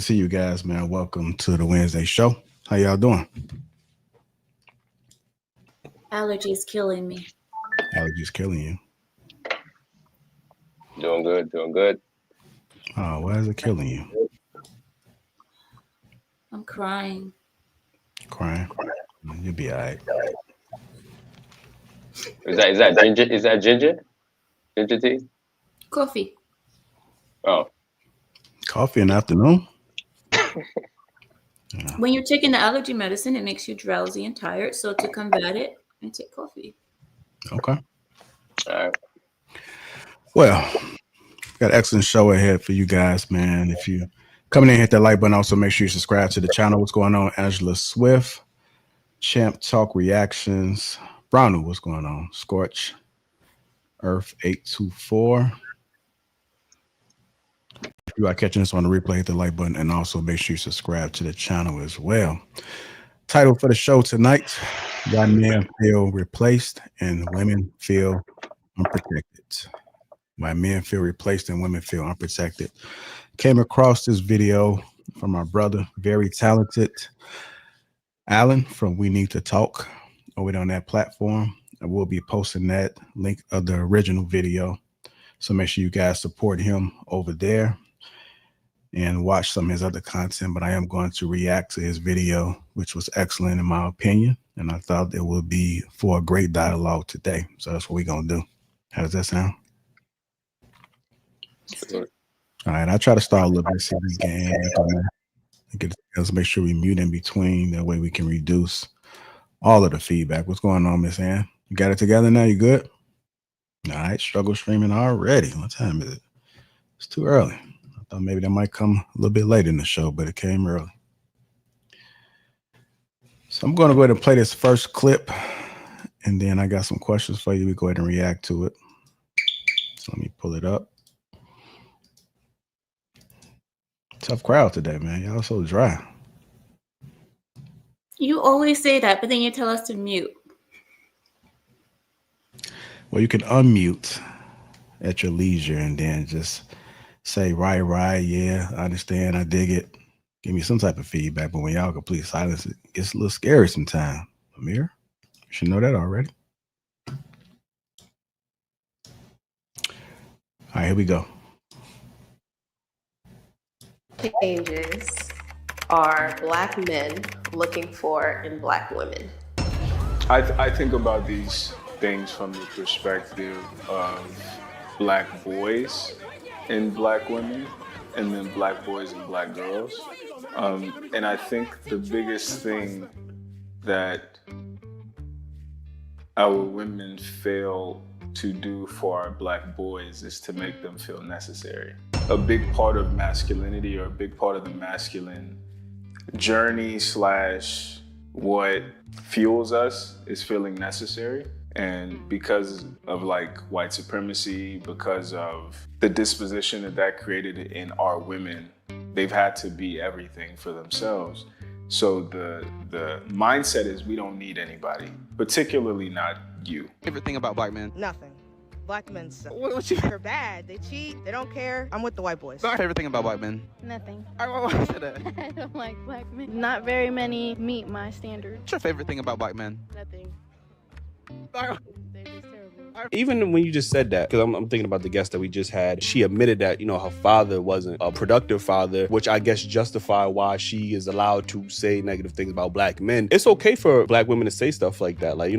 See you guys, man. Welcome to the Wednesday show. How y'all doing? Allergies killing me. Allergies killing you. Doing good, doing good. Oh, why is it killing you? I'm crying. Crying. You'll be all right. Is that ginger? Is that ginger? Ginger tea? Coffee. Oh, Coffee in the afternoon? When you're taking the allergy medicine, it makes you drowsy and tired. So to combat it, I take coffee. Okay. all right. Well, got an excellent show ahead for you guys, man. If you coming in, hit that like button. Also, make sure you subscribe to the channel. What's going on? Angela Swift, Champ Talk Reactions, Brownie, what's going on? Scorch, Earth 824. If you are catching this on the replay, hit the like button and also make sure you subscribe to the channel as well. Title for the show tonight: Why Men Feel Replaced and Women Feel Unprotected. Why men feel replaced and women feel unprotected. Came across this video from our brother, very talented Alan from We Need to Talk over there on that platform. I will be posting that link of the original video. So make sure you guys support him over there and watch some of his other content. But I am going to react to his video, which was excellent in my opinion. And I thought it would be for a great dialogue today. So that's what we're going to do. How does that sound? All right, I try to start a little bit so we can let's make sure we mute in between. That way we can reduce all of the feedback. What's going on, Miss Ann? You got it together now? You good? All right, struggle streaming already. What time is it? It's too early. I thought maybe that might come a little bit late in the show, but it came early. So I'm going to go ahead and play this first clip, and then I got some questions for you. We go ahead and react to it. So let me pull it up. Tough crowd today, man. Y'all so dry. You always say that, but then you tell us to mute. Well, you can unmute at your leisure and then just say, right, yeah, I understand, I dig it. Give me some type of feedback. But when y'all complete silence, it gets a little scary sometimes. Amir, you should know that already. All right, here we go. Changes are Black men looking for in Black women? I think about these things from the perspective of Black boys and Black women, and then Black boys and Black girls. And I think the biggest thing that our women fail to do for our Black boys is to make them feel necessary. A big part of masculinity, or a big part of the masculine journey / what fuels us, is feeling necessary. And because of like white supremacy, because of the disposition that created in our women, they've had to be everything for themselves. So the mindset is we don't need anybody, particularly not you. Favorite thing about Black men? Nothing. Black men suck. What you? They're bad. They cheat. They don't care. I'm with the white boys. Favorite thing about Black men? Nothing. Why say that? I don't like Black men. Not very many meet my standards. What's your favorite thing about Black men? Nothing. They're just terrible. Even when you just said that, because I'm thinking about the guest that we just had, she admitted that, her father wasn't a productive father, which I guess justify why she is allowed to say negative things about Black men. It's okay for Black women to say stuff like that. Like,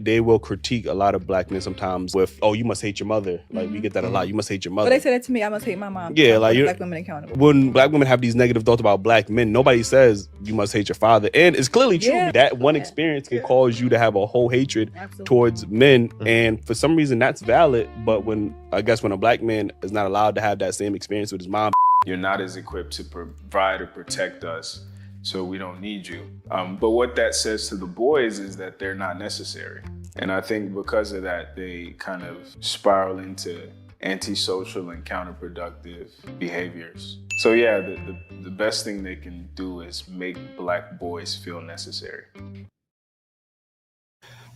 they will critique a lot of Black men sometimes with, oh, you must hate your mother. Like, we get that a lot. You must hate your mother. But they say that to me, I must hate my mom. Yeah, like, Black women accountable. When Black women have these negative thoughts about Black men, nobody says you must hate your father. And it's clearly true. Yeah. That one experience can cause you to have a whole hatred towards men. And for some reason, that's valid. But when a Black man is not allowed to have that same experience with his mom, you're not as equipped to provide or protect us, so we don't need you. But what that says to the boys is that they're not necessary. And I think because of that, they kind of spiral into antisocial and counterproductive behaviors. So yeah, the best thing they can do is make Black boys feel necessary.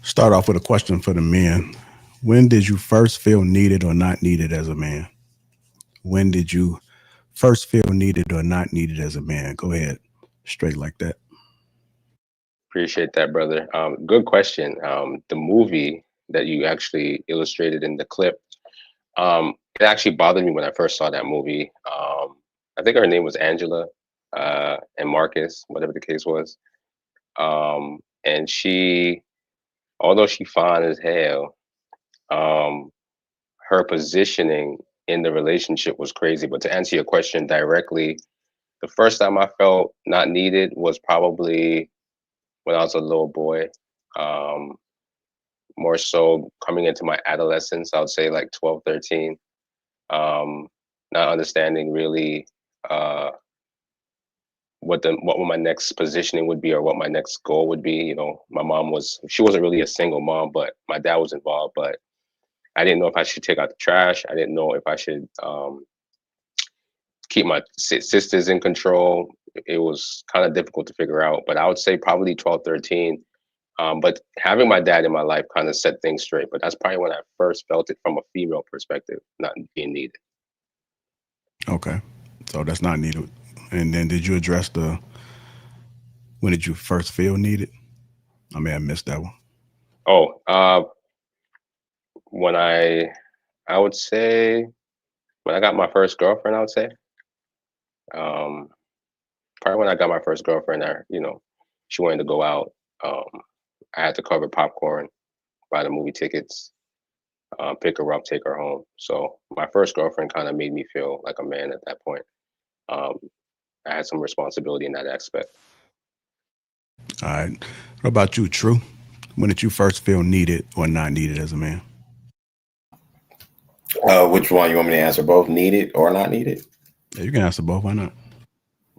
Start off with a question for the men. When did you first feel needed or not needed as a man? When did you first feel needed or not needed as a man? Go ahead, straight like that. Appreciate that, brother. Good question. The movie that you actually illustrated in the clip, it actually bothered me when I first saw that movie. I think her name was Angela and Marcus, whatever the case was. And she, although she fine as hell, um, her positioning in the relationship was crazy. But to answer your question directly, the first time I felt not needed was probably when I was a little boy. Um, More so coming into my adolescence, I would say like 12, 13. Not understanding really uh, what my next positioning would be or what my next goal would be. You know, my mom she wasn't really a single mom, but my dad was involved. But I didn't know if I should take out the trash. I didn't know if I should keep my sisters in control. It was kind of difficult to figure out, but I would say probably 12, 13. But having my dad in my life kind of set things straight. But that's probably when I first felt it from a female perspective, not being needed. Okay, so that's not needed. And then did you address when did you first feel needed? I may have missed that one. Oh, when I would say when I got my first girlfriend, I would say, um, probably when I got my first girlfriend, she wanted to go out. Um, I had to cover popcorn, buy the movie tickets, pick her up, take her home. So my first girlfriend kind of made me feel like a man at that point. Um, I had some responsibility in that aspect. All right. What about you, True? When did you first feel needed or not needed as a man? Which one you want me to answer? Both needed or not needed? Yeah, you can answer both. Why not?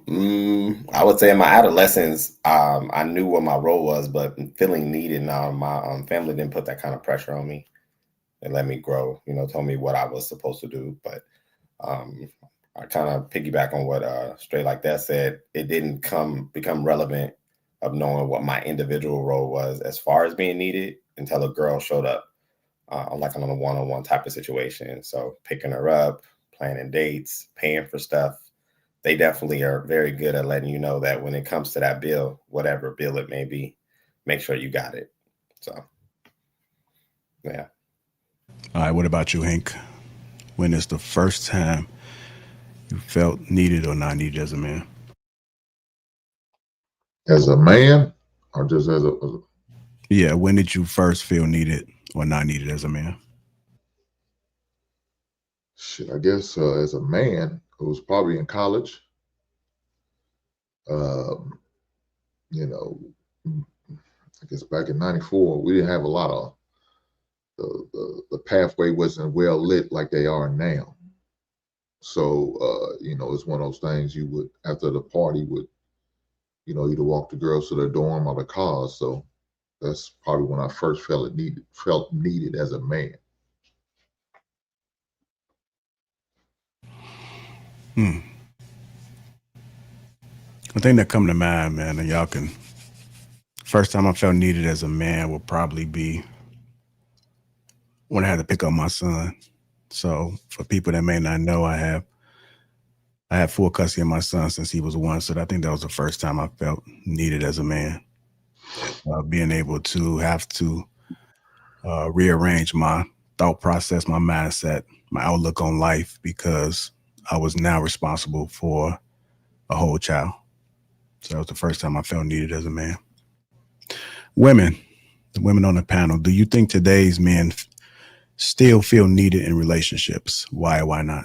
I would say in my adolescence, I knew what my role was, but feeling needed. Now my family didn't put that kind of pressure on me. They let me grow. You know, told me what I was supposed to do. But I kind of piggyback on what Straight Like That said. It didn't become relevant of knowing what my individual role was as far as being needed until a girl showed up, like on a one-on-one type of situation. So picking her up, planning dates, paying for stuff. They definitely are very good at letting you know that when it comes to that bill, whatever bill it may be, make sure you got it. So, yeah. All right. What about you, Hank? When is the first time you felt needed or not needed as a man? As a man, or just as a Yeah. When did you first feel needed or not needed as a man? shit? I guess as a man, it was probably in college. Um, you know, I guess back in '94, we didn't have a lot of the pathway wasn't well lit like they are now. So it's one of those things you would after the party would either walk the girls to their dorm or the cars. So that's probably when I first felt needed as a man. The thing that come to mind, man, and y'all can. First time I felt needed as a man will probably be when I had to pick up my son. So for people that may not know, I have full custody of my son since he was 1. So I think that was the first time I felt needed as a man. Being able to have to rearrange my thought process, my mindset, my outlook on life because I was now responsible for a whole child. So that was the first time I felt needed as a man. Women, the women on the panel, do you think today's men still feel needed in relationships? Why not?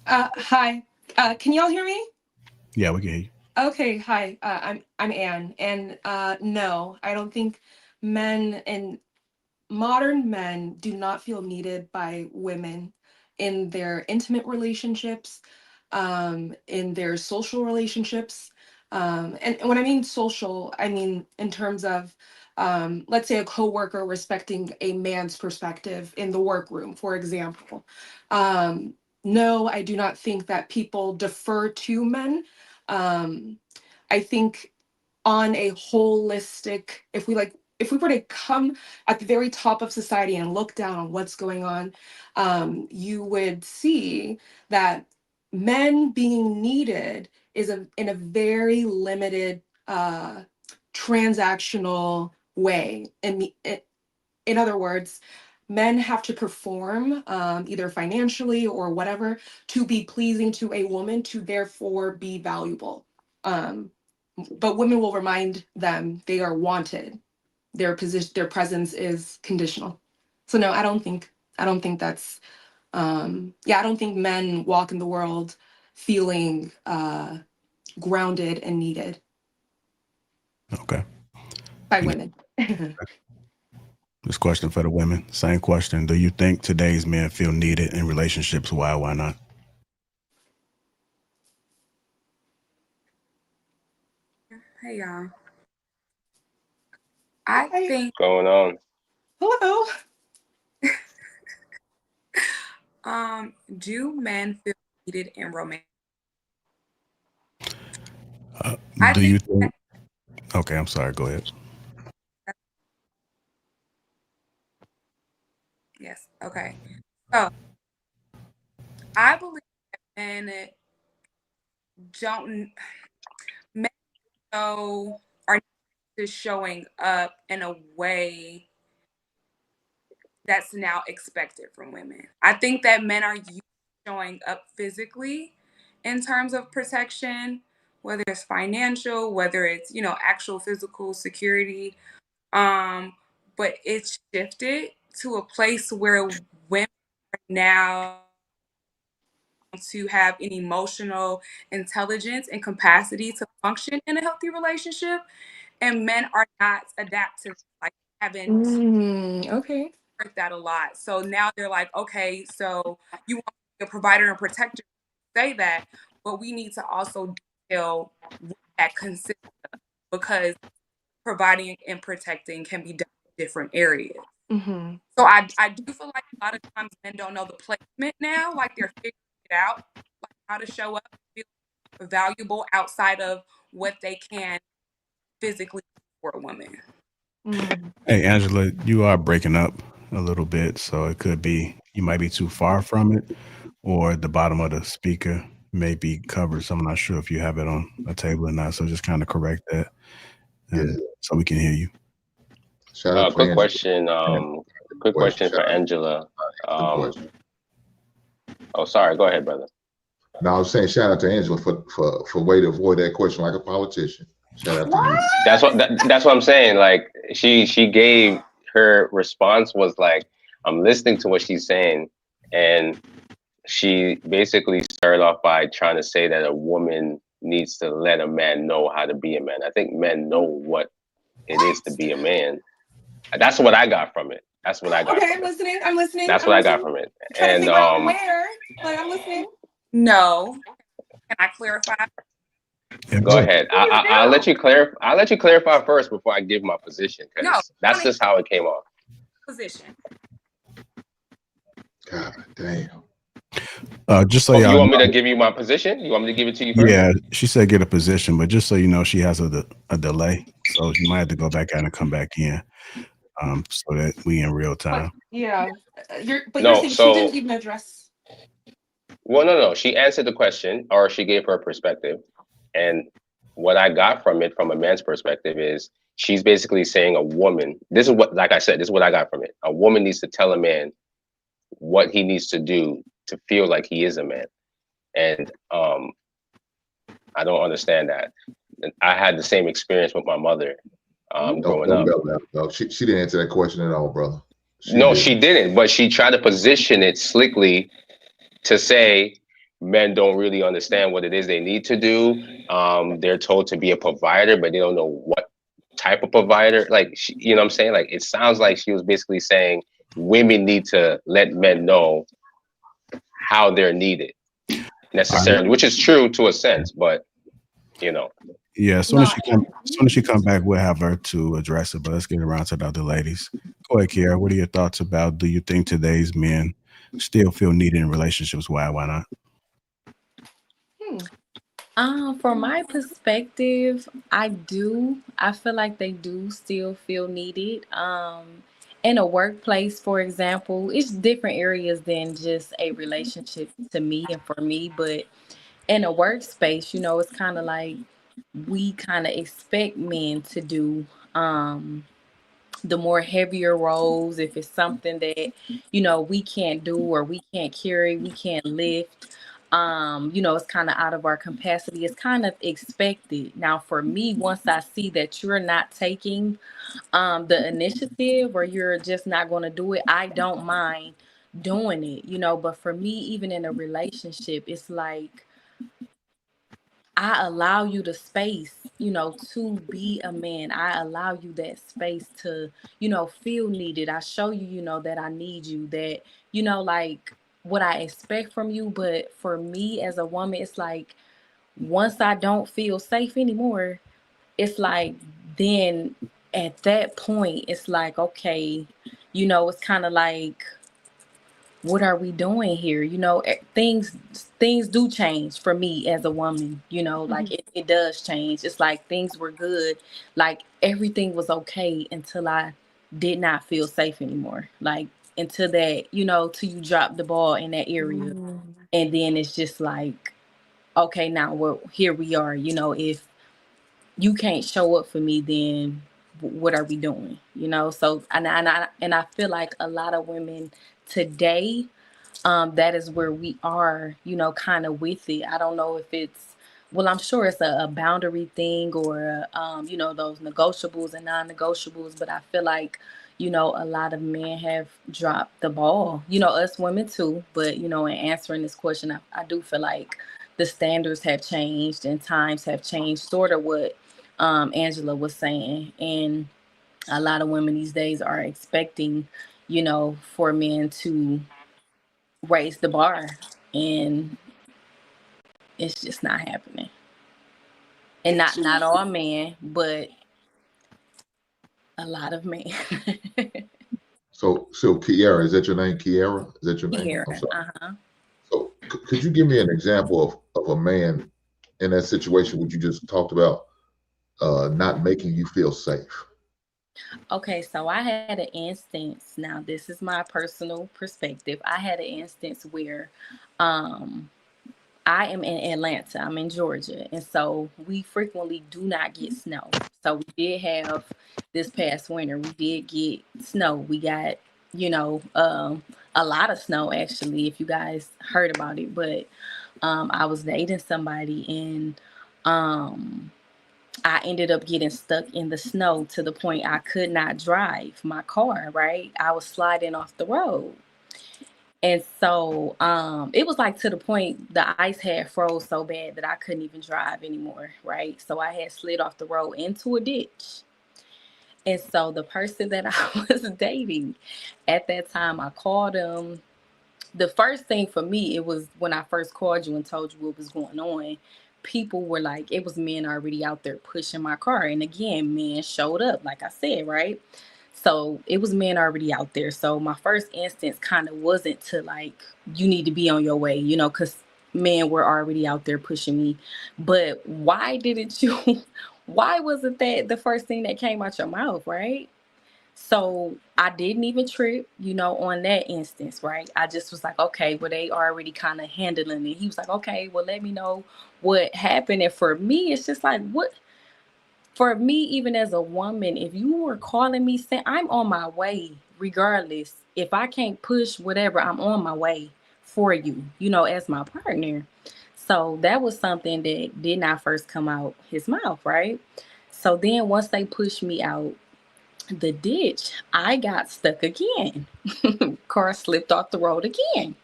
Hi. Can y'all hear me? Yeah, we can hear you. Okay, hi. I'm Anne, and no, I don't think modern men do not feel needed by women in their intimate relationships, in their social relationships. And when I mean social, I mean in terms of, let's say, a coworker respecting a man's perspective in the workroom, for example. No, I do not think that people defer to men. Um, I think on a holistic, if we were to come at the very top of society and look down on what's going on, you would see that men being needed is in a very limited transactional way. In other words, men have to perform either financially or whatever to be pleasing to a woman, to therefore be valuable. But women will remind them they are wanted. Their presence is conditional. So no, I don't think that's I don't think men walk in the world feeling grounded and needed. Okay. By women. This question for the women. Same question. Do you think today's men feel needed in relationships? Why not? Hey y'all. I think What's going on? Hello. Do men feel needed in romance? Do you think? Okay, I'm sorry. Go ahead. Yes. Okay. So I believe that men are just showing up in a way that's now expected from women. I think that men are used to showing up physically in terms of protection, whether it's financial, whether it's, actual physical security. But it's shifted to a place where women are now to have an emotional intelligence and capacity to function in a healthy relationship, and men are not adaptive, like haven't okay heard that a lot. So now they're like, okay, so you want to be a provider and protector, say that, but we need to also detail what that consists of, because providing and protecting can be done in different areas. Mm-hmm. So I do feel like a lot of times men don't know the placement now, like they're figuring it out, like how to show up, feel valuable outside of what they can physically do for a woman. Hey, Angela, you are breaking up a little bit, so it could be you might be too far from it, or the bottom of the speaker may be covered. So I'm not sure if you have it on a table or not. So just kind of correct that, and so we can hear you. Quick question. Quick question for Angela. Oh, sorry. Go ahead, brother. No, I was saying shout out to Angela for way to avoid that question like a politician. Shout out to you. That's what I'm saying. Like she gave her response was like, I'm listening to what she's saying, and she basically started off by trying to say that a woman needs to let a man know how to be a man. I think men know what it is to be a man. That's what I got from it. That's what I got. Okay, I'm listening. That's what I got from it. And where? Like, I'm listening. No. Can I clarify? Go ahead. I'll let you clarify. I'll let you clarify first before I give my position, because that's just how it came off. Position. God damn. Just so you want me to give you my position? You want me to give it to you first? Yeah, she said get a position, but just so you know, she has a delay, so she might have to go back out and come back in, so that we in real time. You're saying she didn't even address. Well, no. She answered the question, or she gave her perspective, and what I got from it, from a man's perspective, is she's basically saying a woman. This is what, like I said, this is what I got from it. A woman needs to tell a man what he needs to do to feel like he is a man, and I don't understand that. And I had the same experience with my mother growing up. No, she didn't answer that question at all, brother. She didn't, but she tried to position it slickly to say men don't really understand what it is they need to do. They're told to be a provider, but they don't know what type of provider. Like, you know what I'm saying? Like, it sounds like she was basically saying women need to let men know how they're needed necessarily, which is true to a sense, but you know. Yeah, as soon as she come back, we'll have her to address it. But let's get around to the other ladies. Go ahead, Kiara. What are your thoughts about? Do you think today's men still feel needed in relationships? Why not? From my perspective, I feel like they do still feel needed. In a workplace, for example, it's different areas than just a relationship to me and for me, but in a workspace, it's kind of like we kind of expect men to do the more heavier roles. If it's something that we can't do or we can't carry, we can't lift, it's kind of out of our capacity, it's kind of expected. Now for me, once I see that you're not taking the initiative or you're just not going to do it, I don't mind doing it, but for me, even in a relationship, it's like I allow you the space, to be a man. I allow you that space to, feel needed. I show you, that I need you, that, like what I expect from you. But for me as a woman, it's like once I don't feel safe anymore, it's like then at that point, it's like, okay, it's kind of like, what are we doing here? Things do change for me as a woman, like it does change. It's like things were good. Like everything was okay until I did not feel safe anymore. Like until that, till you drop the ball in that area. And then it's just like, okay, now here we are, if you can't show up for me, then what are we doing? So, and I feel like a lot of women today, that is where we are, kind of with it. I don't know if I'm sure it's a boundary thing or, those negotiables and non-negotiables, but I feel like, a lot of men have dropped the ball, us women too. But, in answering this question, I do feel like the standards have changed and times have changed, sort of what Angela was saying. And a lot of women these days are expecting, for men to raise the bar, and it's just not happening. And not all men, but a lot of men. So Kiara, is that your name? Kiara, is that your name? Here, I'm sorry. So could you give me an example of a man in that situation what you just talked about, not making you feel safe? Okay, so I had an instance. Now, this is my personal perspective. I had an instance where I am in Atlanta. I'm in Georgia. And so we frequently do not get snow. So we did have this past winter, we did get snow. We got, a lot of snow, actually, if you guys heard about it. But I was dating somebody, and I ended up getting stuck in the snow to the point I could not drive my car, right? I was sliding off the road. And so it was like to the point the ice had froze so bad that I couldn't even drive anymore, right? So I had slid off the road into a ditch. And so the person that I was dating at that time, I called him. The first thing for me, it was when I first called you and told you what was going on, people were like, it was men already out there pushing my car. And again, men showed up, like I said, right? So it was men already out there. So my first instance kind of wasn't to like, you need to be on your way, because men were already out there pushing me. But why wasn't that the first thing that came out your mouth, right? So I didn't even trip, on that instance, right? I just was like, okay, well, they already kind of handling it. He was like, okay, well, let me know what happened. And for me, it's just like, what? For me, even as a woman, if you were calling me saying I'm on my way, regardless, if I can't push whatever, I'm on my way for you, as my partner. So that was something that did not first come out his mouth, right? So then once they pushed me out the ditch, I got stuck again. Car slipped off the road again,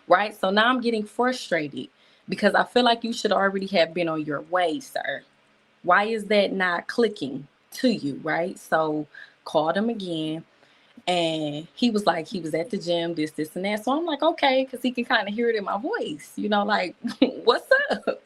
right? So now I'm getting frustrated because I feel like you should already have been on your way, sir. Why is that not clicking to you, right? So called him again, and he was like, he was at the gym, this, and that. So I'm like, okay, because he can kind of hear it in my voice, like, what's up?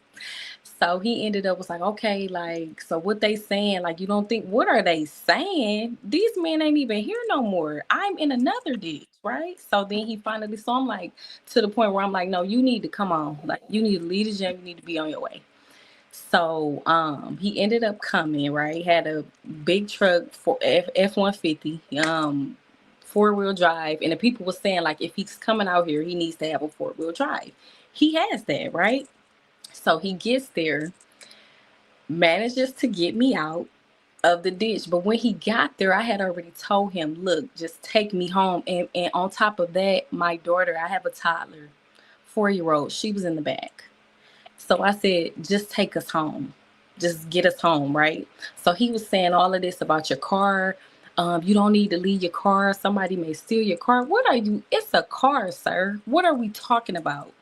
So he ended up was like, okay, like, so what they saying? Like, you don't think, what are they saying? These men ain't even here no more. I'm in another ditch, right? So then he finally, so I'm like, to the point where I'm like, no, you need to come on. Like, you need to leave the gym. You need to be on your way. So he ended up coming, right? Had a big truck for F-150, 4-wheel drive. And the people were saying, like, if he's coming out here, he needs to have a 4-wheel drive. He has that, right? So he gets there, manages to get me out of the ditch. But when he got there, I had already told him, look, just take me home. And on top of that, my daughter, I have a toddler, 4-year-old, she was in the back. So I said, just take us home. Just get us home, right? So he was saying all of this about your car. You don't need to leave your car. Somebody may steal your car. What are you? It's a car, sir. What are we talking about?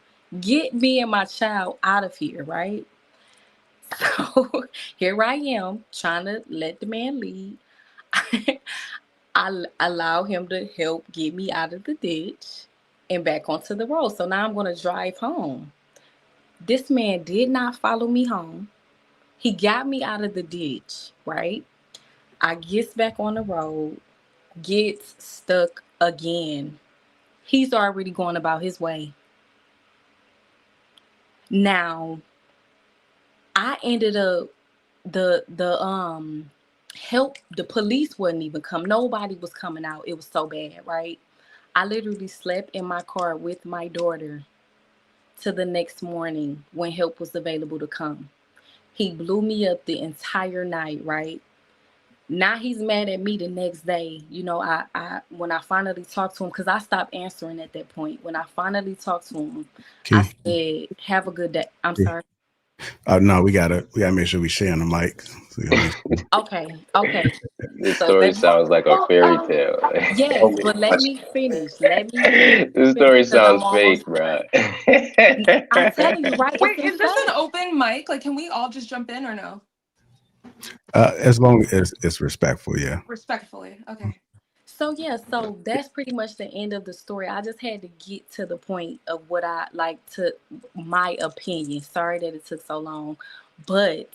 Get me and my child out of here, right? So here I am trying to let the man lead. I allow him to help get me out of the ditch and back onto the road. So now I'm going to drive home. This man did not follow me home. He got me out of the ditch, right? I gets back on the road, gets stuck again. He's already going about his way. Now, I ended up the help, the police wouldn't even come. Nobody was coming out. It was so bad, right? I literally slept in my car with my daughter to the next morning when help was available to come. He blew me up the entire night, right? Now he's mad at me the next day. You know, I when I finally talked to him, because I stopped answering at that point. When I finally talked to him, I said, have a good day. I'm sorry. No, we gotta make sure we share on the mic. Okay. This story sounds like a fairy tale. Yes, but let me finish. This story sounds fake, bro. I'm telling you, right? Wait, is this an open mic? Like, can we all just jump in or no? As long as it's respectful, yeah. Respectfully, okay. So that's pretty much the end of the story. I just had to get to the point of what I like to my opinion. Sorry that it took so long, but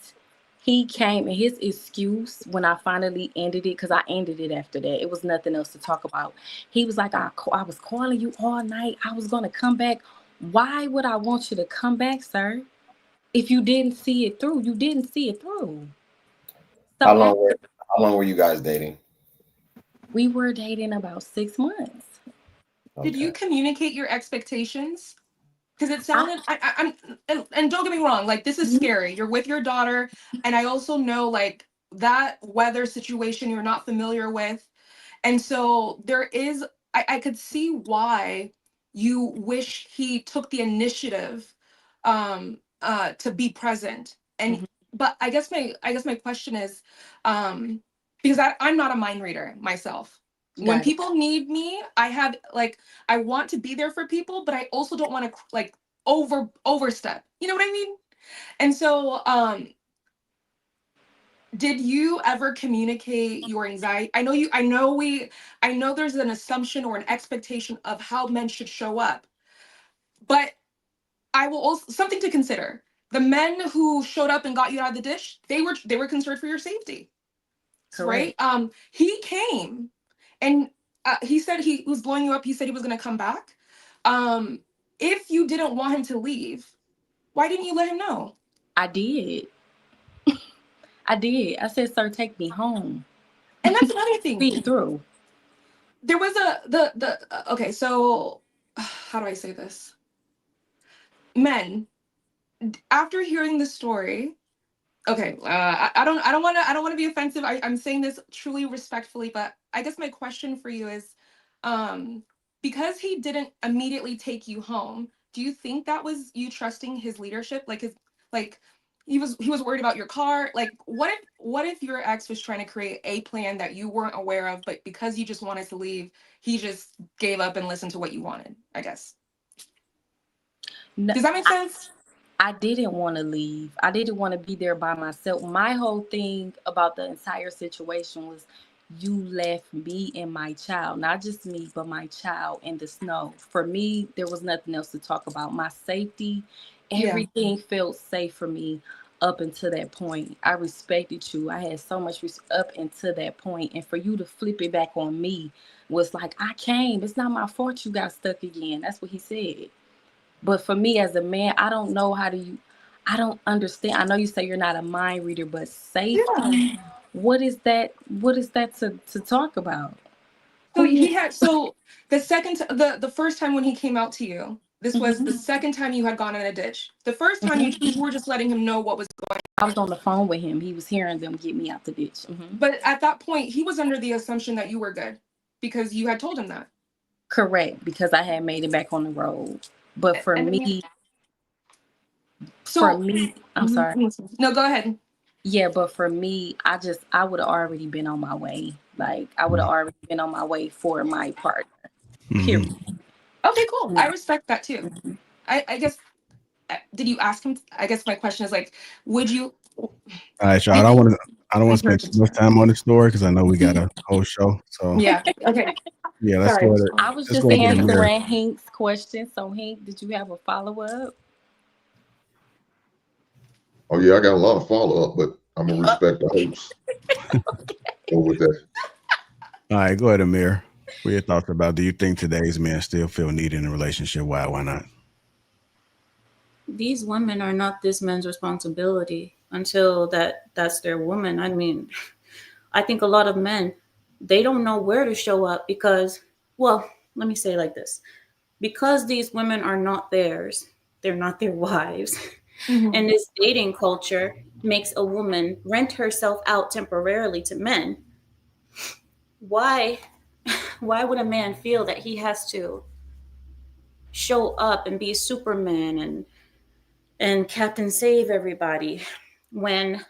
he came and his excuse when I finally ended it, because I ended it after that. It was nothing else to talk about. He was like, I was calling you all night. I was going to come back. Why would I want you to come back, sir? If you didn't see it through, you didn't see it through. So How long were you guys dating? We were dating about 6 months. Did you communicate your expectations? Because it sounded, and don't get me wrong, like, this is scary. You're with your daughter, and I also know, like, that weather situation you're not familiar with. And so there is, I could see why you wish he took the initiative to be present. And but I guess my question is, because I'm not a mind reader myself. When people need me, I want to be there for people, but I also don't want to like overstep. You know what I mean? And so did you ever communicate your anxiety? I know there's an assumption or an expectation of how men should show up. But I will also, something to consider. The men who showed up and got you out of the dish, they were concerned for your safety. Correct. Right? He came and he said he was blowing you up. He said he was going to come back. If you didn't want him to leave, why didn't you let him know? I did. I said, sir, take me home. And that's another thing. Speak through. There was okay, so how do I say this? Men, after hearing the story, okay, I don't want to be offensive. I'm saying this truly respectfully, but I guess my question for you is, because he didn't immediately take you home, do you think that was you trusting his leadership? He was worried about your car. Like, what if your ex was trying to create a plan that you weren't aware of, but because you just wanted to leave, he just gave up and listened to what you wanted, I guess. Does that make sense? I didn't want to leave. I didn't want to be there by myself. My whole thing about the entire situation was you left me and my child, not just me, but my child in the snow. For me, there was nothing else to talk about. My safety, everything felt safe for me up until that point. I respected you. I had so much respect up until that point. And for you to flip it back on me was like, I came. It's not my fault you got stuck again. That's what he said. But for me as a man, I don't know how do you, I don't understand. I know you say you're not a mind reader, but safety, what is that to talk about? So he had, so the first time when he came out to you, this was the second time you had gone in a ditch. The first time you were just letting him know what was going on. I was on the phone with him. He was hearing them get me out the ditch. But at that point, he was under the assumption that you were good because you had told him that. Correct, because I had made it back on the road. But for me, I'm sorry. No, go ahead. Yeah, but for me, I would have already been on my way. Like, I would have already been on my way for my partner. Period. Okay, cool. I respect that too. I guess, did you ask him? I guess my question is like, would you? All right, y'all. I don't want to spend too much time on this story because I know we got a whole show. So yeah, okay. Yeah, let's go ahead. I was just answering Hank's question. So Hank, did you have a follow-up? Oh yeah, I got a lot of follow-up, but I'm gonna respect the host. Go with that. All right, go ahead, Amir. What are your thoughts about? Do you think today's men still feel needed in a relationship? Why? Why not? These women are not this man's responsibility until that's their woman. I mean, I think a lot of men, they don't know where to show up because, well, let me say it like this. Because these women are not theirs, they're not their wives. And this dating culture makes a woman rent herself out temporarily to men. Why would a man feel that he has to show up and be Superman and Captain Save everybody when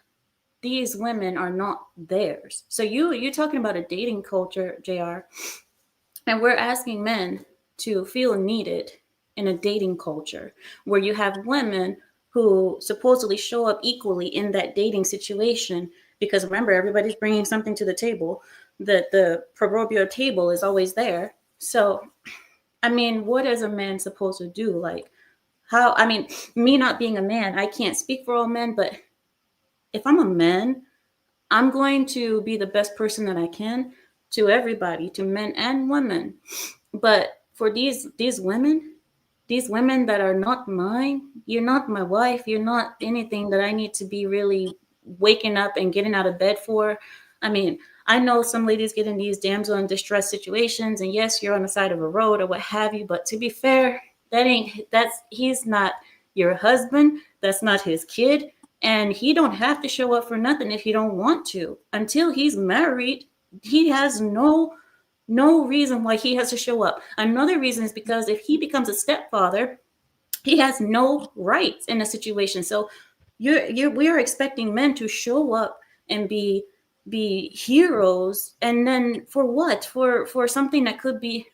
these women are not theirs? So you're talking about a dating culture, JR, and we're asking men to feel needed in a dating culture where you have women who supposedly show up equally in that dating situation, because remember, everybody's bringing something to the table. The proverbial table is always there. So, I mean, what is a man supposed to do? Like, how, I mean, me not being a man, I can't speak for all men, but if I'm a man, I'm going to be the best person that I can to everybody, to men and women. But for these women that are not mine, you're not my wife, you're not anything that I need to be really waking up and getting out of bed for. I mean, I know some ladies get in these damsel in distress situations, and yes, you're on the side of a road or what have you, but to be fair, he's not your husband, that's not his kid, and he don't have to show up for nothing if he don't want to. Until he's married, he has no reason why he has to show up. Another reason is because if he becomes a stepfather, he has no rights in a situation. So we are expecting men to show up and be heroes, and then for what? For something that could be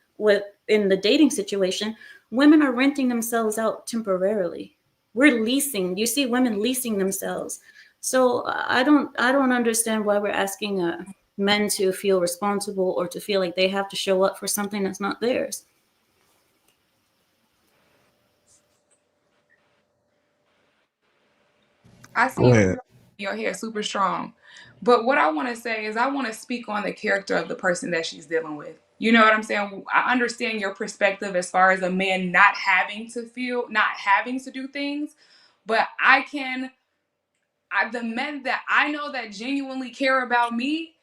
in the dating situation, women are renting themselves out temporarily. We're leasing. You see women leasing themselves. So I don't understand why we're asking men to feel responsible or to feel like they have to show up for something that's not theirs. I see your hair super strong. But what I want to say is I want to speak on the character of the person that she's dealing with. You know what I'm saying? I understand your perspective as far as a man not having to do things. But the men that I know that genuinely care about me,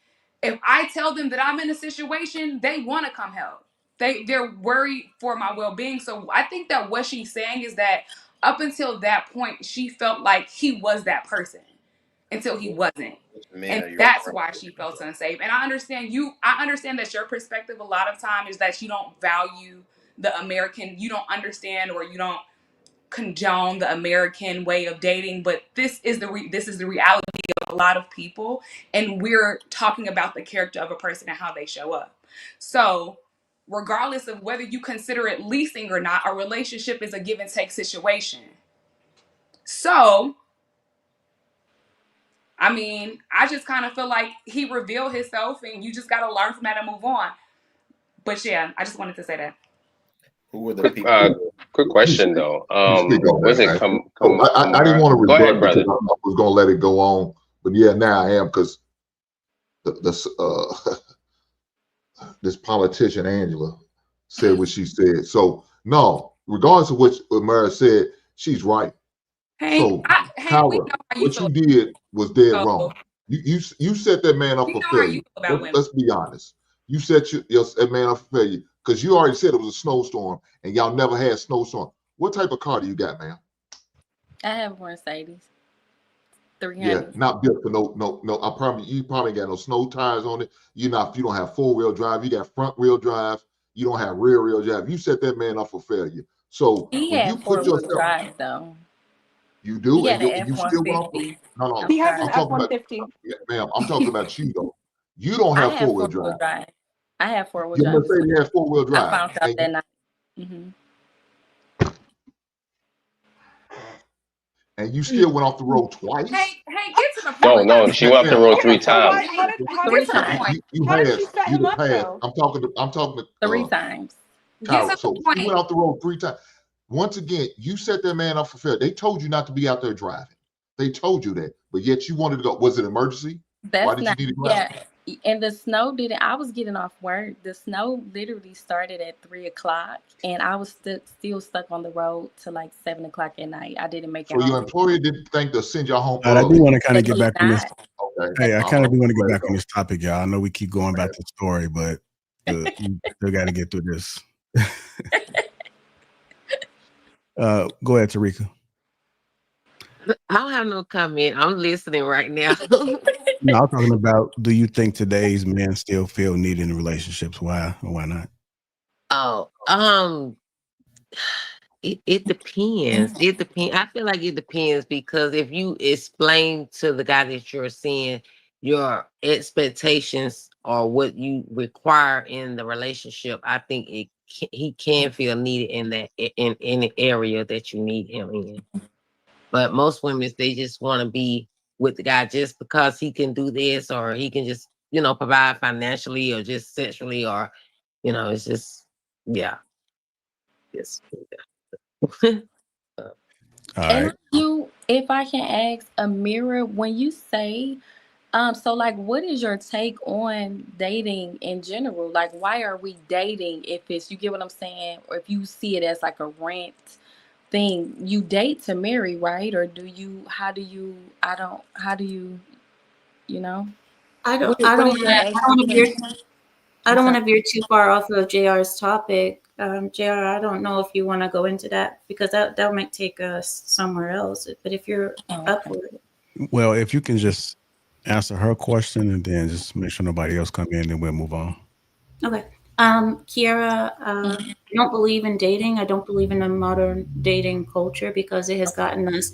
if I tell them that I'm in a situation, they want to come help. They're worried for my well-being. So I think that what she's saying is that up until that point, she felt like he was that person until he wasn't. And that's why she felt unsafe. And I understand that your perspective a lot of time is that you don't value the American, you don't understand, or you don't condone the American way of dating, but this is the reality of a lot of people, and we're talking about the character of a person and how they show up. So regardless of whether you consider it leasing or not, a relationship is a give and take situation. So I mean, I just kind of feel like he revealed himself, and you just got to learn from that and move on. But yeah, I just wanted to say that. Who were the people? Quick question though. Was it I didn't want to rebut it because I was going to let it go on, but yeah, now I am, because this politician Angela said what she said. So no, regardless of what Mara said, she's right. Hey, so Kyra, we know how you what feel. you did was dead So, wrong. You set that man up we for know how you failure. feel about women. Let's be honest. You set that man up for failure because you already said it was a snowstorm and y'all never had snowstorm. What type of car do you got, man? I have a Mercedes. Yeah, 300. not built for no. I promise you probably got no snow tires on it. You don't have 4-wheel drive. You got front wheel drive. You don't have rear wheel drive. You set that man up for failure. So He when you had put 4-wheel yourself, drive though. you He do, had and an you still went off. F-150. No, I'm He has sorry. an I'm talking about, F-150. ma'am. I'm talking about you though. You don't I have have 4-wheel 4-wheel drive. drive. I have 4-wheel Your drive before. Mercedes has 4-wheel I drive, found out that night. and you still went off the road twice. Hey, get to the point. No, she went off the road 3 times. How Three did times. she set him up though? I'm talking to 3 times. Kyra. So you went off the road 3 times. Once again, you set that man up for failure. They told you not to be out there driving. They told you that, but yet you wanted to go. Was it emergency? Why That's did not, you need to go out? yeah. And the snow didn't, I was getting off work. The snow literally started at 3:00 and I was still stuck on the road till like 7:00 at night. I didn't make it So your home. employer didn't think to send y'all home I do early. want to kind They of get did back on this. not. Okay. Hey, I kind of do want to get Let it back on go. this topic, y'all. I know we keep going back to the story, but we still got to get through this. Go ahead, Tarika. I don't have no comment. I'm listening right now. No, I'm talking about, do you think today's men still feel needed in relationships? Why or why not? Oh, it depends. It depends. I feel like it depends because if you explain to the guy that you're seeing your expectations or what you require in the relationship, I think he can feel needed in that in the area that you need him in. But most women, they just want to be with the guy just because he can do this or he can just provide financially or just sexually or it's just yes. All And right. if I can ask Amira, when you say, so like, what is your take on dating in general? Like, why are we dating if it's, you get what I'm saying? Or if you see it as like a rent thing, you date to marry, right? Or how do you, I don't. What I is don't. your I don't want to veer. I I'm don't want sorry. to veer too far off of JR's topic. JR, I don't know if you want to go into that because that might take us somewhere else. But if you're up for it, Well, if you can just answer her question and then just make sure nobody else come in, then we'll move on. okay. Kiara, I don't believe in dating. I don't believe in a modern dating culture because it has gotten us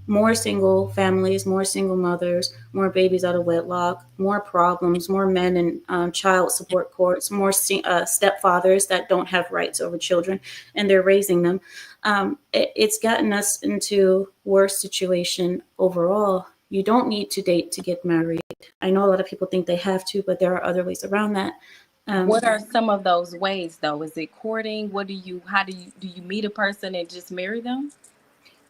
more single families, more single mothers, more babies out of wedlock, more problems, more men in child support courts, more stepfathers that don't have rights over children and they're raising them. It's gotten us into worse situation overall. You don't need to date to get married. I know a lot of people think they have to, but there are other ways around that. What are some of those ways though? Is it courting? How do you meet a person and just marry them?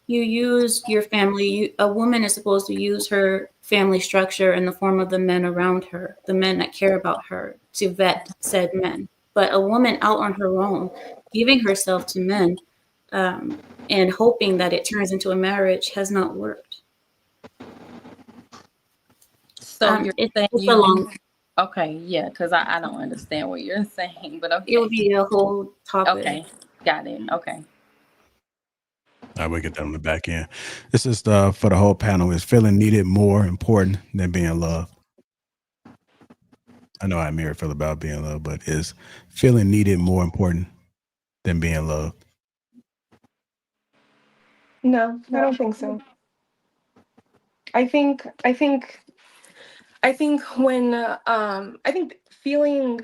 You use your family. A woman is supposed to use her family structure in the form of the men around her, the men that care about her, to vet said men. But a woman out on her own, giving herself to men and hoping that it turns into a marriage has not worked. So you're saying it's a long. Okay, yeah, because I don't understand what you're saying, but okay. It would be a whole topic. Okay, got it. Okay. I will get that on the back end. This is for the whole panel. Is feeling needed more important than being loved? I know how Amira feel about being loved, but is feeling needed more important than being loved? No, I don't think so. I think when I think feeling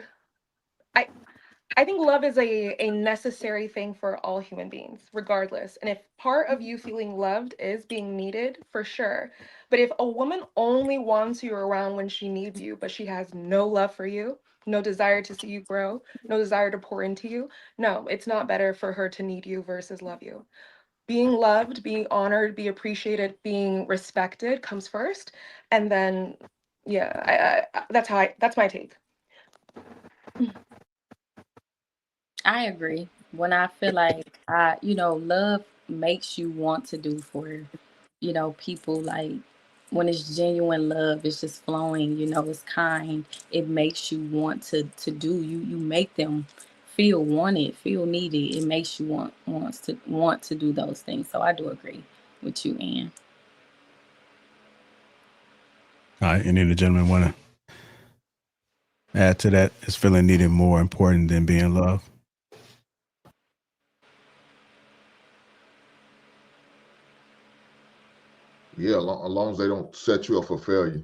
I think love is a necessary thing for all human beings, regardless. And if part of you feeling loved is being needed, for sure. But if a woman only wants you around when she needs you, but she has no love for you, no desire to see you grow, no desire to pour into you, no, it's not better for her to need you versus love you. Being loved, being honored, be appreciated, being respected comes first. And then, yeah, that's my take. I agree. When I feel like love makes you want to do for people like when it's genuine love, it's just flowing, it's kind. It makes you want to do. You make them feel wanted, feel needed. It makes you want to do those things. So I do agree with you, Ann. All right, any of the gentlemen want to add to that? Is feeling needed more important than being loved? Yeah, as long as they don't set you up for failure.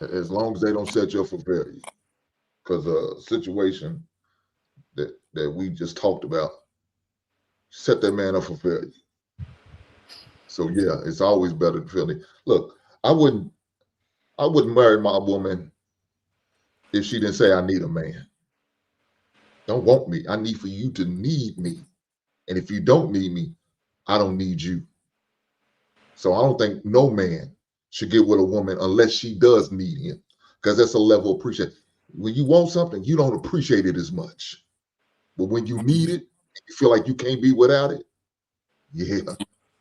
As long as they don't set you up for failure. Because a situation that we just talked about set that man up for failure. So yeah, it's always better to feel it. Look, I wouldn't marry my woman if she didn't say I need a man. Don't want me. I need for you to need me. And if you don't need me, I don't need you. So I don't think no man should get with a woman unless she does need him. Because that's a level of appreciation. When you want something, you don't appreciate it as much. But when you need it, you feel like you can't be without it. Yeah.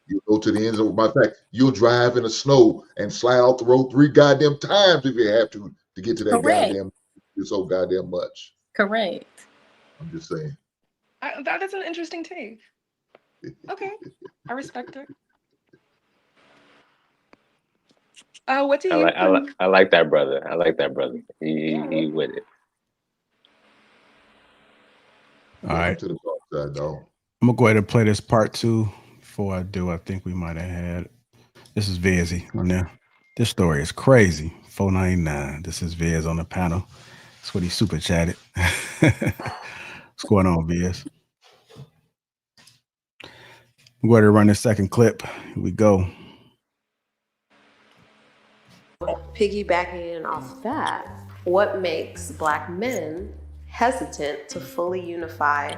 You'll go to the ends of my fact. You'll drive in the snow and slide off the road 3 goddamn times if you have to get to that Correct. goddamn. It's so goddamn much. Correct. I'm just saying. That is an interesting take. Okay, I respect it. What do you? I like that brother. I like that brother. He with it. All right. To the dark side, dog. I'm gonna go ahead and play this part 2. Before I do, I think we might have had. This is Vizzy on there. This story is crazy. 499. This is Viz on the panel. That's what he super chatted. What's going on, Viz? I'm going to run this second clip. Here we go. Piggybacking off that, what makes Black men hesitant to fully unify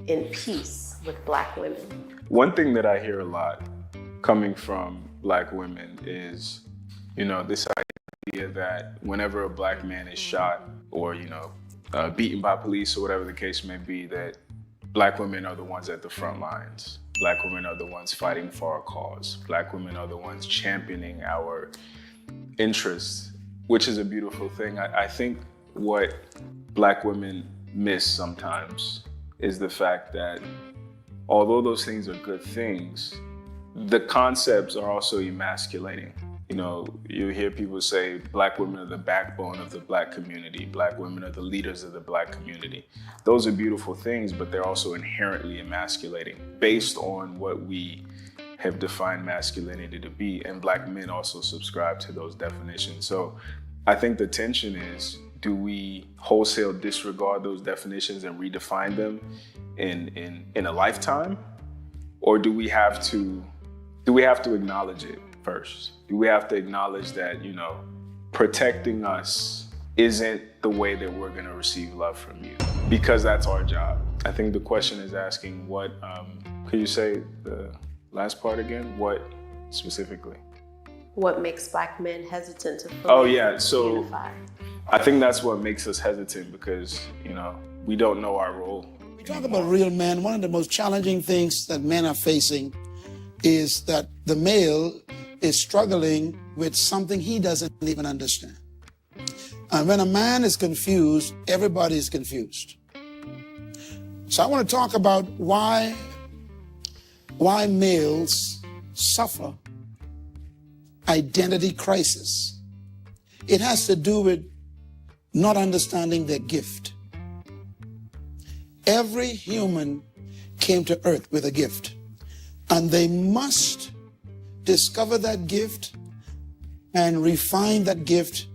in peace with Black women? One thing that I hear a lot coming from Black women is, this idea that whenever a Black man is shot or, beaten by police or whatever the case may be, that Black women are the ones at the front lines. Black women are the ones fighting for our cause. Black women are the ones championing our interests, which is a beautiful thing. I think what Black women miss sometimes is the fact that although those things are good things, the concepts are also emasculating. You hear people say Black women are the backbone of the Black community. Black women are the leaders of the Black community. Those are beautiful things, but they're also inherently emasculating based on what we have defined masculinity to be. And Black men also subscribe to those definitions. So I think the tension is, do we wholesale disregard those definitions and redefine them in a lifetime? Or do we have to acknowledge it first? Do we have to acknowledge that, protecting us isn't the way that we're gonna receive love from you? Because that's our job. I think the question is asking what, could you say the last part again? What specifically? What makes Black men hesitant to fully unify? I think that's what makes us hesitant because, we don't know our role. We talk about real men. One of the most challenging things that men are facing is that the male is struggling with something he doesn't even understand. And when a man is confused, everybody is confused. So I want to talk about why males suffer identity crisis. It has to do with not understanding their gift. Every human came to earth with a gift, and they must discover that gift and refine that gift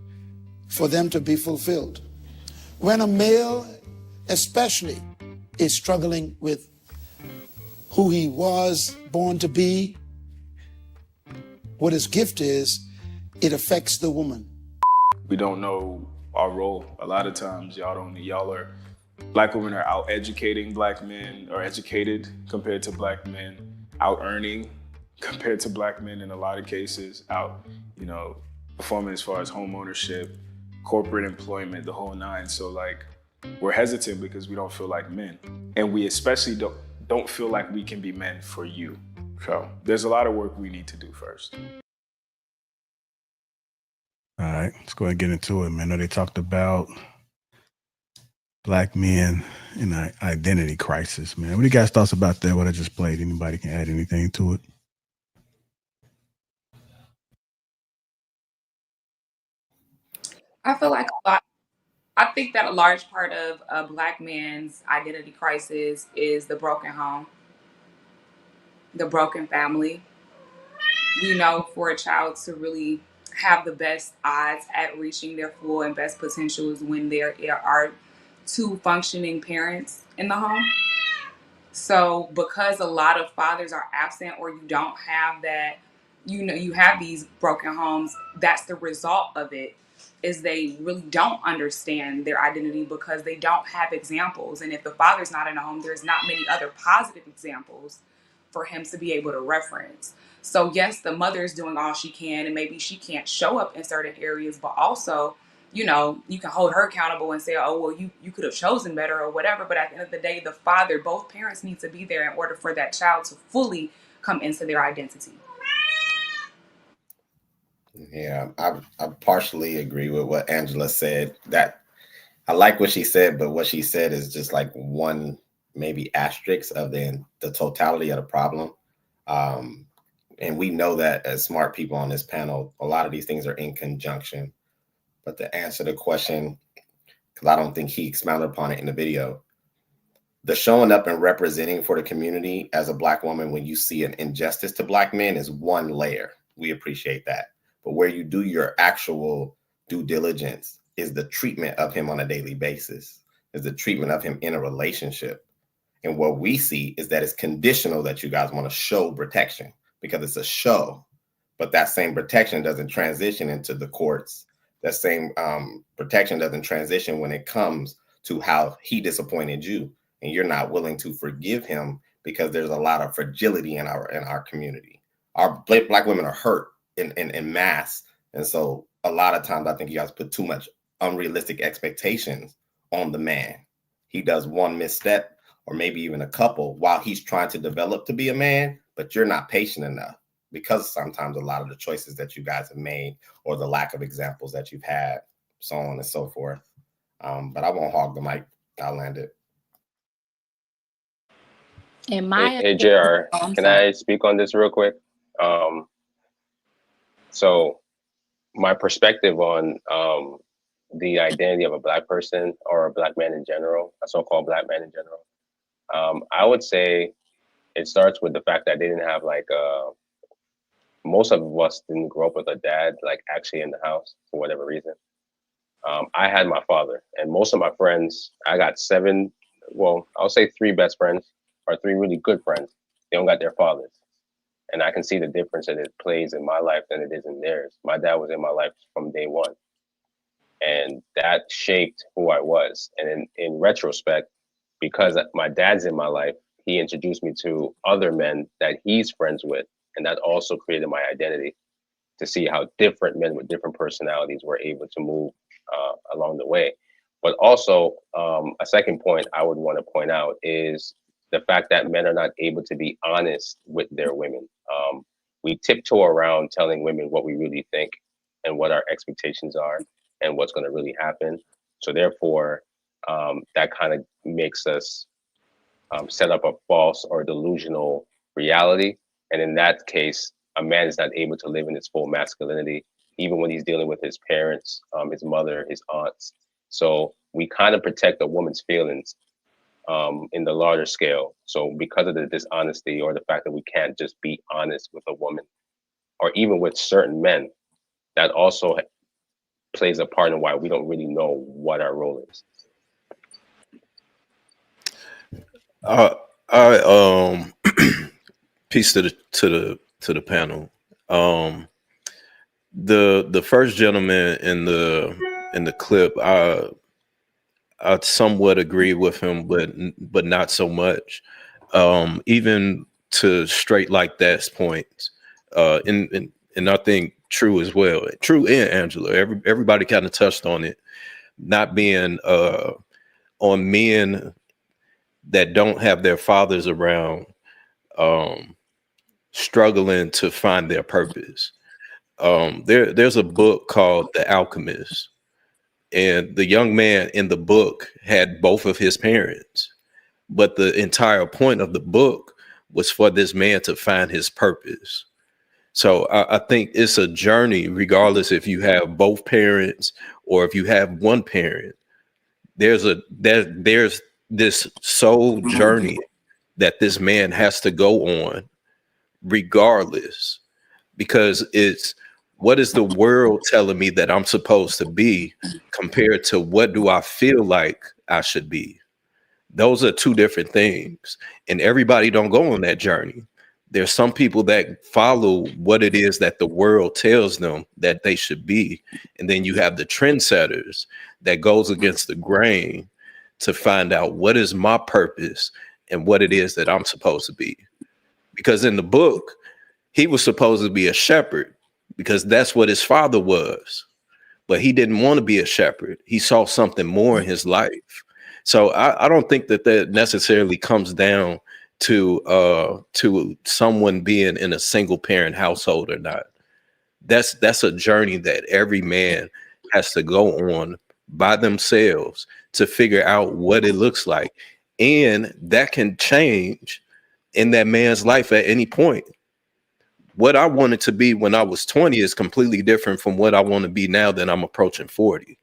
for them to be fulfilled. When a male especially is struggling with who he was born to be, what his gift is, it affects the woman. We don't know our role. A lot of times Black women are out educating Black men, or educated compared to Black men, out earning compared to Black men in a lot of cases, out, performing as far as home ownership, corporate employment, the whole nine. So we're hesitant because we don't feel like men. And we especially don't feel like we can be men for you. So there's a lot of work we need to do first. All right, let's go ahead and get into it, man. I know they talked about Black men in an identity crisis, man. What do you guys thoughts about that? What I just played? Anybody can add anything to it? I feel like I think that a large part of a Black man's identity crisis is the broken home, the broken family. We know for a child to really have the best odds at reaching their full and best potential is when there are two functioning parents in the home. So because a lot of fathers are absent or you don't have that, you have these broken homes, that's the result of it, is they really don't understand their identity because they don't have examples. And if the father's not in a home, there's not many other positive examples for him to be able to reference. So yes, the mother is doing all she can and maybe she can't show up in certain areas, but also, you can hold her accountable and say, oh, well, you could have chosen better or whatever. But at the end of the day, the father, both parents need to be there in order for that child to fully come into their identity. Yeah, I partially agree with what Angela said. That I like what she said, but what she said is just like one maybe asterisk of the totality of the problem. And we know that as smart people on this panel, a lot of these things are in conjunction. But to answer the question, because I don't think he expounded upon it in the video, the showing up and representing for the community as a Black woman when you see an injustice to Black men is one layer. We appreciate that. But where you do your actual due diligence is the treatment of him on a daily basis, is the treatment of him in a relationship. And what we see is that it's conditional that you guys want to show protection because it's a show, but that same protection doesn't transition into the courts. That same protection doesn't transition when it comes to how he disappointed you and you're not willing to forgive him because there's a lot of fragility in our community. Our Black women are hurt in mass. And so a lot of times I think you guys put too much unrealistic expectations on the man. He does one misstep or maybe even a couple while he's trying to develop to be a man, but you're not patient enough because sometimes a lot of the choices that you guys have made or the lack of examples that you've had, so on and so forth. But I won't hog the mic. I'll land it. Hey, JR, can I speak on this real quick? So my perspective on the identity of a Black person or a Black man in general, a so-called Black man in general, I would say it starts with the fact that they didn't have most of us didn't grow up with a dad actually in the house for whatever reason. I had my father, and most of my friends, I got I'll say 3 best friends or 3 really good friends. They don't got their fathers. And I can see the difference that it plays in my life than it is in theirs. My dad was in my life from day one. And that shaped who I was. And in retrospect, because my dad's in my life, he introduced me to other men that he's friends with. And that also created my identity to see how different men with different personalities were able to move along the way. But also, a second point I would want to point out is the fact that men are not able to be honest with their women. We tiptoe around telling women what we really think and what our expectations are and what's going to really happen. So therefore, that kind of makes us set up a false or delusional reality. And in that case, a man is not able to live in his full masculinity, even when he's dealing with his parents, his mother, his aunts. So we kind of protect a woman's feelings in the larger scale. So because of the dishonesty or the fact that we can't just be honest with a woman or even with certain men, that also plays a part in why we don't really know what our role is. Peace to the panel. The first gentleman in the clip, I somewhat agree with him, but not so much. Even to straight like that's points, and I think True as well. True and Angela. Everybody kind of touched on it, not being on men that don't have their fathers around. struggling to find their purpose. There's a book called The Alchemist, and the young man in the book had both of his parents, but the entire point of the book was for this man to find his purpose. So I think it's a journey, regardless if you have both parents or if you have one parent. There's this soul journey that this man has to go on, regardless, because it's, what is the world telling me that I'm supposed to be compared to what do I feel like I should be? Those are two different things, and everybody don't go on that journey. There's some people that follow what it is that the world tells them that they should be, and then you have the trendsetters that goes against the grain to find out what is my purpose and what it is that I'm supposed to be. Because in the book, he was supposed to be a shepherd because that's what his father was, but he didn't want to be a shepherd. He saw something more in his life. So I don't think that necessarily comes down to someone being in a single parent household or not. That's a journey that every man has to go on by themselves to figure out what it looks like. And that can change in that man's life at any point. What I wanted to be when I was 20 is completely different from what I want to be now that I'm approaching 40.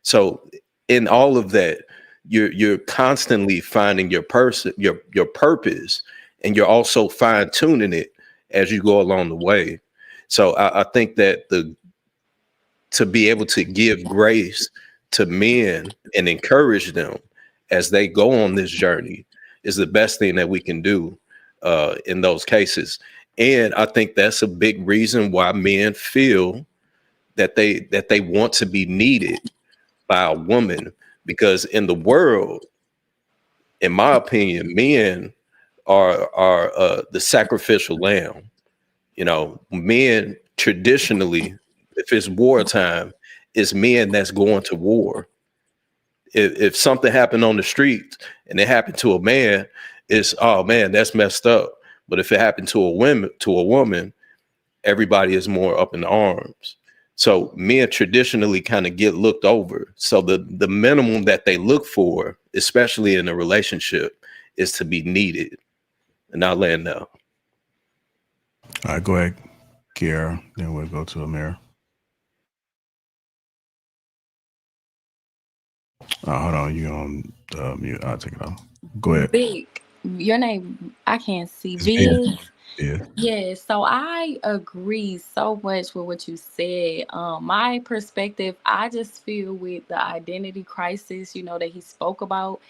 So in all of that, you're constantly finding your person, your purpose, and you're also fine tuning it as you go along the way. So I think that to be able to give grace to men and encourage them as they go on this journey is the best thing that we can do in those cases. And I think that's a big reason why men feel that they want to be needed by a woman, because in the world, in my opinion, men are the sacrificial lamb. You know, men traditionally, if it's wartime, it's men that's going to war. If something happened on the street and it happened to a man, it's, oh man, that's messed up. But if it happened to a woman, everybody is more up in arms. So men traditionally kind of get looked over. So the minimum that they look for, especially in a relationship, is to be needed. And I'll land now. All right, go ahead, Kiara. Then we'll go to Amir. Hold on, you on mute. I'll take it off. Go ahead. Vic, your name, I can't see. It's Vic. Yeah. Yeah, so I agree so much with what you said. My perspective, I just feel with the identity crisis, you know, that he spoke about.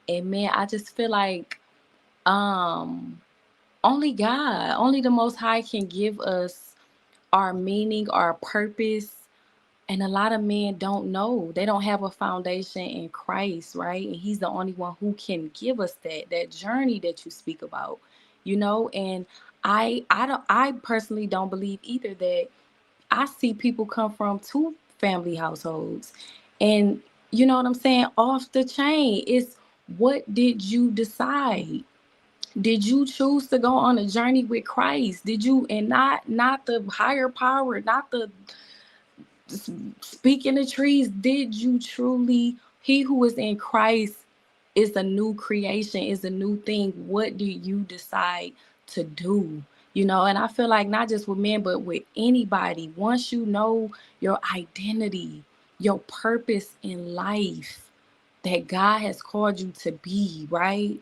And man, I just feel like only God, only the Most High can give us our meaning, our purpose. And a lot of men don't know. They don't have a foundation in Christ, right? And he's the only one who can give us that journey that you speak about, you know? And I personally don't believe either that I see people come from two family households. And you know what I'm saying? Off the chain. It's, what did you decide? Did you choose to go on a journey with Christ? Did you, and not the higher power, not the speaking the trees, did you truly, he who is in Christ is a new creation, is a new thing. What do you decide to do? You know, and I feel like not just with men, but with anybody, once you know your identity, your purpose in life that God has called you to be, right?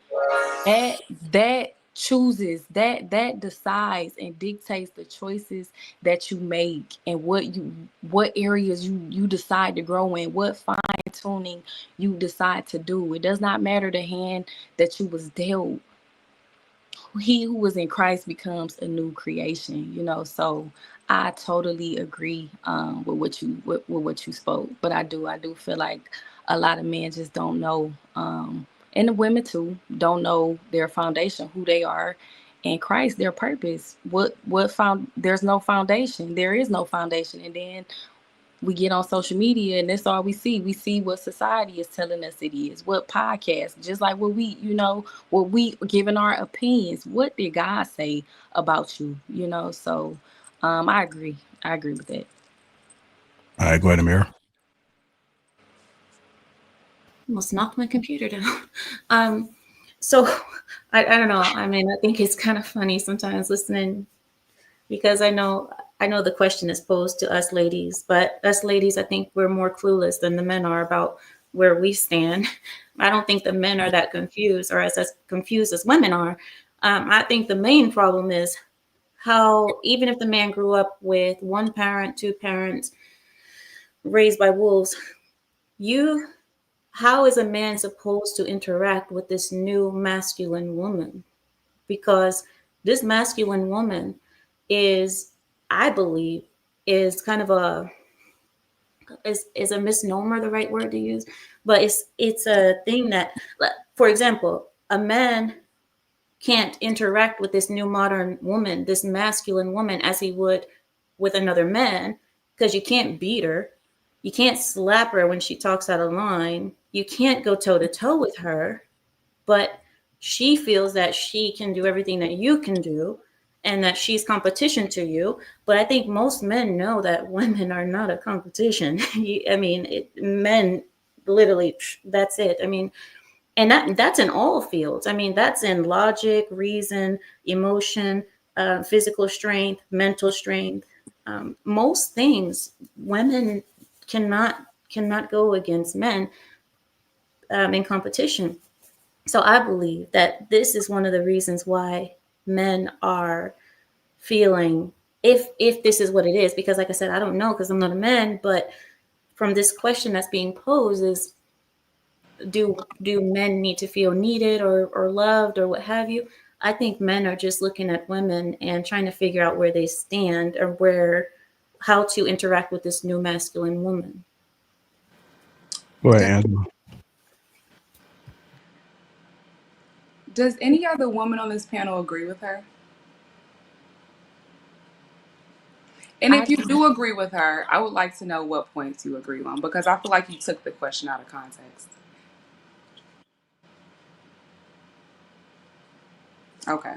That chooses, that decides and dictates the choices that you make and what areas you decide to grow in, what fine tuning you decide to do. It does not matter the hand that you was dealt. He who was in Christ becomes a new creation, you know. So I totally agree with what you spoke. But I do feel like a lot of men just don't know, and the women too, don't know their foundation, who they are in Christ, their purpose. There's no foundation. There is no foundation. And then we get on social media and that's all we see. We see what society is telling us it is, what podcast, just like what we, what we giving our opinions. What did God say about you? So I agree. I agree with that. All right, go ahead, Amir. Almost knocked my computer down. So I don't know. I mean, I think it's kind of funny sometimes listening because I know the question is posed to us ladies, but us ladies, I think we're more clueless than the men are about where we stand. I don't think the men are that confused or as confused as women are. I think the main problem is how even if the man grew up with one parent, two parents, raised by wolves, how is a man supposed to interact with this new masculine woman? Because this masculine woman is, I believe, is kind of is a misnomer the right word to use? But it's a thing that, for example, a man can't interact with this new modern woman, this masculine woman, as he would with another man, because you can't beat her. You can't slap her when she talks out of line. You can't go toe to toe with her, but she feels that she can do everything that you can do and that she's competition to you. But I think most men know that women are not a competition. Men literally, that's it. I mean, and that's in all fields. I mean, that's in logic, reason, emotion, physical strength, mental strength. Most things, women cannot go against men in competition. So I believe that this is one of the reasons why men are feeling, if this is what it is, because like I said, I don't know because I'm not a man, but from this question that's being posed is, do men need to feel needed or loved or what have you? I think men are just looking at women and trying to figure out where they stand or how to interact with this new masculine woman. Go ahead, Angela. Does any other woman on this panel agree with her? And if you do agree with her, I would like to know what points you agree on, because I feel like you took the question out of context. Okay.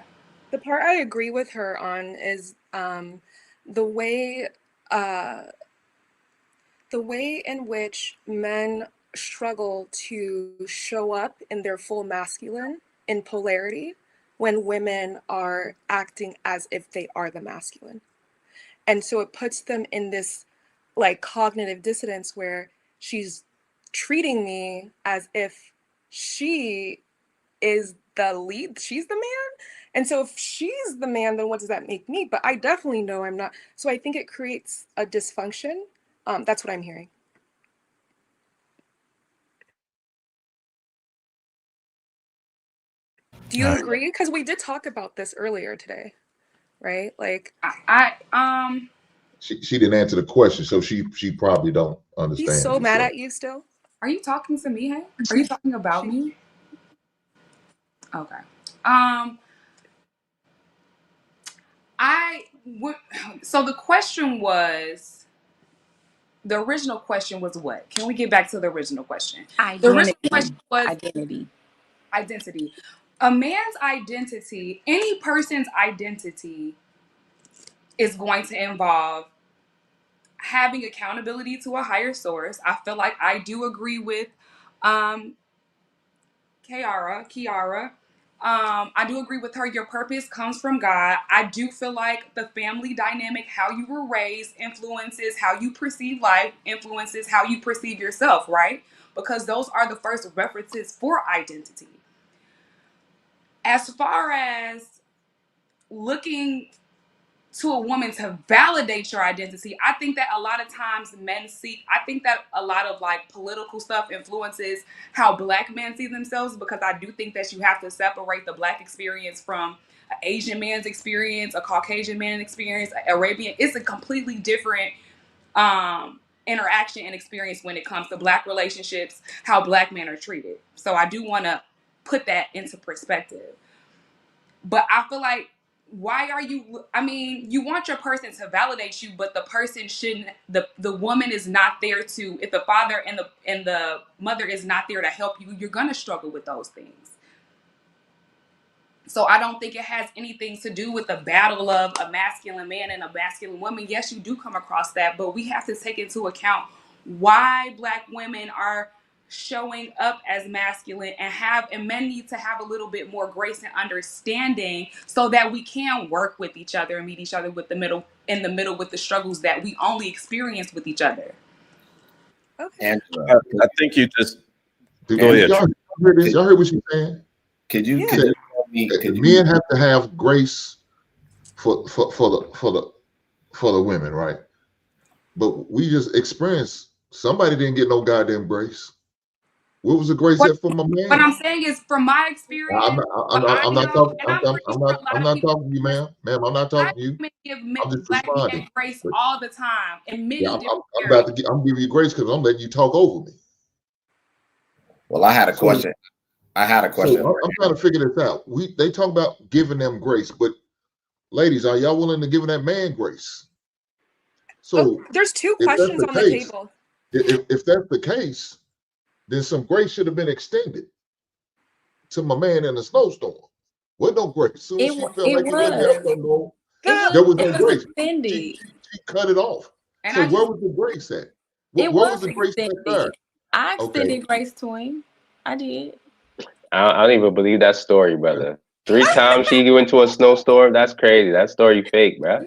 The part I agree with her on is the way in which men struggle to show up in their full masculine in polarity when women are acting as if they are the masculine. And so it puts them in this like cognitive dissonance where she's treating me as if she is the lead, she's the man. And so if she's the man, then what does that make me? But I definitely know I'm not. So I think it creates a dysfunction. That's what I'm hearing. Do you agree? Because we did talk about this earlier today, right? Like She didn't answer the question, so she probably don't understand. He's so mad at you still. Are you talking to me, Hank? Are you talking about me? Okay. So the question was, the original question was what? Can we get back to the original question? Identity. The original question was identity. Identity. A man's identity, any person's identity, is going to involve having accountability to a higher source. I feel like I do agree with Kiara. I do agree with her. Your purpose comes from God. I do feel like the family dynamic, how you were raised, influences how you perceive life, influences how you perceive yourself, right? Because those are the first references for identity. As far as looking to a woman to validate your identity, I think that a lot of times men I think that a lot of like political stuff influences how Black men see themselves, because I do think that you have to separate the Black experience from an Asian man's experience, a Caucasian man's experience, an Arabian. It's a completely different interaction and experience when it comes to Black relationships, how Black men are treated. So I do want to put that into perspective. But I feel like why are you, I mean, you want your person to validate you, but the person shouldn't, the woman is not there to, if the father and the mother is not there to help you, you're gonna struggle with those things. So I don't think it has anything to do with the battle of a masculine man and a masculine woman. Yes, you do come across that, but we have to take into account why Black women are showing up as masculine, and men need to have a little bit more grace and understanding so that we can work with each other and meet each other in the middle with the struggles that we only experience with each other. Okay. I think you just go ahead. Y'all heard this? Y'all heard what she's saying? Could you men have to have grace for the women, right? But we just experienced somebody didn't get no goddamn grace. What was the grace at for my man? What I'm saying is, from my experience, I'm not talking to you, ma'am. Ma'am, I'm not talking to you. I'm just Black responding. men grace all the time in many different areas. I'm giving you grace because I'm letting you talk over me. Well, I had a question. So I'm trying to figure this out. They talk about giving them grace, but ladies, are y'all willing to give that man grace? So there's two questions on the table. If that's the case, then some grace should have been extended to my man in a snowstorm. What no grace? Soon as she felt like it wasn't happening, there was no grace. She cut it off. And so where was the grace at? Where was the grace at there? I extended grace to him. I did. I don't even believe that story, brother. 3 times she went into a snowstorm. That's crazy. That story fake, bro.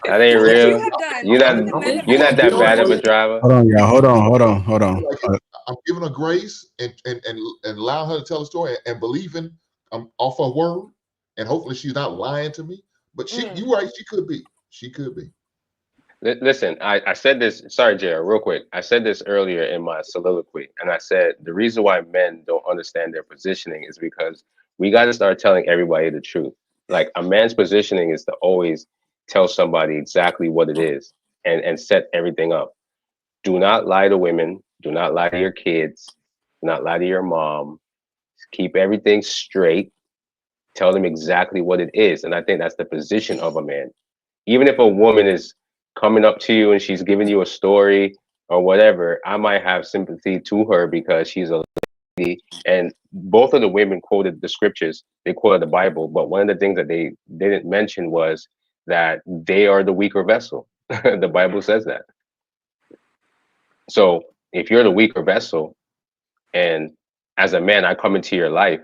That ain't real. You're not that bad of a driver. Hold on, y'all. Hold on. I'm giving her grace and allowing her to tell a story and believing I'm off her word, and hopefully she's not lying to me. But you're right. She could be. She could be. Listen, I said this. Sorry, Jared, real quick. I said this earlier in my soliloquy, and I said the reason why men don't understand their positioning is because we got to start telling everybody the truth. Like, a man's positioning is to always tell somebody exactly what it is and set everything up. Do not lie to women. Do not lie to your kids. Do not lie to your mom. Keep everything straight. Tell them exactly what it is. And I think that's the position of a man. Even if a woman is coming up to you and she's giving you a story or whatever, I might have sympathy to her because she's a lady. And both of the women quoted the scriptures. They quoted the Bible. But one of the things that they didn't mention was that they are the weaker vessel. The Bible says that. So if you're the weaker vessel, and as a man, I come into your life,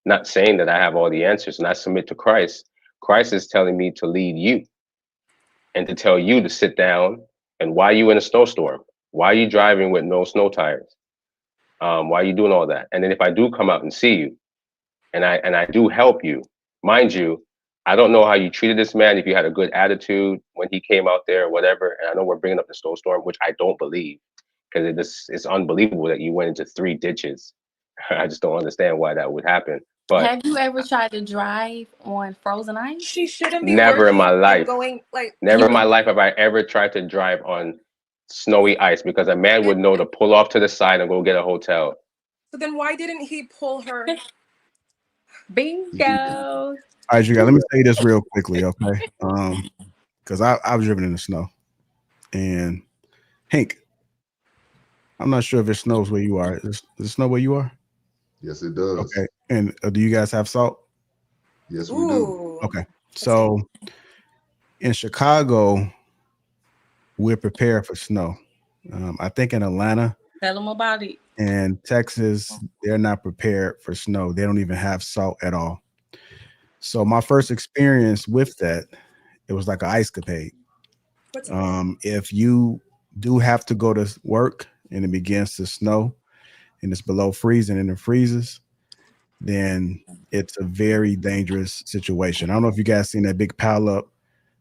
not saying that I have all the answers, and I submit to Christ, Christ is telling me to lead you and to tell you to sit down. And why are you in a snowstorm? Why are you driving with no snow tires? Why are you doing all that? And then if I do come out and see you, and I do help you, mind you, I don't know how you treated this man, if you had a good attitude when he came out there or whatever. And I know we're bringing up the snowstorm, which I don't believe, because it's unbelievable that you went into 3 ditches. I just don't understand why that would happen. But have you ever tried to drive on frozen ice? She shouldn't be never in my life. Going like never in my life have I ever tried to drive on snowy ice, because a man would know to pull off to the side and go get a hotel. So then why didn't he pull her? Bingo. All right, you guys, let me say this real quickly, okay? Because I've driven in the snow. And Hank, I'm not sure if it snows where you are. Does it snow where you are? Yes, it does. Okay. And do you guys have salt? Yes, we do. Okay. So in Chicago, we're prepared for snow. I think in Atlanta Tell them about it. and Texas, they're not prepared for snow. They don't even have salt at all. So my first experience with that, it was like an ice capade. If you do have to go to work and it begins to snow and it's below freezing and it freezes, then it's a very dangerous situation. I don't know if you guys seen that big pile up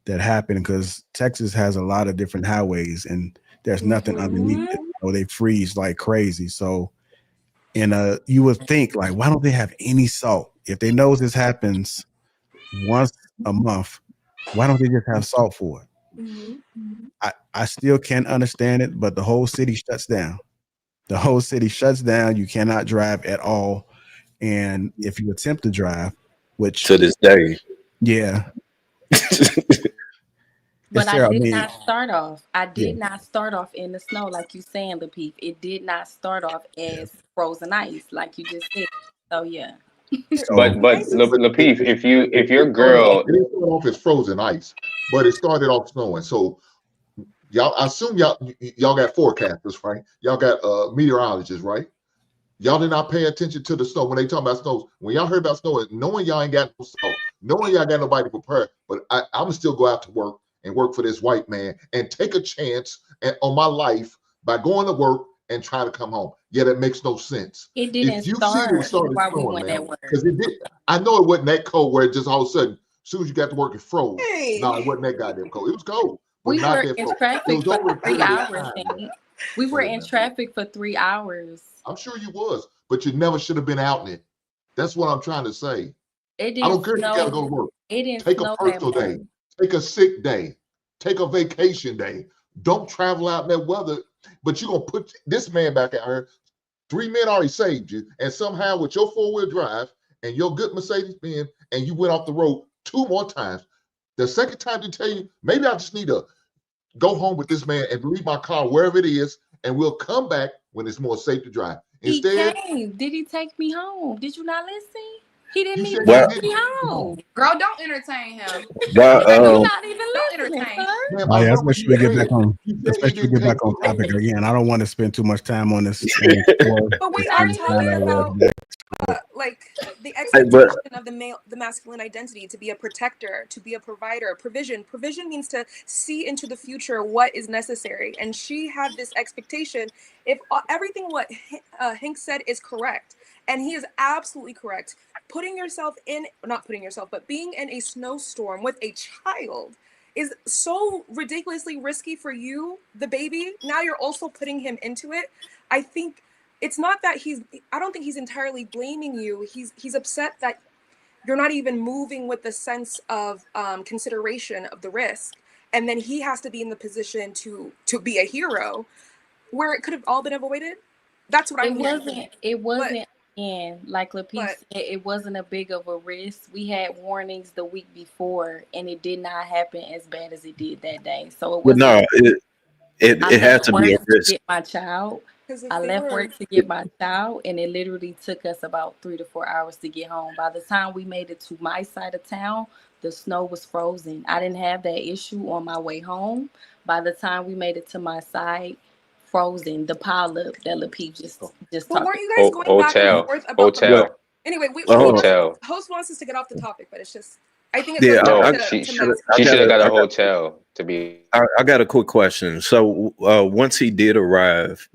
that happened, because Texas has a lot of different highways and there's nothing underneath it. So they freeze like crazy. So you would think, like, why don't they have any salt? If they know this happens once a month, why don't they just have salt for it? I still can't understand it, but the whole city shuts down. The whole city shuts down. You cannot drive at all. And if you attempt to drive, which to this day, Yeah. But I Sarah, I did mean, not start off. I yeah. did not start off in the snow like you saying, Lapeef. It did not start off as frozen ice like you just said. So yeah. So But Lapeef, if your girl, it didn't start off as frozen ice, but it started off snowing. So y'all, I assume y'all got forecasters, right? Y'all got meteorologists, right? Y'all did not pay attention to the snow when they talk about snow. When y'all heard about snow, knowing y'all ain't got no salt, knowing y'all got nobody prepared, but I'm still go out to work and work for this white man and take a chance on my life by going to work and trying to come home. Yeah, that makes no sense. It didn't If you see it start started while we snowing, went man, at work. because it did. I know it wasn't that cold where it just all of a sudden, as soon as you got to work, it froze. Hey. No, it wasn't that goddamn cold. It was cold, but We not were that in cold. It traffic was for over a 3 period of hours, time. and we were in traffic for 3 hours. I'm sure you was, but you never should have been out in it. That's what I'm trying to say. It I didn't don't care if you got to go to snow. work. It didn't Take a snow that personal day. much. Take a sick day. Take a vacation day. Don't travel out in that weather. But you're going to put this man back out here. 3 men already saved you. And somehow with your 4-wheel drive and your good Mercedes-Benz, and you went off the road 2 more times. The second time they tell you, maybe I just need to go home with this man and leave my car wherever it is, and we'll come back when it's more safe to drive. He Instead, came. Did he take me home? Did you not listen? He didn't you even said take you me didn't. home. girl, don't entertain him. Why, You're not even Don't listening, entertain. sir. Ma'am, oh I yeah, heard let's make what sure we you get said. back on. You Let's said make he sure we didn't get back take on you topic home. again. I don't want to spend too much time on this. But we It's are kind talking of about back. like the hey, but expectation of the masculine identity to be a protector, to be a provider, provision. Provision means to see into the future what is necessary, and she had this expectation. If everything what Hank said is correct, and he is absolutely correct, putting yourself in, not putting yourself, but being in a snowstorm with a child is so ridiculously risky for you, the baby. Now you're also putting him into it. I think it's not that I don't think he's entirely blaming you. He's upset that you're not even moving with the sense of consideration of the risk, and then he has to be in the position to be a hero where it could have all been avoided. That's what I'm hearing. It wasn't in like Lapeef but said, it wasn't a big of a risk. We had warnings the week before, and it did not happen as bad as it did that day. So it but wasn't. no, it had left to be work a to risk. get my child. because if I they left were work to get my child, and it literally took us about 3 to 4 hours to get home. By the time we made it to my side of town, the snow was frozen. I didn't have that issue on my way home. By the time we made it to my side, frozen. The pileup that Lapeef just but talked weren't you guys going back and Hotel, forth about the Well, hotel, anyway hotel. host wants us to get off the topic, but it's just I think it yeah, goes back No, I, she to should I she got should have a, got I a got hotel to be. I got a quick question. So once he did arrive,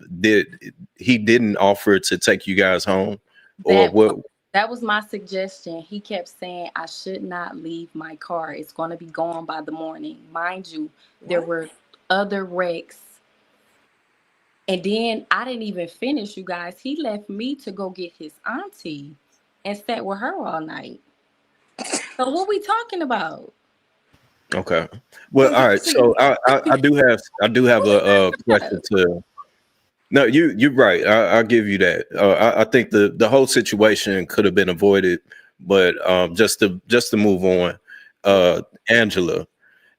he didn't offer to take you guys home, or what? That was my suggestion. He kept saying I should not leave my car. It's going to be gone by the morning. Mind you, there were other wrecks. And then I didn't even finish, you guys. He left me to go get his auntie and sat with her all night. So what we talking about? Okay. Well, all right. So I do have a question to. No, you're right. I'll give you that. I think the whole situation could have been avoided, but just to move on, Angela,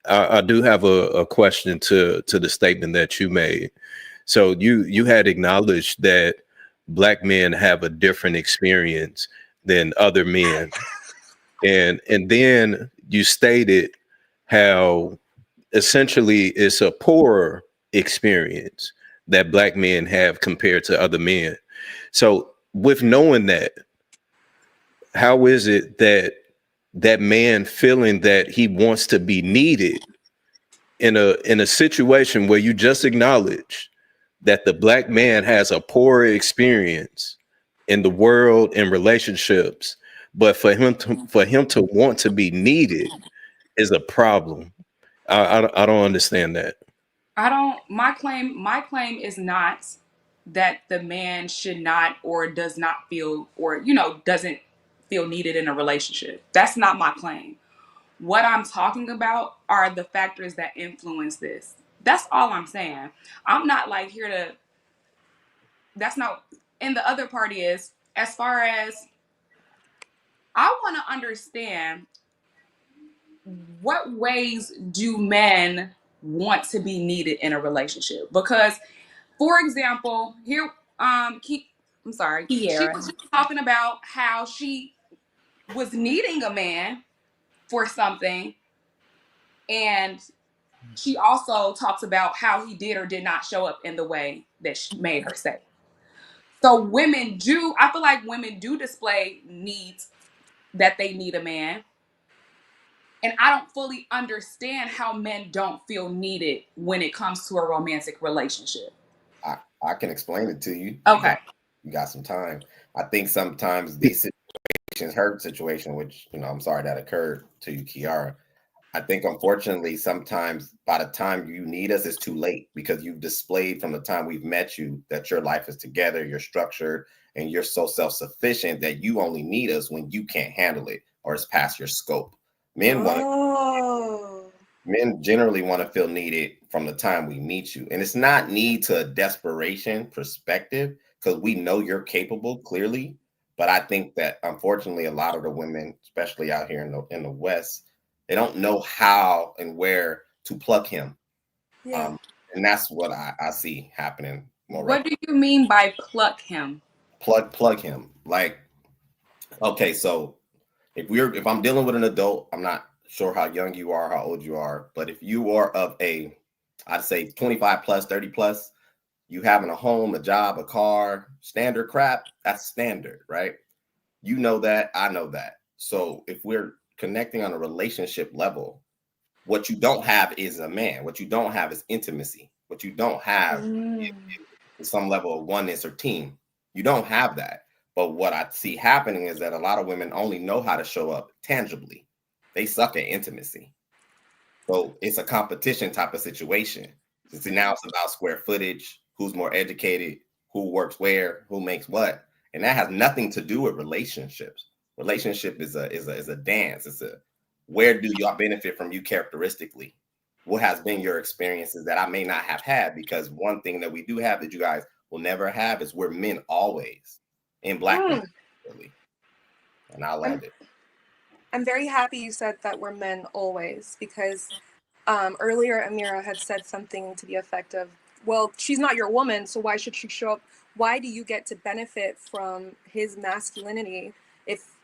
I do have a question to the statement that you made. So you had acknowledged that black men have a different experience than other men, and then you stated how essentially it's a poorer experience that black men have compared to other men. So with knowing that, how is it that that man feeling that he wants to be needed in a situation where you just acknowledge that the black man has a poorer experience in the world and relationships, but for him to want to be needed is a problem? I don't understand that. My claim is not that the man should not or does not feel or doesn't feel needed in a relationship. That's not my claim. What I'm talking about are the factors that influence this. That's all I'm saying. I'm not like here to that's not and the other party is as far as I want to understand what ways do men want to be needed in a relationship? Because, for example, here, I'm sorry, she Kiara. was just talking about how she was needing a man for something, and she also talks about how he did or did not show up in the way that she made her say. So I feel like women do display needs that they need a man. And I don't fully understand how men don't feel needed when it comes to a romantic relationship. I can explain it to you. Okay. You got some time. I think sometimes these situations, her situation, which, I'm sorry that occurred to you, Kiara. I think unfortunately, sometimes by the time you need us, it's too late because you've displayed from the time we've met you that your life is together, you're structured, and you're so self-sufficient that you only need us when you can't handle it or it's past your scope. Men generally want to feel needed from the time we meet you. And it's not need to a desperation perspective because we know you're capable clearly. But I think that unfortunately, a lot of the women, especially out here in the West, they don't know how and where to plug him. Yeah. And that's what I see happening more. What do you mean by pluck him? Plug him. Like, okay, so if I'm dealing with an adult, I'm not sure how young you are, how old you are, but if you are of I'd say 25 plus, 30 plus, you having a home, a job, a car, standard crap, that's standard, right? You know that, I know that. So if we're connecting on a relationship level, what you don't have is a man. What you don't have is intimacy. What you don't have is some level of oneness or team. You don't have that. But what I see happening is that a lot of women only know how to show up tangibly. They suck at intimacy. So it's a competition type of situation. So now it's about square footage, who's more educated, who works where, who makes what. And that has nothing to do with relationships. Relationship is a dance. It's where do y'all benefit from you characteristically? What has been your experiences that I may not have had? Because one thing that we do have that you guys will never have is we're men always in Black men. Really. And I love it. I'm very happy you said that we're men always, because earlier Amira had said something to the effect of, well, she's not your woman, so why should she show up? Why do you get to benefit from his masculinity if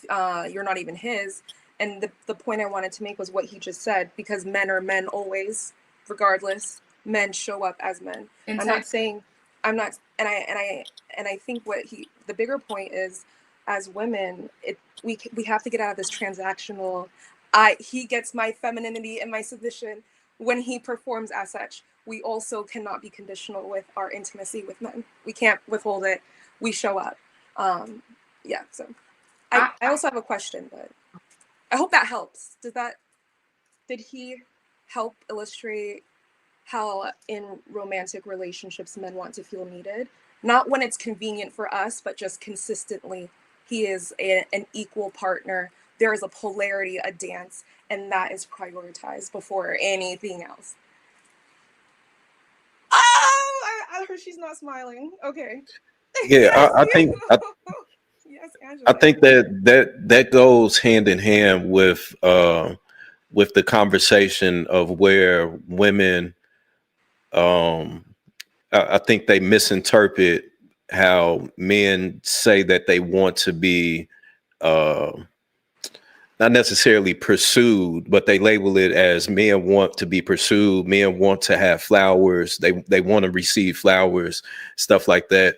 you're not even his? And the point I wanted to make was what he just said, because men are men always, regardless. Men show up as men. And I think the bigger point is, as women, we have to get out of this transactional. He gets my femininity and my submission when he performs as such. We also cannot be conditional with our intimacy with men. We can't withhold it. We show up. Yeah. So I also have a question, but I hope that helps. Did he help illustrate how in romantic relationships men want to feel needed? Not when it's convenient for us, but just consistently. He is an equal partner. There is a polarity, a dance, and that is prioritized before anything else. Oh, I heard she's not smiling. Okay. Yeah, Yes, I think yes, Angela. I think that goes hand in hand with the conversation of where women, I think they misinterpret how men say that they want to be not necessarily pursued, but they label it as men want to be pursued, men want to have flowers, they want to receive flowers, stuff like that.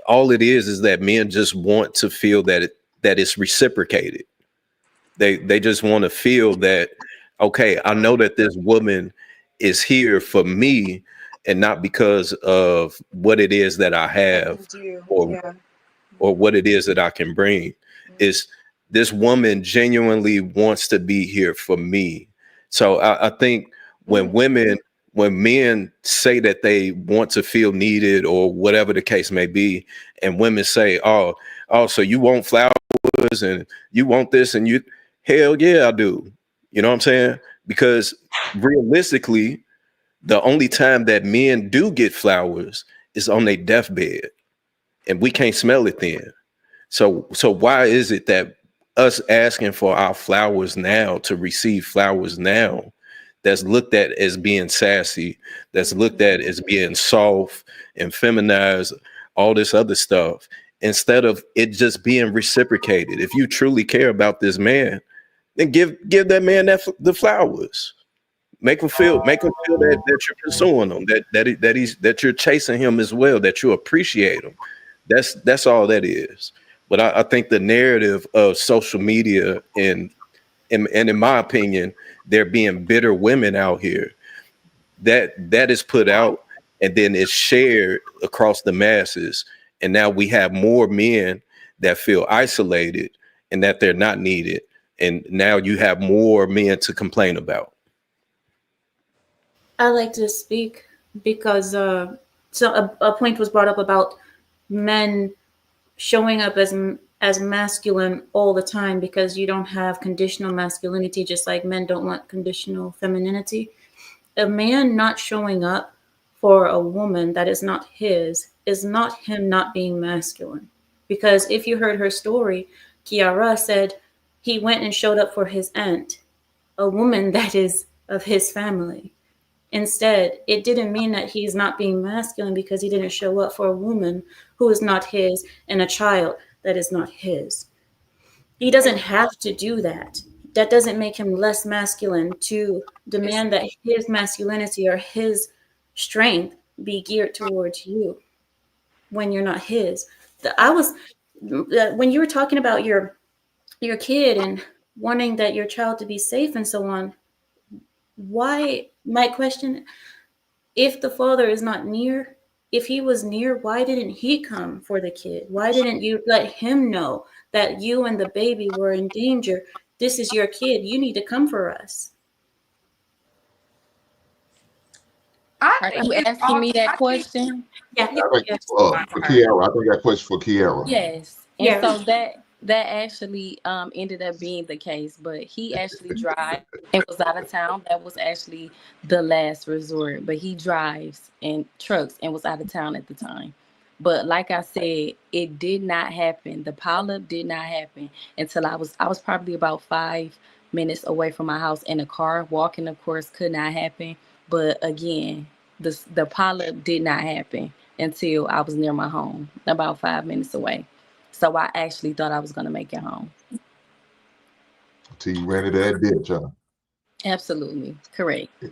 All it is that men just want to feel that it's reciprocated. They just want to feel that, okay, I know that this woman is here for me and not because of what it is that I have or what it is that I can bring. Is this woman genuinely wants to be here for me. So I think when men say that they want to feel needed or whatever the case may be, and women say, oh, so you want flowers and you want this and you, hell yeah, I do. You know what I'm saying? Because realistically, the only time that men do get flowers is on their deathbed, and we can't smell it then. So why is it that us asking for our flowers now, to receive flowers now, that's looked at as being sassy, that's looked at as being soft and feminized, all this other stuff, instead of it just being reciprocated. If you truly care about this man, then give that man the flowers. Make him feel that you're pursuing him, that you're chasing him as well, that you appreciate him. That's all that is. But I think the narrative of social media and in my opinion, there being bitter women out here, that is put out and then it's shared across the masses. And now we have more men that feel isolated and that they're not needed. And now you have more men to complain about. I like to speak because a point was brought up about men showing up as masculine all the time because you don't have conditional masculinity, just like men don't want conditional femininity. A man not showing up for a woman that is not his is not him not being masculine. Because if you heard her story, Kiara said he went and showed up for his aunt, a woman that is of his family. Instead, it didn't mean that he's not being masculine because he didn't show up for a woman who is not his and a child that is not his. He doesn't have to do that. That doesn't make him less masculine to demand that his masculinity or his strength be geared towards you when you're not his. When you were talking about your kid and wanting that your child to be safe and so on, why, my question, if the father is not near, if he was near, why didn't he come for the kid? Why didn't you let him know that you and the baby were in danger? This is your kid. You need to come for us. Are you asking me that question? Yeah. For Kiara, I think that question for Kiara. Yes. And Yeah. so that actually ended up being the case, but he actually drives and was out of town. That was actually the last resort, but he drives and trucks and was out of town at the time. But like I said, it did not happen. The pileup did not happen until I was probably about 5 minutes away from my house in a car. Walking, of course, could not happen. But again, the pileup did not happen until I was near my home, about 5 minutes away. So I actually thought I was going to make it home. Till you ran into that ditch, huh? Absolutely. Correct. All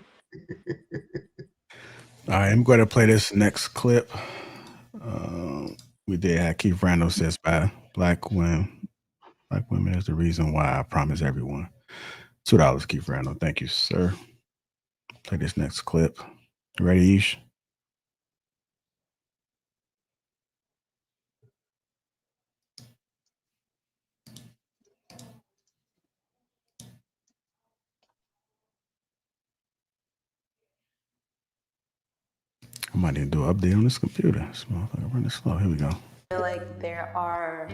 right, I'm going to play this next clip. We did have Keith Randall says by black women is the reason why I promise everyone. $2, Keith Randall. Thank you, sir. Play this next clip. You ready, Ish? I might need to do an update on this computer. This motherfucker running slow. Here we go. I feel like there are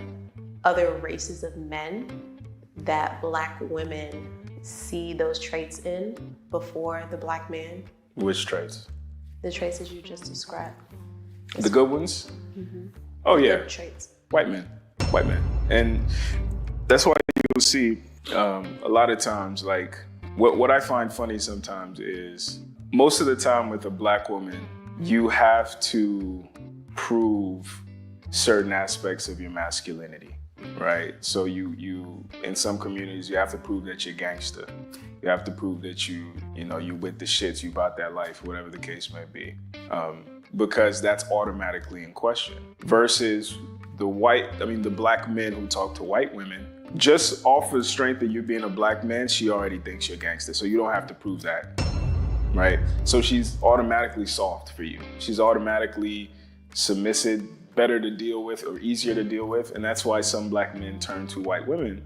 other races of men that black women see those traits in before the black man. Which traits? The traits that you just described. The good ones? Mm-hmm. Oh, yeah. Good traits. White men. And that's why you'll see a lot of times, like, what I find funny sometimes is most of the time with a black woman, you have to prove certain aspects of your masculinity, right? So you in some communities, you have to prove that you're gangster. You have to prove that you with the shits, you bought that life, whatever the case may be. Because that's automatically in question. Versus the black men who talk to white women, just off of the strength of you being a black man, she already thinks you're gangster. So you don't have to prove that. Right? So she's automatically soft for you. She's automatically submissive, better to deal with or easier to deal with. And that's why some black men turn to white women.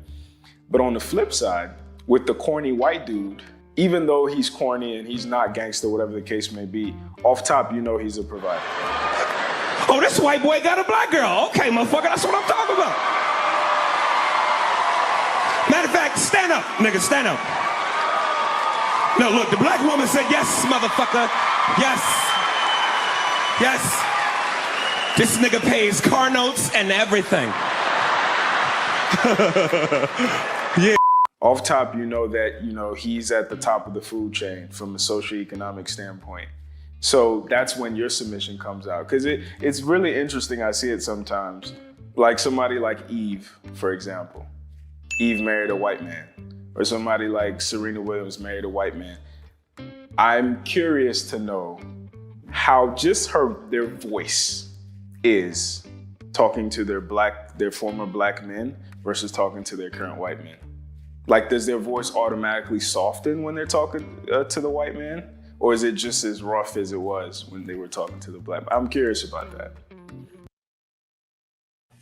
But on the flip side, with the corny white dude, even though he's corny and he's not gangster, whatever the case may be, off top, he's a provider. Oh, this white boy got a black girl. Okay, motherfucker, that's what I'm talking about. Matter of fact, stand up, nigga, stand up. No, look, the black woman said, yes, motherfucker, yes, yes. This nigga pays car notes and everything. Yeah. Off top, you know that, he's at the top of the food chain from a socioeconomic standpoint. So that's when your submission comes out. Because it's really interesting. I see it sometimes. Like somebody like Eve, for example. Eve married a white man. Or somebody like Serena Williams married a white man. I'm curious to know how just their voice is talking to their former black men versus talking to their current white men. Like, does their voice automatically soften when they're talking to the white man? Or is it just as rough as it was when they were talking to the black man? I'm curious about that.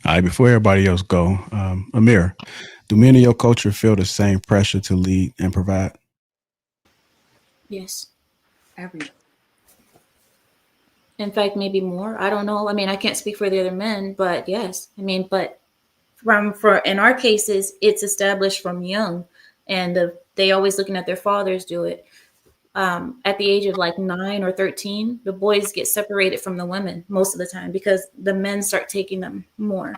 All right, before everybody else go, Amir, do men in your culture feel the same pressure to lead and provide? Yes. Every. In fact, maybe more. I don't know. I mean, I can't speak for the other men, but yes. I mean, but in our cases, it's established from young, and they always looking at their fathers do it. At the age of like 9 or 13, the boys get separated from the women most of the time because the men start taking them more.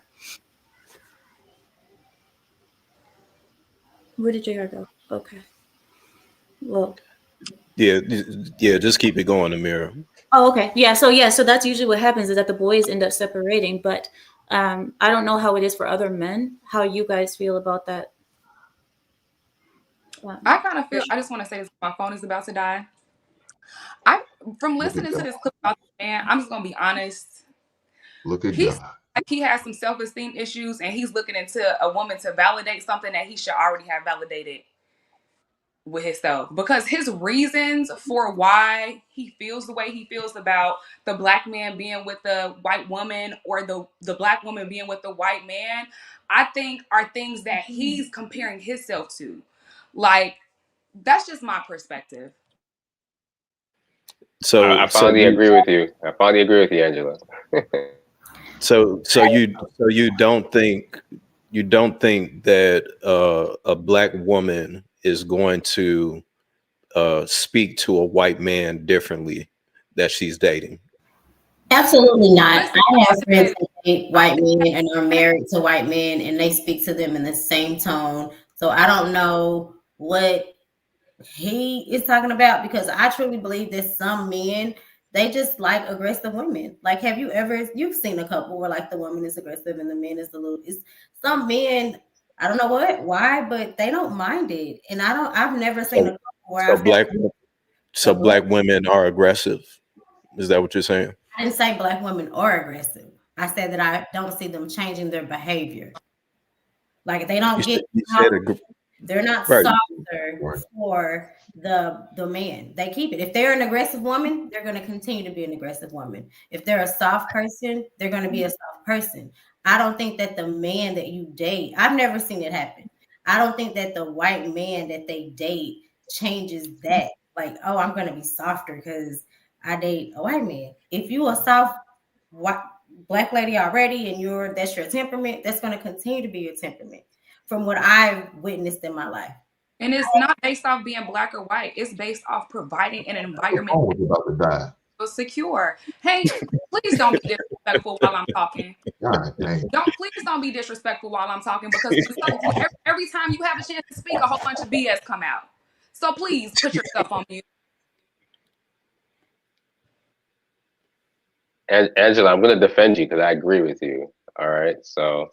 Where did JR go? Okay. Well. Yeah, just keep it going, Amir. Oh, okay. So that's usually what happens is that the boys end up separating. But I don't know how it is for other men. How you guys feel about that? I kind of feel. I just want to say this. My phone is about to die. From listening to this clip about the man, I'm just gonna be honest. Look at God. Like he has some self-esteem issues, and he's looking into a woman to validate something that he should already have validated with himself, because his reasons for why he feels the way he feels about the black man being with the white woman or the black woman being with the white man, I think are things that he's comparing himself to. Like, that's just my perspective. So I finally agree with you. I finally agree with you, Angela. So you don't think that a black woman is going to speak to a white man differently that she's dating? Absolutely not. I have friends that date white men and are married to white men, and they speak to them in the same tone. So I don't know what he is talking about, because I truly believe that some men, they just like aggressive women. Like, you've seen a couple where like the woman is aggressive and the man is some men, I don't know why, but they don't mind it. And I've never seen a couple where black women are aggressive. Is that what you're saying? I didn't say black women are aggressive. I said that I don't see them changing their behavior. Like, they don't they're not softer for the man. They keep it. If they're an aggressive woman, they're going to continue to be an aggressive woman. If they're a soft person, they're going to be a soft person. I don't think that the man that you date, I've never seen it happen. I don't think that the white man that they date changes that. Like, oh, I'm going to be softer because I date a white man. If you a soft black lady already and that's your temperament, that's going to continue to be your temperament from what I've witnessed in my life. And it's not based off being black or white. It's based off providing an environment secure. Hey, please don't be disrespectful while I'm talking. Please don't be disrespectful while I'm talking, because every time you have a chance to speak, a whole bunch of BS come out. So please put yourself on mute. Angela, I'm going to defend you because I agree with you. All right. So,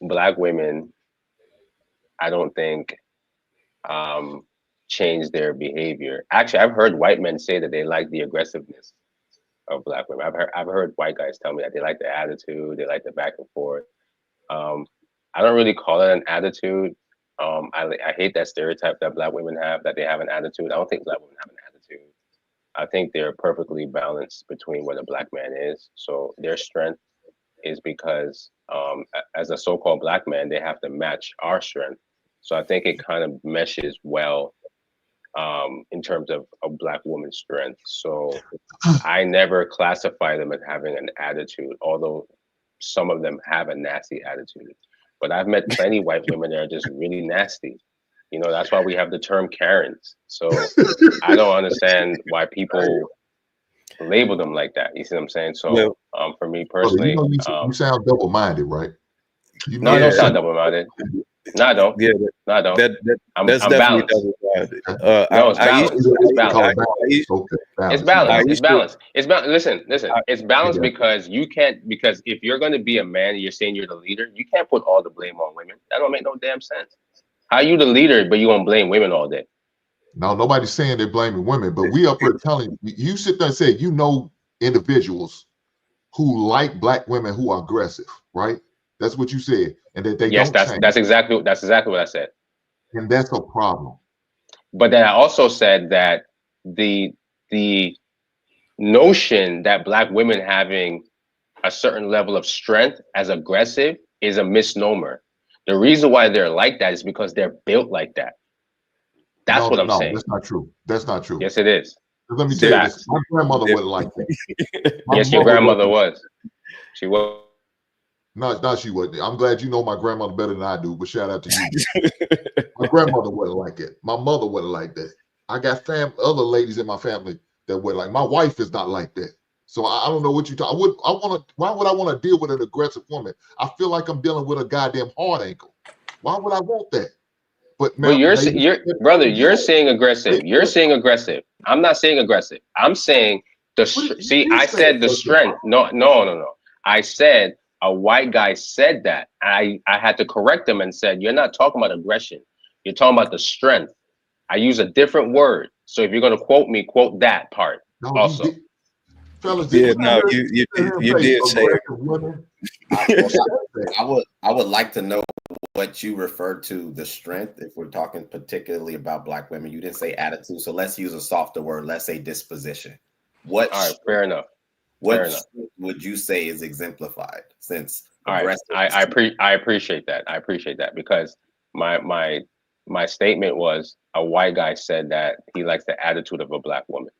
black women, I don't think change their behavior. Actually, I've heard white men say that they like the aggressiveness of black women. I've heard white guys tell me that they like the attitude, they like the back and forth. I don't really call it an attitude. I hate that stereotype that black women have, that they have an attitude. I don't think black women have an attitude. I think they're perfectly balanced between what a black man is. So their strength is because as a so-called black man, they have to match our strength. So I think it kind of meshes well in terms of a black woman's strength. So I never classify them as having an attitude, although some of them have a nasty attitude. But I've met plenty white women that are just really nasty. You know, that's why we have the term Karens. So I don't understand why people label them like that. You see what I'm saying? So Well, for me Brother, personally, you sound double-minded, right? You no, know I don't you sound double-minded. No, I don't. Yeah, No, I don't. that's I'm definitely balanced. double-minded. No, it's I used balanced. to, It's balanced. It's balanced. It's balanced. It's balanced. Listen. It's balanced because you can't. Because if you're going to be a man, and you're saying you're the leader. You can't put all the blame on women. That don't make no damn sense. How you the leader, but you gonna blame women all day? No, nobody's saying they're blaming women, but we up here telling you sit there and say you know individuals who like black women who are aggressive, right? That's what you said, and that they Yes, don't change. that's exactly what I said. And that's a problem. But then I also said that the notion that black women having a certain level of strength as aggressive is a misnomer. The reason why they're like that is because they're built like that. That's what I'm saying. That's not true. That's not true. Yes, it is. Let me tell you this. My grandmother wasn't like that. Yes, your grandmother was. She was. No, she wasn't. I'm glad you know my grandmother better than I do, but shout out to you. My grandmother wasn't like that. My mother wasn't like that. I got other ladies in my family that were like, my wife is not like that. So I don't know what you talk. Why would I want to deal with an aggressive woman? I feel like I'm dealing with a goddamn hard ankle. Why would I want that? But now, you're saying aggressive. You're saying aggressive. I'm not saying aggressive. I'm saying I said the strength. No. I said a white guy said that. I had to correct him and said, you're not talking about aggression. You're talking about the strength. I use a different word. So if you're going to quote me, quote that part also. Fellas, yeah, no, you did say I would like to know what you refer to the strength. If we're talking particularly about black women, you didn't say attitude, so let's use a softer word. Let's say disposition. All right, fair enough. What would you say is exemplified? Since all right, I appreciate that. I appreciate that because my statement was a white guy said that he likes the attitude of a black woman.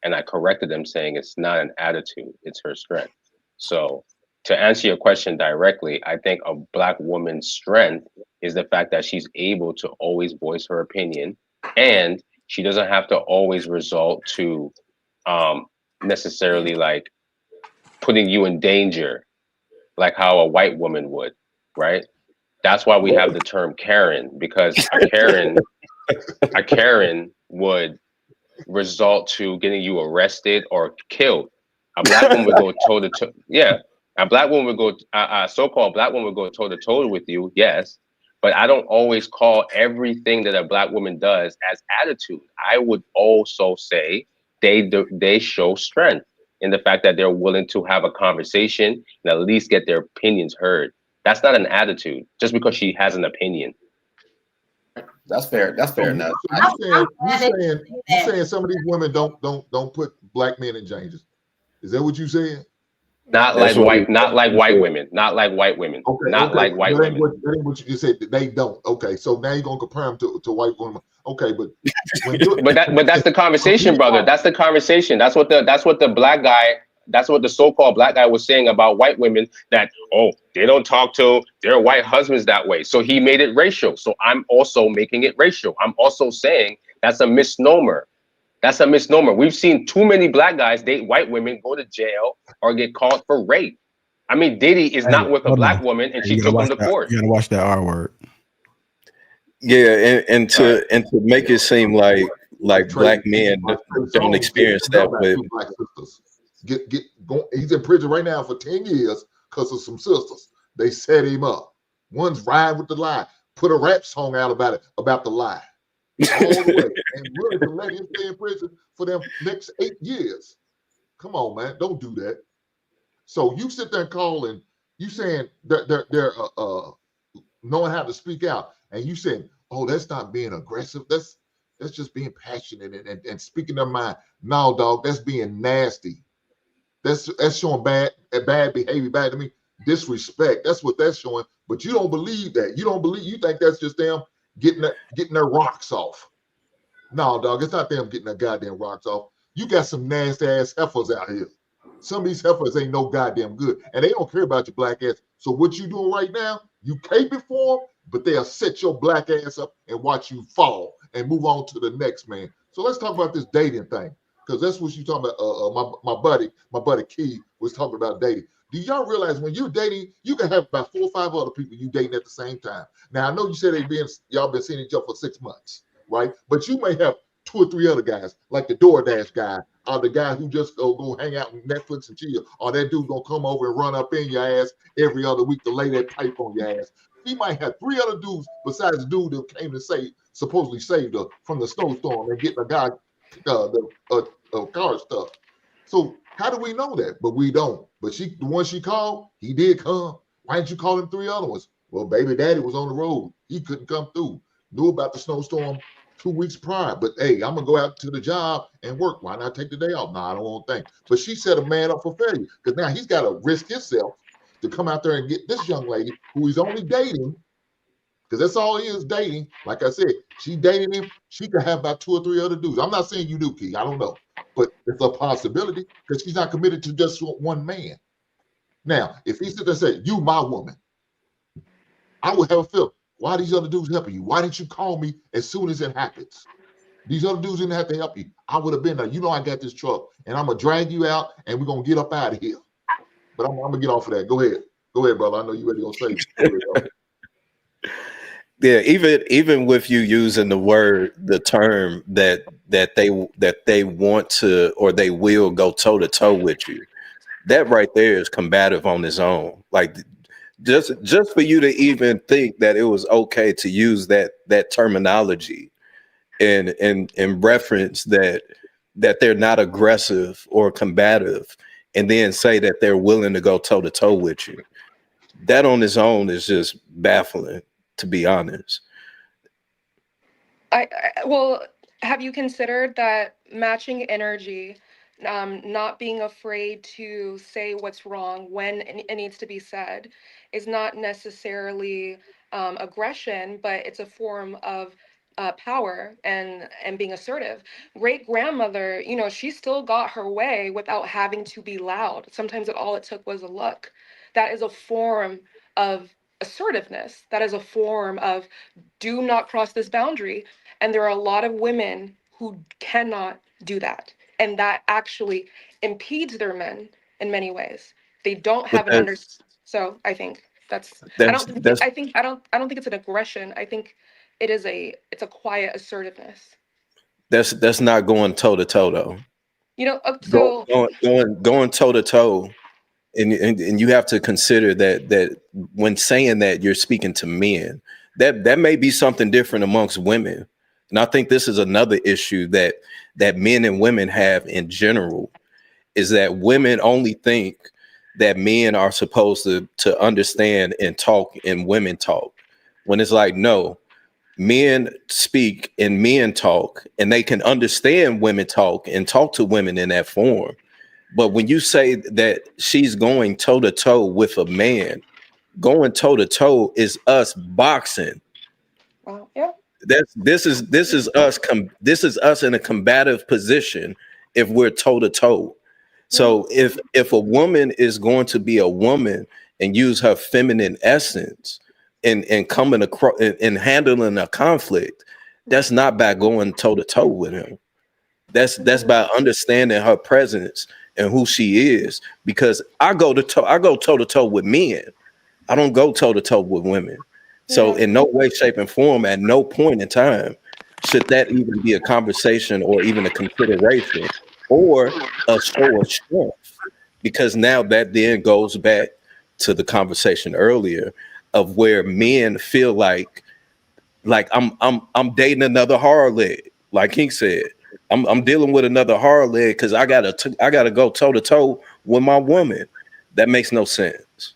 And I corrected him saying it's not an attitude, it's her strength. So to answer your question directly, I think a black woman's strength is the fact that she's able to always voice her opinion and she doesn't have to always resort to necessarily like putting you in danger like how a white woman would, right? That's why we have the term Karen, because a Karen would result to getting you arrested or killed. A black woman would go toe to toe. Yeah, a black woman would go. A so-called black woman would go toe to toe with you. Yes, but I don't always call everything that a black woman does as attitude. I would also say they show strength in the fact that they're willing to have a conversation and at least get their opinions heard. That's not an attitude just because she has an opinion. That's fair. That's fair enough. You saying some of these women don't put black men in changes? Is that what you saying? Not like white women. Not like white women. Okay, Like white women. That ain't what you just said. They don't. Okay, so now you're gonna compare them to white women. Okay, but but that's the conversation, brother. That's the conversation. That's what the black guy. That's what the so-called black guy was saying about white women, that, oh, they don't talk to their white husbands that way. So he made it racial. So I'm also making it racial. I'm also saying that's a misnomer. That's a misnomer. We've seen too many black guys date white women, go to jail, or get caught for rape. I mean, Diddy is not with a black woman, and she took him to court. You gotta watch that R word. Yeah, and to make it seem like black men don't experience that with black sisters. He's in prison right now for 10 years because of some sisters. They set him up. One's riding with the lie. Put a rap song out about the lie. All the way. And really to let him stay in prison for them next 8 years. Come on, man. Don't do that. So you sit there and call and you saying they're knowing how to speak out. And you saying, oh, that's not being aggressive. That's just being passionate and speaking their mind. No, dog, that's being nasty. That's showing bad behavior, bad to me, disrespect. That's what that's showing. But you don't believe that. You think that's just them getting their rocks off. No, dog, it's not them getting their goddamn rocks off. You got some nasty ass heifers out here. Some of these heifers ain't no goddamn good, and they don't care about your black ass. So what you doing right now? You caping for them, but they'll set your black ass up and watch you fall and move on to the next man. So let's talk about this dating thing. because that's what you talking about. My buddy Key was talking about dating. Do y'all realize when you're dating, you can have about 4 or 5 other people you dating at the same time? Now I know you said y'all been seeing each other for 6 months, right? But you may have 2 or 3 other guys, like the DoorDash guy, or the guy who just go hang out on Netflix and chill, or that dude gonna come over and run up in your ass every other week to lay that pipe on your ass. He might have 3 other dudes besides the dude that came to supposedly saved her from the snowstorm and get the guy the car stuff. So how do we know that? But we don't. But the one she called, he did come. Why didn't you call him 3 other ones? Well, baby daddy was on the road. He couldn't come through. Knew about the snowstorm 2 weeks prior. But hey, I'm gonna go out to the job and work. Why not take the day off? No, I don't want to think. But she set a man up for failure because now he's got to risk himself to come out there and get this young lady who he's only dating. Because that's all he is, dating. Like I said, she dating him. She could have about 2 or 3 other dudes. I'm not saying you do, Key. I don't know. But it's a possibility because she's not committed to just one man. Now, if he sit there and say, you my woman, I would have a feel. Why are these other dudes helping you? Why didn't you call me as soon as it happens? These other dudes didn't have to help you. I would have been there. You know I got this truck, and I'm going to drag you out, and we're going to get up out of here. But I'm going to get off of that. Go ahead. Go ahead, brother. I know you're ready to say Yeah, even with you using the term that they want to or they will go toe to toe with you, that right there is combative on its own. Like just for you to even think that it was okay to use that terminology and reference that they're not aggressive or combative, and then say that they're willing to go toe to toe with you, that on its own is just baffling, to be honest. Well, have you considered that matching energy, not being afraid to say what's wrong when it needs to be said, is not necessarily aggression, but it's a form of power and being assertive. Great grandmother, she still got her way without having to be loud. Sometimes all it took was a look. That is a form of assertiveness. That is a form of do not cross this boundary. And there are a lot of women who cannot do that. And that actually impedes their men in many ways. They don't have an understanding. So I think I don't think it's an aggression. I think it's a quiet assertiveness. That's not going toe to toe though. Going toe to toe. And you have to consider that when saying that, you're speaking to men. That may be something different amongst women. And I think this is another issue that men and women have in general, is that women only think that men are supposed to understand and talk and women talk. When it's like, no, men speak and men talk, and they can understand women talk and talk to women in that form. But when you say that she's going toe to toe with a man, going toe to toe is us boxing. Well, yeah. This is us in a combative position if we're toe to toe. So if a woman is going to be a woman and use her feminine essence and coming across and handling a conflict, that's not by going toe to toe with him. That's by understanding her presence and who she is. Because I go toe to toe with men. I don't go toe to toe with women. So in no way, shape, and form, at no point in time, should that even be a conversation or even a consideration or a show of strength. Because now that then goes back to the conversation earlier of where men feel like I'm dating another hard leg. Like he said, I'm dealing with another hard leg because I gotta go toe to toe with my woman. That makes no sense.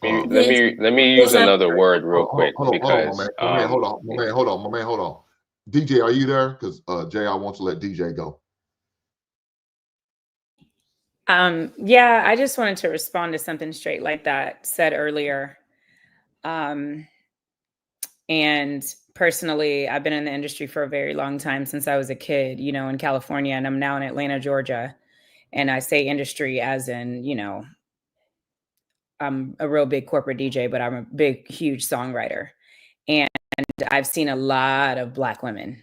Let me use another word real quick because my man, hold on. DJ, are you there? Because Jay, I want to let DJ go. Yeah, I just wanted to respond to something straight like that said earlier. And personally, I've been in the industry for a very long time, since I was a kid, in California, and I'm now in Atlanta, Georgia. And I say industry as in, I'm a real big corporate DJ, but I'm a big, huge songwriter. And I've seen a lot of Black women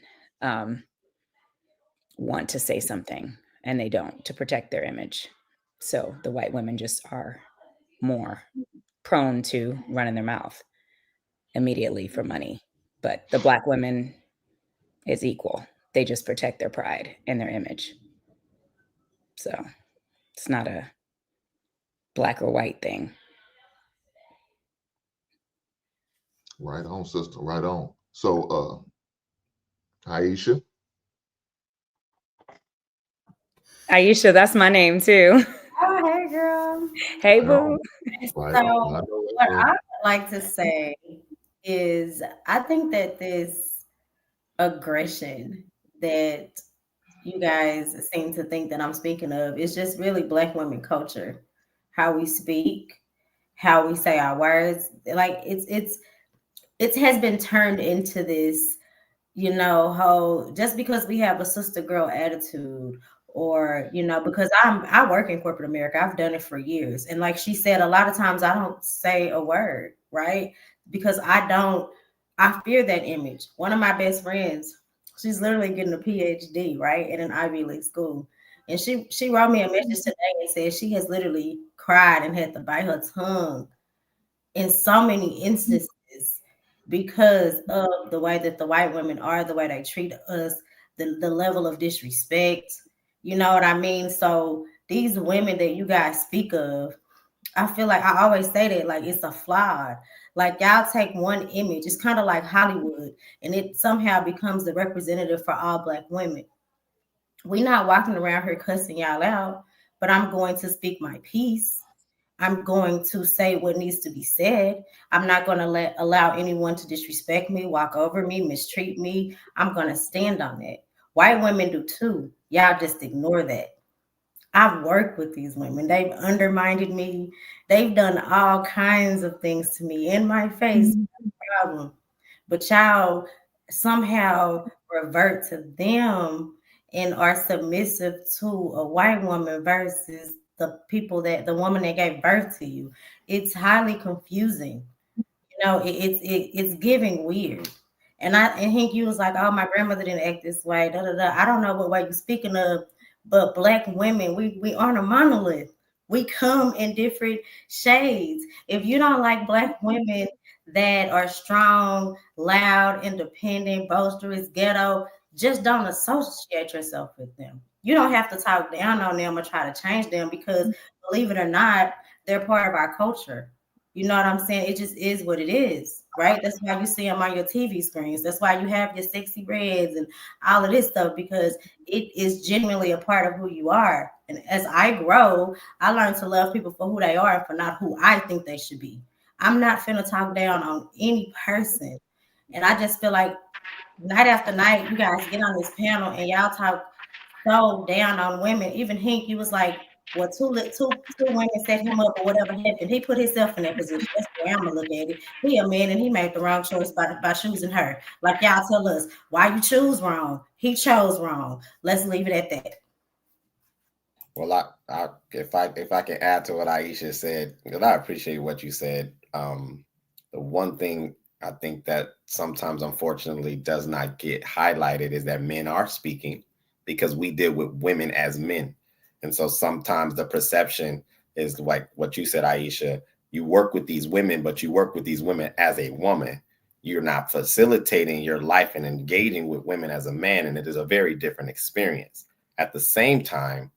want to say something and they don't, to protect their image. So the white women just are more prone to running their mouth immediately for money. But the Black women is equal. They just protect their pride and their image. So it's not a black or white thing. Right on, sister. Right on. So, Aisha. Aisha, that's my name too. Oh, hey, girl. Hey, boo. Right So, on. what I would like to say is I think that this aggression that you guys seem to think that I'm speaking of is just really Black women culture, how we speak, how we say our words. Like it has been turned into this, how just because we have a sister girl attitude, or because I work in corporate America, I've done it for years, and like she said, a lot of times I don't say a word, right? Because I fear that image. One of my best friends, she's literally getting a PhD, right, in an Ivy League school, and she wrote me a message today and said she has literally cried and had to bite her tongue in so many instances because of the way that the white women are, the way they treat us, the level of disrespect. You know what I mean? So these women that you guys speak of, I feel like I always say that, like, it's a flawed. Like, y'all take one image, it's kind of like Hollywood, and it somehow becomes the representative for all Black women. We're not walking around here cussing y'all out, but I'm going to speak my piece. I'm going to say what needs to be said. I'm not going to allow anyone to disrespect me, walk over me, mistreat me. I'm going to stand on that. White women do too. Y'all just ignore that. I've worked with these women. They've undermined me. They've done all kinds of things to me in my face. No problem. But y'all somehow revert to them and are submissive to a white woman versus the woman that gave birth to you. It's highly confusing. It's giving weird. And he was like, oh, my grandmother didn't act this way. Da, da, da. I don't know what way you're speaking of, but Black women, we aren't a monolith. We come in different shades. If you don't like Black women that are strong, loud, independent, boisterous, ghetto, just don't associate yourself with them. You don't have to talk down on them or try to change them because, believe it or not, they're part of our culture. You know what I'm saying? It just is what it is, right? That's why you see them on your TV screens. That's why you have your sexy reds and all of this stuff, because it is genuinely a part of who you are. And as I grow, I learn to love people for who they are and for not who I think they should be. I'm not finna talk down on any person. And I just feel like night after night, you guys get on this panel and y'all talk so down on women. Even Hank, he was like, well, two women set him up or whatever happened. He put himself in that position. That's the way I'm gonna look at it. He a man and he made the wrong choice by choosing her. Like y'all tell us, why you choose wrong? He chose wrong. Let's leave it at that. Well, if I can add to what Aisha said, because I appreciate what you said. The one thing I think that sometimes, unfortunately, does not get highlighted is that men are speaking because we deal with women as men. And so sometimes the perception is like what you said, Aisha, you work with these women, but you work with these women as a woman. You're not facilitating your life and engaging with women as a man. And it is a very different experience. At the same time,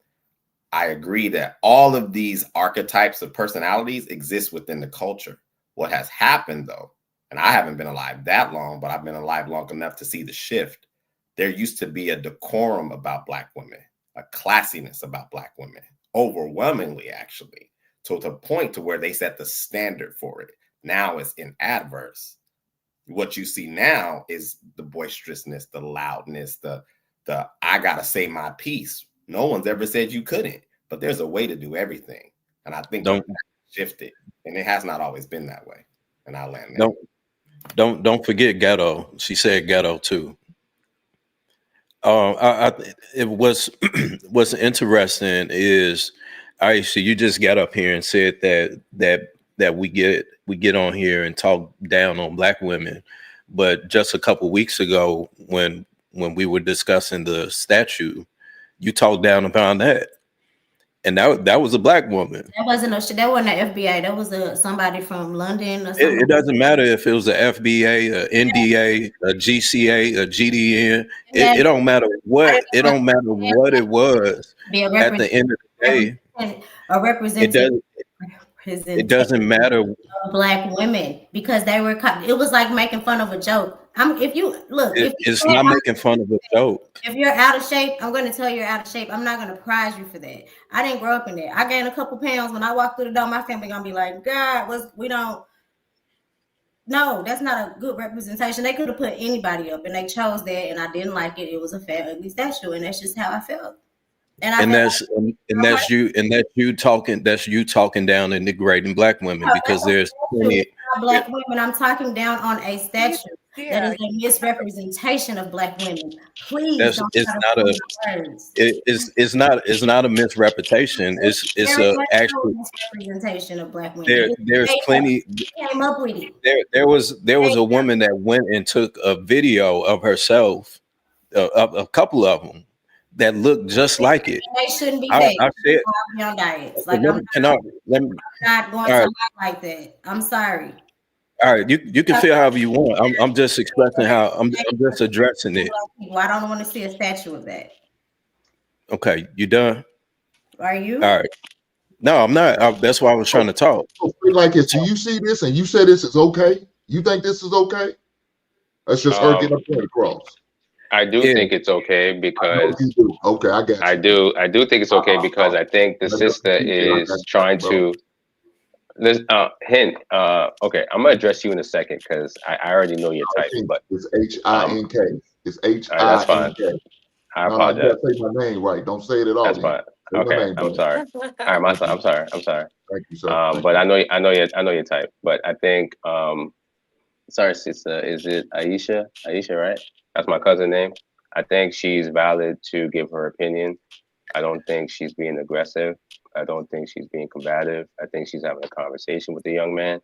I agree that all of these archetypes of personalities exist within the culture. What has happened, though, and I haven't been alive that long, but I've been alive long enough to see the shift. There used to be a decorum about Black women, a classiness about Black women, overwhelmingly, actually, to the point to where they set the standard for it. Now it's in adverse. What you see now is the boisterousness, the loudness, the I gotta say my piece. No one's ever said you couldn't, but there's a way to do everything. And I think that shifted, and it has not always been that way. And I'll land there. Don't forget ghetto. She said ghetto too. It was what's interesting is Aisha, you just got up here and said that we get on here and talk down on Black women, but just a couple weeks ago when we were discussing the statue, You talk down upon that, and that was a black woman. That wasn't an FBA. That was somebody from London or something. It doesn't matter if it was a FBA, a NDA, a GCA, a GDN. It don't matter what. It don't matter what it was. At the end of the day, a representative. It doesn't matter. Of black women, because they were. It was like making fun of a joke. If you look, It's not making fun of a joke. If you're out of shape, I'm going to tell you you're out of shape. I'm not going to prize you for that. I didn't grow up in that. I gained a couple pounds when I walked through the door. My family gonna be like, God, we don't. No, that's not a good representation. They could have put anybody up, and they chose that, and I didn't like it. It was a fat, ugly statue, and that's just how I felt. That's you talking down and degrading black women, because there's plenty. Black women, I'm talking down on a statue that is a misrepresentation of black women. Please don't it's not a misrepresentation. It's a actual misrepresentation of black women. There's plenty. Came up with it. There was a woman that went and took a video of herself, a couple of them, that look just like it. They shouldn't be fake. I said, on diets. Like, I'm not going to act like that. I'm sorry. All right, you can feel however you want. I'm just expressing how I'm just addressing it. I don't want to see a statue of that. Okay, you done? Are you? All right. No, I'm not. That's why I was trying to talk. Like, do you see this and you say this is okay? You think this is okay? That's just her getting a point across. I do think it's okay because okay, I got you. I do think it's okay because I think the sister is trying to. Hint. Okay, I'm gonna address you in a second because I already know your type. But it's HINK. It's HINK. That's fine. I apologize. You gotta say my name right. Don't say it at all. That's fine. Okay, I'm sorry. All right, I'm sorry. Thank you, sir. But I know your type. But I think sorry, sister, is it Aisha? Aisha, right? That's my cousin's name. I think she's valid to give her opinion. I don't think she's being aggressive. I don't think she's being combative. I think she's having a conversation with the young man.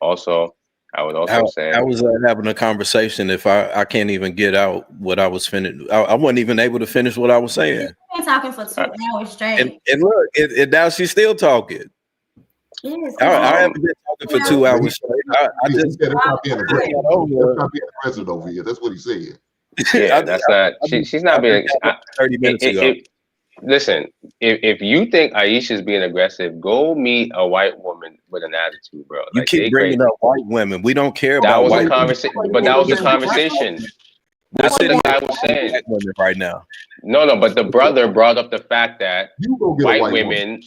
Also, I would also say I was having a conversation if I can't even get out what I was finished. I wasn't even able to finish what I was saying. You've been talking for 2 hours straight. And look, now she's still talking. Yes, I haven't been talking for 2 hours straight. I just that's not being aggressive over here. That's what he said. Yeah, that's not. She's not being. 30 minutes ago. Listen, if you think Aisha's being aggressive, go meet a white woman with an attitude, bro. You keep bringing up white women. We don't care about white women. But that was a conversation. That's what the guy was saying right now. No, but the brother brought up the fact that white women,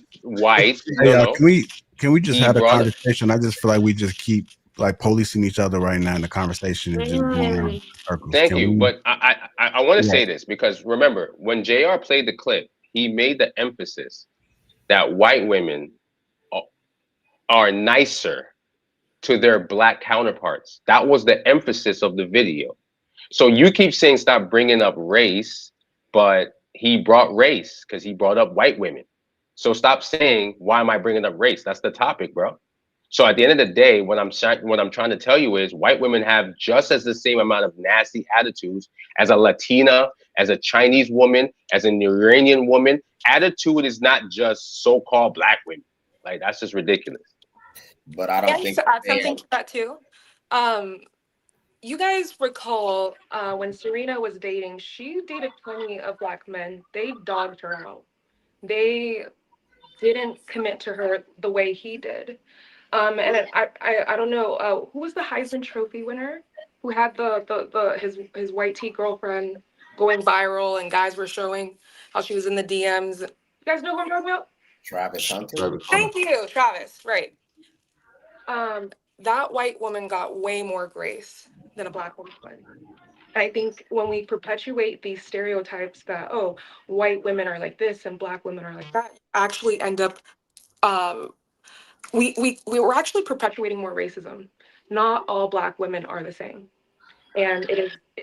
Can we just have a conversation? I just feel like we just keep like policing each other right now in the conversation. And just going around in circles. Thank you. But I want to say this because remember, when JR played the clip, he made the emphasis that white women are nicer to their black counterparts. That was the emphasis of the video. So you keep saying stop bringing up race, but he brought race because he brought up white women. So stop saying, why am I bringing up race? That's the topic, bro. So at the end of the day, what I'm trying to tell you is white women have just as the same amount of nasty attitudes as a Latina, as a Chinese woman, as an Iranian woman. Attitude is not just so-called black women. Like, that's just ridiculous. But I don't think to add something to that too. You guys recall when Serena was dating, she dated plenty of black men. They dogged her out. They didn't commit to her the way he did. And I don't know who was the Heisman Trophy winner who had his white tee girlfriend going viral and guys were showing how she was in the DMs. You guys know who I'm talking about? Travis Hunter. Thank you, Travis. Right. That white woman got way more grace than a black woman would. I think when we perpetuate these stereotypes that white women are like this and black women are like that, actually end up we were actually perpetuating more racism. Not all black women are the same. And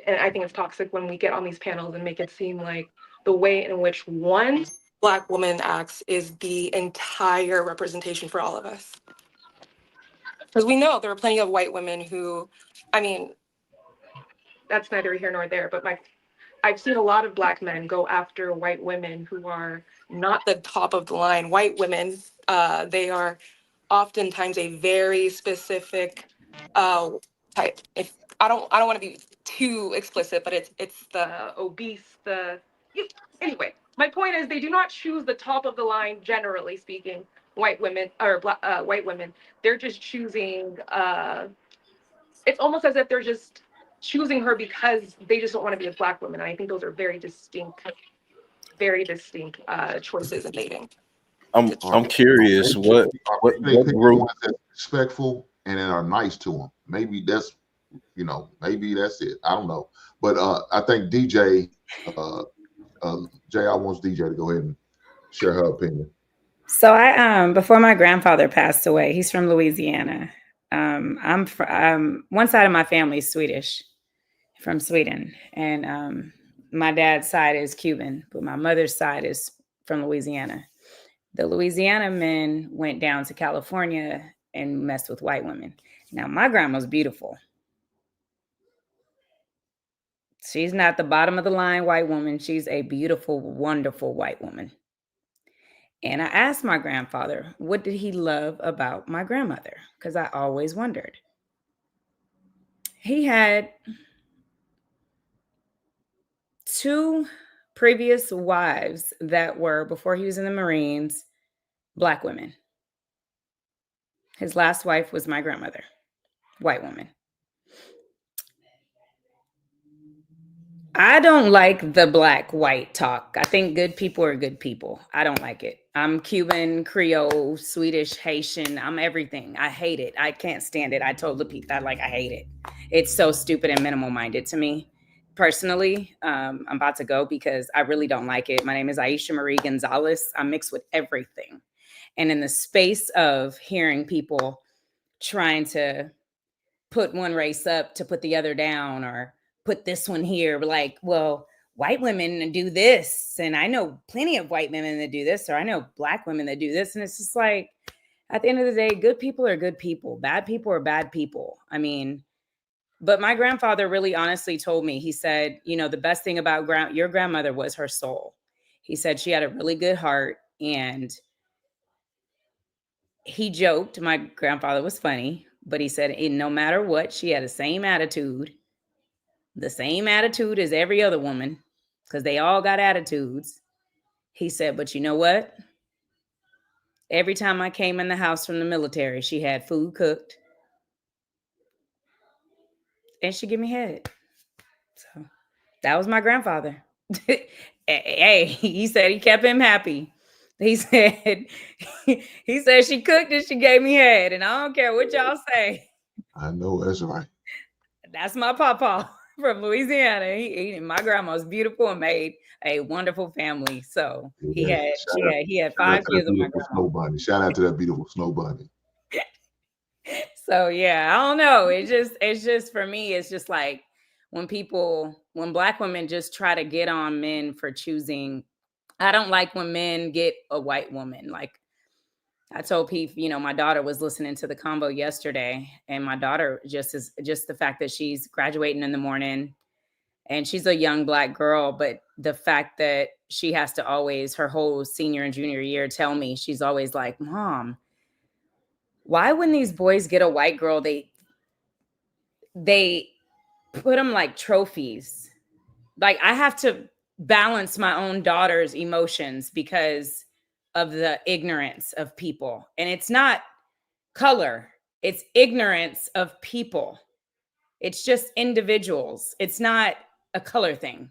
I think it's toxic when we get on these panels and make it seem like the way in which one black woman acts is the entire representation for all of us. Because we know there are plenty of white women who, I mean, that's neither here nor there, but I've seen a lot of Black men go after white women who are not the top of the line white women. They are oftentimes a very specific type. If I don't want to be too explicit, but it's the obese, anyway. My point is they do not choose the top of the line, generally speaking, white women or white women. They're just choosing. It's almost as if they're just choosing her because they just don't want to be a Black woman. And I think those are very distinct choices in dating. I'm curious what They pick the group. ones that's respectful and that are nice to them. Maybe that's it. I don't know, but I think DJ JR wants DJ to go ahead and share her opinion. So I before my grandfather passed away, he's from Louisiana. One side of my family is Swedish, from Sweden, and my dad's side is Cuban, but my mother's side is from Louisiana. The Louisiana men went down to California and messed with white women. Now my grandma's beautiful. She's not the bottom of the line white woman. She's a beautiful, wonderful white woman. And I asked my grandfather, what did he love about my grandmother? Because I always wondered. He had 2 previous wives that were, before he was in the Marines, Black women. His last wife was my grandmother, white woman. I don't like the black white talk. I think good people are good people. I don't like it. I'm Cuban, Creole, Swedish, Haitian. I'm everything. I hate it. I can't stand it. I told Lapeef that, I hate it. It's so stupid and minimal minded to me. Personally, I'm about to go because I really don't like it. My name is Aisha Marie Gonzalez. I'm mixed with everything. And in the space of hearing people trying to put one race up to put the other down, or put this one here, well, white women do this, and I know plenty of white women that do this, or I know Black women that do this, and it's just like, at the end of the day, good people are good people, bad people are bad people. I mean, but my grandfather really honestly told me, he said, the best thing about your grandmother was her soul. He said she had a really good heart, and he joked, my grandfather was funny, but he said, no matter what, she had the same attitude as every other woman, because they all got attitudes. He said, but you know what? Every time I came in the house from the military, she had food cooked and she give me head. So that was my grandfather. Hey, he said he kept him happy. He said she cooked and she gave me head, and I don't care what y'all say. I know that's right. That's my papa from Louisiana. My grandma was beautiful and made a wonderful family. So he had 5 kids with my grandma. Snow bunny. Shout out to that beautiful snow bunny. So yeah, I don't know. It's just for me, it's just like when Black women just try to get on men for choosing. I don't like when men get a white woman. Like I told Pete, my daughter was listening to the combo yesterday, and my daughter just the fact that she's graduating in the morning, and she's a young Black girl, but the fact that she has to always, her whole senior and junior year, tell me, she's always like, Mom, why when these boys get a white girl, they put them like trophies? Like I have to balance my own daughter's emotions because of the ignorance of people. And it's not color, it's ignorance of people. It's just individuals. It's not a color thing.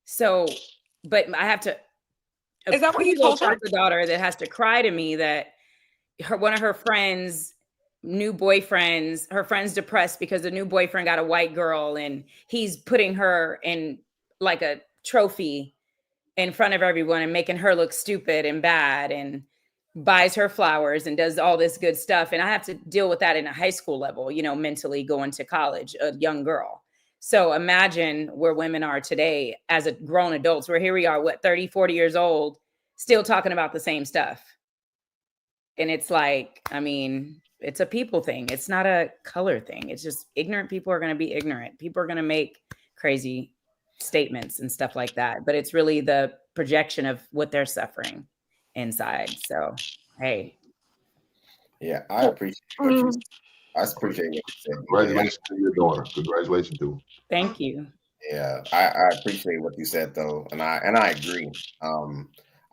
So, but I have to. Is that what you told her? The daughter that has to cry to me that one of her friends, new boyfriends, her friend's depressed because the new boyfriend got a white girl and he's putting her in like a trophy in front of everyone and making her look stupid and bad, and buys her flowers and does all this good stuff. And I have to deal with that in a high school level, mentally going to college, a young girl. So imagine where women are today as a grown adults, where here we are, 30, 40 years old, still talking about the same stuff. And it's like, I mean, it's a people thing. It's not a color thing. It's just ignorant people are going to be ignorant. People are going to make crazy statements and stuff like that, but it's really the projection of what they're suffering inside. So, hey. Yeah, I appreciate what you I appreciate what you said. Congratulations to your daughter. Congratulations to her. Thank you. Yeah, I appreciate what you said though, and I agree.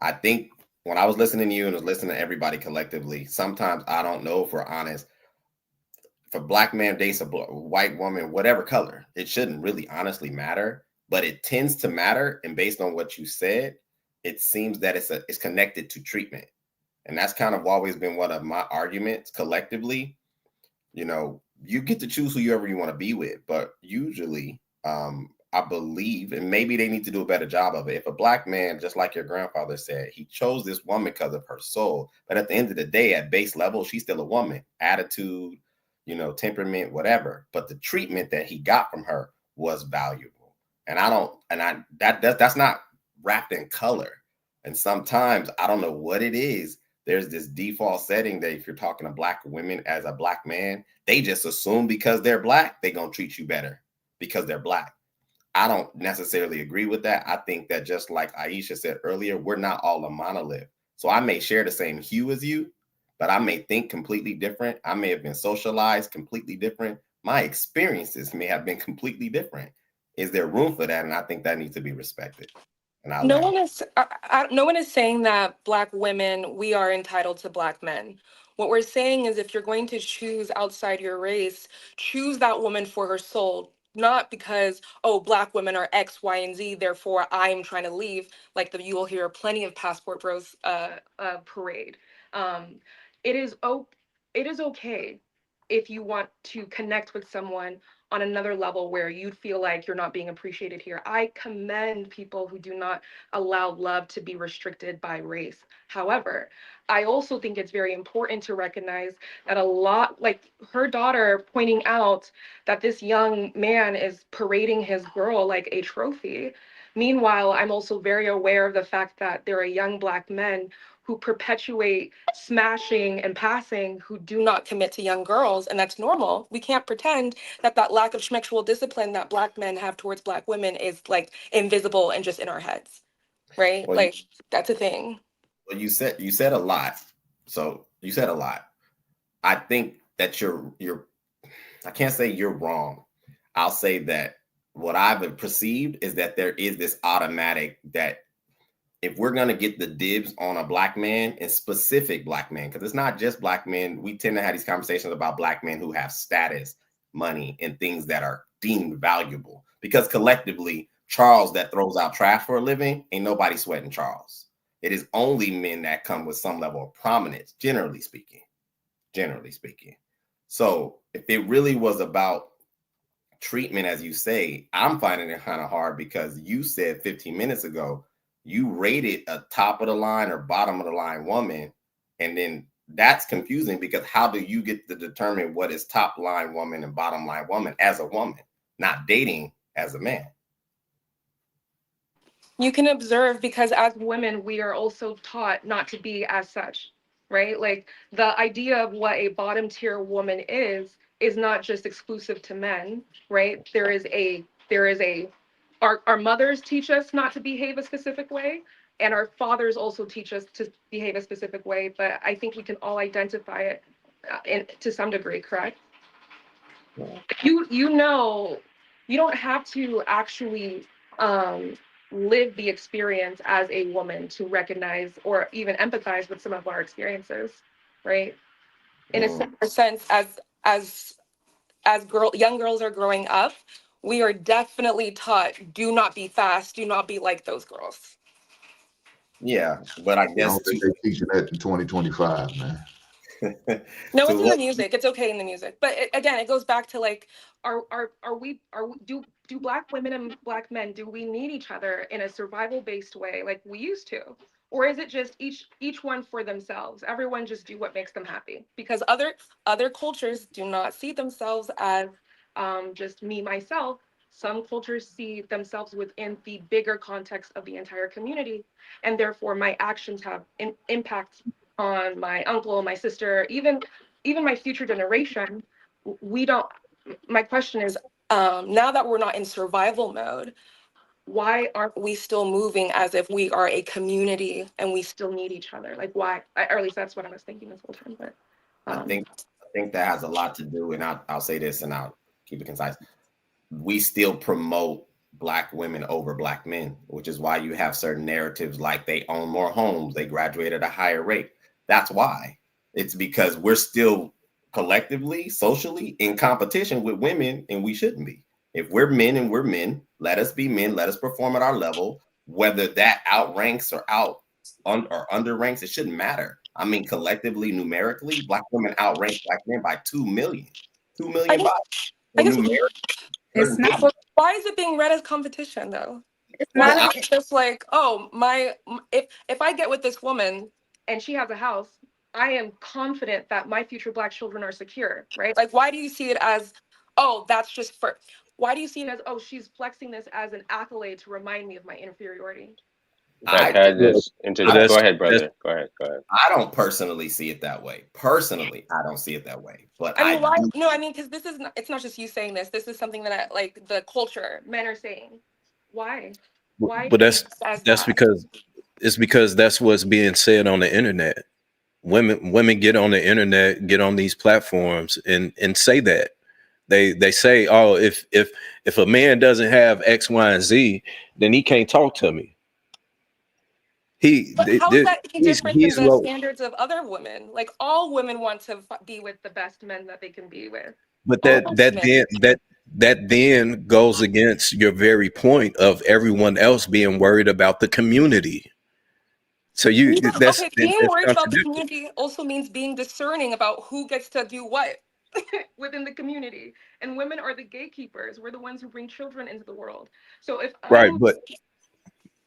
I think when I was listening to you and was listening to everybody collectively, sometimes I don't know if we're honest. If a black man dates a white woman, whatever color, it shouldn't really honestly matter, but it tends to matter. And based on what you said, it seems that it's connected to treatment, and that's kind of always been one of my arguments collectively. You know, you get to choose whoever you want to be with, but usually, I believe, and maybe they need to do a better job of it. If a black man, just like your grandfather said, he chose this woman because of her soul, but at the end of the day, at base level, she's still a woman. Attitude, you know, temperament, whatever. But the treatment that he got from her was valuable, and that's not wrapped in color. And sometimes I don't know what it is. There's this default setting that if you're talking to black women as a black man, they just assume because they're black, they're going to treat you better because they're black. I don't necessarily agree with that. I think that just like Aisha said earlier, we're not all a monolith. So I may share the same hue as you, but I may think completely different. I may have been socialized completely different. My experiences may have been completely different. Is there room for that? And I think that needs to be respected. And no one is saying that black women, we are entitled to black men. What we're saying is if you're going to choose outside your race, choose that woman for her soul, not because, oh, black women are X, Y, and Z, therefore I'm trying to leave, like you will hear plenty of passport bros parade. It is okay if you want to connect with someone on another level where you'd feel like you're not being appreciated here. I commend people who do not allow love to be restricted by race. However, I also think it's very important to recognize that a lot, like her daughter pointing out that this young man is parading his girl like a trophy. Meanwhile, I'm also very aware of the fact that there are young black men who perpetuate smashing and passing who do not commit to young girls, and that's normal. We can't pretend that that lack of sexual discipline that black men have towards black women is like invisible and just in our heads, right? Well, like that's a thing. Well, you said a lot. So you said a lot. I think that you're I can't say you're wrong. I'll say that what I've perceived is that there is this automatic that if we're going to get the dibs on a black man and specific black men, because it's not just black men, we tend to have these conversations about black men who have status, money, and things that are deemed valuable. Because collectively, Charles that throws out trash for a living, ain't nobody sweating Charles. It is only men that come with some level of prominence, generally speaking. So if it really was about treatment, as you say, I'm finding it kind of hard because you said 15 minutes ago, you rated a top of the line or bottom of the line woman. And then that's confusing because how do you get to determine what is top line woman and bottom line woman as a woman, not dating as a man? You can observe because as women, we are also taught not to be as such, right? Like the idea of what a bottom tier woman is not just exclusive to men, right? There is a our mothers teach us not to behave a specific way, and our fathers also teach us to behave a specific way. But I think we can all identify it to some degree, correct? You know, you don't have to actually live the experience as a woman to recognize or even empathize with some of our experiences, right? In a similar sense, as young girls are growing up, we are definitely taught, do not be fast, do not be like those girls. Yeah, but I guess I don't think they're teaching that in 2025, man. No, it's in the music. It's okay in the music. But again, it goes back to like, do black women and black men, do we need each other in a survival based way like we used to? Or is it just each one for themselves? Everyone just do what makes them happy? Because other cultures do not see themselves as just me, myself. Some cultures see themselves within the bigger context of the entire community. And therefore my actions have an impact on my uncle, my sister, even my future generation. My question is, now that we're not in survival mode, why aren't we still moving as if we are a community and we still need each other? Like why? Or at least that's what I was thinking this whole time. But I think that has a lot to do, and I'll say this and I'll keep it concise. We still promote Black women over Black men, which is why you have certain narratives like they own more homes, they graduate at a higher rate. That's why. It's because we're still collectively, socially in competition with women, and we shouldn't be. If we're men and we're men, let us be men, let us perform at our level, whether that outranks or underranks, it shouldn't matter. I mean, collectively, numerically, Black women outrank Black men by 2 million. 2 million bodies. I guess it's not. But why is it being read as competition though? It's Why not. is it just like, oh, if I get with this woman and she has a house, I am confident that my future Black children are secure, right? Like, why do you see it as, oh, that's just for? Why do you see it as, oh, she's flexing this as an accolade to remind me of my inferiority? Go ahead, brother. Go ahead. I don't personally see it that way. Personally, I don't see it that way. But I mean, why? No, I mean, because this is not, it's not just you saying this. This is something that like the culture, men are saying. Why? Why? But that's because that's what's being said on the internet. Women get on the internet, get on these platforms and say that. They say, oh, if a man doesn't have X, Y, and Z, then he can't talk to me. But how is that any different than the standards of other women? Like all women want to be with the best men that they can be with. But that then goes against your very point of everyone else being worried about the community. So being worried about the community also means being discerning about who gets to do what within the community. And women are the gatekeepers. We're the ones who bring children into the world. So if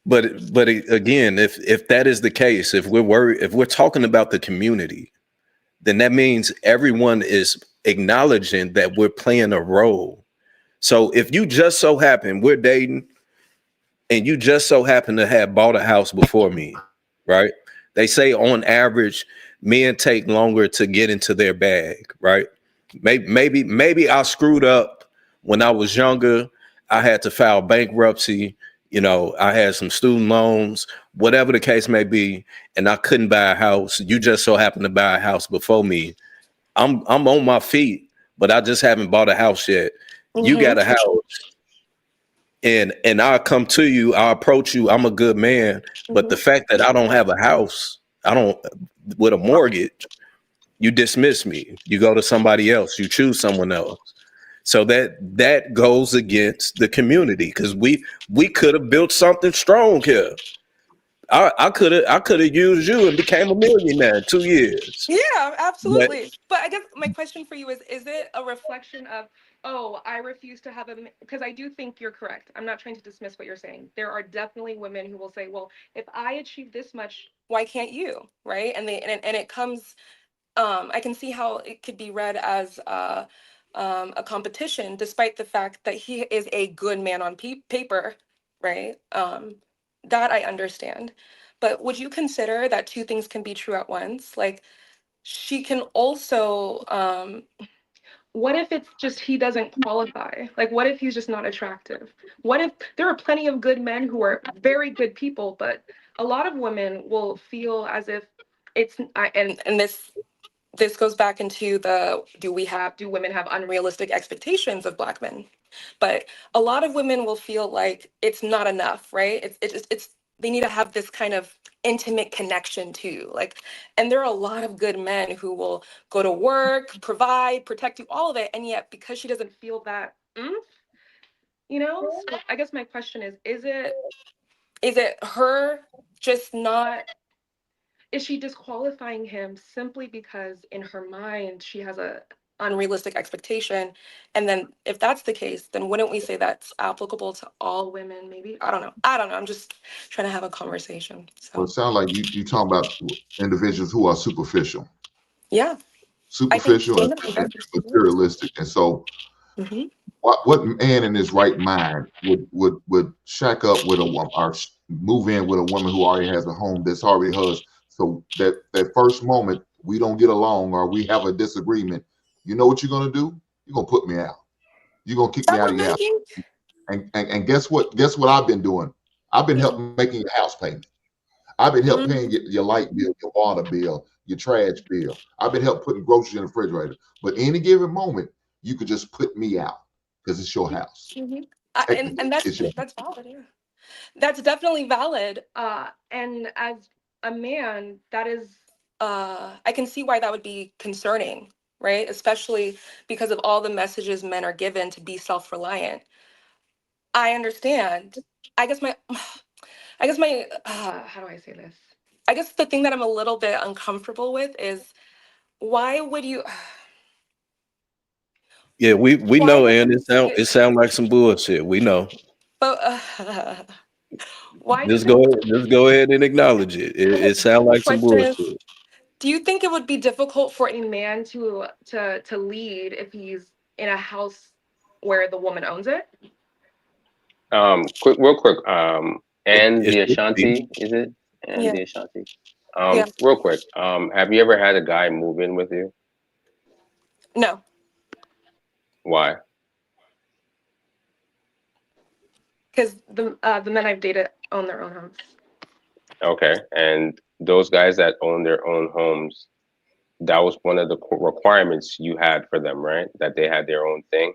But again, if that is the case, if we're talking about the community, then that means everyone is acknowledging that we're playing a role. So if you just so happen we're dating and you just so happen to have bought a house before me, right? They say on average, men take longer to get into their bag, right? Maybe I screwed up when I was younger. I had to file bankruptcy. I had some student loans, whatever the case may be, and I couldn't buy a house. You just so happened to buy a house before me. I'm on my feet, but I just haven't bought a house yet. You got a house, and I'll come to you. I'll approach you. I'm a good man, but the fact that I don't have a house, with a mortgage, you dismiss me. You go to somebody else. You choose someone else. So that goes against the community because we could have built something strong here. I could have used you and became a millionaire in 2 years. Yeah, absolutely. But I guess my question for you is it a reflection of, oh, I refuse to have because I do think you're correct. I'm not trying to dismiss what you're saying. There are definitely women who will say, well, if I achieve this much, why can't you? Right. And it comes, I can see how it could be read as a competition, despite the fact that he is a good man on paper, right? That I understand. But would you consider that two things can be true at once? Like, she can also, what if it's just he doesn't qualify? Like, what if he's just not attractive? What if there are plenty of good men who are very good people, but a lot of women will feel as if it's, and this goes back into do women have unrealistic expectations of Black men? But a lot of women will feel like it's not enough, right? It's they need to have this kind of intimate connection too. Like, and there are a lot of good men who will go to work, provide, protect you, all of it, and yet because she doesn't feel that, So I guess my question is it her just not? Is she disqualifying him simply because in her mind she has a unrealistic expectation? And then if that's the case, then wouldn't we say that's applicable to all women? Maybe I don't know. I'm just trying to have a conversation. Well, it sounds like you talking about individuals who are superficial. Yeah, superficial and materialistic. And so, what man in his right mind would shack up with or move in with a woman who already has a home that's already hers? So that first moment we don't get along or we have a disagreement, you know what you're gonna do? You're gonna put me out. You're gonna kick me out of your house. And guess what? Guess what I've been doing? I've been helping making your house payment. I've been helping paying your light bill, your water bill, your trash bill. I've been helping putting groceries in the refrigerator. But any given moment, you could just put me out because it's your house. And that's valid. Yeah. That's definitely valid. And as a man, that is, I can see why that would be concerning, right? Especially because of all the messages men are given to be self-reliant. I understand. I guess my, how do I say this? I guess the thing that I'm a little bit uncomfortable with is why would you? Yeah, we Why know, would and you it sound like some bullshit. We know. But why does Just go ahead and acknowledge it. It sound like some question is, bullshit. do you think it would be difficult for a man to lead if he's in a house where the woman owns it? Real quick. And It the should be. Ashanti, is it? And Yeah. the Ashanti. Yeah. Real quick. Have you ever had a guy move in with you? No. Why? Because the men I've dated own their own homes. Okay, and those guys that own their own homes, that was one of the requirements you had for them, right? That they had their own thing.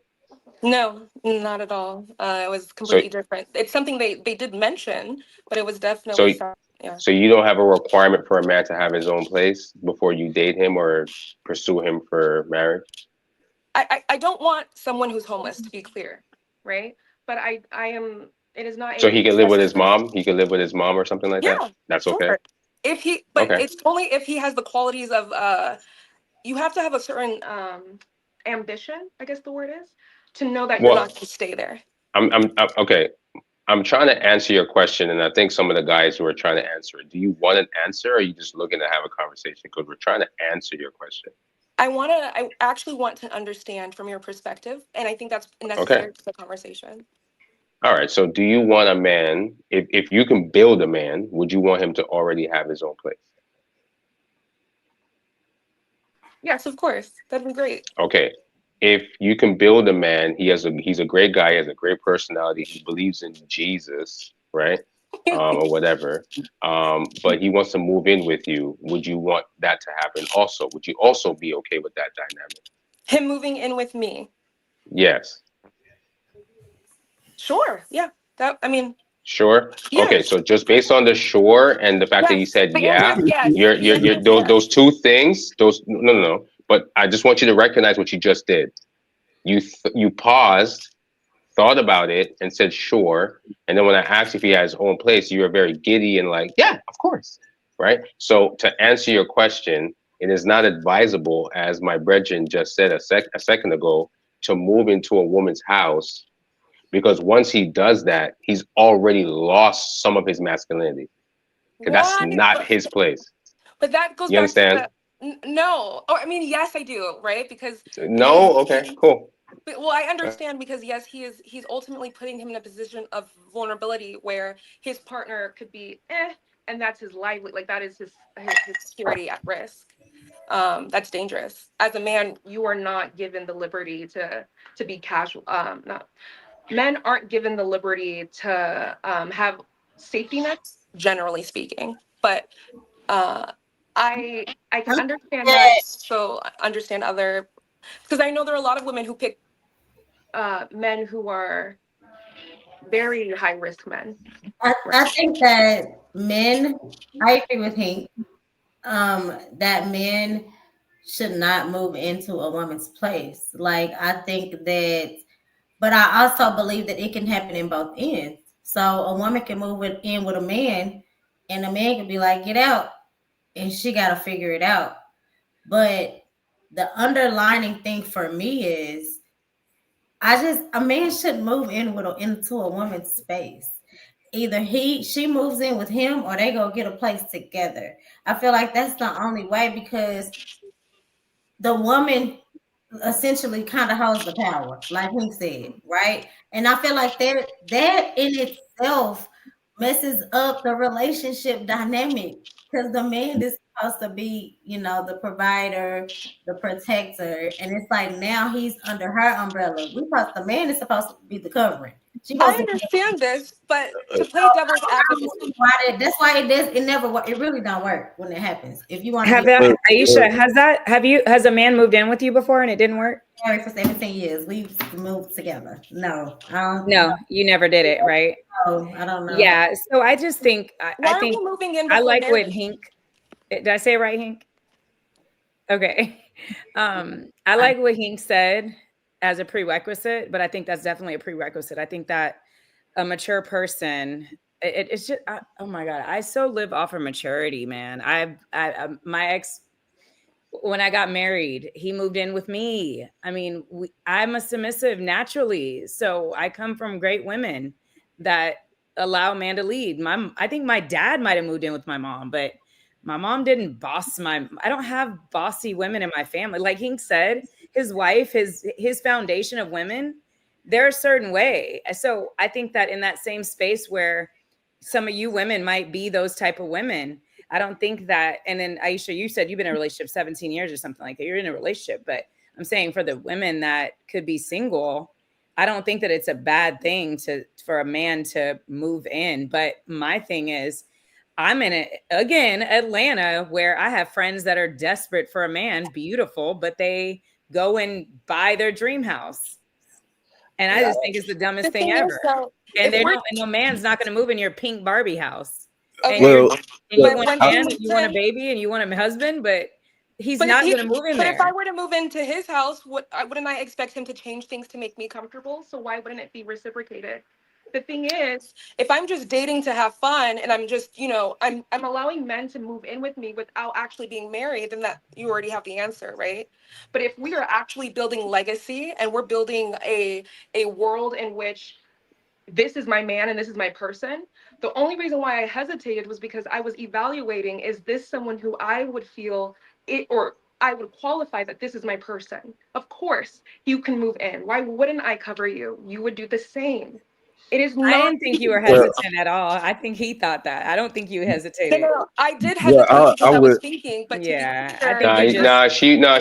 No, not at all. It was So, completely different. It's something they did mention, but it was so, definitely yeah. so you don't have a requirement for a man to have his own place before you date him or pursue him for marriage? I don't want someone who's homeless, to be clear, right? But I am. It is not So a he can live with his necessary. mom. He can live with his mom or something like that. Yeah, That's okay. sure. If he, but Okay. it's only if he has the qualities of. You have to have a certain ambition, I guess the word is, to know that you're Well, not going to stay there. I'm okay. I'm trying to answer your question, and I think some of the guys who are trying to answer it. Do you want an answer, or are you just looking to have a conversation? Because we're trying to answer your question. I actually want to understand from your perspective, and I think that's necessary for the conversation. All right. So do you want a man, if you can build a man, would you want him to already have his own place? Yes, of course. That'd be great. Okay. If you can build a man, he's a great guy, he has a great personality, he believes in Jesus, right? Or whatever. But he wants to move in with you. Would you want that to happen also? Would you also be okay with that dynamic? Him moving in with me. Yes. Sure. Yeah. Sure. Yes. Okay, so just based on the sure and the fact that you said The answer yeah, is yes. you're The answer is yes. those two things, those no. But I just want you to recognize what you just did. You paused, thought about it, and said sure. And then when I asked if he had his own place, you were very giddy and like, yeah, of course. Right? So to answer your question, it is not advisable, as my brethren just said a second ago, to move into a woman's house, because once he does that, he's already lost some of his masculinity. Because that's not his place. But that goes You back to understand? no. Oh, I mean, yes, I do, right? Because No? Okay, cool. well, I understand because yes, he's ultimately putting him in a position of vulnerability where his partner could be and that's his livelihood, like that is his security at risk. That's dangerous. As a man, you are not given the liberty to be casual. Men aren't given the liberty to have safety nets, generally speaking. But I can understand that. So understand other, because I know there are a lot of women who pick men who are very high risk men. I think that men, I agree with Hank, that men should not move into a woman's place. Like, I think that, but I also believe that it can happen in both ends. So a woman can move in with a man, and the man can be like, get out, and she got to figure it out. But the underlining thing for me is, a man shouldn't move into a woman's space. Either she moves in with him, or they go get a place together. I feel like that's the only way, because the woman essentially kind of holds the power, like he said, right? And I feel like that in itself messes up the relationship dynamic, because the man is supposed to be, you know, the provider, the protector, and it's like now he's under her umbrella. The man is supposed to be the covering. I understand this, but to play devil's advocate, that's why it never work. It really don't work when it happens. If you want to Have be that, Aisha, has a man moved in with you before and it didn't work? married for 17 years, we moved together. No, No, you never did it, right? No, I don't know. Yeah, so I just think why I are think we moving in I before like what marriage? Hink. Did I say it right, Hink? Okay. I like what Hink said as a prerequisite, but I think that's definitely a prerequisite. I think that a mature person, it's just, oh my God, I so live off of maturity, man. My ex, when I got married, he moved in with me. I mean, I'm a submissive naturally. So I come from great women that allow a man to lead. I think my dad might have moved in with my mom, but my mom didn't boss I don't have bossy women in my family. Like Hink said, his wife, his foundation of women, they're a certain way. So I think that in that same space where some of you women might be those type of women, I don't think that, and then Aisha, you said you've been in a relationship 17 years or something like that. You're in a relationship, but I'm saying for the women that could be single, I don't think that it's a bad thing for a man to move in. But my thing is, I'm in Atlanta, where I have friends that are desperate for a man, beautiful, but they go and buy their dream house. And I just think it's the dumbest thing ever. And no man's not going to move in your pink Barbie house. And you want a man, you want a baby, and you want a husband, but he's not going to move in there. But if I were to move into his house, wouldn't I expect him to change things to make me comfortable? So why wouldn't it be reciprocated? The thing is, if I'm just dating to have fun and I'm just, I'm allowing men to move in with me without actually being married, then that you already have the answer, right? But if we are actually building legacy and we're building a world in which this is my man and this is my person, the only reason why I hesitated was because I was evaluating, is this someone who I would feel or I would qualify that this is my person? Of course, you can move in. Why wouldn't I cover you? You would do the same. It is not. I didn't think you were hesitant at all. I think he thought that. I don't think you hesitated. No, I did hesitate because I was thinking, but yeah, I think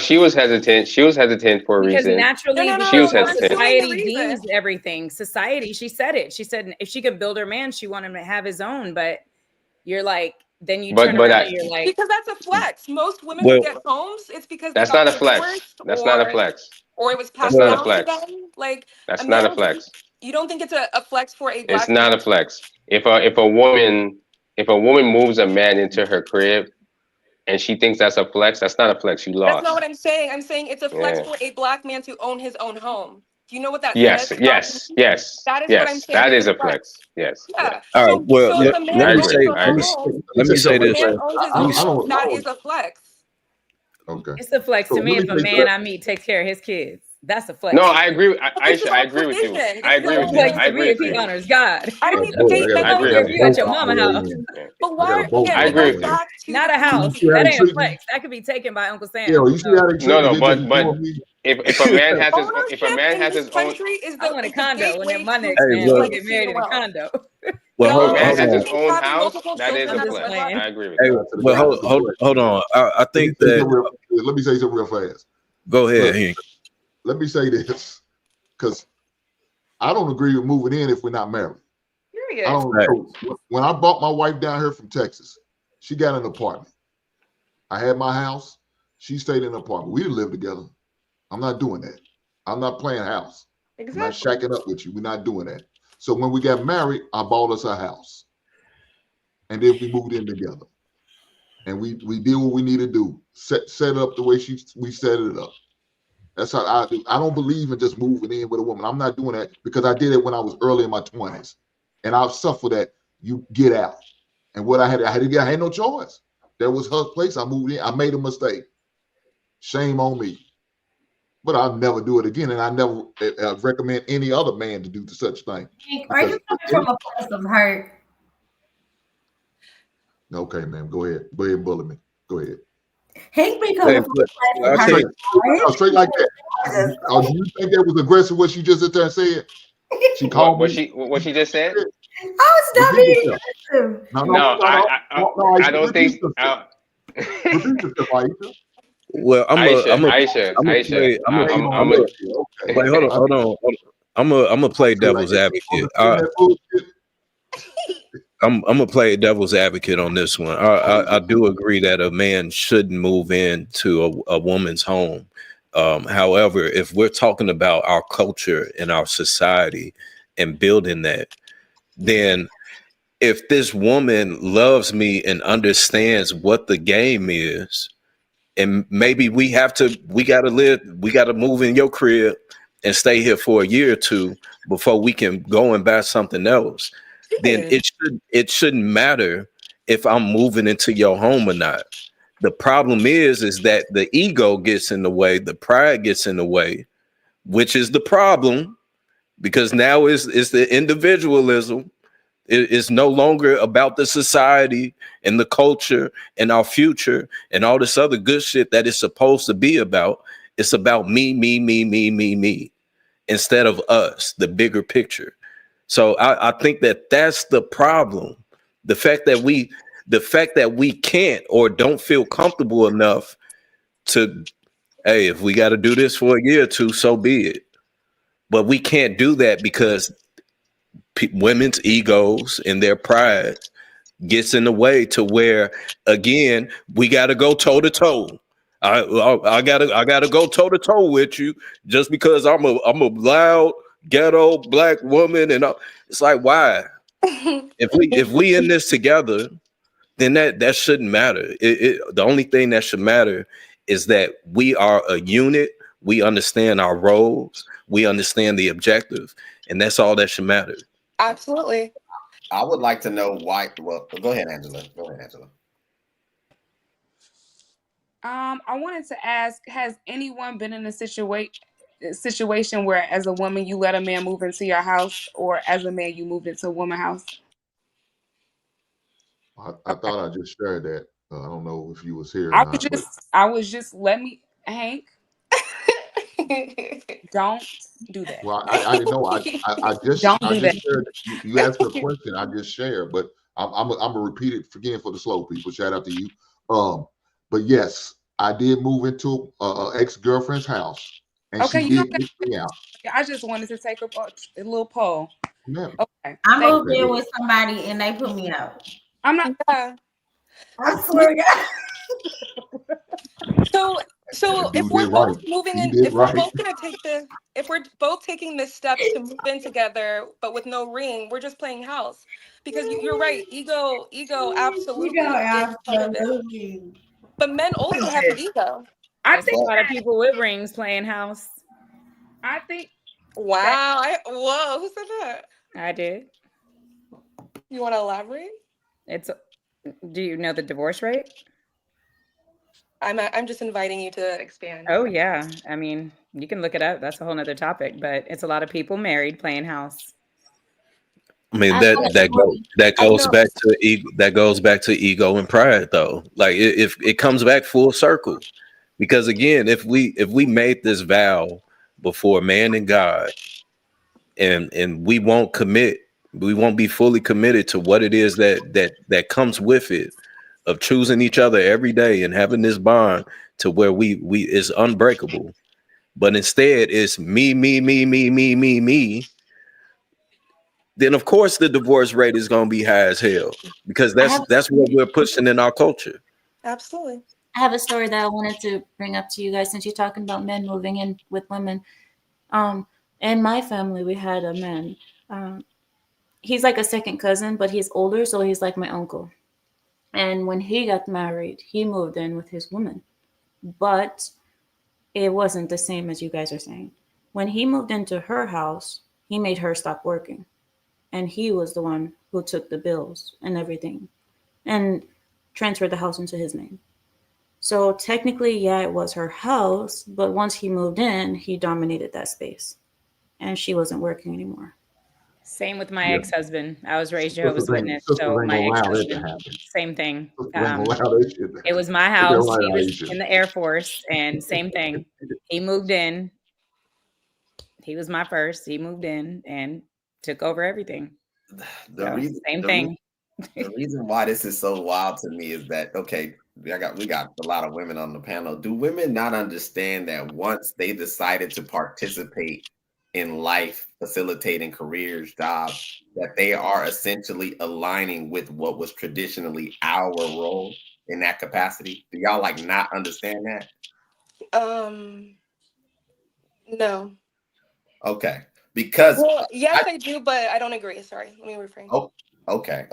she was hesitant. She was hesitant for a because reason. naturally, she was hesitant. Society deems everything. Society, she said it. She said if she could build her man, she wanted him to have his own. But you're like, then you turn around and you're like, because that's a flex. Most women who get homes, it's because that's not a flex. That's not a flex. Or it was passed down to them. Like that's not a flex. You don't think it's a flex for a black It's not a flex. If a woman moves a man into her crib and she thinks that's a flex, that's not a flex. You lost. That's not what I'm saying. I'm saying it's a flex for a black man to own his own home. Do you know what that yes, says? Yes. That is what I'm saying. That is a flex. Yes. Yeah. All right. Well, so if a man let me owns say his own home, let me say this. That is a flex. Okay. It's a flex to me if a man I meet takes care of his kids. That's a flex. No, I agree. I agree with you. I agree with you. I agree with you. He honors God. I don't even think I agree with you at your mama house. But why? I agree with you. Not a house. That ain't a flex. That could be taken by Uncle Sam. Yeah, you see how they no, but if a man has his own, I want a condo when my next man will get married in a condo. Well, if a man has his own house, that is a flex. I agree with you. Well, hold on. I think that. Let me say something real fast. Go ahead, Hank. Let me say this, because I don't agree with moving in if we're not married. Period. I don't. When I brought my wife down here from Texas, she got an apartment. I had my house. She stayed in an apartment. We didn't live together. I'm not doing that. I'm not playing house. Exactly. I'm not shacking up with you. We're not doing that. So when we got married, I bought us a house. And then we moved in together. And we did what we need to do. Set it up the way we set it up. That's how I do. I don't believe in just moving in with a woman. I'm not doing that because I did it when I was early in my 20s. And I've suffered that. You get out. And what I had no choice. That was her place. I moved in. I made a mistake. Shame on me. But I'll never do it again. And I never recommend any other man to do such thing. Are you coming from a place of hurt? Okay, man. Go ahead. Go ahead and bully me. Go ahead. Hank be coming from a place of hurt. Straight like that. Do you think that was aggressive what she just sit there and said? She called me. What she just said? I was not being aggressive. No, I don't think. Well, I'm Aisha. wait, hold on. I'm gonna play devil's advocate. I'm gonna play devil's advocate on this one. I do agree that a man shouldn't move into a woman's home. However, if we're talking about our culture and our society and building that, then if this woman loves me and understands what the game is, and maybe we got to move in your crib and stay here for a year or two before we can go and buy something else, then it shouldn't matter if I'm moving into your home or not. The problem is that the ego gets in the way, the pride gets in the way, which is the problem, because now it's the individualism. It's no longer about the society and the culture and our future and all this other good shit that it's supposed to be about. It's about me, me, me, me, me, me, instead of us, the bigger picture. So I think that's the problem. The fact that we can't or don't feel comfortable enough to, hey, if we got to do this for a year or two, so be it. But we can't do that because women's egos and their pride gets in the way to where, again, we got to go toe to toe. I gotta go toe to toe with you just because I'm a loud ghetto black woman, and it's like, why? If we in this together, then that shouldn't matter. The only thing that should matter is that we are a unit. We understand our roles. We understand the objective, and that's all that should matter. Absolutely. I would like to know why. Well, go ahead, Angela. I wanted to ask: has anyone been in a situation where, as a woman, you let a man move into your house, or as a man, you moved into a woman's house? I thought I just shared that. I don't know if you was here or I not. was just let me, Hank. Don't do that. Well, I didn't know. I just Don't do that. shared. You asked a question. I just shared, but I'm gonna repeat it again for the slow people. Shout out to you. But yes, I did move into ex-girlfriend's house, and Okay, she you did kick me out. I just wanted to take a little poll. Yeah. Okay. I moved in with somebody and they put me out. I'm not. I swear to God. So if we're both moving in, if we're both gonna take if we're both taking the steps to move in together, but with no ring, we're just playing house. Because you're right, ego absolutely is part of it. But men also have an ego. I think a lot of people with rings playing house. I think. Wow. Whoa, who said that? I did. You want to elaborate? Do you know the divorce rate? I'm just inviting you to expand. Oh yeah. I mean, you can look it up. That's a whole nother topic, but it's a lot of people married playing house. I mean that goes back to ego and pride, though. Like if it comes back full circle, because again, if we made this vow before man and God, and we won't commit, we won't be fully committed to what it is that comes with it, of choosing each other every day and having this bond to where we is unbreakable, but instead it's me, then of course the divorce rate is going to be high as hell, because that's what we're pushing in our culture. Absolutely. I have a story that I wanted to bring up to you guys since you're talking about men moving in with women. In my family, we had a man. He's like a second cousin, but he's older, so he's like my uncle. And when he got married, he moved in with his woman. But it wasn't the same as you guys are saying. When he moved into her house, he made her stop working. And he was the one who took the bills and everything and transferred the house into his name. So technically, yeah, it was her house, but once he moved in, he dominated that space. And she wasn't working anymore. Same with my ex-husband. I was raised Jehovah's Witness, so my ex-husband, same thing. It was my house. He was in the Air Force, and same thing. He moved in. He was my first. He moved in and took over everything. The same thing. The reason why this is so wild to me is that, okay, we got a lot of women on the panel. Do women not understand that once they decided to participate in life, facilitating careers, jobs, that they are essentially aligning with what was traditionally our role in that capacity? Do y'all like not understand that? No. Okay. Because yes, I do, but I don't agree. Sorry, let me reframe. Oh, okay.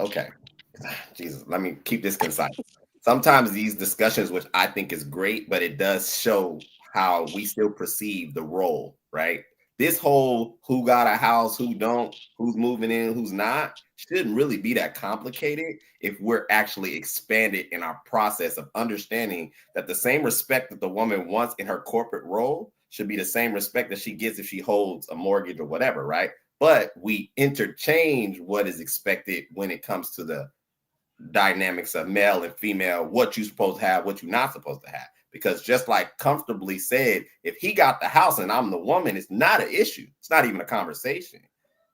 Jesus, let me keep this concise. Sometimes these discussions, which I think is great, but it does show how we still perceive the role, right? This whole who got a house, who don't, who's moving in, who's not, shouldn't really be that complicated if we're actually expanded in our process of understanding that the same respect that the woman wants in her corporate role should be the same respect that she gets if she holds a mortgage or whatever, right? But we interchange what is expected when it comes to the dynamics of male and female, what you're supposed to have, what you're not supposed to have. Because just like comfortably said, if he got the house and I'm the woman, it's not an issue. It's not even a conversation.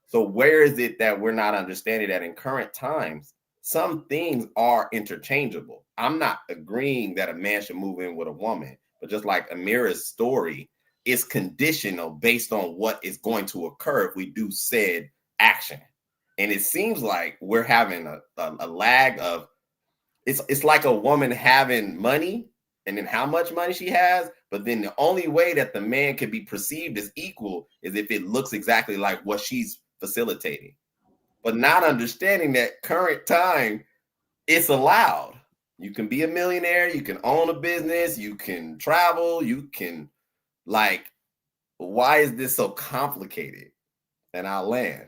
So where is it that we're not understanding that in current times, some things are interchangeable? I'm not agreeing that a man should move in with a woman, but just like Amira's story, it's conditional based on what is going to occur if we do said action. And it seems like we're having a lag of, it's like a woman having money and then how much money she has, but then the only way that the man can be perceived as equal is if it looks exactly like what she's facilitating. But not understanding that current time, it's allowed. You can be a millionaire, you can own a business, you can travel, you can, like, why is this so complicated? And I'll land.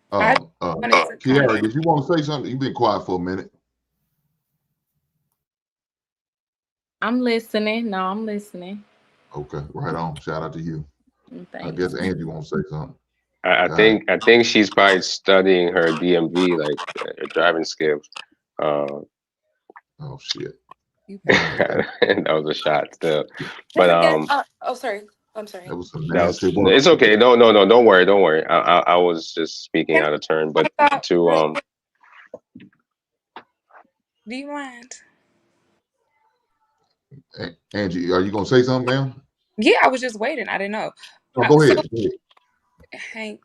Kiara, did you want to say something? You've been quiet for a minute. I'm listening. No, I'm listening. Okay, right on. Shout out to you. Thanks. I guess Angie wants to say something. I think she's probably studying her DMV, like driving skills. Oh shit. That was a shot still. But oh, sorry. I'm sorry. That was some no, nasty it's okay. No, don't worry. I was just speaking out of turn, but to Do you mind? Angie, are you gonna say something, ma'am? Yeah, I was just waiting. I didn't know. Oh, go ahead. Hank,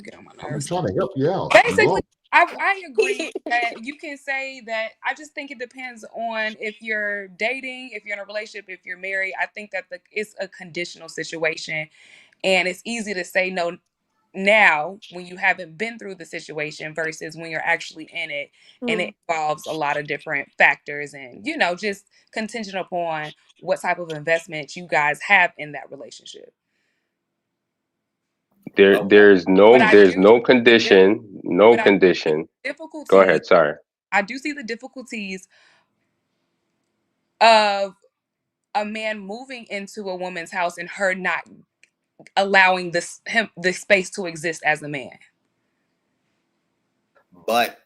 get on my I'm nerves. trying to help you out. Basically, I agree that you can say that. I just think it depends on if you're dating, if you're in a relationship, if you're married. I think that it's a conditional situation, and it's easy to say no now when you haven't been through the situation versus when you're actually in it, and it involves a lot of different factors and just contingent upon what type of investment you guys have in that relationship. there's no condition, Difficulties. Go ahead, sorry. I do see the difficulties of a man moving into a woman's house and her not allowing the space to exist as a man. But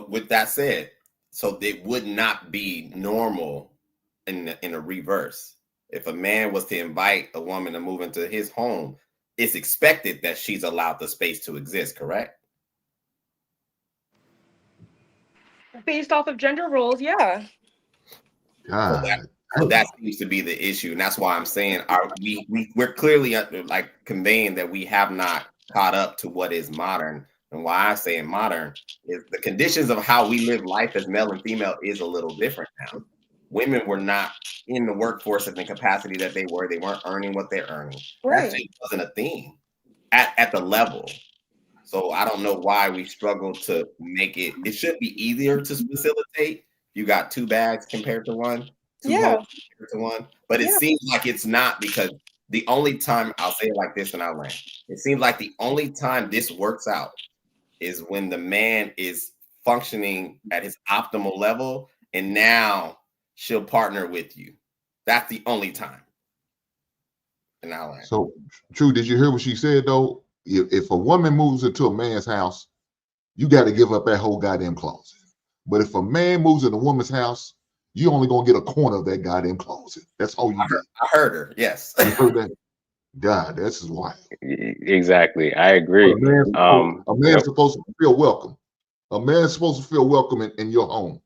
with that said, so it would not be normal in a reverse. If a man was to invite a woman to move into his home, it's expected that she's allowed the space to exist, correct? Based off of gender roles, yeah. So that seems to be the issue, and that's why I'm saying we're clearly like conveying that we have not caught up to what is modern. And why I say modern is the conditions of how we live life as male and female is a little different now. Women were not in the workforce at the capacity that they were. They weren't earning what they're earning. That just wasn't a thing at the level. So I don't know why we struggle to make it. It should be easier to facilitate. You got two bags compared to one, two homes compared to one. But it seems like it's not, because the only time, I'll say it like this and I'll land. It seems like the only time this works out is when the man is functioning at his optimal level, and now she'll partner with you. That's the only time. And I'll land. So, True, did you hear what she said though? If a woman moves into a man's house, you got to give up that whole goddamn closet. But if a man moves in a woman's house, you only gonna get a corner of that goddamn closet. That's all you get. I heard her. Yes. You heard that? God, this is wild. Exactly, I agree. A man's supposed to feel welcome. A man's supposed to feel welcome in your home.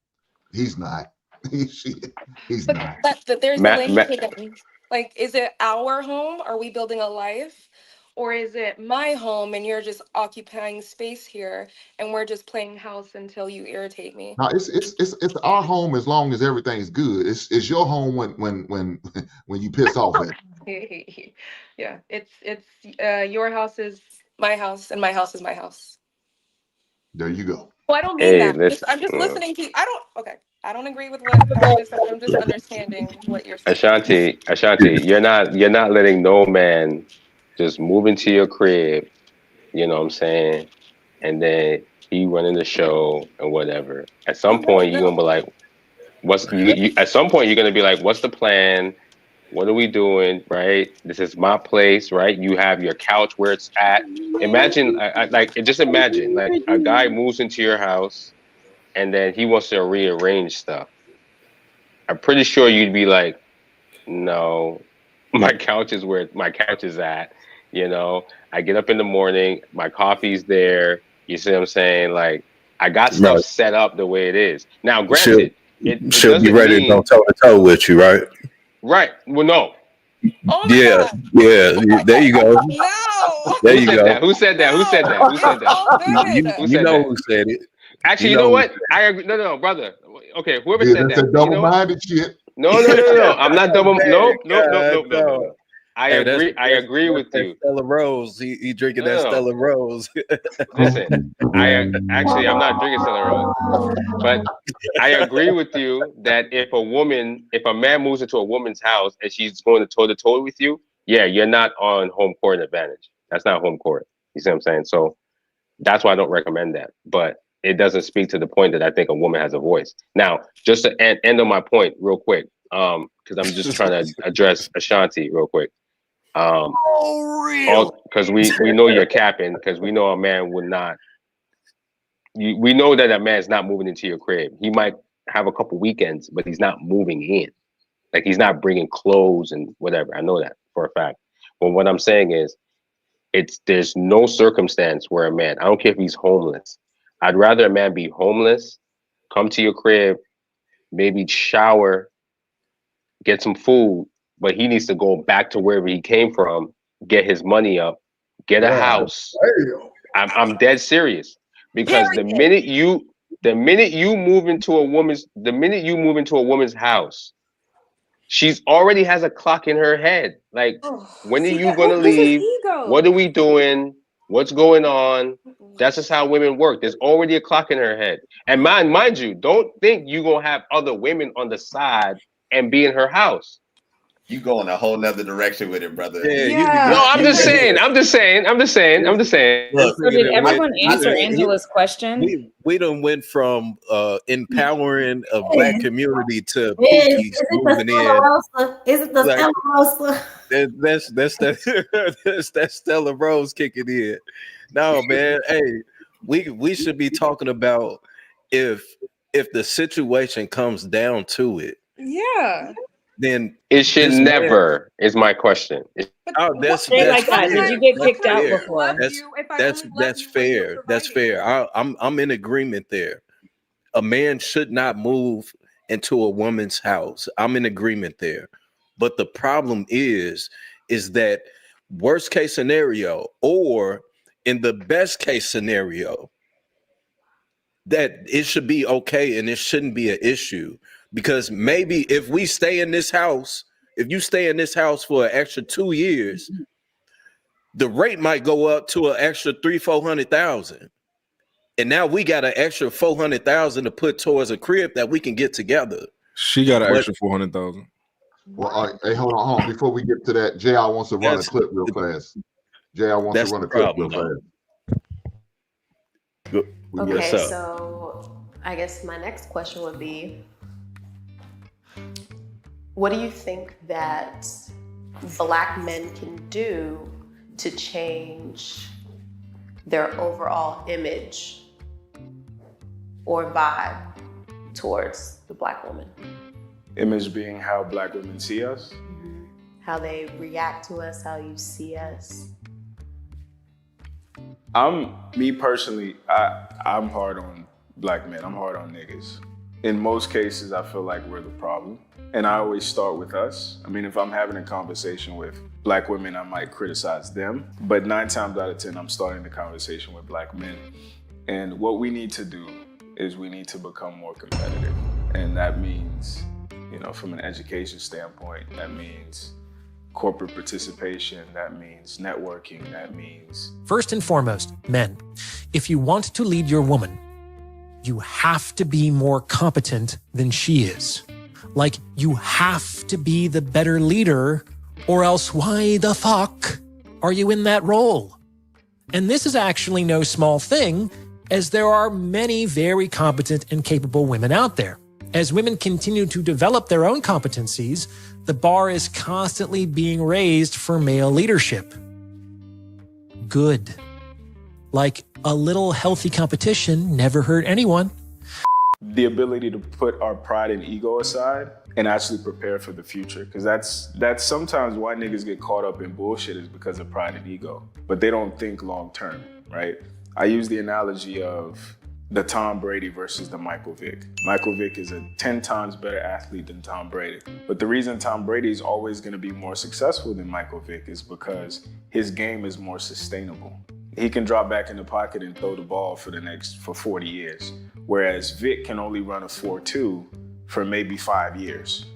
He's not. He's not. That there's Ma- a link ma- hidden. Like, is it our home? Are we building a life? Or is it my home and you're just occupying space here and we're just playing house until you irritate me? Now it's our home as long as everything's good. It's your home when you piss off at it. Yeah, it's your house is my house and my house is my house. There you go. Well, I don't mean Hey, that. listen, I'm just listening to you. I don't agree with what Pat just said. I'm just understanding what you're saying. Ashanti, you're not letting no man just move into your crib, you know what I'm saying? And then he running the show and whatever. At some point you're gonna be like, at some point you're gonna be like, what's the plan? What are we doing? Right? This is my place, right? You have your couch where it's at. Imagine, just imagine, like a guy moves into your house and then he wants to rearrange stuff. I'm pretty sure you'd be like, no, my couch is where my couch is at. You know, I get up in the morning, my coffee's there. You see what I'm saying? Like, I got stuff Right. set up the way it is. Now, She'll granted, it she'll be doesn't ready to go mean toe to toe with you, right? right. Well, no. Oh my Yeah, God. yeah. There you go. No. There Who you said go. that? Who said that? Who said that? Who It's said that? all good. Who You said know that? who said it. Actually, you know what? I agree. No, brother. Okay, whoever Yeah, said that's that. that You know what? double-minded shit. No. I'm not double. Man, No. no. I Hey, agree. I agree with that you. Stella Rose. He drinking that No. Stella Rose. Listen, I'm not drinking Stella Rose, but I agree with you that if a man moves into a woman's house and she's going to toe with you, yeah, you're not on home court advantage. That's not home court. You see what I'm saying? So that's why I don't recommend that. But it doesn't speak to the point that I think a woman has a voice. Now, just to end on my point real quick, because I'm just trying to address Ashanti real quick. Because we know you're capping, because we know a man would not. We know that a man's not moving into your crib. He might have a couple weekends, but he's not moving in. Like, he's not bringing clothes and whatever. I know that for a fact. But what I'm saying is, there's no circumstance where a man, I don't care if he's homeless. I'd rather a man be homeless, come to your crib, maybe shower, get some food, but he needs to go back to wherever he came from, get his money up, get a house. I'm dead serious, because the minute you move into a woman's house, she's already has a clock in her head. Like, when are you gonna This is leave? ego. What are we doing? What's going on? That's just how women work. There's already a clock in her head. And mind you, don't think you're gonna have other women on the side and be in her house. You go in a whole nother direction with it, brother. No, I'm just saying. Look, So did everyone answer Angela's question? We done went from empowering a black community to Pookies moving in. Is it the Stella Rosa? That's that Stella Rose kicking in. No, man. Hey, we should be talking about if the situation comes down to it. Yeah. Then it should never is my question. That's like that. Did you get kicked out fair. before? That's fair. That's fair. I'm in agreement there. A man should not move into a woman's house. I'm in agreement there. But the problem is that worst case scenario, or in the best case scenario, that it should be okay and it shouldn't be an issue. Because maybe if we stay in this house, if you stay in this house for an extra 2 years, the rate might go up to an extra $300,000-$400,000. And now we got an extra $400,000 to put towards a crib that we can get together. She got an extra $400,000. Well, hey, hold on. Before we get to that, JR wants to run a clip real fast. JR wants to run a clip real fast. Okay, so I guess my next question would be, what do you think that Black men can do to change their overall image or vibe towards the Black woman? Image being how Black women see us? How they react to us, how you see us. Me personally, I'm hard on black men. I'm hard on niggas. In most cases, I feel like we're the problem. And I always start with us. I mean, if I'm having a conversation with black women, I might criticize them. But 9 times out of 10, I'm starting the conversation with black men. And what we need to do is we need to become more competitive. And that means, from an education standpoint, that means corporate participation, that means networking, that means... First and foremost, men, if you want to lead your woman, you have to be more competent than she is. Like, you have to be the better leader, or else why the fuck are you in that role? And this is actually no small thing, as there are many very competent and capable women out there. As women continue to develop their own competencies, the bar is constantly being raised for male leadership. Good. Like, a little healthy competition never hurt anyone. The ability to put our pride and ego aside and actually prepare for the future. Because that's sometimes why niggas get caught up in bullshit, is because of pride and ego. But they don't think long term, right? I use the analogy of the Tom Brady versus the Michael Vick. Michael Vick is a 10 times better athlete than Tom Brady. But the reason Tom Brady is always going to be more successful than Michael Vick is because his game is more sustainable. He can drop back in the pocket and throw the ball for 40 years. Whereas Vic can only run a 4.2 for maybe 5 years.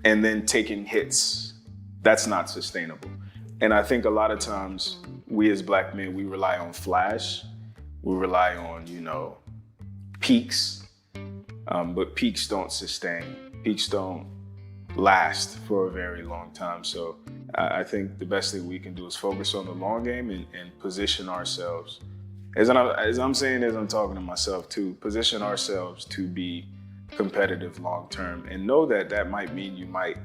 And then taking hits, that's not sustainable. And I think a lot of times we as black men, we rely on flash. We rely on, peaks. But peaks don't sustain. Peaks don't last for a very long time. So I think the best thing we can do is focus on the long game and position ourselves. As I'm saying this, I'm talking to myself too. Position ourselves to be competitive long term, and know that that might mean you might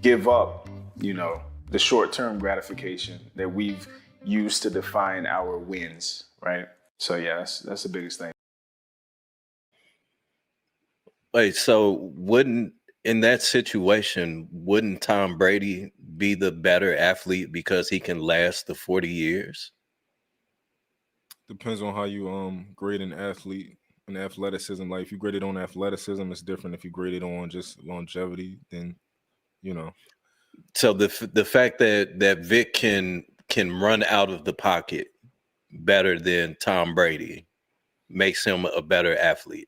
give up, the short-term gratification that we've used to define our wins, right? So yeah, that's the biggest thing. Wait, so in that situation, wouldn't Tom Brady be the better athlete because he can last the 40 years? Depends on how you grade an athlete and athleticism. Like if you grade it on athleticism, it's different. If you grade it on just longevity, then So the fact that Vic can run out of the pocket better than Tom Brady makes him a better athlete.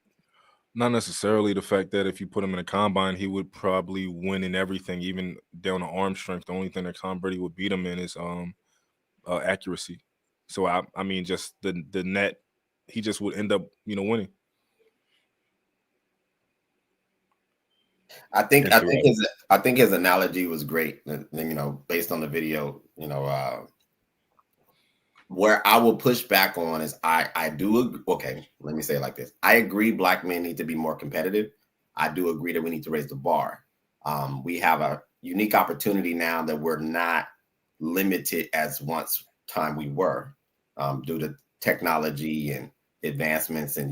Not necessarily. The fact that if you put him in a combine, he would probably win in everything, even down to arm strength. The only thing that Tom Brady would beat him in is accuracy. So I mean, just the net, he just would end up winning. I think his analogy was great. Based on the video, where I will push back on is I do. Okay, let me say it like this. I agree black men need to be more competitive. I do agree that we need to raise the bar. We have a unique opportunity now that we're not limited as once time we were due to technology and advancements and,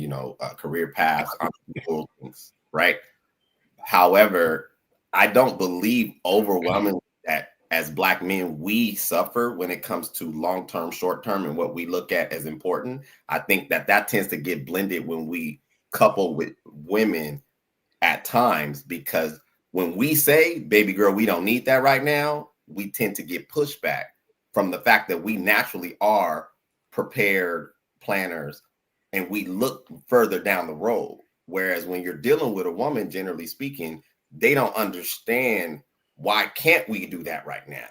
career paths, things, right? However, I don't believe overwhelmingly that as black men, we suffer when it comes to long-term, short-term, and what we look at as important. I think that tends to get blended when we couple with women at times, because when we say, baby girl, we don't need that right now, we tend to get pushback from the fact that we naturally are prepared planners and we look further down the road. Whereas when you're dealing with a woman, generally speaking, they don't understand why can't we do that right now?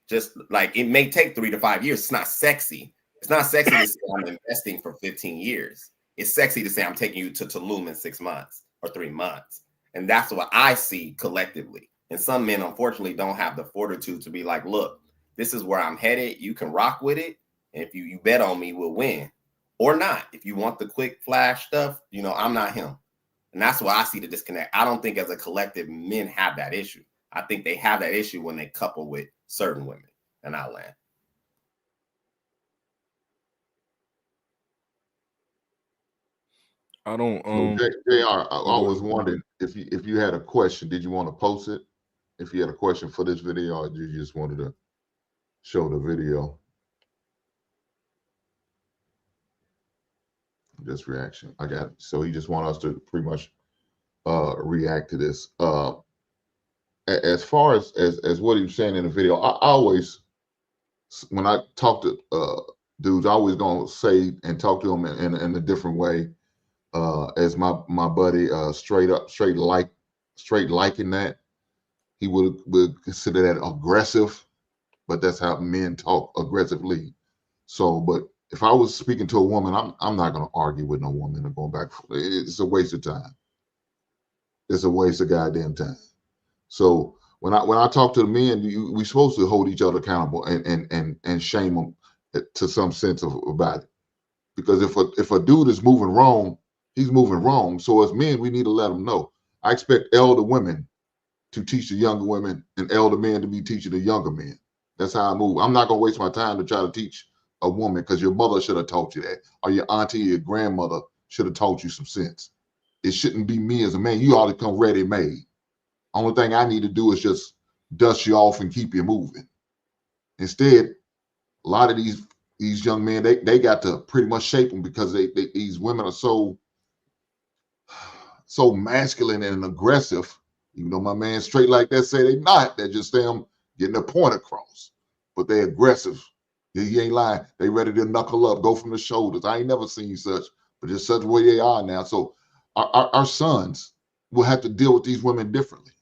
Just like it may take 3 to 5 years. It's not sexy. It's not sexy to say I'm investing for 15 years. It's sexy to say I'm taking you to Tulum in 6 months or 3 months. And that's what I see collectively. And some men, unfortunately, don't have the fortitude to be like, look, this is where I'm headed. You can rock with it. And if you bet on me, we'll win. Or not. If you want the quick flash stuff, I'm not him. And that's why I see the disconnect. I don't think as a collective, men have that issue. I think they have that issue when they couple with certain women. And I'll land. I don't. JR, I always wondered if you had a question, did you want to post it? If you had a question for this video, or you just wanted to show the video? this reaction. I got it. So he just want us to pretty much react to this. As far as what he was saying in the video, I always, when I talk to dudes, I always gonna say and talk to them in a different way. As my buddy straight liking that, he would consider that aggressive, but that's how men talk aggressively. So, but if I was speaking to a woman, I'm not gonna argue with no woman and going back. It's a waste of time. It's a waste of goddamn time. So when I talk to the men, we supposed to hold each other accountable and shame them to some sense about it. Because if a dude is moving wrong, he's moving wrong. So as men, we need to let them know. I expect elder women to teach the younger women and elder men to be teaching the younger men. That's how I move. I'm not gonna waste my time to try to teach a woman because your mother should have taught you that, or your auntie, your grandmother should have taught you some sense. It shouldn't be me as a man. You ought to come ready made. Only thing I need to do is just dust you off and keep you moving. Instead, a lot of these young men, they got to pretty much shape them because these women are so masculine and aggressive. Even though my man straight like that say they not, they're just them getting their point across. But they aggressive. He ain't lying. They ready to knuckle up, go from the shoulders. I ain't never seen such, but it's such way they are now. So our sons will have to deal with these women differently.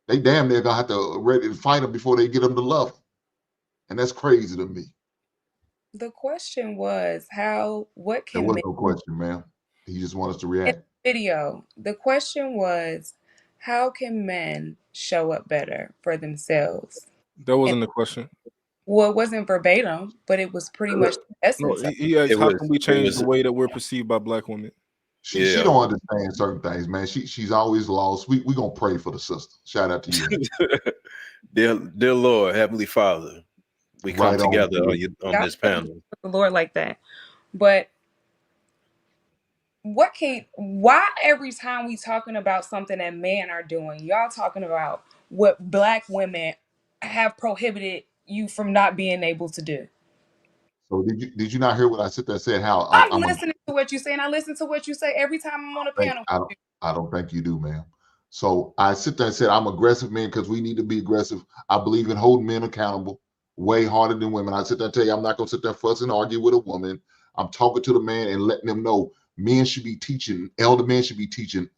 They damn near gonna have to ready to fight them before they get them to love them. And that's crazy to me. The question was what There can was men no question, ma'am. He just wants us to in react. the video? The question was, how can men show up better for themselves? That wasn't the question. Well, it wasn't verbatim, but it was pretty much the No, essence of he asked, It how was. can we It change the was. way that we're perceived by black women? She don't understand certain things, man. She's always lost. We gonna pray for the sister. Shout out to you. Dear Lord, Heavenly Father, we come Right on. together on Y'all this pray panel. for the Lord like that. But why every time we talking about something that men are doing, y'all talking about what black women have prohibited you from not being able to do? So did you not hear what I said there said? How I'm listening to what you say, and I listen to what you say every time I'm on a panel. I don't think you do, ma'am. So I sit there and said I'm aggressive men because we need to be aggressive. I believe in holding men accountable way harder than women. I sit there and tell you I'm not gonna sit there fuss and argue with a woman. I'm talking to the man and letting them know men should be teaching, elder men should be teaching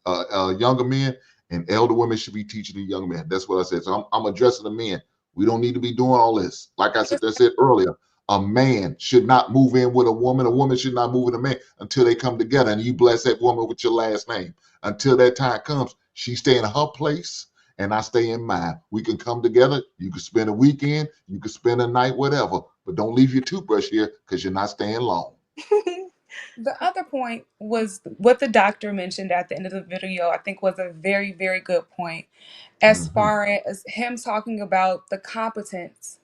younger men, and elder women should be teaching the young men. That's what I said. So I'm addressing the men. We don't need to be doing all this. Like I said earlier, a man should not move in with a woman should not move with a man until they come together, and you bless that woman with your last name. Until that time comes, she stay in her place and I stay in mine. We can come together. You can spend a weekend, you can spend a night, whatever, but don't leave your toothbrush here because you're not staying long. The other point was what the doctor mentioned at the end of the video, I think was a very, very good point, as far as him talking about the competence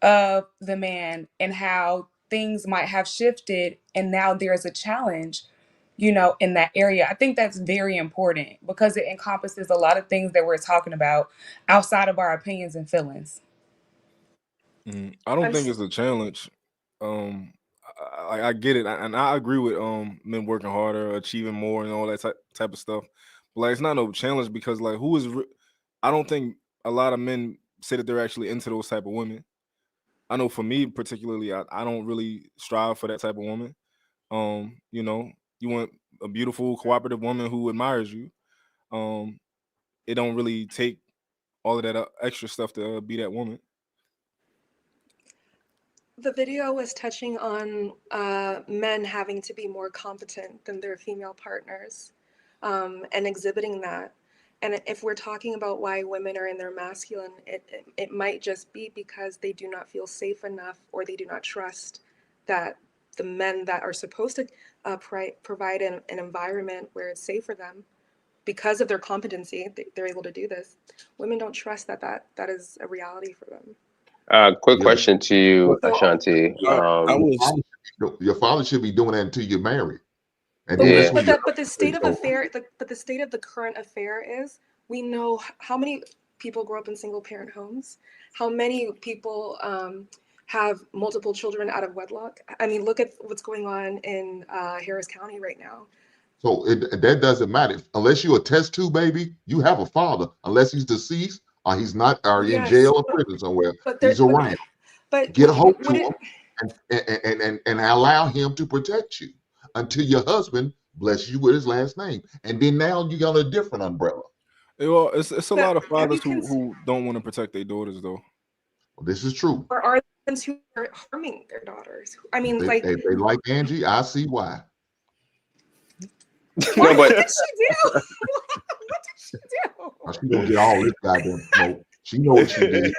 of the man and how things might have shifted and now there's a challenge, in that area. I think that's very important because it encompasses a lot of things that we're talking about outside of our opinions and feelings. I don't think it's a challenge. I get it, and I agree with men working harder, achieving more, and all that type of stuff. But like, it's not no challenge because like, I don't think a lot of men say that they're actually into those type of women. I know for me particularly, I don't really strive for that type of woman. You want a beautiful, cooperative woman who admires you. It don't really take all of that extra stuff to be that woman. The video was touching on men having to be more competent than their female partners and exhibiting that. And if we're talking about why women are in their masculine, it might just be because they do not feel safe enough or they do not trust that the men that are supposed to provide an environment where it's safe for them, because of their competency, they're able to do this. Women don't trust that is a reality for them. Quick question to you, Ashanti. Your father should be doing that until you're married. And But the state of the current affair is, we know how many people grow up in single parent homes, how many people have multiple children out of wedlock. I mean, look at what's going on in Harris County right now. So that doesn't matter. Unless you're a test tube baby, you have a father. Unless he's deceased or he's not, or in Yes, jail or prison somewhere, but he's around. but Get a would hold to would him and allow him to protect you until your husband blesses you with his last name. And then now you got a different umbrella. Well, it's a But lot of have fathers you who don't want to protect their daughters though. Well, this is true. or are ones who are harming their daughters? I mean, If like, they like Angie, I see why. what but did she do? What did she do? She gonna get all this goddamn smoke. She know what she did.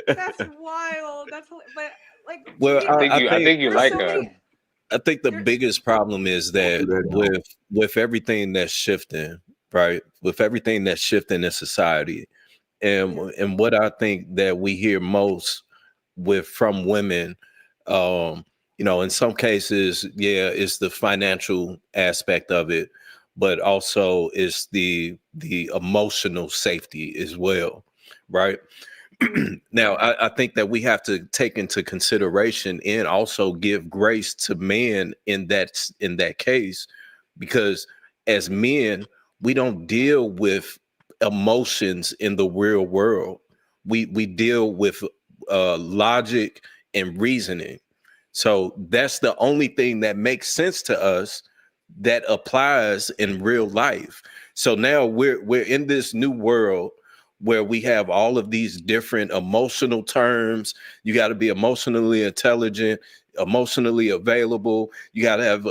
That's wild. That's but like. Well, I think you there's like so her. many. I think the biggest problem is that with everything that's shifting, right? With everything that's shifting in society, and what I think that we hear most from women, in some cases, yeah, it's the financial aspect of it, but also it's the emotional safety as well, right? Now, I think that we have to take into consideration and also give grace to men in that case, because as men, we don't deal with emotions in the real world. We deal with logic and reasoning. So that's the only thing that makes sense to us that applies in real life. So now we're in this new world where we have all of these different emotional terms. You got to be emotionally intelligent, emotionally available. You got to have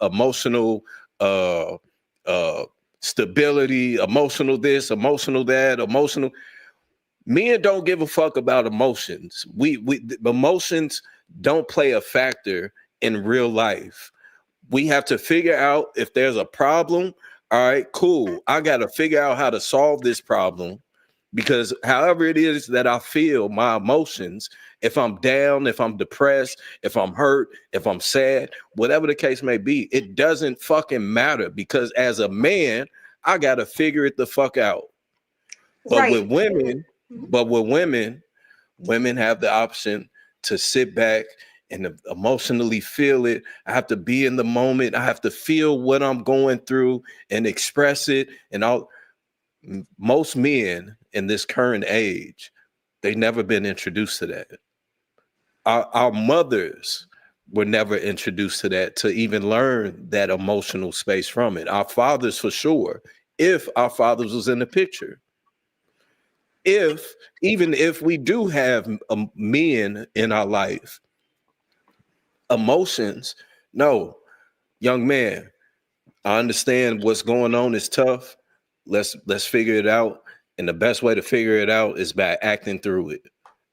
emotional stability, emotional this, emotional that, emotional. Men don't give a fuck about emotions. Emotions don't play a factor in real life. We have to figure out if there's a problem. All right, cool. I got to figure out how to solve this problem, because however it is that I feel, my emotions, if I'm down, if I'm depressed, if I'm hurt, if I'm sad, whatever the case may be, it doesn't fucking matter, because as a man, I got to figure it the fuck out. But Right. with women, women have the option to sit back and emotionally feel it. I have to be in the moment. I have to feel what I'm going through and express it. And most men in this current age, they've never been introduced to that. Our mothers were never introduced to that, to even learn that emotional space from it. Our fathers, for sure, if our fathers was in the picture. Even if we do have men in our life, emotions, no, young man, I understand what's going on is tough. Let's figure it out. And the best way to figure it out is by acting through it,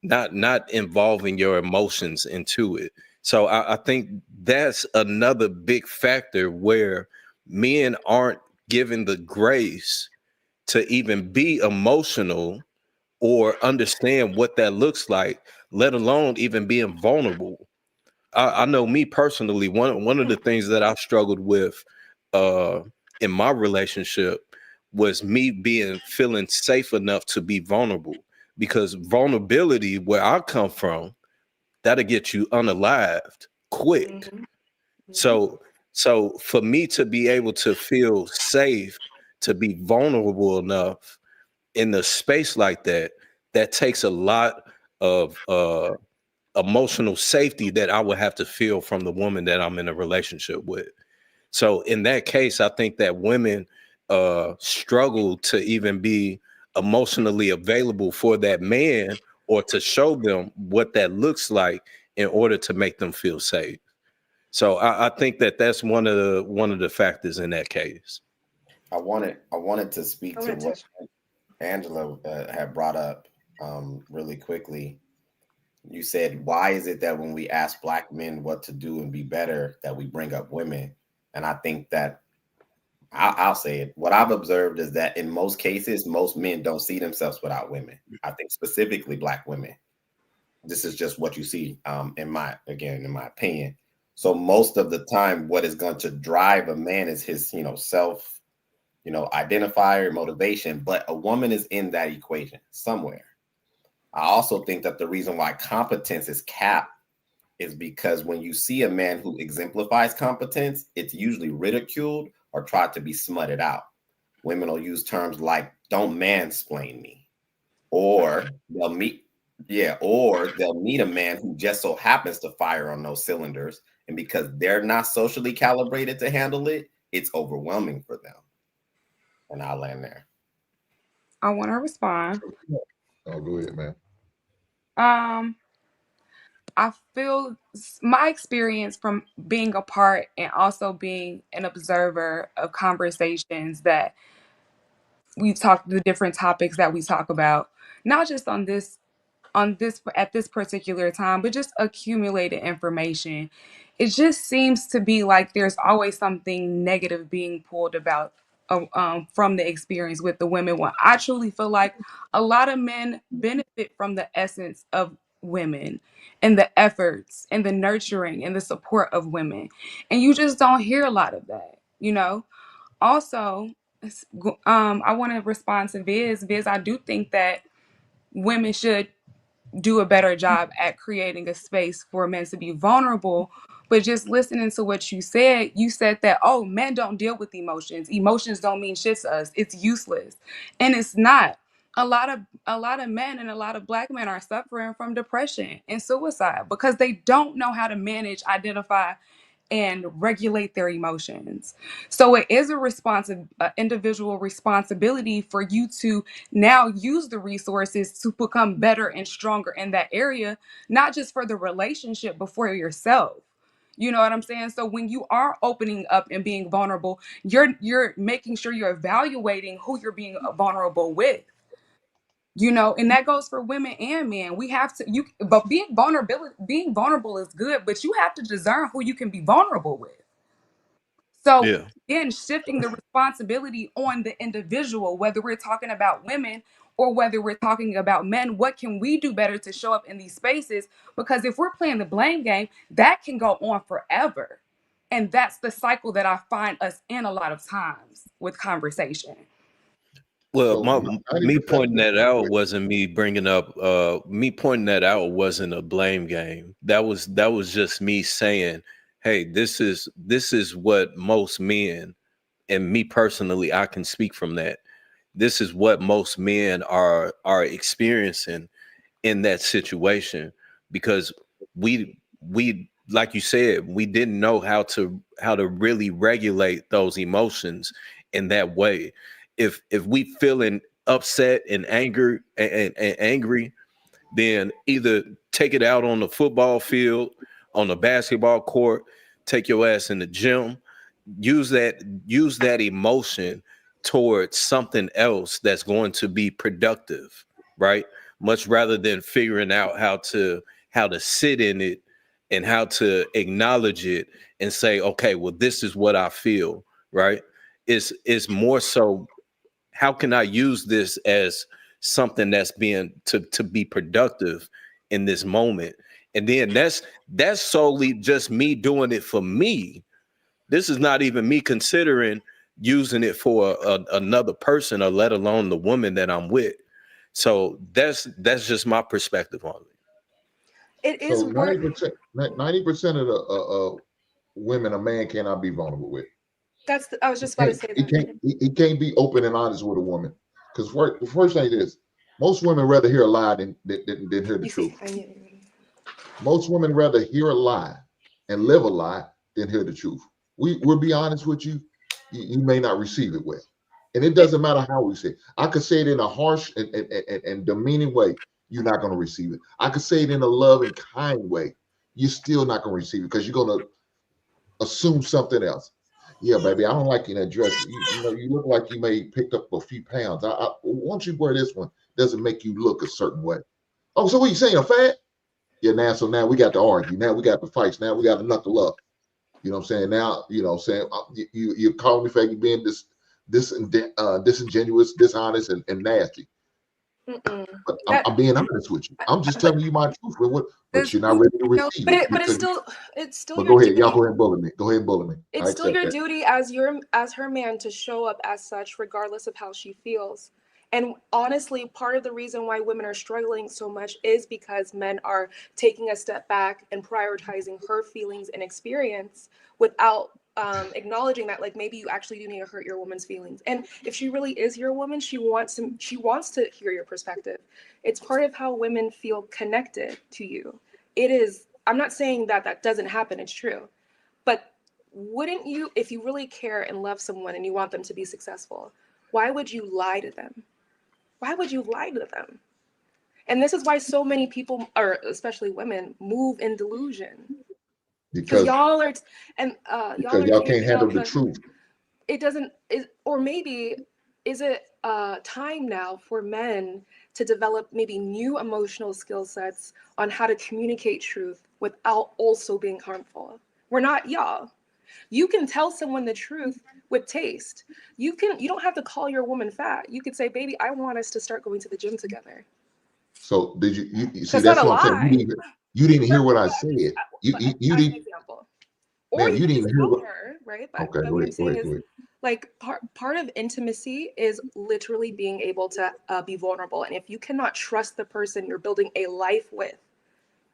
not involving your emotions into it. So I think that's another big factor where men aren't given the grace to even be emotional or understand what that looks like, let alone even being vulnerable. I know me personally, one of the things that I've struggled with in my relationship was me feeling safe enough to be vulnerable, because vulnerability, where I come from, that'll get you unalived quick. So for me to be able to feel safe, to be vulnerable enough in a space like that, that takes a lot of emotional safety that I would have to feel from the woman that I'm in a relationship with. So in that case, I think that women struggle to even be emotionally available for that man, or to show them what that looks like in order to make them feel safe. So I think that that's one of the factors in that case. I wanted to speak to what Angela had brought up really quickly. You said, why is it that when we ask Black men what to do and be better, that we bring up women? And I think that I'll say it. What I've observed is that in most cases, most men don't see themselves without women. I think specifically Black women. This is just what you see in my opinion. So most of the time, what is going to drive a man is his, self, identifier, motivation. But a woman is in that equation somewhere. I also think that the reason why competence is capped is because when you see a man who exemplifies competence, it's usually ridiculed or tried to be smutted out. Women will use terms like "don't mansplain me," or they'll meet a man who just so happens to fire on those cylinders, and because they're not socially calibrated to handle it, it's overwhelming for them. And I'll land there. I want to respond. Oh, go ahead, man. I feel my experience from being a part and also being an observer of conversations that we've talked, the different topics that we talk about, not just on this at this particular time, but just accumulated information. It just seems to be like there's always something negative being pulled about from the experience with the women. When I truly feel like a lot of men benefit from the essence of women and the efforts and the nurturing and the support of women, and you just don't hear a lot of that, you know. Also, I want to respond to Viz. I do think that women should do a better job at creating a space for men to be vulnerable. But just listening to what you said that, oh, men don't deal with emotions. Emotions don't mean shit to us. It's useless. And it's not. A lot of men and a lot of Black men are suffering from depression and suicide because they don't know how to manage, identify, and regulate their emotions. So it is a individual responsibility for you to now use the resources to become better and stronger in that area, not just for the relationship, but for yourself. You know what I'm saying? So when you are opening up and being vulnerable, you're making sure you're evaluating who you're being vulnerable with. You know, and that goes for women and men. We have to but being vulnerable is good, but you have to discern who you can be vulnerable with. So Yeah. again, shifting the responsibility on the individual, whether we're talking about women or whether we're talking about men, what can we do better to show up in these spaces? Because if we're playing the blame game, that can go on forever. And that's the cycle that I find us in a lot of times with conversation. Well, So me 90%. pointing that out wasn't me bringing up. Me pointing that out wasn't a blame game. That was just me saying, "Hey, this is what most men, and me personally, I can speak from that. This is what most men are experiencing in that situation because we like you said, we didn't know how to really regulate those emotions in that way. If we feeling upset and angry and angry, then either take it out on the football field, on the basketball court, take your ass in the gym, use that emotion towards something else that's going to be productive, right? Much rather than figuring out how to sit in it and how to acknowledge it and say, okay, well, this is what I feel, right? It's more so, how can I use this as something that's being to be productive in this moment? And then that's solely just me doing it for me. This is not even me considering using it for another person, or let alone the woman that I'm with. So that's just my perspective on it. It is So work. 90% of the women a man cannot be vulnerable with. I was just about to say that. He can't be open and honest with a woman. Because the first thing is, most women rather hear a lie than hear the truth. Most women rather hear a lie and live a lie than hear the truth. We'll be honest with you, you may not receive it well. And it doesn't matter how we say it. I could say it in a harsh and demeaning way, you're not going to receive it. I could say it in a loving, kind way, you're still not going to receive it because you're going to assume something else. Yeah, baby, I don't like you in that dress. You know, you look like you may picked up a few pounds. Once you wear this one, doesn't make you look a certain way. Oh, so what you saying, I'm fat? Yeah, so now we got to argue. Now we got to fight. Now we got to knuckle up. You know what I'm saying? Now, you know, saying you're calling me fat, you being disingenuous, dishonest, and nasty. But I'm being honest with you. I'm just telling you my truth. But you're not ready to receive it. But it's still But your go ahead, duty. y'all go ahead and bully me. Go ahead and bully me. It's still your duty as her man to show up as such, regardless of how she feels. And honestly, part of the reason why women are struggling so much is because men are taking a step back and prioritizing her feelings and experience without acknowledging that, like, maybe you actually do need to hurt your woman's feelings. And if she really is your woman, she wants to hear your perspective. It's part of how women feel connected to you. It is, I'm not saying that that doesn't happen, it's true. But wouldn't you, if you really care and love someone and you want them to be successful, why would you lie to them? Why would you lie to them? And this is why so many people, or especially women, move in delusion. Because y'all are, and y'all are y'all can't taking handle out the truth. It doesn't, or maybe is it time now for men to develop maybe new emotional skill sets on how to communicate truth without also being harmful? We're not y'all. You can tell someone the truth with taste. You don't have to call your woman fat. You could say, baby, I want us to start going to the gym together. So did you see? That's That's not a what I'm lie. saying. You didn't hear what I said. You As an didn't. example. Or Ma'am, you you can didn't just hear own what. her, right? Okay, But go what ahead. I'm saying is, like, part of intimacy is literally being able to be vulnerable. And if you cannot trust the person you're building a life with,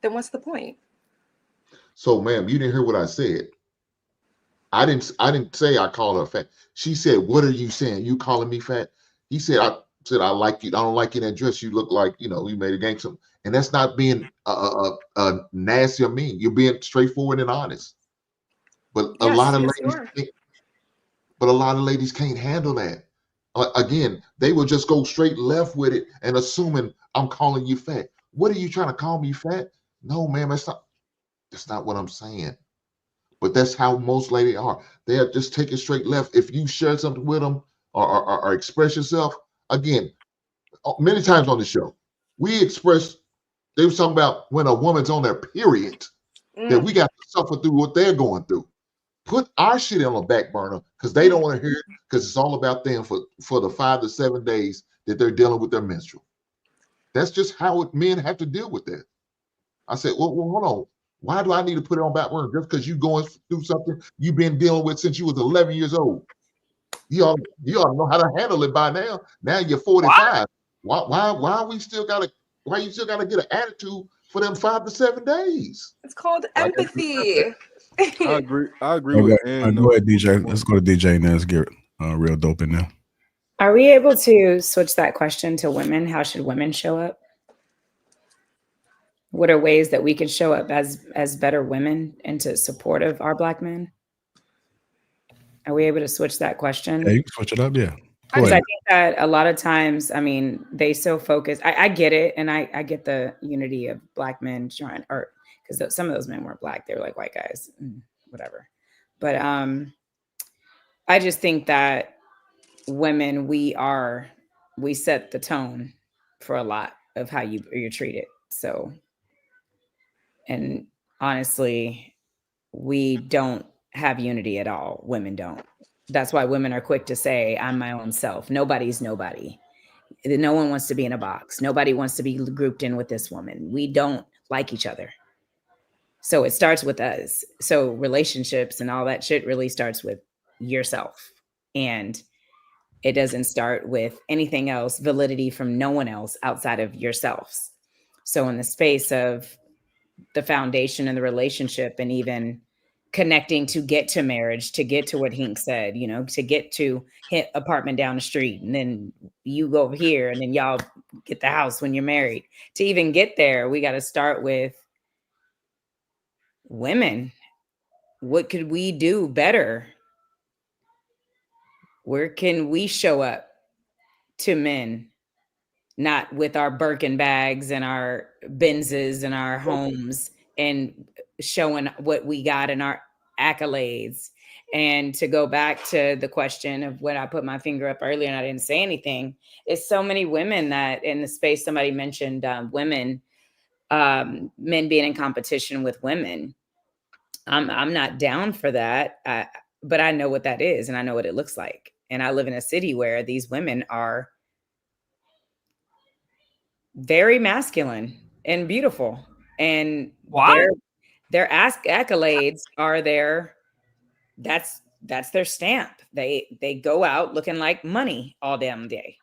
then what's the point? So, ma'am, you didn't hear what I said. I didn't say I called her fat. She said, "What are you saying? You calling me fat?" He said, "I said I like you. I don't like you in that dress. You look like you made a gangster." And that's not being nasty or mean. You're being straightforward and honest. But a lot of ladies, but a lot of ladies can't handle that. Again, they will just go straight left with it and assuming I'm calling you fat. What are you trying to call me fat? No, ma'am, that's not what I'm saying. But that's how most ladies are. They'll just take it straight left. If you share something with them or express yourself, again, many times on the show, they were talking about when a woman's on their period, that we got to suffer through what they're going through. Put our shit on the back burner because they don't want to hear it because it's all about them for the 5 to 7 days that they're dealing with their menstrual. That's just how men have to deal with that. I said, well, hold on. Why do I need to put it on back burner just because you're going through something you've been dealing with since you was 11 years old? You ought to know how to handle it by now. Now you're 45. Why you still gotta get an attitude for them 5 to 7 days? It's called empathy. I agree Okay. with Ann. Go ahead, DJ. Let's go to DJ now. Let's get real dope in there. Are we able to switch that question to women? How should women show up? What are ways that we could show up as better women and to support of our Black men? Are we able to switch that question? Yeah, you can switch it up. Yeah. Because I think that a lot of times, I mean, they so focus. I get it, and I get the unity of Black men trying, or because some of those men weren't Black; they were like white guys, whatever. But I just think that women, we set the tone for a lot of how you're treated. So, and honestly, we don't have unity at all. Women don't. That's why women are quick to say, I'm my own self. Nobody's nobody. No one wants to be in a box. Nobody wants to be grouped in with this woman. We don't like each other. So it starts with us. So relationships and all that shit really starts with yourself. And it doesn't start with anything else, validity from no one else outside of yourselves. So in the space of the foundation and the relationship and even connecting to get to marriage, to get to what Hink said, to get to hit apartment down the street, and then you go over here and then y'all get the house when you're married. To even get there, we got to start with women. What could we do better? Where can we show up to men, not with our Birkin bags and our Benzes and our homes and showing what we got in our accolades? And to go back to the question of when I put my finger up earlier and I didn't say anything, it's so many women that in the space, somebody mentioned men being in competition with women. I'm not down for that, but I know what that is and I know what it looks like. And I live in a city where these women are very masculine and beautiful, and their accolades are that's their stamp. They go out looking like money all damn day.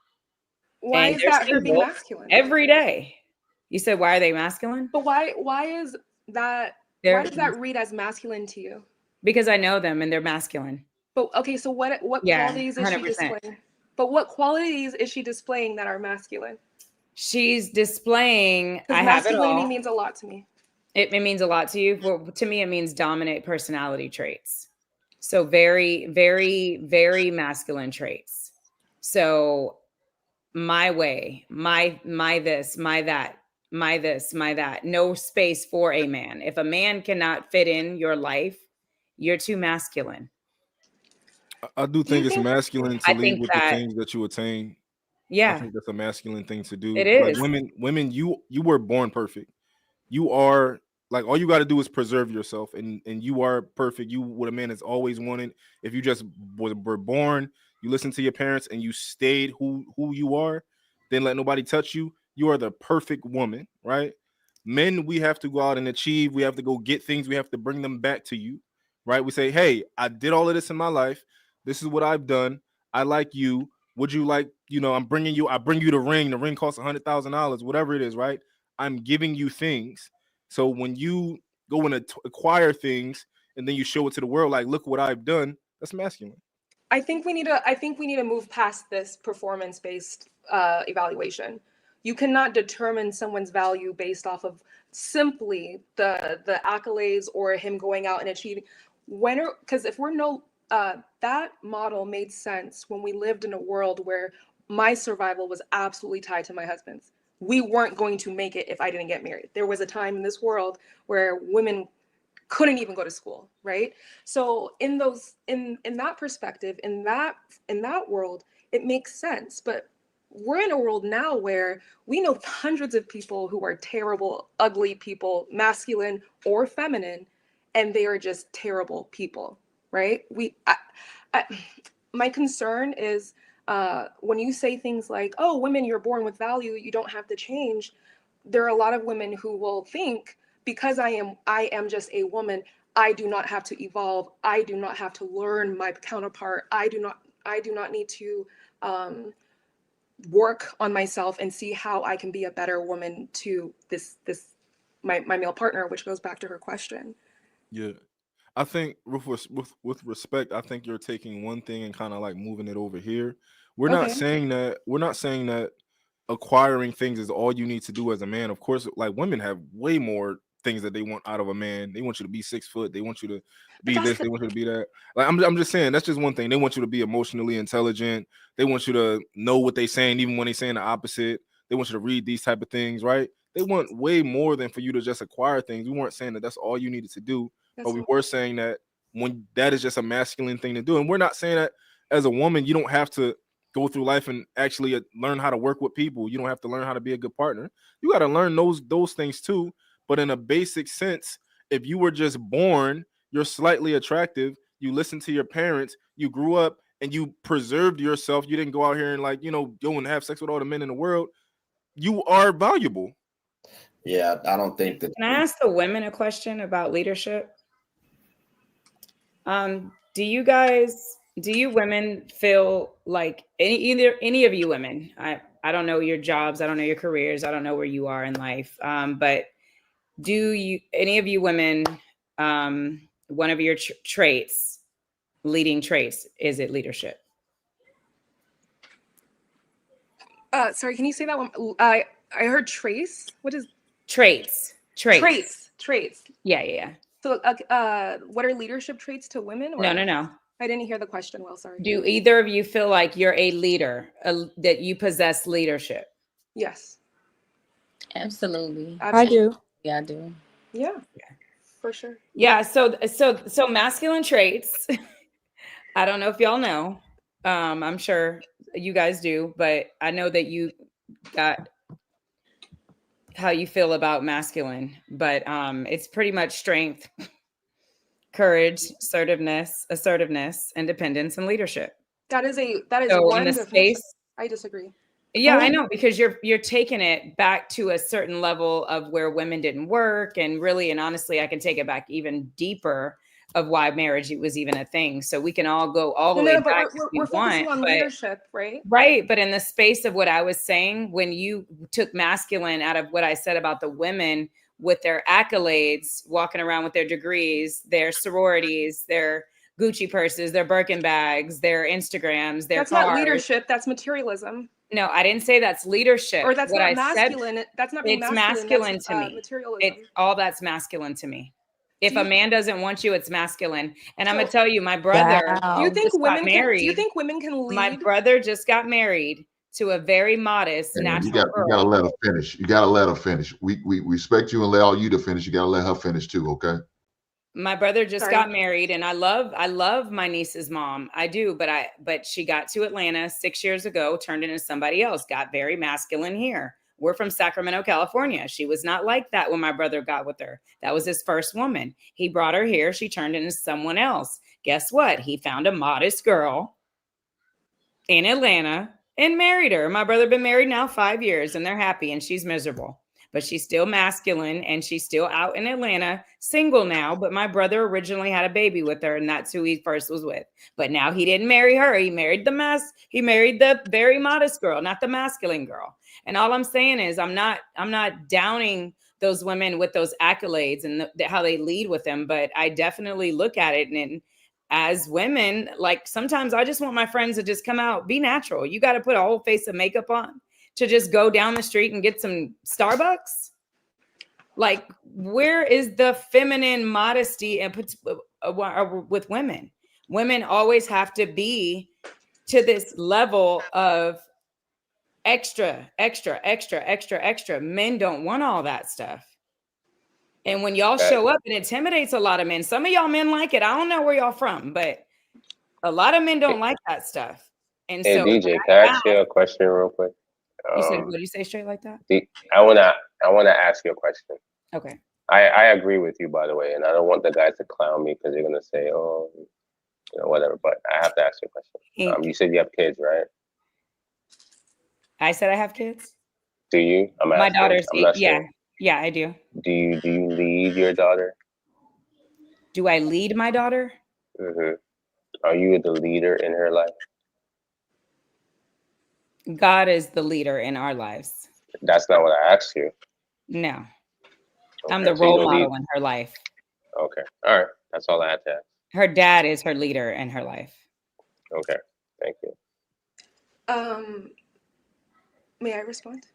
Why and is they're that her being single masculine? every day. You said, why are they masculine? But why is that? Why does that read as masculine to you? Because I know them and they're masculine. But okay, so what qualities is 100%. she displaying? But what qualities is she displaying that are masculine? She's displaying. I have it masculinity all. means a lot to me. It means a lot to you. Well, to me, it means dominant personality traits. So very, very, very masculine traits. So my way, my this, my that, my this, my that. No space for a man. If a man cannot fit in your life, you're too masculine. I do think it's masculine to I lead think with the that, things that you attain. I yeah, think that's a masculine thing to do. it Like is. women, you were born perfect. You are like, all you got to do is preserve yourself, and you are perfect. You what a man has always wanted. If you just were born, you listen to your parents, and you stayed who you are, then let nobody touch you. You are the perfect woman, right? Men, we have to go out and achieve. We have to go get things. We have to bring them back to you, right? We say, hey, I did all of this in my life. This is what I've done. I like you. Would you like, I bring you the ring. The ring costs $100,000, whatever it is, right? I'm giving you things. So when you go and acquire things and then you show it to the world, like, look what I've done, that's masculine. I think we need to move past this performance-based evaluation. You cannot determine someone's value based off of simply the accolades or him going out and achieving. Because if we're that model made sense when we lived in a world where my survival was absolutely tied to my husband's. We weren't going to make it if I didn't get married. There was a time in this world where women couldn't even go to school, right? So in that perspective, in that world, it makes sense. But we're in a world now where we know hundreds of people who are terrible, ugly people, masculine or feminine, and they are just terrible people, right? My concern is when you say things like, oh, women, you're born with value, you don't have to change. There are a lot of women who will think, because I am just a woman, I do not have to evolve. I do not have to learn my counterpart. I do not need to work on myself and see how I can be a better woman to my male partner, which goes back to her question. Yeah. I think with respect, I think you're taking one thing and kind of like moving it over here. We're not saying that acquiring things is all you need to do as a man. Of course, like, women have way more things that they want out of a man. They want you to be 6 foot. They want you to be this. They want you to be that. Like, I'm just saying, that's just one thing. They want you to be emotionally intelligent. They want you to know what they're saying, even when they're saying the opposite. They want you to read these type of things, right? They want way more than for you to just acquire things. We weren't saying that that's all you needed to do, but we were saying that when that is just a masculine thing to do. And we're not saying that as a woman, you don't have to go through life and actually learn how to work with people. You don't have to learn how to be a good partner. You got to learn those things too. But in a basic sense, if you were just born, you're slightly attractive, you listen to your parents, you grew up and you preserved yourself, you didn't go out here and go and have sex with all the men in the world, you are valuable. Yeah, I don't think that. Can I ask the women a question about leadership? Do you women feel like any of you women, I don't know your jobs, I don't know your careers, I don't know where you are in life, but do any of you women, one of your leading traits, is it leadership? Sorry, can you say that one? I heard trace. What is traits? Traits. Yeah. So, what are leadership traits to women? Or? No. I didn't hear the question well, sorry. Do either of you feel like you're a leader, that you possess leadership? Yes. Absolutely. I do. Yeah, I do. Yeah, for sure. Yeah, so masculine traits, I don't know if y'all know, I'm sure you guys do, but I know that you got how you feel about masculine, but it's pretty much strength, courage, assertiveness, independence, and leadership. That is so one in the definition. space. I disagree. Yeah, I know, because you're taking it back to a certain level of where women didn't work, and really and honestly, I can take it back even deeper of why marriage was even a thing. So we can all go all the No, way no, but back if we we're focusing want, on but leadership, right? right. But in the space of what I was saying, when you took masculine out of what I said about the women with their accolades, walking around with their degrees, their sororities, their Gucci purses, their Birkin bags, their Instagrams, their That's cars. not leadership. That's materialism. No, I didn't say that's leadership. Or that's what not I masculine. said, That's not being it's masculine. masculine That's to me. materialism. All that's masculine to me. If Do a you- man doesn't want you, it's masculine. And I'm So- gonna tell you, my brother Do you think just got women married. can? Do you think women can lead? My brother just got married to a very modest, And natural you gotta girl. let her finish. You gotta let her finish. We respect you and allow you to finish. You gotta let her finish too, okay? My brother just Sorry. got married, and I love my niece's mom. I do, but she got to Atlanta 6 years ago, turned into somebody else, got very masculine here. We're from Sacramento, California. She was not like that when my brother got with her. That was his first woman. He brought her here. She turned into someone else. Guess what? He found a modest girl in Atlanta and married her. My brother been married now 5 years, and they're happy, and she's miserable. But she's still masculine, and she's still out in Atlanta, single now. But my brother originally had a baby with her, and that's who he first was with. But now he didn't marry her. He married he married the very modest girl, not the masculine girl. And all I'm saying is I'm not downing those women with those accolades and how they lead with them. But I definitely look at it and as women, like sometimes I just want my friends to just come out, be natural. You got to put a whole face of makeup on to just go down the street and get some Starbucks. Like, where is the feminine modesty and with women? Women always have to be to this level of extra. Men don't want all that stuff. And when y'all show up, it intimidates a lot of men. Some of y'all men like it. I don't know where y'all from, but a lot of men don't like that stuff. And Hey so DJ, can I ask you a question real quick? You said, what do you say straight like that? I wanna ask you a question. Okay. I agree with you, by the way, and I don't want the guys to clown me because they're gonna say, oh, whatever. But I have to ask you a question. You said you have kids, right? I said I have kids. Do you? My asking. daughter's I'm not 8. Yeah, sure. yeah, I do. Do you lead your daughter? Do I lead my daughter? Mm-hmm. Are you the leader in her life? God is the leader in our lives. That's not what I asked you. No. Okay, I'm the so you role don't model lead. in her life. Okay. All right. That's all I had to ask. Her dad is her leader in her life. Okay. Thank you. May I respond?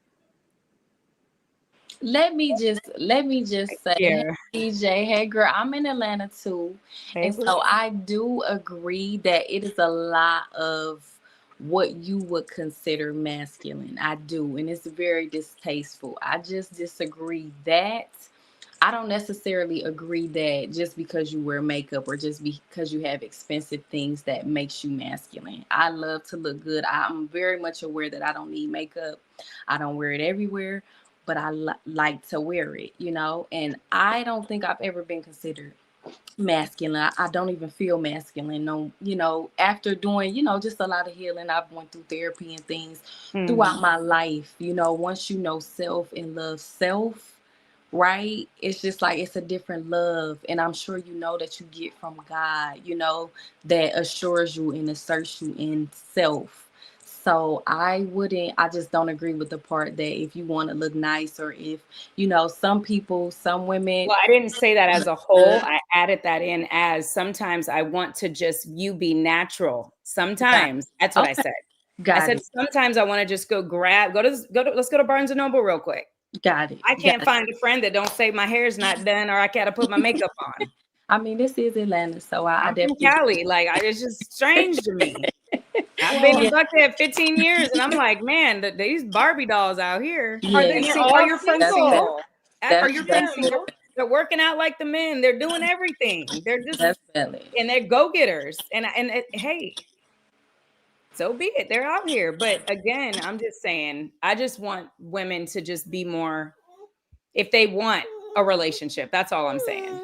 Let me just say, Yeah. hey, DJ, hey girl, I'm in Atlanta too. Hey, And boo. so I do agree that it is a lot of what you would consider masculine. I do. And it's very distasteful. I just disagree that I don't necessarily agree that just because you wear makeup or just because you have expensive things that makes you masculine. I love to look good. I'm very much aware that I don't need makeup. I don't wear it everywhere, but I like to wear it, and I don't think I've ever been considered masculine. I don't even feel masculine. No, after doing, just a lot of healing, I've went through therapy and things throughout my life. Once you know self and love self, right? It's just like it's a different love. And I'm sure that you get from God, that assures you and asserts you in self. So I just don't agree with the part that if you want to look nice or if, some people, some women. Well, I didn't say that as a whole. I added that in as sometimes I want to just you be natural. Sometimes that's what I said. I said sometimes I want to just let's go to Barnes and Noble real quick. Got it. I can't find a friend that don't say my hair's not done or I gotta put my makeup on. I mean, this is Atlanta, so I'm from Cali. Like, it's just strange to me. I've been in Buckhead 15 years, and I'm like, man, these Barbie dolls out here. Yeah. Are your friends single? Are your friends single? They're working out like the men. They're doing everything. They're just and they're go-getters. And hey, so be it. They're out here. But again, I'm just saying, I just want women to just be more, if they want a relationship. That's all I'm saying.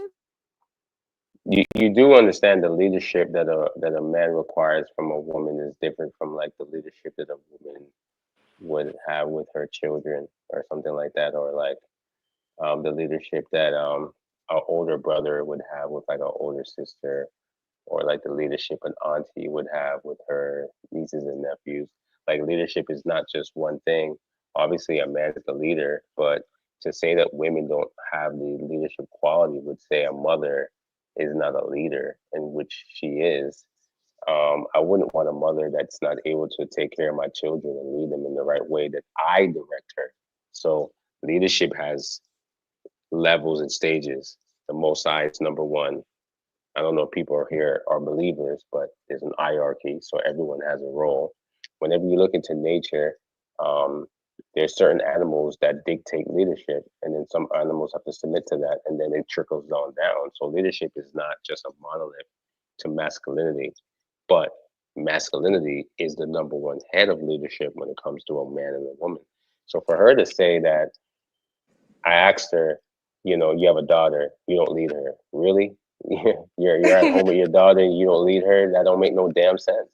You do understand the leadership that a man requires from a woman is different from like the leadership that a woman would have with her children or something like that, or like the leadership that an older brother would have with like an older sister, or like the leadership an auntie would have with her nieces and nephews. Like leadership is not just one thing. Obviously, a man is the leader, but to say that women don't have the leadership quality would say a mother is not a leader, in which she is. I wouldn't want a mother that's not able to take care of my children and lead them in the right way that I direct her. So leadership has levels and stages. The Most High is number one. I don't know if people here are believers, but there's an hierarchy, so everyone has a role. Whenever you look into nature, there's certain animals that dictate leadership, and then some animals have to submit to that, and then it trickles down. So leadership is not just a monolith to masculinity, but masculinity is the number one head of leadership when it comes to a man and a woman. So for her to say that, I asked her, you know, you have a daughter, you don't lead her. Really? You're at home with your daughter and you don't lead her? That don't make no damn sense.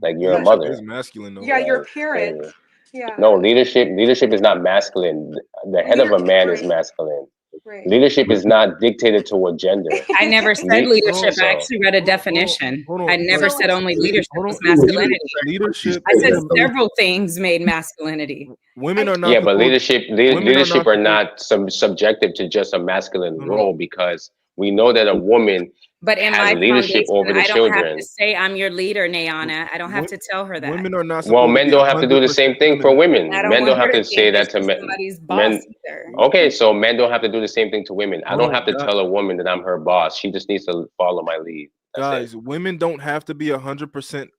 Like you're a Leadership mother. is masculine though. Yeah, you're a Like, parent. crazy. Yeah. No, leadership is not masculine. The head of a man is masculine. Right. Leadership is not dictated to a gender. I never said leadership. I So, actually read a definition. hold on. I never So- said only leadership hold was on. masculinity. Leadership. I said several things made masculinity. Women are not. yeah, but supposed- leadership are supposed- not subjective to just a masculine role, because we know that a woman But in has my leadership foundation, over the I don't have children. to say I'm your leader, Nayana. I don't have to tell her that. Women are not. Well, supposed men to be don't have to do the same 100% thing for feminine. women. I don't Men don't want her have to to say think that that to she's men. somebody's boss either. Okay, so men don't have to do the same thing to women. I Hold don't on, have to guys. tell a woman that I'm her boss. She just needs to follow my lead. That's Guys, women don't have to be 100%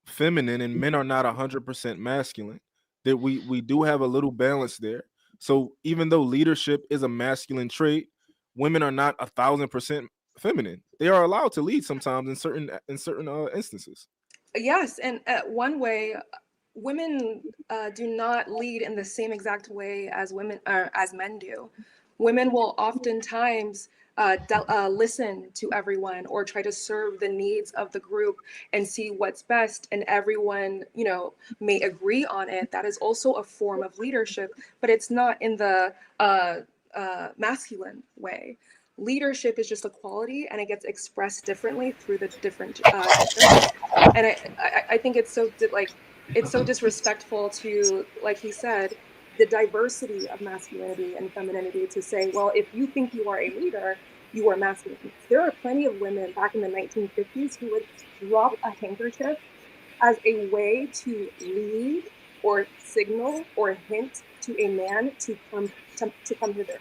feminine, and men are not 100% masculine. That we do have a little balance there. So even though leadership is a masculine trait, women are not 1,000% feminine. They are allowed to lead sometimes in certain instances. Yes, and one way, women do not lead in the same exact way as women or as men do. Women will oftentimes listen to everyone or try to serve the needs of the group and see what's best, and everyone, you know, may agree on it. That is also a form of leadership, but it's not in the masculine way. Leadership is just a quality, and it gets expressed differently through the different genders. And I think it's so it's so disrespectful to, like he said, the diversity of masculinity and femininity, to say, well, if you think you are a leader, you are masculine. There are plenty of women back in the 1950s who would drop a handkerchief as a way to lead or signal or hint to a man to come hither.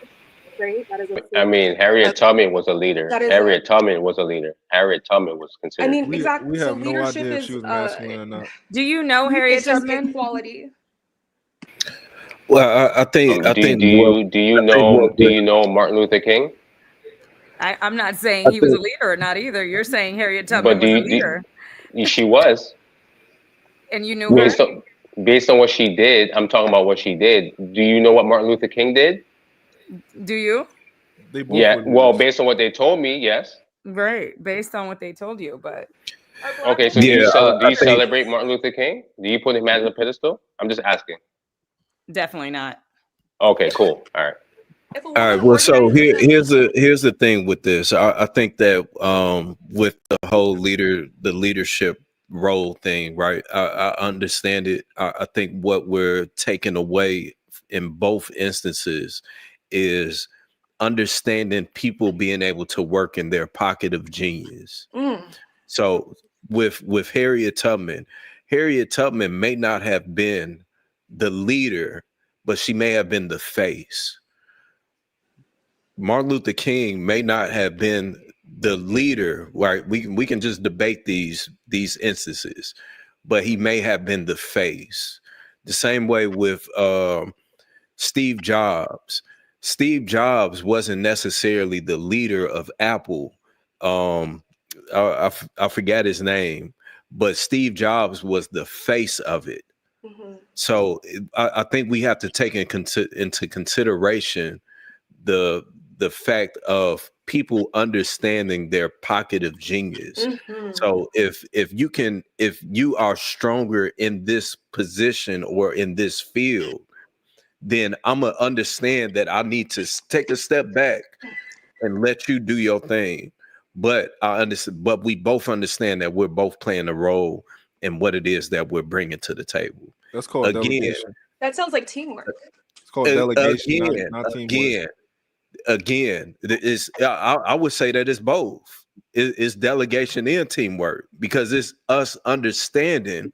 Right? That is a I mean, Harriet Tubman was a leader. That is Harriet Tubman was a leader. Harriet Tubman was considered. I mean, We exactly. So have no leadership idea if is she was masculine or not. Do you know Harriet it's just Tubman? equality. Well, I think do you know Martin Luther King? I'm not saying he was a leader or not either. You're saying Harriet Tubman was a leader. She was. And you knew her? Based on what she did, I'm talking about what she did. Do you know what Martin Luther King did? Do you? They both Yeah, were well, leaders. based on what they told me, yes. Right, based on what they told you, but Okay, so do you celebrate Martin Luther King? Do you put him as a pedestal? I'm just asking. definitely not. Okay, cool. All right. All right. Well, so here's the thing with this. I think that with the whole leadership role thing, right? I understand it. I think what we're taking away in both instances is understanding people being able to work in their pocket of genius. So with Harriet Tubman may not have been the leader, but she may have been the face. Martin Luther King may not have been the leader, right? We can just debate these instances, but he may have been the face. The same way with Steve Jobs. Steve Jobs wasn't necessarily the leader of Apple. I forgot his name, but Steve Jobs was the face of it. So I think we have to take into consideration the fact of people understanding their pocket of genius. So if you are stronger in this position or in this field, then I'm gonna understand that I need to take a step back and let you do your thing. But I understand. But we both understand that we're both playing a role in what it is that we're bringing to the table. That's called delegation. That sounds like teamwork. It's called delegation, not teamwork. Again, I would say that it's both. It's delegation and teamwork, because it's us understanding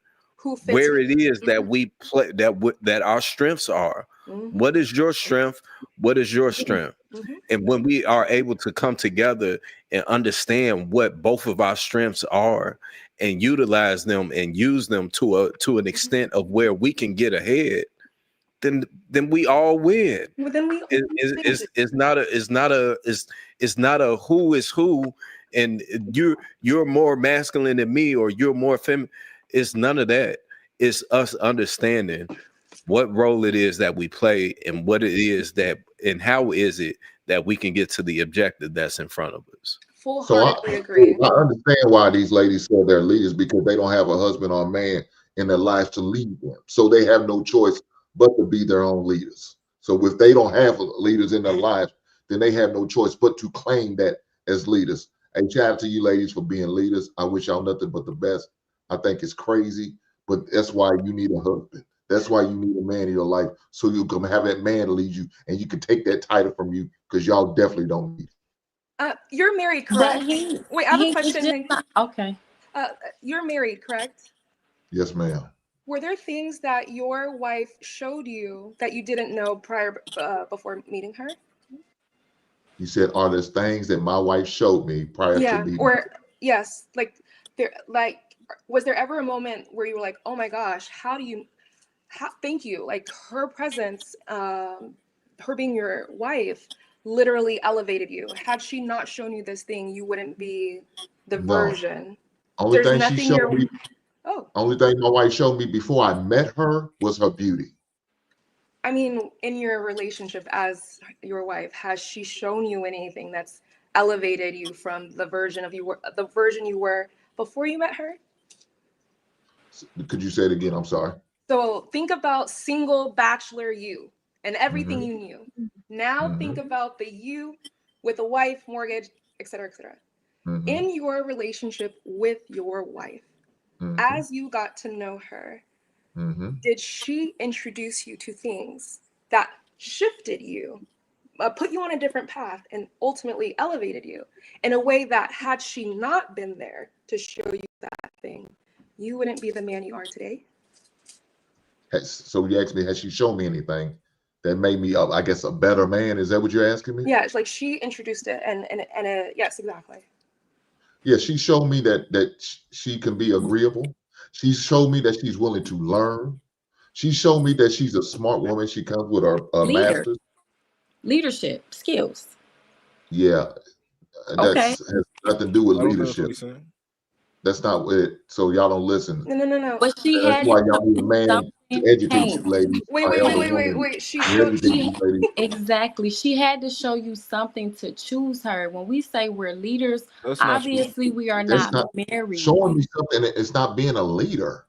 where it is that we play, that our strengths are. What is your strength? What is your strength? And when we are able to come together and understand what both of our strengths are and utilize them and use them to an extent of where we can get ahead, then we all win. Well, then we It's not a who is who, and you're more masculine than me or you're more feminine. It's none of that. It's us understanding what role it is that we play and what it is that and how is it that we can get to the objective that's in front of us. Full-heartedly agree. I understand why these ladies say they're leaders, because they don't have a husband or a man in their lives to lead them. So they have no choice but to be their own leaders. So if they don't have leaders in their lives, then they have no choice but to claim that as leaders. Hey, shout out to you ladies for being leaders. I wish y'all nothing but the best. I think it's crazy, but that's why you need a husband. That's why you need a man in your life, so you can have that man to lead you, and you can take that title from you, because y'all definitely don't need it. You're married, correct? Wait, I have a question. Okay. You're married, correct? Yes, ma'am. Were there things that your wife showed you that you didn't know prior before meeting her? You said, are there things that my wife showed me prior to meeting her? Yes, was there ever a moment where you were like, oh my gosh, thank you, like her presence, her being your wife literally elevated you. Had she not shown you this thing, you wouldn't be the version. Only thing she showed me, only thing my wife showed me before I met her was her beauty. I mean, in your relationship as your wife, has she shown you anything that's elevated you from the version you were before you met her? Could you say it again? I'm sorry. So think about single bachelor you and everything you knew. Now think about the you with a wife, mortgage, etc., etc. In your relationship with your wife, as you got to know her, did she introduce you to things that shifted you, put you on a different path, and ultimately elevated you in a way that, had she not been there to show you that thing, you wouldn't be the man you are today? So you asked me, has she shown me anything that made me, I guess, a better man? Is that what you're asking me? Yeah, it's like she introduced it, and yes, exactly. Yeah, she showed me that she can be agreeable. She showed me that she's willing to learn. She showed me that she's a smart woman. She comes with her master's. Leadership skills. Yeah, that has nothing to do with leadership. That's not it. So y'all don't listen. No. But she That's had why y'all need a man to educate you, ladies. Wait. She showed you. Exactly. She had to show you something to choose her. When we say we're leaders, obviously we are not married. Showing me something, it's not being a leader.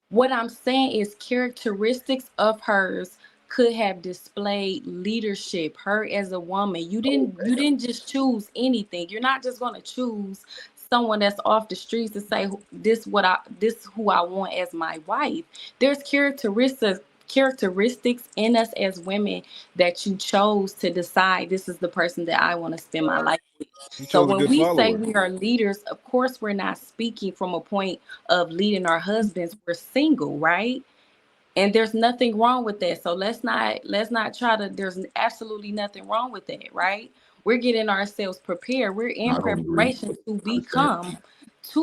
What I'm saying is characteristics of hers could have displayed leadership. Her as a woman, you didn't just choose anything. You're not just going to choose someone that's off the streets to say this who I want as my wife. There's characteristics in us as women that you chose to decide this is the person that I want to spend my life with. So when we say we are leaders, of course we're not speaking from a point of leading our husbands. We're single, right? And there's nothing wrong with that. So let's not try to, there's absolutely nothing wrong with that, right? We're getting ourselves prepared. We're in preparation to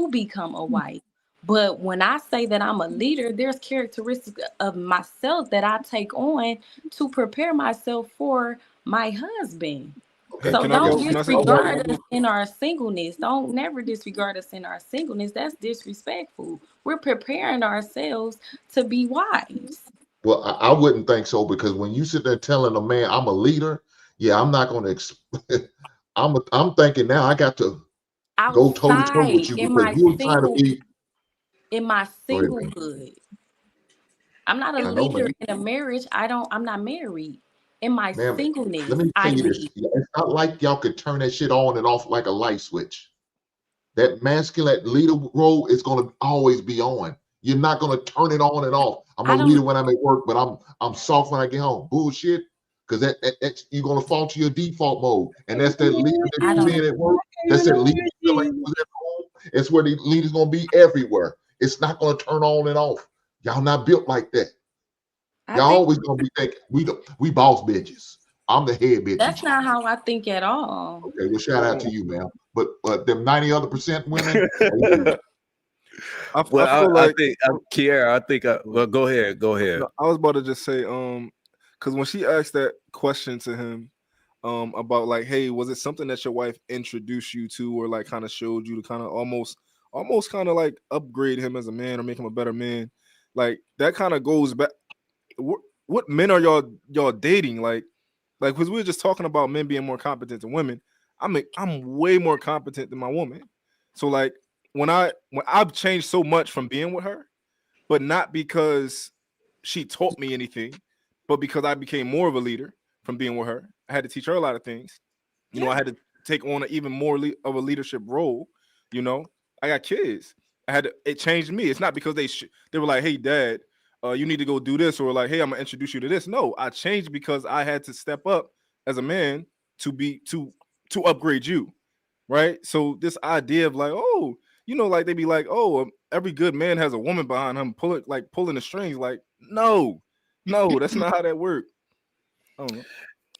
become a wife. But when I say that I'm a leader, there's characteristics of myself that I take on to prepare myself for my husband. Okay, So don't disregard us in our singleness. Don't never disregard us in our singleness. That's disrespectful. We're preparing ourselves to be wives. Well, I wouldn't think so, because when you sit there telling a man I'm a leader, I'm not going to. I'm thinking now I got to go toe to toe with you, because you're trying to be in my singlehood. I'm not a leader in a marriage. I'm not married. In my Man, singleness, let me I tell you this. lead. It's not like y'all could turn that shit on and off like a light switch. That masculine leader role is going to always be on. You're not going to turn it on and off. I'm a I leader don't. when I'm at work, but I'm soft when I get home. Bullshit. Because that's you're going to fall to your default mode. And that's that leader that I you don't. being at work. That's that leader you feel like you was at home. It's where the leader's going to be everywhere. It's not going to turn on and off. Y'all not built like that. I Y'all think always going to be thinking, we boss bitches. I'm the head bitch. that's not how I think at all. Okay, well, shout out to you, man. But them 90 other % women. I Well, feel I like think Kiara, I think well, go ahead. no, I was about to just say, because when she asked that question to him, about like, hey, was it something that your wife introduced you to, or like kind of showed you to kind of almost kind of like upgrade him as a man or make him a better man? Like that kind of goes back. What men are y'all dating? Like because we were just talking about men being more competent than women. I'm way more competent than my woman. So like when I've changed so much from being with her, but not because she taught me anything, but because I became more of a leader from being with her. I had to teach her a lot of things. You know, I had to take on even more of a leadership role. You know, I got kids. It changed me. It's not because they were like, hey, Dad, you need to go do this, or like, hey, I'm gonna introduce you to this. No, I changed because I had to step up as a man to upgrade you, right? So this idea of like, oh, you know, like they be like, oh, every good man has a woman behind him pulling the strings. Like, no, that's not how that works. I don't know.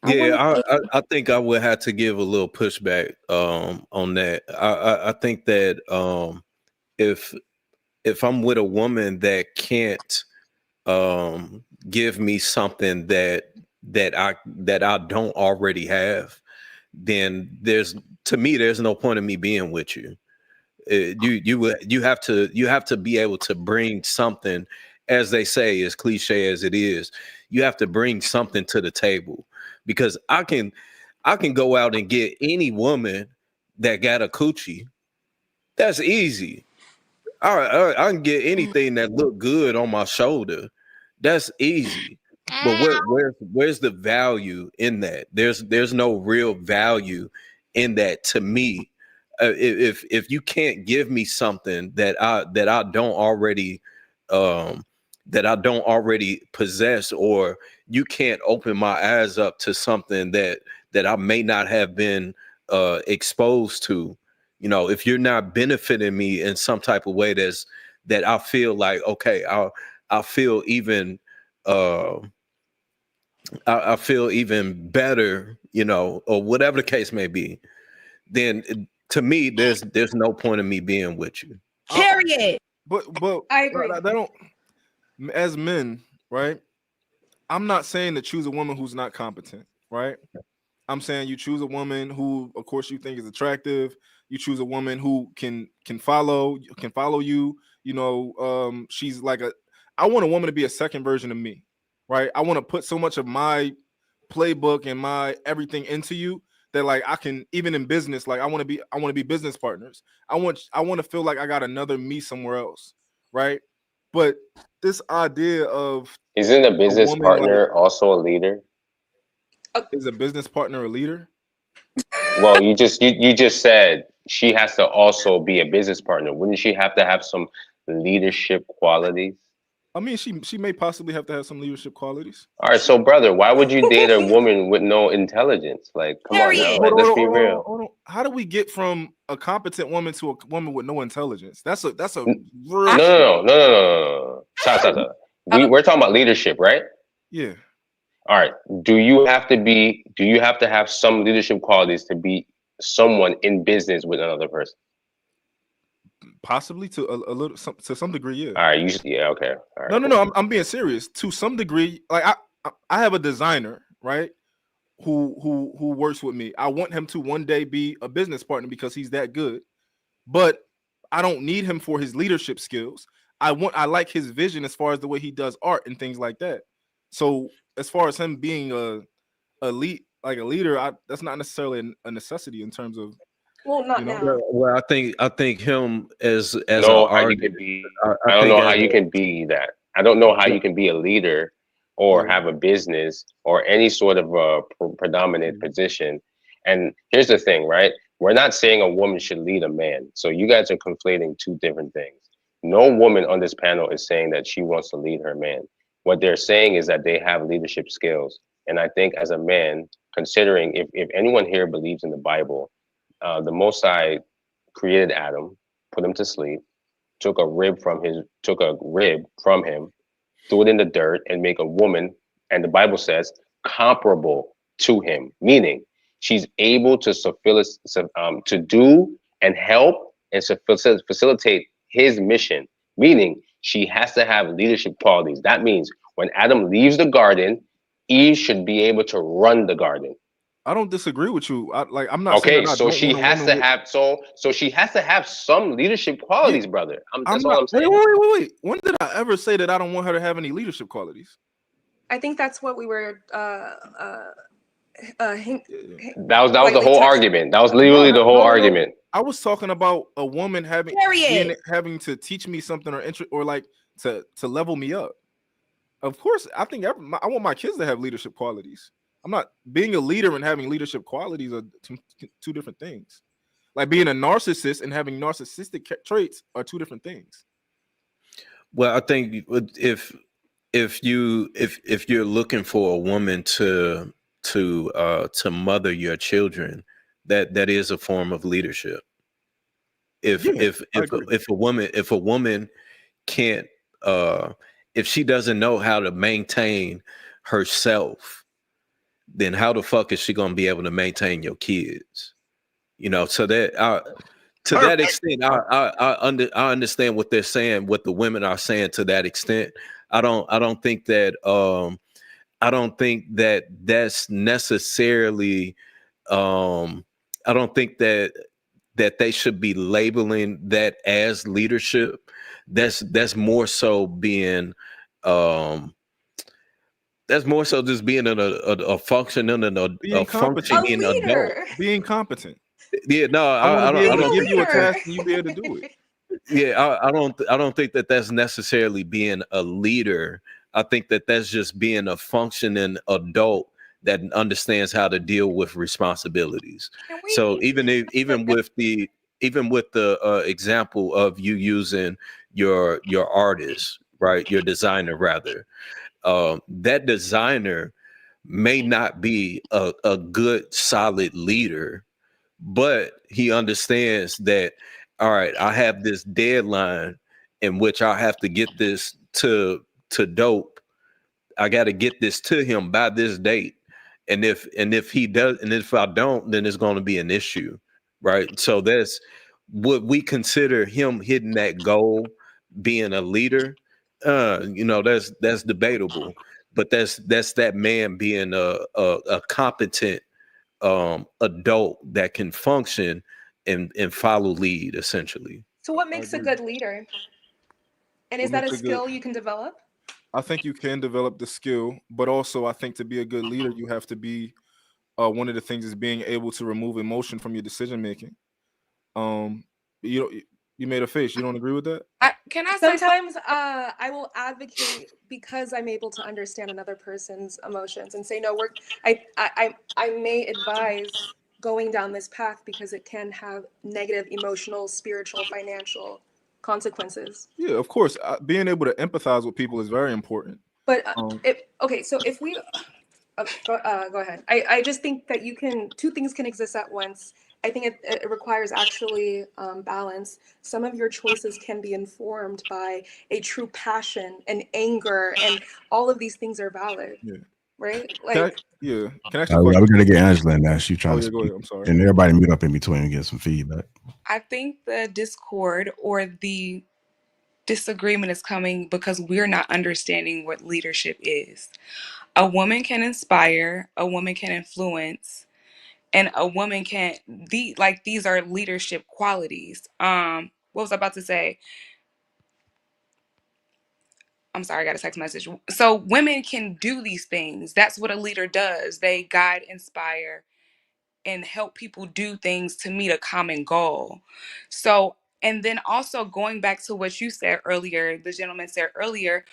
Yeah, I think I would have to give a little pushback on that. I think that if I'm with a woman that can't give me something that I don't already have, then there's no point in me being with you. You have to be able to bring something, as they say, as cliche as it is. You have to bring something to the table, because I can go out and get any woman that got a coochie. That's easy. I can get anything that look good on my shoulder. That's easy. But where's the value in that? There's no real value in that to me. If you can't give me something that I don't already possess, or you can't open my eyes up to something that I may not have been exposed to, you know, if you're not benefiting me in some type of way that I feel like, okay, I feel even I feel even better, you know, or whatever the case may be, then to me, there's no point in me being with you. Period. But I agree. They don't, as men, right? I'm not saying to choose a woman who's not competent, right? I'm saying you choose a woman who, of course, you think is attractive. You choose a woman who can follow you. You know, she's like I want a woman to be a second version of me, right? I want to put so much of my playbook and my everything into you that, like, I can, even in business, like I want to be business partners. I want to feel like I got another me somewhere else, right? But this idea of Isn't a business woman, partner also a leader? Is a business partner a leader? Well, you just said she has to also be a business partner. Wouldn't she have to have some leadership qualities? I mean, she may possibly have to have some leadership qualities. All right, so brother, why would you date a woman with no intelligence? Like, come on now, like, let's be real. Hold on. How do we get from a competent woman to a woman with no intelligence? That's a real No. Stop. We're talking about leadership, right? Yeah. All right. Do you have to have some leadership qualities to be someone in business with another person? Possibly to a little, to some degree, yeah. All right, yeah, okay. All right, no. I'm being serious. To some degree, like I have a designer, right, who works with me. I want him to one day be a business partner because he's that good, but I don't need him for his leadership skills. I like his vision as far as the way he does art and things like that. So as far as him being a leader, that's not necessarily a necessity in terms of. Well, not now. Well, I think him as I don't know how you can be that. I don't know how you can be a leader or have a business or any sort of predominant position. And here's the thing, right? We're not saying a woman should lead a man. So you guys are conflating two different things. No woman on this panel is saying that she wants to lead her man. What they're saying is that they have leadership skills. And I think as a man, considering if anyone here believes in the Bible, the Most High created Adam, put him to sleep, took a rib from him, threw it in the dirt, and make a woman, and the Bible says, comparable to him, meaning she's able to to do and help and facilitate his mission, meaning she has to have leadership qualities. That means when Adam leaves the garden, Eve should be able to run the garden. I don't disagree with you. I'm not saying Okay, that I so don't she want a has woman to with. have so she has to have some leadership qualities, brother. That's all I'm saying. Wait. When did I ever say that I don't want her to have any leadership qualities? I think that's what we were That was the whole argument. That was literally the whole argument. I was talking about a woman having to teach me something or like to level me up. Of course, I think I want my kids to have leadership qualities. I'm not being a leader and having leadership qualities are two different things. Like being a narcissist and having narcissistic traits are two different things. Well, I think if you're looking for a woman to mother your children, that is a form of leadership. If a woman can't if she doesn't know how to maintain herself, then how the fuck is she gonna be able to maintain your kids? So that to that extent, I understand what they're saying, what the women are saying to that extent. I don't think that that's necessarily I don't think that they should be labeling that as leadership. That's more so being that's more so just being a functioning and a functioning adult. Being competent. Yeah, no, I I don't give you a task and you be able to do it. Yeah, I don't think that that's necessarily being a leader. I think that that's just being a functioning adult that understands how to deal with responsibilities. So even with the example of you using your artist, right, your designer rather, that designer may not be a good solid leader, but he understands that, all right, I have this deadline in which I have to get this to dope. I got to get this to him by this date. And if he does, and if I don't, then it's going to be an issue. Right. So that's what we consider him hitting that goal, being a leader. That's debatable, but that's that man being a competent adult that can function and follow lead, essentially. So what makes a good leader? And is that a skill you can develop? I think you can develop the skill, but also I think to be a good leader, you have to be one of the things is being able to remove emotion from your decision making. You made a face. You don't agree with that? Can I say sometimes I will advocate because I'm able to understand another person's emotions and say, no, I may advise going down this path because it can have negative emotional, spiritual, financial consequences. Yeah, of course. Being able to empathize with people is very important. But so if we go ahead. I just think that two things can exist at once. I think it requires actually balance. Some of your choices can be informed by a true passion and anger, and all of these things are valid. Yeah. Right? Can I ask we're gonna get Angela in there. She's trying to speak. Go ahead. I'm sorry. And everybody mute up in between and get some feedback. I think the discord or the disagreement is coming because we're not understanding what leadership is. A woman can inspire, a woman can influence, and a woman can these are leadership qualities. What was I about to say? I'm sorry, I got a text message. So women can do these things. That's what a leader does. They guide, inspire, and help people do things to meet a common goal. So, and then also going back to what you said earlier, the gentleman said earlier,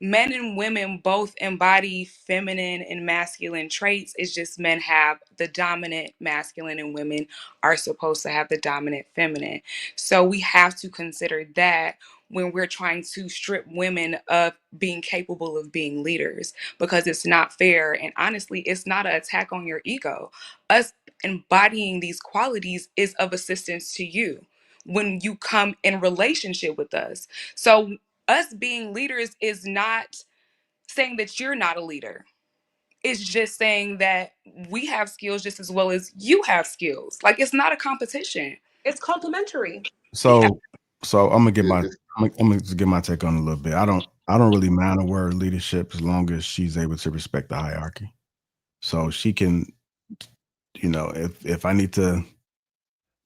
men and women both embody feminine and masculine traits. It's just men have the dominant masculine and women are supposed to have the dominant feminine. So we have to consider that when we're trying to strip women of being capable of being leaders, because it's not fair. And honestly, it's not an attack on your ego. Us embodying these qualities is of assistance to you when you come in relationship with us. So us being leaders is not saying that you're not a leader. It's just saying that we have skills just as well as you have skills. Like, it's not a competition. It's complementary. So I'm gonna get my I'm gonna just get my take on it a little bit. I don't really mind the word leadership as long as she's able to respect the hierarchy. So she can, if I need to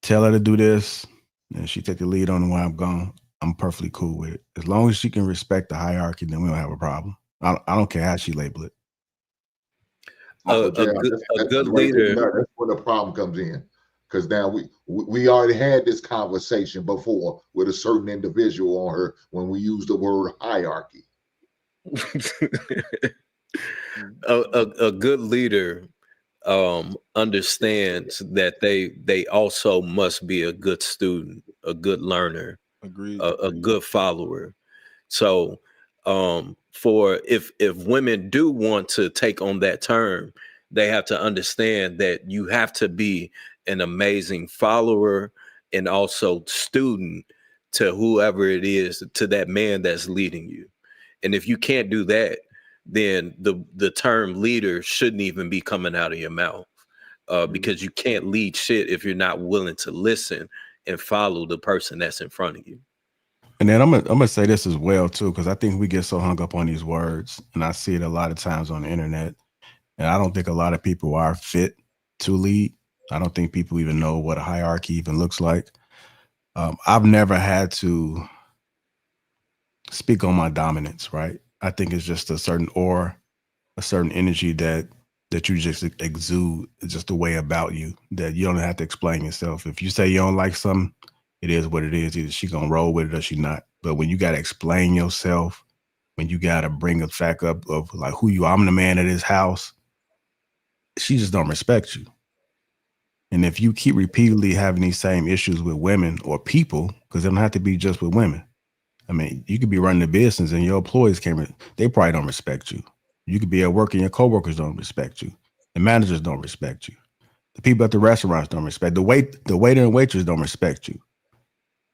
tell her to do this and she take the lead on where I'm going, I'm perfectly cool with it. As long as she can respect the hierarchy, then we don't have a problem. I don't care how she label it. A good leader. That's where the problem comes in, because now we already had this conversation before with a certain individual on her when we used the word hierarchy. A good leader understands that they also must be a good student, a good learner, a good follower. So for if women do want to take on that term, they have to understand that you have to be an amazing follower and also student to whoever it is, to that man that's leading you. And if you can't do that, then the term leader shouldn't even be coming out of your mouth, because you can't lead shit if you're not willing to listen and follow the person that's in front of you. And then I'm gonna say this as well too, because I think we get so hung up on these words, and I see it a lot of times on the internet. And I don't think a lot of people are fit to lead. I don't think people even know what a hierarchy even looks like. I've never had to speak on my dominance, right? I think it's just a certain aura, a certain energy that you just exude. It's just a way about you that you don't have to explain yourself. If you say you don't like something, it is what it is. Either she gonna roll with it or she not. But when you gotta explain yourself, when you gotta bring a fact up of like who you are, I'm the man of this house, she just don't respect you. And if you keep repeatedly having these same issues with women or people, because it don't have to be just with women. I mean, you could be running a business and your employees they probably don't respect you. You could be at work and your coworkers don't respect you. The managers don't respect you. The people at the restaurants don't respect. The waiter and waitress don't respect you.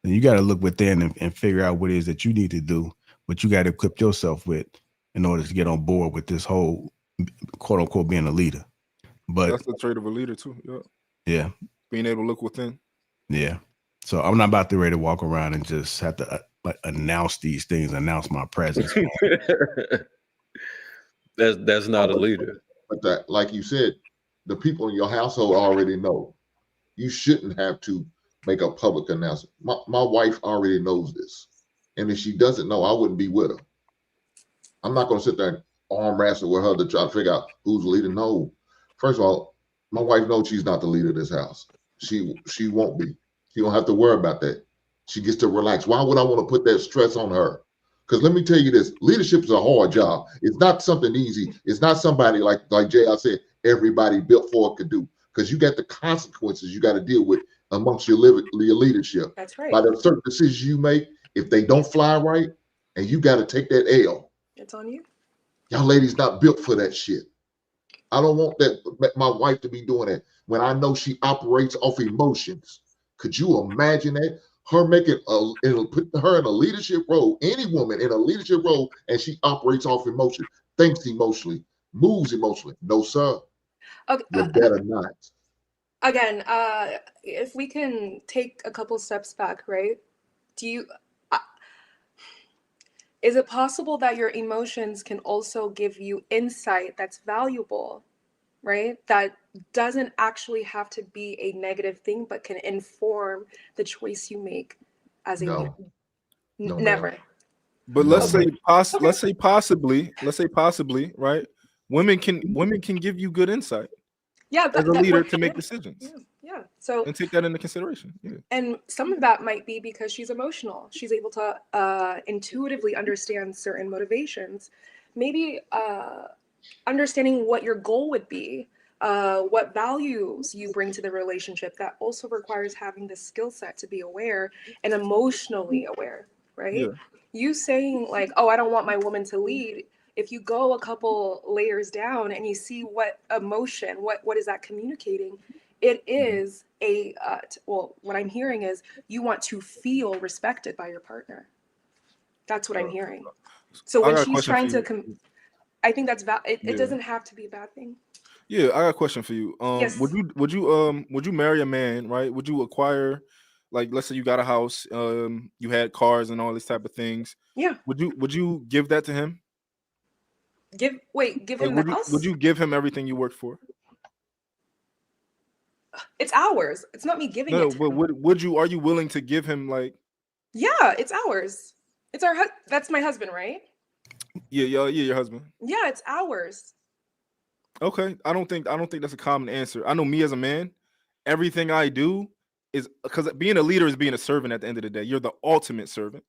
And you got to look within and figure out what it is that you need to do, what you got to equip yourself with in order to get on board with this whole quote unquote being a leader. But that's the trait of a leader too. Yeah. Being able to look within. Yeah. So I'm not about to ready to walk around and just have to announce these things, announce my presence. That's not a leader. But that, like you said, the people in your household already know. You shouldn't have to make a public announcement. My wife already knows this. And if she doesn't know, I wouldn't be with her. I'm not going to sit there and arm wrestle with her to try to figure out who's the leader. No. First of all, my wife knows she's not the leader of this house. She won't be. She don't have to worry about that. She gets to relax. Why would I want to put that stress on her? Because let me tell you this, leadership is a hard job. It's not something easy. It's not somebody like J.I. said, everybody built for it could do. Because you got the consequences you got to deal with amongst your leadership. That's right. By the certain decisions you make, if they don't fly right, and you got to take that L. It's on you. Y'all ladies not built for that shit. I don't want my wife to be doing that when I know she operates off emotions. Could you imagine that? Her put her in a leadership role, any woman in a leadership role, and she operates off emotion, thinks emotionally, moves emotionally. No, sir. Okay. You better not. Again, if we can take a couple steps back, right? Is it possible that your emotions can also give you insight that's valuable, right? That doesn't actually have to be a negative thing, but can inform the choice you make as a leader? Never. But let's say possibly, right? Women can give you good insight. Yeah, as a leader to make decisions. Yeah. So and take that into consideration. Yeah. And some of that might be because she's emotional. She's able to intuitively understand certain motivations. Maybe understanding what your goal would be, what values you bring to the relationship. That also requires having the skill set to be aware and emotionally aware, right? Yeah. You saying like, oh, I don't want my woman to lead. If you go a couple layers down and you see what emotion, what is that communicating? It is well, what I'm hearing is you want to feel respected by your partner. That's what I'm hearing. So I when got a she's question trying for to, you. I think that's it Yeah. doesn't have to be a bad thing. Yeah, I got a question for you. Yes. Would you marry a man, right? Would you acquire, like, let's say you got a house, you had cars and all these type of things. Yeah. Would you give that to him? Give him Would the house? you give him everything you worked for? It's ours. It's not me giving No, it to but him. are you willing to give him, like? Yeah, it's ours. It's our that's my husband, right? Yeah, your husband. Yeah, it's ours. Okay, I don't think that's a common answer. I know me as a man, everything I do is because being a leader is being a servant at the end of the day. You're the ultimate servant.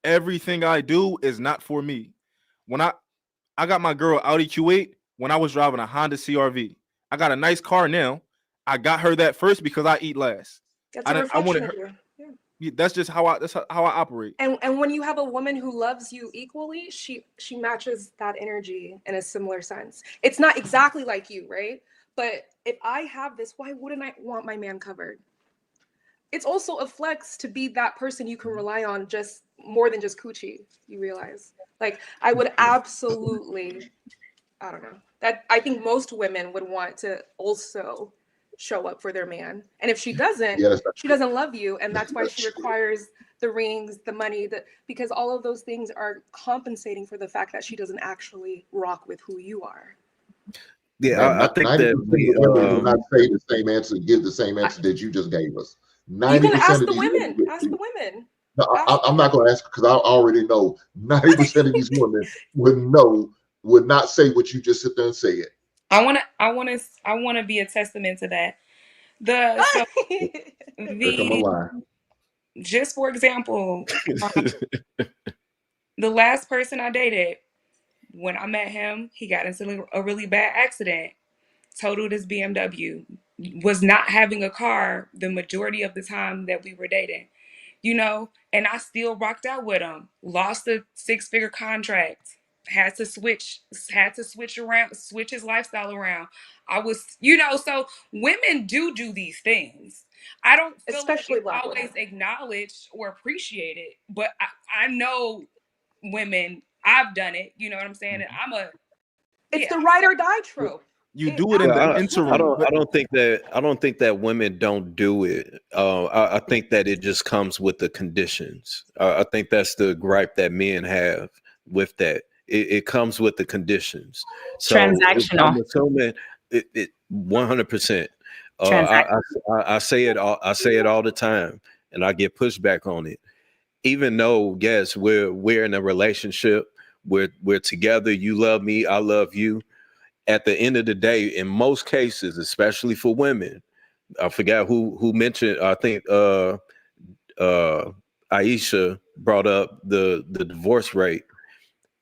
Everything I do is not for me. When I got my girl Audi Q8 when I was driving a Honda CRV. I got a nice car now. I got her that first because I eat last. That's a reflection of you. Yeah. That's just how I operate. And when you have a woman who loves you equally, she matches that energy in a similar sense. It's not exactly like you, right? But if I have this, why wouldn't I want my man covered? It's also a flex to be that person you can rely on, just more than just coochie, you realize. Like I would absolutely, I don't know. That I think most women would want to also show up for their man. And if she doesn't, she doesn't love you. And that's why she requires the rings, the money, because all of those things are compensating for the fact that she doesn't actually rock with who you are. Yeah, I think that we will not say the same answer, give the same answer that you just gave us. 90% you can ask of the these women. Ask the women. No, I'm not going to ask because I already know 90% of these women would not say what you just sit there and say it. I want to be a testament to that. Just for example, the last person I dated, when I met him, he got into a really bad accident, totaled his BMW, was not having a car the majority of the time that we were dating, and I still rocked out with him, lost a 6-figure contract, had to switch his lifestyle around. I was, so women do these things. I don't feel especially like it's always acknowledged or appreciated, but I know women, I've done it, you know what I'm saying? And it's the ride or die trope. You do it in the interim. I don't think that women don't do it. I think that it just comes with the conditions. I think that's the gripe that men have with that. It comes with the conditions. So Transactional. I'm assuming it 100%. I say it all the time, and I get pushback on it. Even though, yes, we're in a relationship, we're together. You love me, I love you. At the end of the day, in most cases, especially for women, I forgot who mentioned. I think Aisha brought up the divorce rate.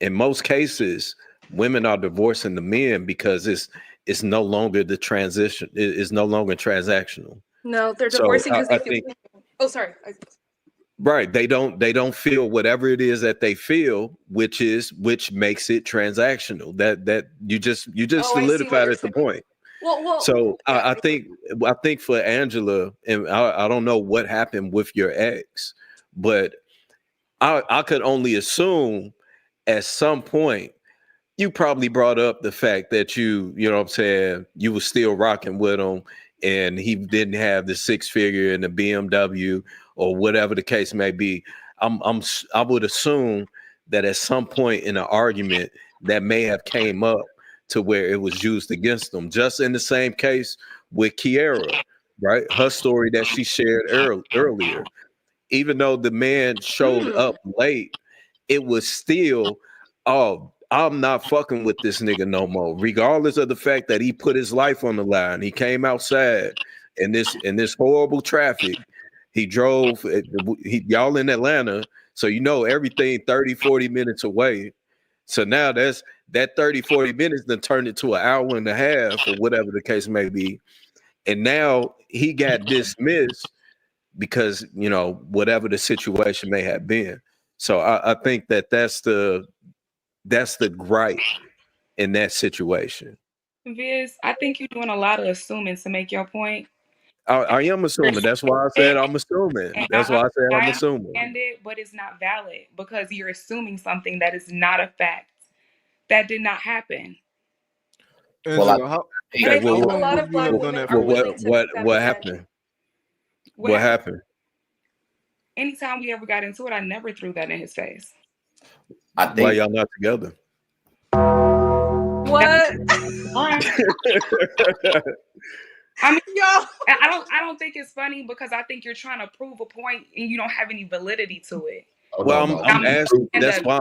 In most cases, women are divorcing the men because it's no longer the transition. It's no longer transactional. No, they're divorcing because they feel. Oh, sorry. Right. They don't feel whatever it is that they feel, which makes it transactional. That you just solidified at the point. Well, so I think for Angela, and I don't know what happened with your ex, but I could only assume at some point you probably brought up the fact that you know what I'm saying, you were still rocking with him and he didn't have the 6-figure and the BMW or whatever the case may be. I would assume that at some point in an argument that may have came up to where it was used against them. Just in the same case with Kiara, right? Her story that she shared earlier. Even though the man showed up late, it was still, oh, I'm not fucking with this nigga no more. Regardless of the fact that he put his life on the line. He came outside, in this horrible traffic. He drove. Y'all in Atlanta, so you know everything 30, 40 minutes away. So now that 30, 40 minutes then turned into an hour and a half or whatever the case may be. And now he got dismissed because, you know, whatever the situation may have been. So I think that's the gripe in that situation. Viz, I think you're doing a lot of assuming to make your point. I am assuming. That's why I said I'm assuming. That's why I said I'm assuming. I understand it, but it's not valid because you're assuming something that is not a fact. That did not happen. Angela, how long a lot would of you black have done women that are for? willing to make that What mistake. happened? What happened? Anytime we ever got into it, I never threw that in his face. Why y'all not together? What? I mean, y'all, I don't think it's funny because I think you're trying to prove a point and you don't have any validity to it. Well, I'm asking. That's why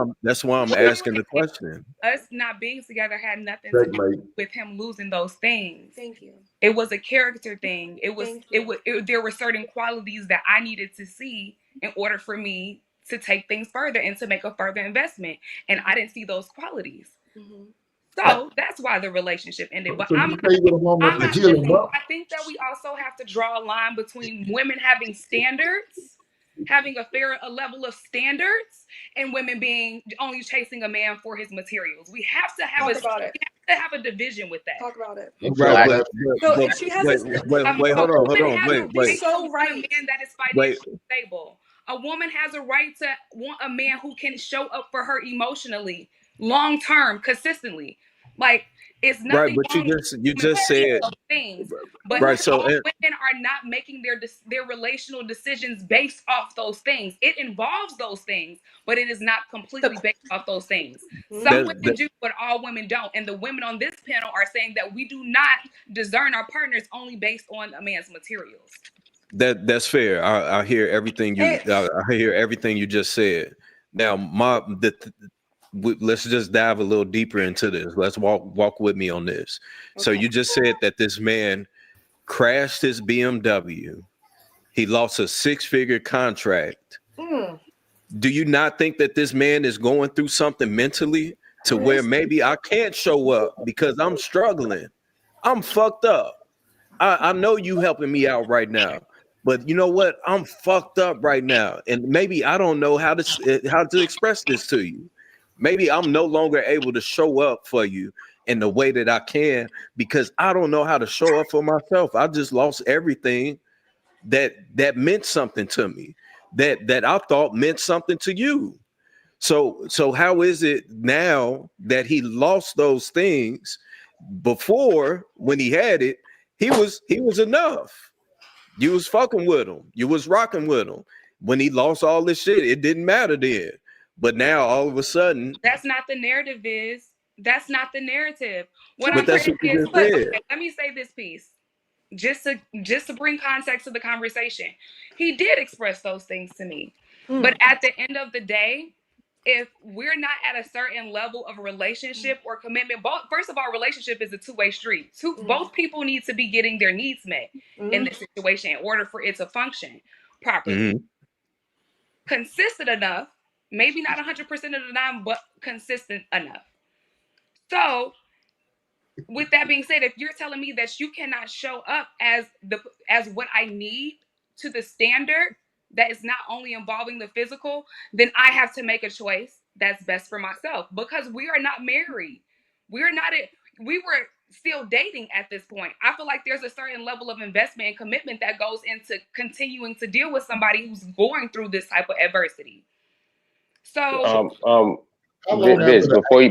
I'm asking the question. Us not being together had nothing to do with him losing those things. Thank you. It was a character thing. There were certain qualities that I needed to see in order for me to take things further and to make a further investment. And I didn't see those qualities. Mm-hmm. So that's why the relationship ended. But So I think that we also have to draw a line between women having standards, having a level of standards, and women being only chasing a man for his materials. We have to have a division with that. Talk about it. Right. So if she has wait, hold on. Wait. So right, a man that is financially stable. A woman has a right to want a man who can show up for her emotionally, long term, consistently. Like it's nothing. Right, but you just said things, but right. So women are not making their relational decisions based off those things. It involves those things, but it is not completely based off those things. Some women do, but all women don't. And the women on this panel are saying that we do not discern our partners only based on a man's materials. That's fair. I hear everything you just said. Now, let's just dive a little deeper into this. Let's walk with me on this. Okay. So you just said that this man crashed his BMW. He lost a 6-figure contract. Do you not think that this man is going through something mentally to where maybe I can't show up because I'm struggling? I'm fucked up. I know you helping me out right now, but you know what? I'm fucked up right now, and maybe I don't know how to express this to you. Maybe I'm no longer able to show up for you in the way that I can because I don't know how to show up for myself. I just lost everything that meant something to me, that I thought meant something to you. So how is it now that he lost those things? Before, when he had it, he was enough. You was fucking with him. You was rocking with him. When he lost all this shit, it didn't matter then. But now all of a sudden, that's not the narrative. That's not the narrative. What but I'm that's saying what you is, just said. let me say this piece, just to bring context to the conversation. He did express those things to me, but at the end of the day, if we're not at a certain level of a relationship or commitment, first of all, relationship is a two-way street. Both people need to be getting their needs met in this situation in order for it to function properly. Consistent enough. Maybe not 100% of the time, but consistent enough. So, with that being said, if you're telling me that you cannot show up as what I need to the standard that is not only involving the physical, then I have to make a choice that's best for myself because we are not married. We were still dating at this point. I feel like there's a certain level of investment and commitment that goes into continuing to deal with somebody who's going through this type of adversity. So, Viz, before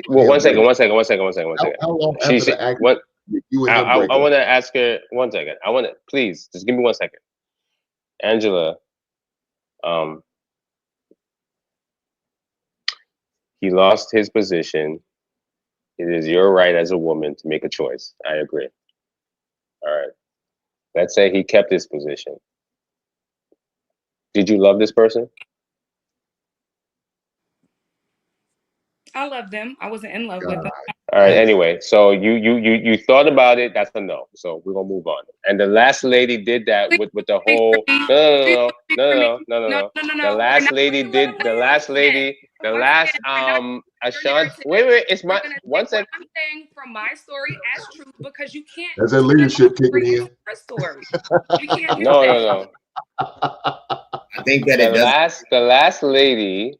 one second. How long after the accident you and him break I up? want to ask her 1 second. Please just give me 1 second. Angela, he lost his position. It is your right as a woman to make a choice. I agree. All right. Let's say he kept his position. Did you love this person? I loved them. I wasn't in love with them. All All right. Anyway, so you thought about it. That's a no. So we're gonna move on. And the last lady did that with the whole no. The last lady did. The last lady. The last Ashanti. Wait. It's my one what second. I'm saying from my story as truth because you can't That's that leadership kicking in. her story. You can't do No. that. I think that it does. The last lady,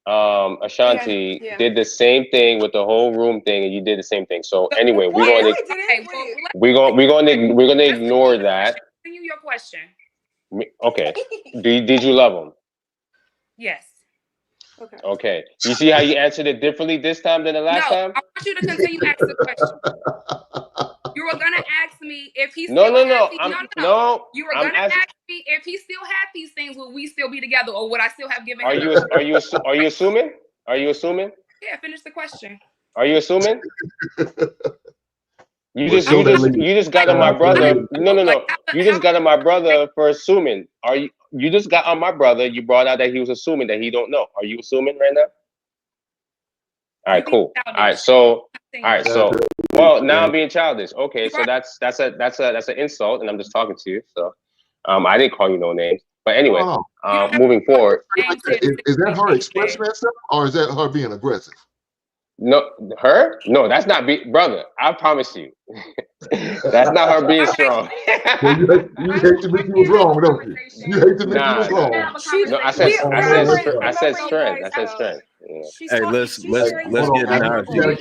Ashanti, did the same thing with the whole room thing, and you did the same thing. So anyway, we're gonna ignore that. Continue your question. Okay. Did you love him? Yes. Okay. You see how you answered it differently this time than the last time? I want you to continue asking the question. You were gonna ask me if he No. You were gonna I'm ask me if he still had these things, would we still be together, or would I still have given Are him? you assuming? Are you assuming? Yeah, finish the question. Are you assuming? You just got on my brother. No. You just got on my brother for assuming. You just got on my brother. You brought out that he was assuming that he don't know. Are you assuming right now? All right, cool. All right, so well, now I'm being childish. Okay, so that's an insult, and I'm just talking to you. So I didn't call you no names. But anyway, moving forward. Is that her expressing herself, or is that her being aggressive? No, her? No, that's not brother. I promise you. That's not her being strong. Well, you hate to admit you was wrong, don't you? You hate to admit you was wrong. No, I said strength. I said strength. Yeah. Hey, let's get Najee.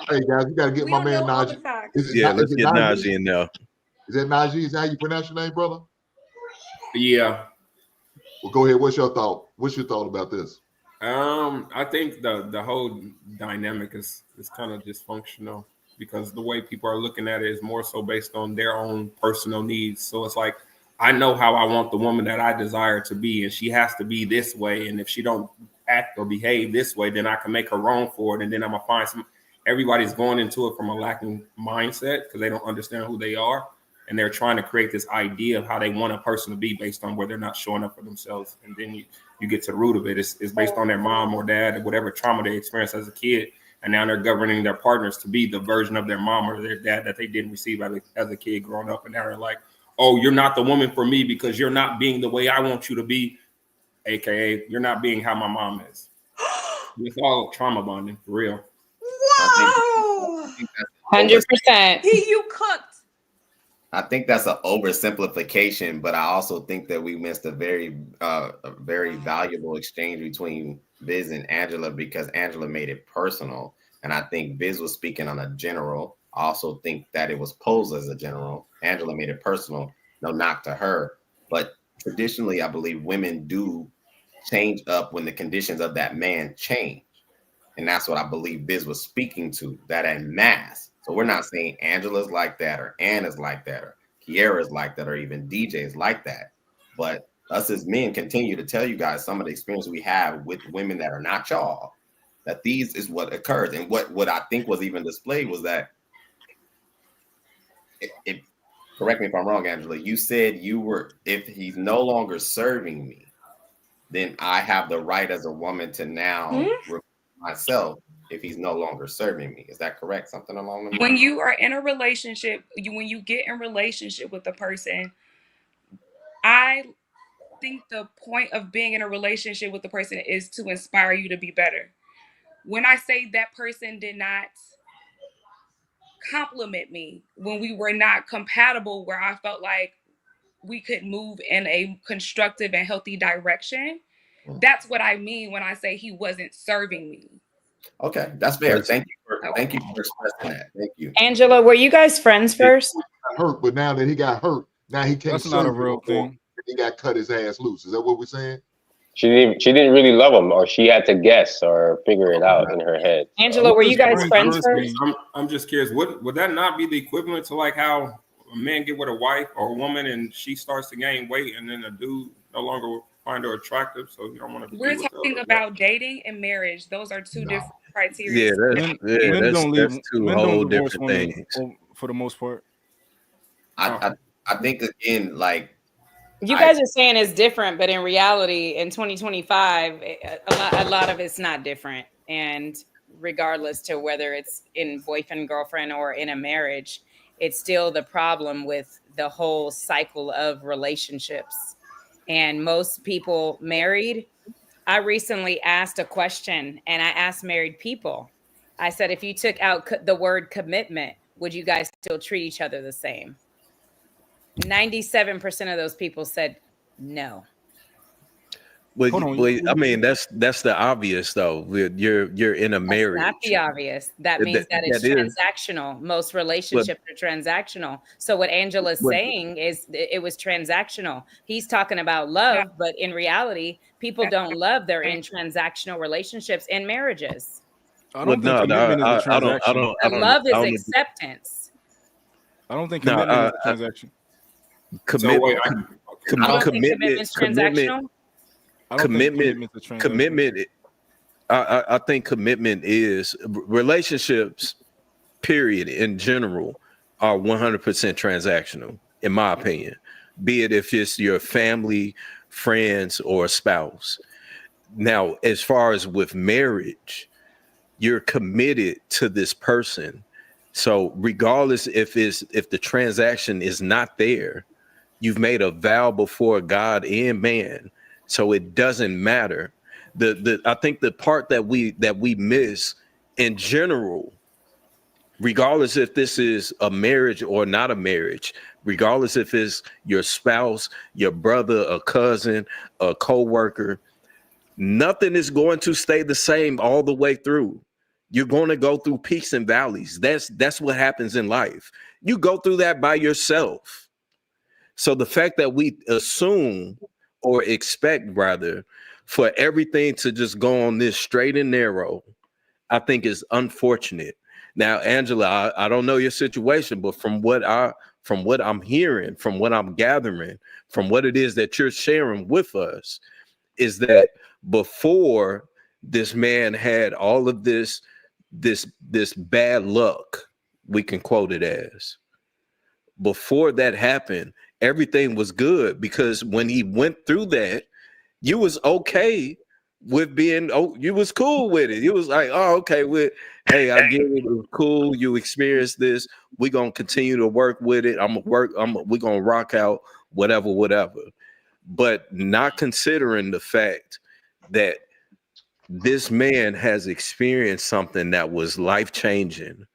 Hey guys, you gotta get my man Najee. Let's get Najee in there. Is that Najee? Is that how you pronounce your name, brother? Yeah. Well, go ahead. What's your thought? What's your thought about this? I think the whole dynamic is kind of dysfunctional because the way people are looking at it is more so based on their own personal needs. So it's like, I know how I want the woman that I desire to be, and she has to be this way. And if she don't act or behave this way, then I can make her wrong for it. And then I'm gonna find everybody's going into it from a lacking mindset because they don't understand who they are. And they're trying to create this idea of how they want a person to be based on where they're not showing up for themselves. And then you get to the root of it. It's based on their mom or dad or whatever trauma they experienced as a kid. And now they're governing their partners to be the version of their mom or their dad that they didn't receive as a kid growing up. And now they're like, oh, you're not the woman for me because you're not being the way I want you to be. AKA, you're not being how my mom is. It's all trauma bonding, for real. Wow. 100%. You cooked. I think that's an oversimplification, but I also think that we missed a very valuable exchange between Biz and Angela because Angela made it personal. And I think Biz was speaking on a general. I also think that it was posed as a general. Angela made it personal. No knock to her. But traditionally, I believe women do change up when the conditions of that man change. And that's what I believe Biz was speaking to, that en masse. So we're not saying Angela's like that or Anna's like that or Kiara's like that or even DJ's like that. But us as men continue to tell you guys some of the experience we have with women that are not y'all, that these is what occurs. And what I think was even displayed was that, correct me if I'm wrong, Angela, you said if he's no longer serving me, then I have the right as a woman to now myself if he's no longer serving me. Is that correct? Something along the lines? When you are in a relationship, when you get in relationship with a person, I think the point of being in a relationship with the person is to inspire you to be better. When I say that person did not compliment me, when we were not compatible, where I felt like we could move in a constructive and healthy direction, that's what I mean when I say he wasn't serving me. Okay, that's fair. Thank you for expressing that. Thank you. Angela, were you guys friends first? Hurt, but now that he got hurt, now he can't. That's not a real thing. He got cut his ass loose. Is that what we're saying? She didn't really love him, or she had to guess or figure it out in her head. Angela, were you guys friends first? I'm just curious. Would that not be the equivalent to like how a man get with a wife or a woman and she starts to gain weight and then a dude no longer find her attractive, so you don't want to? We're talking about dating and marriage. Those are two different criteria. That's two whole different things for the most part. I think again, like you guys are saying it's different, but in reality, in 2025, a lot of it's not different. And regardless to whether it's in boyfriend, girlfriend, or in a marriage, it's still the problem with the whole cycle of relationships. And most people married, I recently asked a question, and I asked married people. I said, if you took out the word commitment, would you guys still treat each other the same? 97% of those people said no. Well, I mean, that's the obvious though. You're in a marriage. That's not the obvious. That means that it's transactional. Most relationships are transactional. So what Angela's saying is it was transactional. He's talking about love, but in reality, people don't love. They're in transactional relationships and marriages. I don't think commitment is the transaction. Love is acceptance. I don't think commitment is the transaction. Commitment. I think commitment is relationships. Period. In general, are 100% transactional, in my opinion. Be it if it's your family, friends, or a spouse. Now, as far as with marriage, you're committed to this person. So, regardless if the transaction is not there, you've made a vow before God and man. So it doesn't matter. I think the part that we miss in general, regardless if this is a marriage or not a marriage, regardless if it's your spouse, your brother, a cousin, a coworker, nothing is going to stay the same all the way through. You're going to go through peaks and valleys. That's what happens in life. You go through that by yourself. So the fact that we assume or expect rather for everything to just go on this straight and narrow, I think is unfortunate. Now, Angela, I don't know your situation, but from what I'm hearing, from what I'm gathering, from what it is that you're sharing with us, is that before this man had all of this bad luck, we can quote it as, before that happened, everything was good, because when he went through that, you was okay with being, you was cool with it. You was like, oh, okay, hey, I get it. It was cool. You experienced this. We're going to continue to work with it. we're going to rock out whatever. But not considering the fact that this man has experienced something that was life-changing.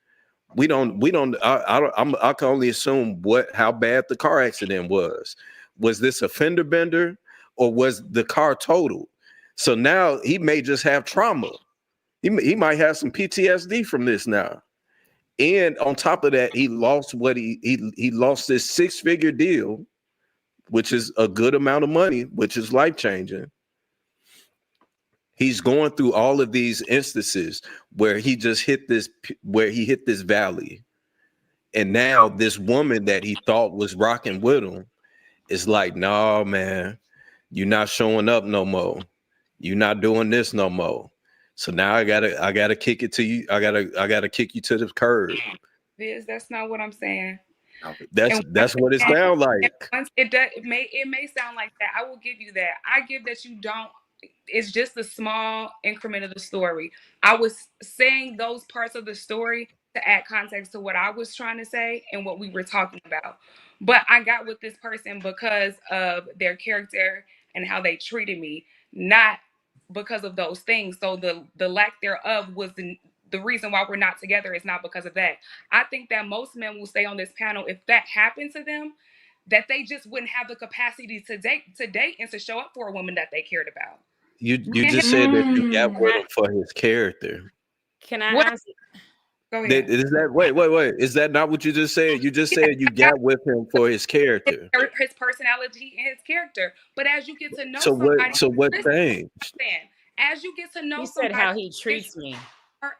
I can only assume how bad the car accident was. Was this a fender bender or was the car totaled? So now he may just have trauma. He might have some PTSD from this now. And on top of that, he lost he lost this 6-figure deal, which is a good amount of money, which is life-changing. He's going through all of these instances where he hit this valley. And now this woman that he thought was rocking with him is like, no, man, you're not showing up no more. You're not doing this no more. So now I gotta kick it to you. I gotta kick you to the curb. That's not what I'm saying. That's what it sounds like. It may sound like that. I will give you that. I give that you don't. It's just a small increment of the story. I was saying those parts of the story to add context to what I was trying to say and what we were talking about. But I got with this person because of their character and how they treated me, not because of those things. So the lack thereof was the reason why we're not together is not because of that. I think that most men will say on this panel, if that happened to them, that they just wouldn't have the capacity to date and to show up for a woman that they cared about. You just said that you got with him for his character. Can I ask? Go ahead. Wait. Is that not what you just said? You just said you got with him for his character. His personality and his character. But as you get to know what changed? As you get to know somebody, how he treats me,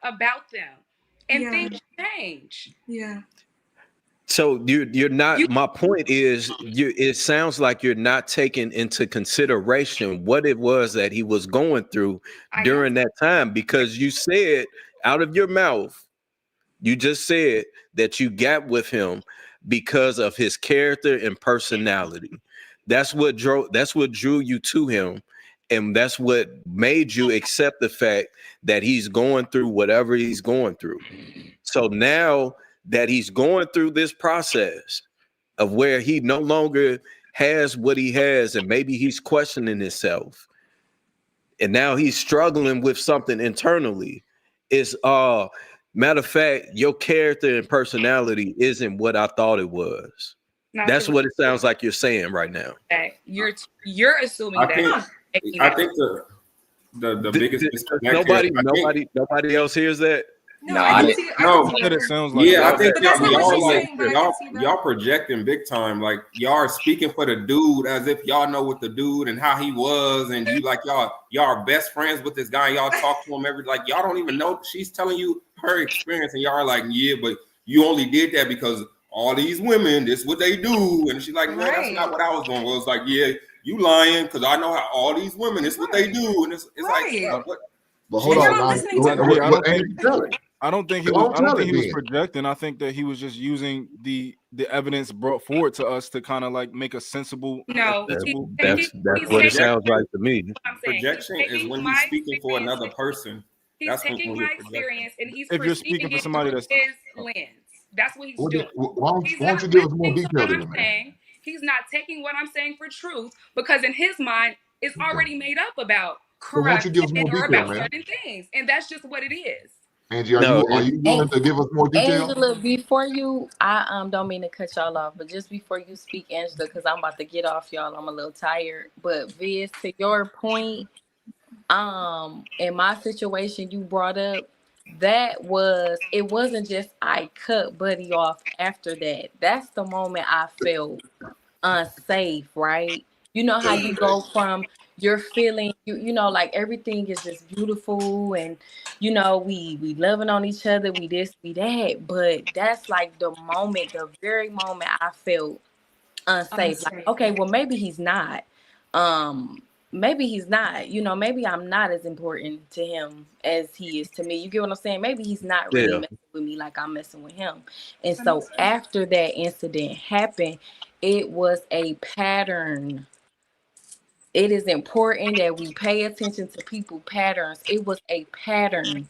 about them, and things change. Yeah. So you're not. My point is, it sounds like you're not taking into consideration what it was that he was going through during that time, because you said out of your mouth, you just said that you got with him because of his character and personality. That's what drew you to him, And that's what made you accept the fact that he's going through whatever he's going through. So now that he's going through this process of where he no longer has what he has, and maybe he's questioning himself, and now he's struggling with something internally, is matter of fact, your character and personality isn't what I thought it was. That's what it sounds like you're saying right now. You're assuming that. I think the biggest disconnect nobody else hears that. It sounds like I think y'all projecting big time. Like y'all are speaking for the dude as if y'all know what the dude and how he was, and you like y'all are best friends with this guy. Y'all talk to him y'all don't even know. She's telling you her experience, and y'all are like, yeah, but you only did that because all these women, this is what they do. And she's like, no, that's not what I was doing. Well, it's like, yeah, you lying because I know how all these women, it's what they do, and it's like, what? But hold on, I don't think he was projecting. I think that he was just using the evidence brought forward to us to kind of like make a sensible. That's what it sounds like to me. Projection is when he's speaking for another person. He's taking my experience and he's if you're speaking for somebody that's his lens. That's what he's doing. Why don't you give us more detail than that? He's not taking what I'm saying for truth because in his mind, it's already made up about correct or about certain things, and that's just what it is. Angie, are you willing to give us more detail? Angela, before you, I don't mean to cut y'all off, but just before you speak, Angela, because I'm about to get off y'all, I'm a little tired. But Viz, to your point, in my situation you brought up, it wasn't just I cut Buddy off after that. That's the moment I felt unsafe, right? You know how you go from you're feeling you know like everything is just beautiful and you know we loving on each other, we this, we that, but that's like the very moment I felt unsafe. Like, okay, well maybe he's not. You know, maybe I'm not as important to him as he is to me. You get what I'm saying? Maybe he's not really messing with me like I'm messing with him. And so after that incident happened, it was a pattern. It is important that we pay attention to people's patterns. It was a pattern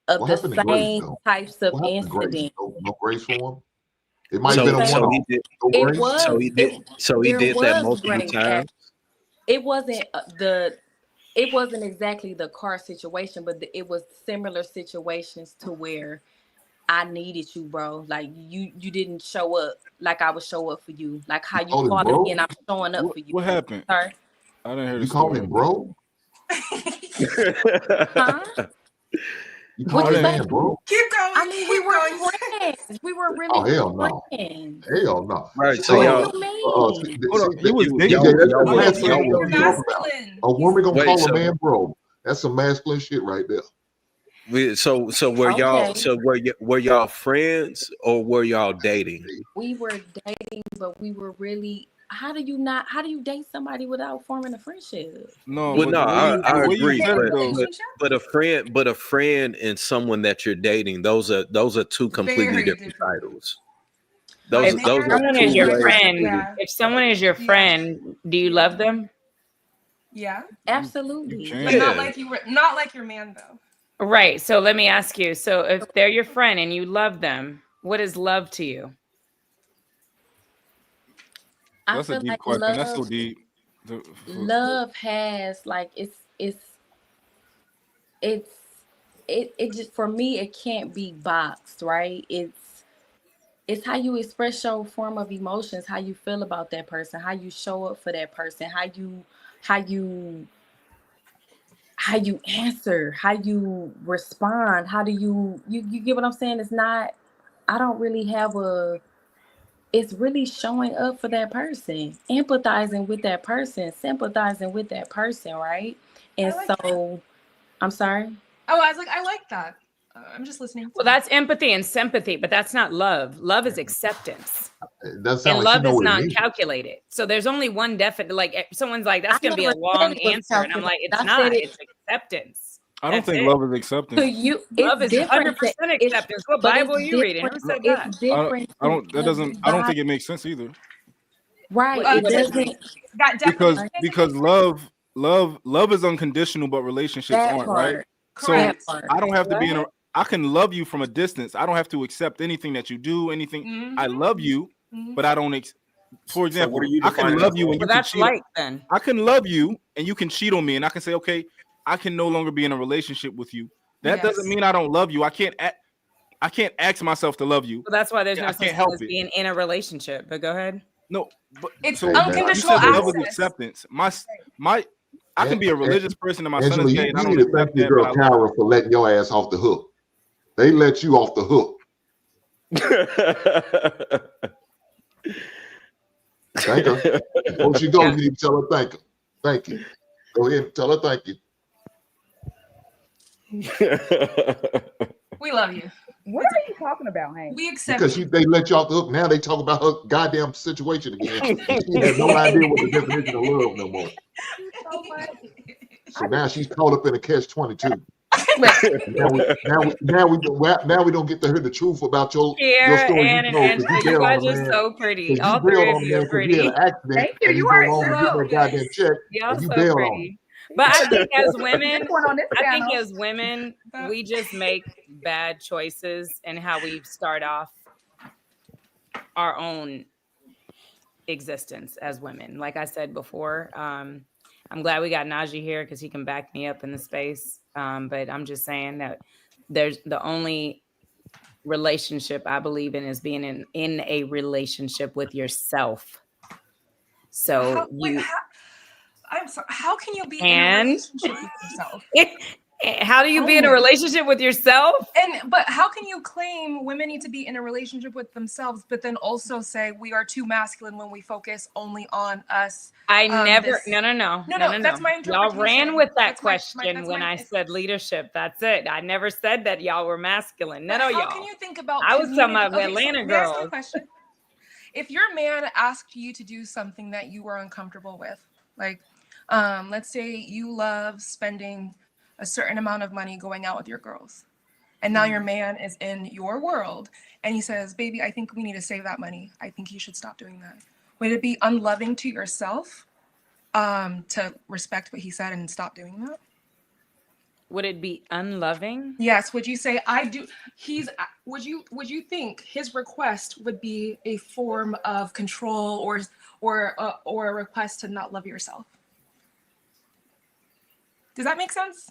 of the same types of incidents. No grace for him? It might have been a one-off. So he did that multiple times. It wasn't it wasn't exactly the car situation, but it was similar situations to where I needed you, bro. Like you didn't show up like I would show up for you. Like how you called me and I'm showing up for you. What happened? Sorry? I didn't hear you called him bro? Huh? You called him bro? Keep going. I mean, we were friends. We were really friends. Hell no. Right. So y'all. He was a woman gonna call a man bro. That's some masculine shit right there. So were y'all were y'all friends or were y'all dating? We were dating, but we were really. How do you date somebody without forming a friendship? No, I agree. But a friend and someone that you're dating, those are two completely different titles. If someone is your friend, if someone is your friend, do you love them? Yeah, absolutely. But not like your man though. Right. So let me ask you. So if they're your friend and you love them, what is love to you? That's a deep question. That's so deep. Love has like it just, for me, it can't be boxed, right? It's how you express your form of emotions, how you feel about that person, how you show up for that person, how you answer, how you respond, how do you get what I'm saying? It's not, I don't really have it's really showing up for that person, empathizing with that person, sympathizing with that person, right? And I'm sorry? Oh, I was like, I like that. I'm just listening. Well, that's empathy and sympathy, but that's not love. Love is acceptance. And love is not calculated. So there's only one definite, like someone's like, that's going to be a long answer. And I'm like, it's not, it's acceptance. I don't think love is acceptance. Love is 100% acceptance. What Bible are you reading? Who said that? I don't think it makes sense either. Right. It doesn't. Because love love is unconditional, but relationships That aren't, part. right? So That part. I don't have to be in a. I can love you from a distance. I don't have to accept anything that you do. Anything. I love you, but I don't. For example, what are you I can defining love as you love? and you Well, can that's cheat. like then. I can love you and you can cheat on me, and I can say, okay, I can no longer be in a relationship with you. That doesn't mean I don't love you. I can't ask myself to love you. Well, that's why there's no I such can't thing help as it. being in a relationship. But go ahead. No, but It's so unconditional you said love is access. acceptance. My I can be a religious person and my son Angela, is you gay, and I need don't to thank accept your that, but I girl love Kyra for letting your ass off the hook. They let you off the hook. Thank her. Before she goes, you need to tell her thank her. Thank you. Go ahead and tell her thank you. We love you. What are you talking about, Hank? We accept Because you. they let you off the hook. Now they talk about her goddamn situation again. She has no idea what the definition of love no more. So now she's caught up in a catch-22. Now we don't get to hear the truth about your Here, story. Ann and Angela, you guys are so pretty. All three of you are pretty. He had an accident. Thank you. And You he's no are longer so getting that goddamn check. Y'all And you so bailed on pretty. him. But I think as women, we just make bad choices in how we start off our own existence as women. Like I said before, I'm glad we got Najee here because he can back me up in the space. But I'm just saying that there's the only relationship I believe in is being in a relationship with yourself. So I'm sorry. How can you be in a And relationship with yourself? how do you be in a relationship with yourself? But how can you claim women need to be in a relationship with themselves, but then also say we are too masculine when we focus only on us? I never. this- No. That's my interpretation. Y'all ran with that That's my- question when I said leadership. That's it. I never said that y'all were masculine. None of y'all. How can you think about? I was talking about community? Atlanta so may I ask you a girls. question? If your man asked you to do something that you were uncomfortable with, like, let's say you love spending a certain amount of money going out with your girls, and now your man is in your world, and he says, "Baby, I think we need to save that money. I think you should stop doing that." Would it be unloving to yourself to respect what he said and stop doing that? Would it be unloving? Yes. Would you say I do? Would you think his request would be a form of control or a request to not love yourself? Does that make sense?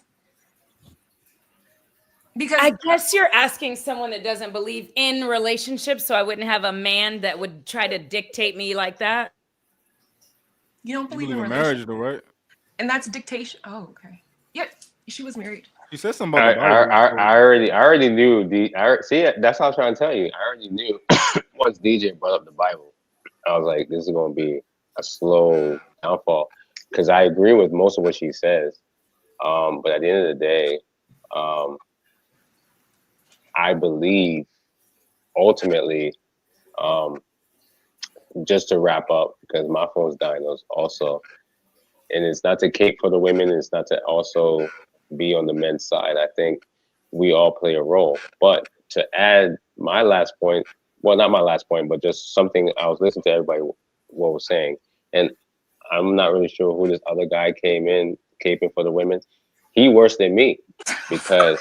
Because I guess you're asking someone that doesn't believe in relationships, so I wouldn't have a man that would try to dictate me like that. You don't believe in marriage, though, right? And that's dictation. Oh, okay. Yeah, she was married. She said something about the Bible. I already knew. See, that's what I was trying to tell you. I already knew once DJ brought up the Bible. I was like, this is going to be a slow downfall because I agree with most of what she says. But at the end of the day, I believe ultimately, just to wrap up, because my phone's dying also, and it's not to cape for the women, it's not to also be on the men's side. I think we all play a role. But to add my last point, well, not my last point, but just something I was listening to everybody what was saying, and I'm not really sure who this other guy came in caping for the women. He worse than me because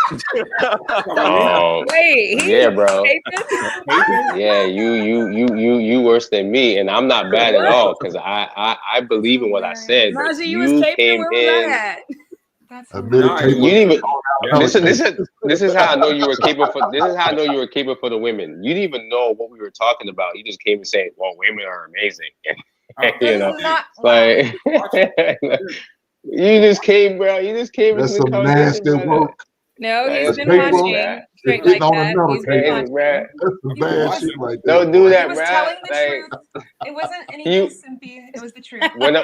yeah, bro. Yeah, you worse than me, and I'm not bad at all because I believe in what I said. But Najee, you was caping. Where was I at? This is how I know you were capable for. This is how I know you were capable for the women. You didn't even know what we were talking about. You just came and saying, "Well, women are amazing." You know, like you just came, bro. You just came into the conversation. Nasty work. No, he's been watching straight like that. He's been watching. That's some bad shit right there. Don't do that, bro. He was telling the truth. It wasn't anything simpy. It was the truth. When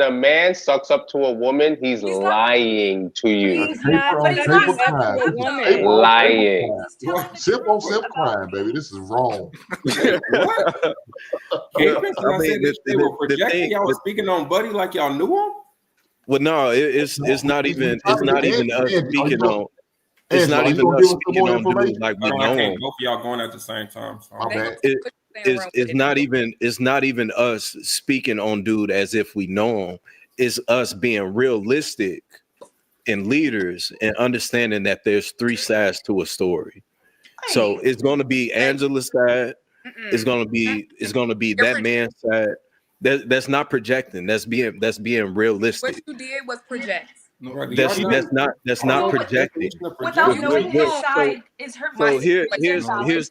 a man sucks up to a woman, he's lying to you. He's not. But he's not sucking up to a woman. Lying. Simp on simp crime, baby. This is wrong. Y'all was speaking on Buddy like y'all knew him. Well, no, it's not even us speaking on. It's not even us speaking on dudes like we know him. Both of y'all going at the same time. So. It's not even us speaking on dude as if we know him. is us being realistic and leaders and understanding that there's three sides to a story. So it's going to be Angela's side. It's going to be that man's side. That's not projecting. That's being realistic. What you did was project. That's not projecting. Without knowing his side is hurt my So here's situation.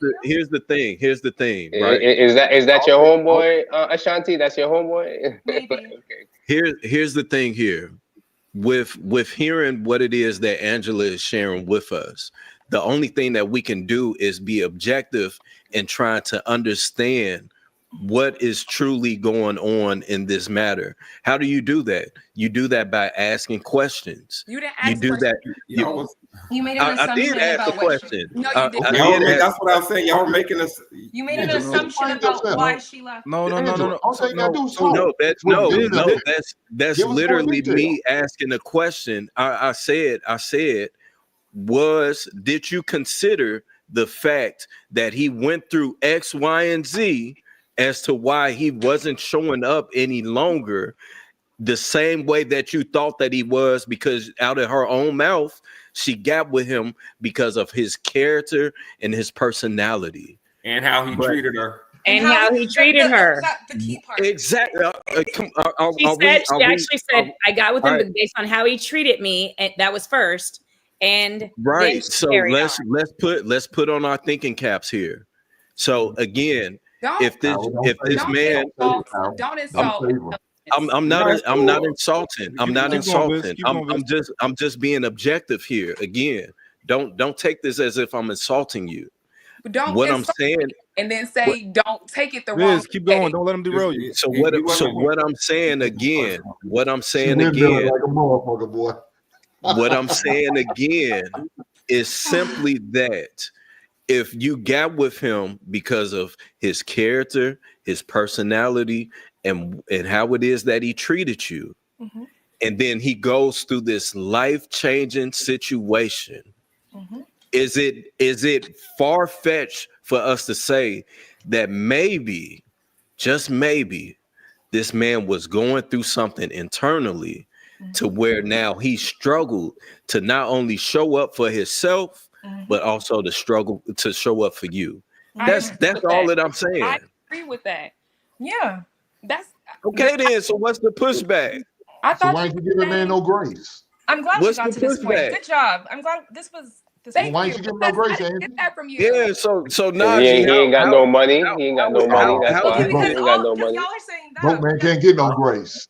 the thing, right? Is that your homeboy, Ashanti? That's your homeboy? Maybe. Okay. Here's the thing here. With hearing what it is that Angela is sharing with us, the only thing that we can do is be objective and try to understand what is truly going on in this matter. How do you do that? You do that by asking questions. You didn't ask do that. You made an assumption I did ask about a question. No, you didn't. That's what I'm saying. Y'all making us. You made an assumption about why she left. No. That's literally me asking a question. I said, did you consider the fact that he went through X, Y, and Z as to why he wasn't showing up any longer the same way that you thought that he was, because out of her own mouth, she got with him because of his character and his personality. And how he treated her. And how he treated her. The key part. Exactly. She actually said, I got with him based on how he treated me, and that was first. And right. So let's put on our thinking caps here. So again, if this man, don't insult. I'm not insulting. I'm not insulting. I'm just being objective here. Again, don't take this as if I'm insulting you. But don't what I'm saying, and then say don't take it the wrong. Keep going. Don't let him derail you. So what I'm saying again. What I'm saying like a motherfucker, boy. What I'm saying again is simply that if you got with him because of his character, his personality, and how it is that he treated you, and then he goes through this life-changing situation, is it far-fetched for us to say that maybe, just maybe, this man was going through something internally to where now he struggled to not only show up for himself, but also to struggle to show up for you. That's all that I'm saying. I agree with that. Yeah, that's okay. Then, so what's the pushback? So why didn't you give a man no grace? I'm glad we got to this point. Good job. I'm glad this was. Why didn't you give him no grace, Andy? Get that from you. Yeah. So now he ain't got no money. He ain't got no money. That's why he ain't got no money. Y'all are saying that. Broke man can't get no grace.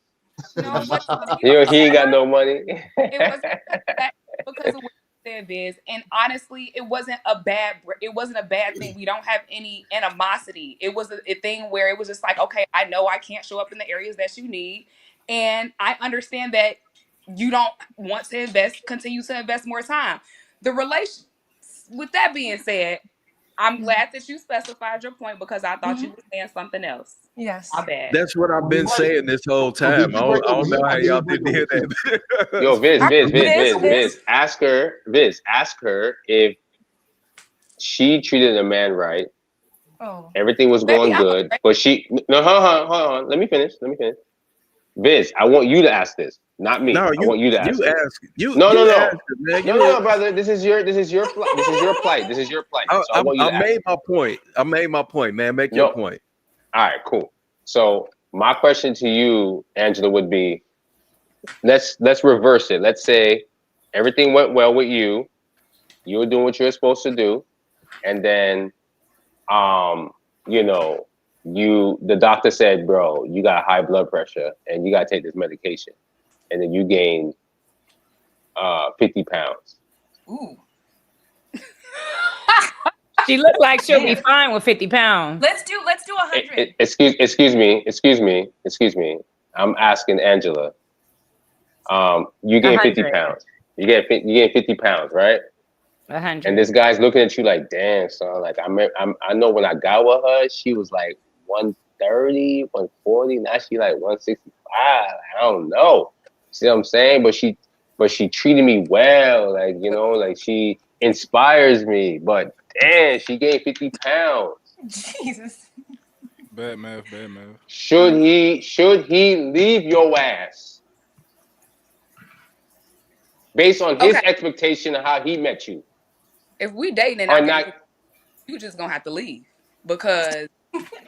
No, but he ain't got no money. It was because of what you said, Viz. And honestly, it wasn't a bad thing. We don't have any animosity. It was a thing where it was just like, okay, I know I can't show up in the areas that you need, and I understand that you don't want to continue to invest more time. The relation. With that being said, I'm glad that you specified your point because I thought you were saying something else. Yes. My bad. That's what I've been saying this whole time. I don't know how y'all didn't hear that. Yo, Viz, ask her if she treated a man right. Oh. Everything was going good, but hold on. Let me finish. Viz, I want you to ask this, not me. I want you to ask. No, brother. This is your plight. This is your plight. So I made my point. I made my point, man. Make your point. All right, cool. So my question to you, Angela, would be: let's reverse it. Let's say everything went well with you. You were doing what you were supposed to do, and then, the doctor said, bro, you got high blood pressure and you got to take this medication. And then you gained 50 pounds. Ooh. She looked like she'll be fine with 50 pounds. Let's do 100. Excuse me. I'm asking Angela. You gained 50 pounds. You gained 50 pounds, right? 100. And this guy's looking at you like, damn, son. Like I know when I got with her, she was like 130, 140. Now she like 165. I don't know. See what I'm saying? But she treated me well. Like, like she inspires me. But damn, she gained 50 pounds. Jesus. Bad math. Should he leave your ass based on his expectation of how he met you. If we dating and Or I not, get you just gonna have to leave because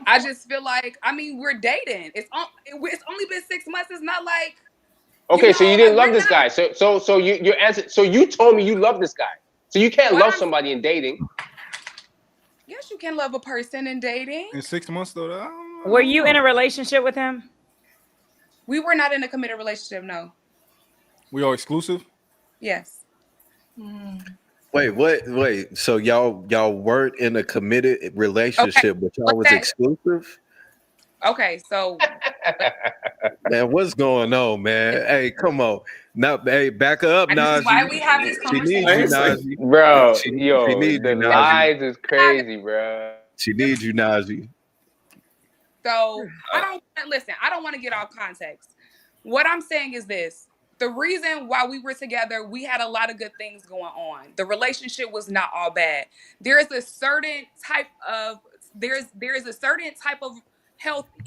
I just feel like we're dating. It's only been 6 months. It's not like okay, so you didn't love we're this guy. So your answer. So you told me you love this guy. So you can't love somebody in dating. Yes, you can love a person in dating. In 6 months though. Were you in a relationship with him? We were not in a committed relationship. No. We are exclusive. Yes. Wait, what? Wait, so y'all weren't in a committed relationship, but y'all was exclusive? Okay, so man, what's going on, man? Hey, come on. Now, hey, back up, this is Najee. why we have these She needs you, Najee. Bro, She yo, needs the you, Najee. lies is crazy, bro. She needs you, Najee. So I don't want to get off context. What I'm saying is this. The reason why we were together, we had a lot of good things going on. The relationship was not all bad. There is a certain type of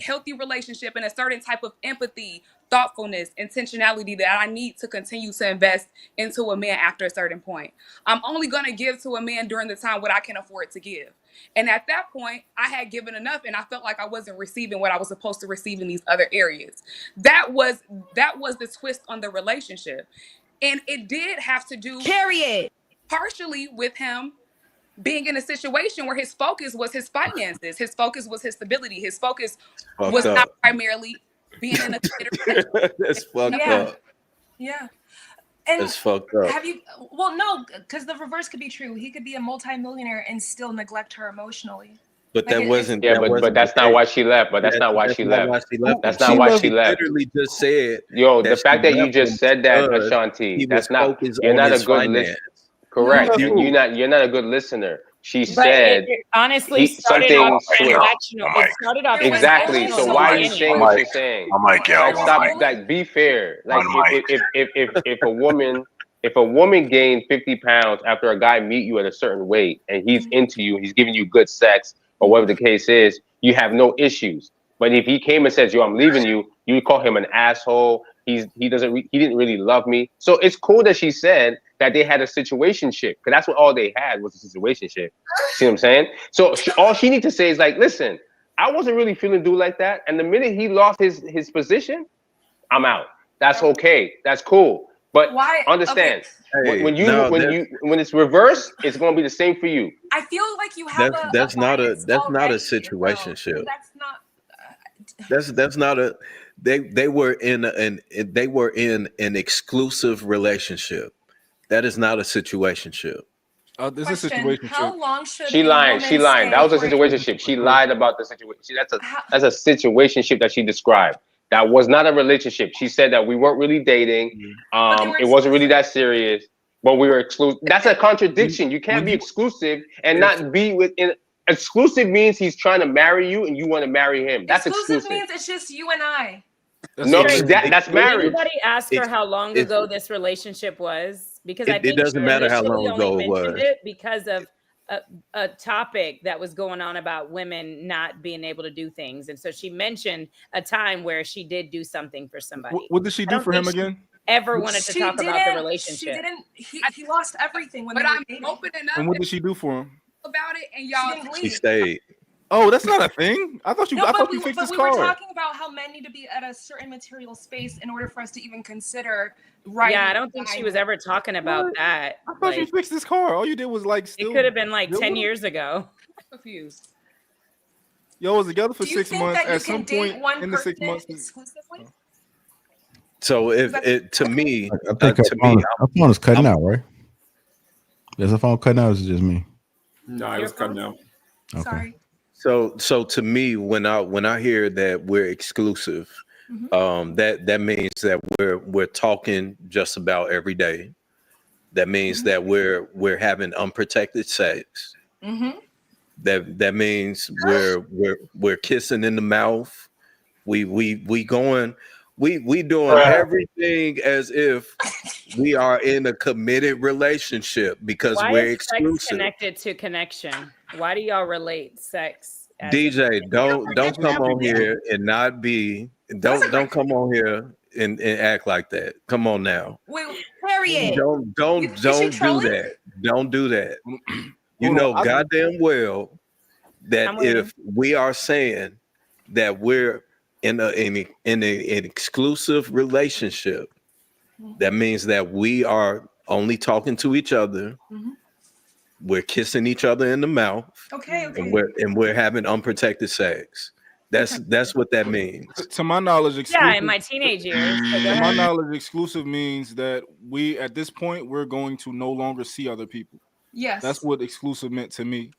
healthy relationship and a certain type of empathy, thoughtfulness, intentionality that I need to continue to invest into a man after a certain point. I'm only going to give to a man during the time what I can afford to give. And at that point, I had given enough and I felt like I wasn't receiving what I was supposed to receive in these other areas. That was the twist on the relationship. And it did have to do partially with him being in a situation where his focus was his finances, his focus was his stability, his focus was not primarily being in a That's fucked up. Yeah. And That's fucked up. have you? Well, no, because the reverse could be true. He could be a multimillionaire and still neglect her emotionally. But that wasn't. Yeah, but that's not why she left. But that's not why she left. That's not why she left. Literally just said. Yo, the fact that you just said that, Ashanti, that's not. You're not a good listener. Correct. You're not a good listener. She said. It honestly started off transactional. It started off exactly. So why are you saying what you're saying? Like, stop. Mike. Like, be fair. Like, if a woman gained 50 pounds after a guy meet you at a certain weight and he's into you, he's giving you good sex or whatever the case is, you have no issues. But if he came and says, "Yo, I'm leaving you," you call him an asshole. He didn't really love me. So it's cool that she said that they had a situationship, because that's what all they had was a situationship. See what I'm saying? So all she needs to say is like, "Listen, I wasn't really feeling dude like that, and the minute he lost his position, I'm out. That's okay. That's cool. But understand, when it's reversed, it's gonna be the same for you." I feel like you have that's not a situationship. That's not a. They were in an exclusive relationship. That is not a situationship. This is a situationship. How long should she lied? She lied. That was a situationship. She lied about the situation. That's a situationship that she described. That was not a relationship. She said that we weren't really dating. It wasn't really that serious, but we were exclusive. That's a contradiction. You can't be exclusive and not be within. Exclusive means he's trying to marry you and you want to marry him. That's exclusive. Means it's just you and I. No, that's marriage. Did anybody ask her how long ago this relationship was? Because I think it doesn't matter how long ago it was. Because of a topic that was going on about women not being able to do things, and so she mentioned a time where she did do something for somebody. What did she do for him again? Ever wanted to talk about the relationship? She didn't. He lost everything when. But I'm open enough. And what did she do for him? About it, and y'all. She stayed. Oh, that's not a thing. I thought you fixed this car. We were talking about how men need to be at a certain material space in order for us to even consider right. Yeah, I don't think she was ever talking about that. I thought you fixed this car. All you did was like. It could have been like 10 years ago. I'm confused. Y'all was together for 6 months. At some point in the 6 months. Exclusively? So to me, I think her phone is cutting out, right? Is the phone cutting out? Or is it just me? No, it was cutting out. Okay. Sorry. So to me, when I hear that we're exclusive, that means that we're talking just about every day. That means that we're having unprotected sex. That means we're kissing in the mouth. We doing everything as if we are in a committed relationship because we're exclusive. Sex connected to connection? Why do y'all relate sex? DJ, don't come on here and not be. Don't come on here and act like that. Come on now. Wait, Harriet. Don't Is she do trolling? that. Don't do that. You Hold on, know goddamn well that I'm waiting. if we are saying that we're in an exclusive relationship, that means that we are only talking to each other. We're kissing each other in the mouth. Okay. And we're having unprotected sex. That's what that means. To my knowledge, exclusive. Yeah, in my teenage years. So go To my ahead. knowledge, exclusive means that we, at this point, we're going to no longer see other people. Yes. That's what exclusive meant to me.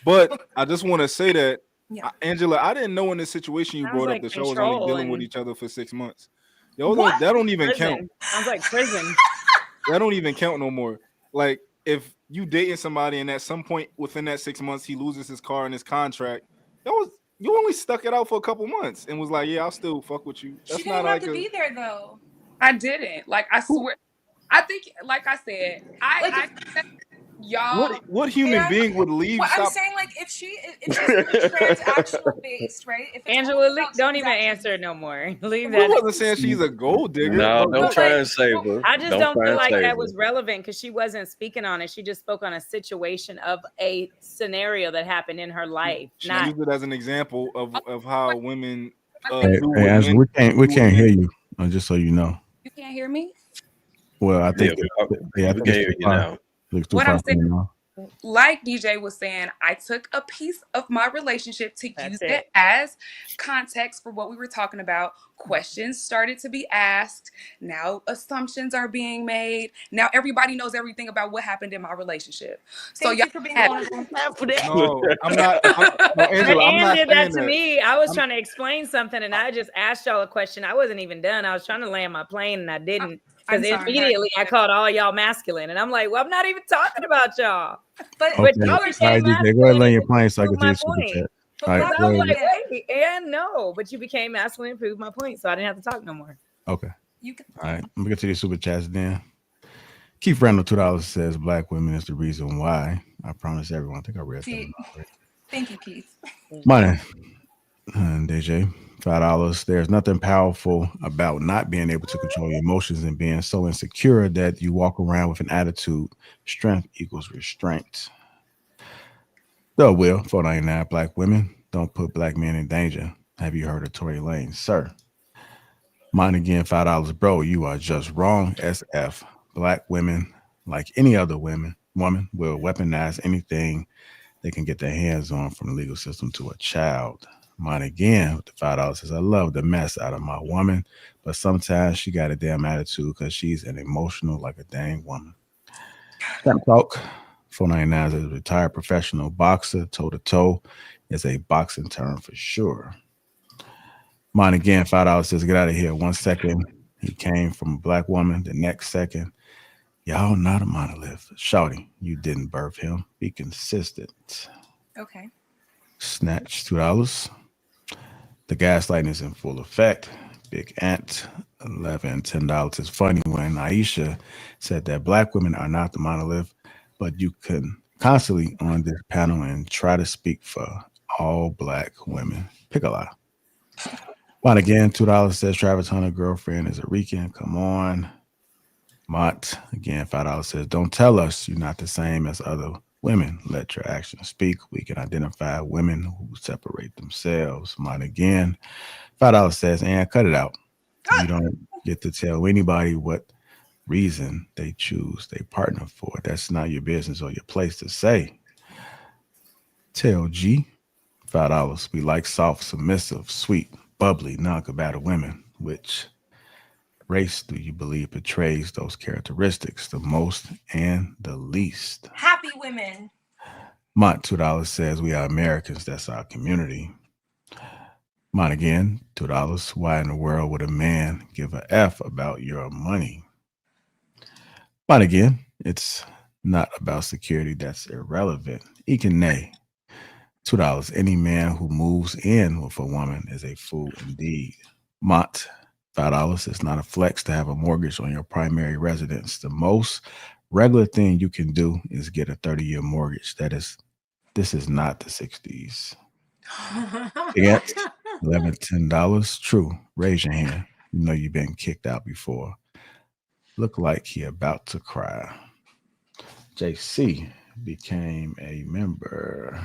But I just want to say that, Yeah. Angela, I didn't know in this situation you Sounds brought like up that y'all was control only dealing with and- each other for 6 months. Yo, What? that don't even Prison. count. Sounds like prison. That don't even count no more. Like, if you dating somebody and at some point within that 6 months he loses his car and his contract, you only stuck it out for a couple months and was like, yeah, I'll still fuck with you. That's She not didn't have like to be there though. I didn't. Like, I swear. I think, like I said, I y'all. What human being would leave? Well, I'm saying, like, if she's transactional based, right? If it's Angela, all about don't even transactions. answer no more. Leave We that. wasn't saying she's a gold digger. No, but- don't try and save her. I just don't try feel and like save that her. was relevant because she wasn't speaking on it. She just spoke on a situation of a scenario that happened in her life. She Not used it as an example of how women. Hey, do hey what Angela, men we do can't with hear men. you. Just so you know. You can't hear me? Well, I think Yeah, I we think can it's hear too you far. now. Looks too What far I'm from you now. Like DJ was saying, I took a piece of my relationship to use it. it as context for what we were talking about. Questions started to be asked. Now assumptions are being made. Now everybody knows everything about what happened in my relationship. So Thank y'all you for being have- vulnerable. No, I'm not. No, But Angela, I'm Ann not did saying that to that. me. I was trying to explain something and I just asked y'all a question. I wasn't even done. I was trying to land my plane and I didn't. I'm Because sorry. immediately I called all y'all masculine. And I'm like, well, I'm not even talking about y'all. But Okay. y'all All became right, DJ, go ahead masculine and land your and plane so I can proved do my your super point. chat. But All right, Because I go was ahead. like, wait, and no, but you became masculine and proved my point. So I didn't have to talk no more. Okay. You can. All right. Let me get to these super chats then. Keith Randall, $2 says black women is the reason why. I promise everyone. I think I read that one already. Thank you, Keith. Money. And DJ, $5. There's nothing powerful about not being able to control your emotions and being so insecure that you walk around with an attitude. Strength equals restraint. The Will, $4.99. Black women don't put black men in danger. Have you heard of Tory Lanez, sir? Mine again, $5. Bro, you are just wrong. SF. Black women, like any other woman, will weaponize anything they can get their hands on from the legal system to a child. Mine again with the $5 says, I love the mess out of my woman, but sometimes she got a damn attitude because she's an emotional like a dang woman. Champ Talk, $4.99 is a retired professional boxer, toe-to-toe is a boxing term for sure. Mine again, $5 says, get out of here. 1 second, he came from a black woman. The next second, y'all not a monolith. Shouty, you didn't birth him. Be consistent. Okay. Snatch, $2. The gaslighting is in full effect. Big Ant, $11, $10. It's funny when Aisha said that black women are not the monolith, but you can constantly on this panel and try to speak for all black women. Pick a lie. But again, $2 says Travis Hunter girlfriend is a Rican. Come on. Mott, again, $5 says, don't tell us you're not the same as other women. Let your actions speak. We can identify women who separate themselves. Mott again, $5 says, and cut it out. You don't get to tell anybody what reason they choose they partner for. That's not your business or your place to say. Tell G, $5. We like soft, submissive, sweet, bubbly, non-combative women. Which race do you believe portrays those characteristics the most and the least? Happy women. Mont, $2 says we are Americans. That's our community. Mont again, $2. Why in the world would a man give a F about your money? Mont again, it's not about security. That's irrelevant. Nay. $2. Any man who moves in with a woman is a fool indeed. Mont, $5. It's not a flex to have a mortgage on your primary residence. The most regular thing you can do is get a 30-year mortgage. This is not the 60s. Yes, $11, $10. True. Raise your hand. You know you've been kicked out before. Look like he about to cry. JC became a member.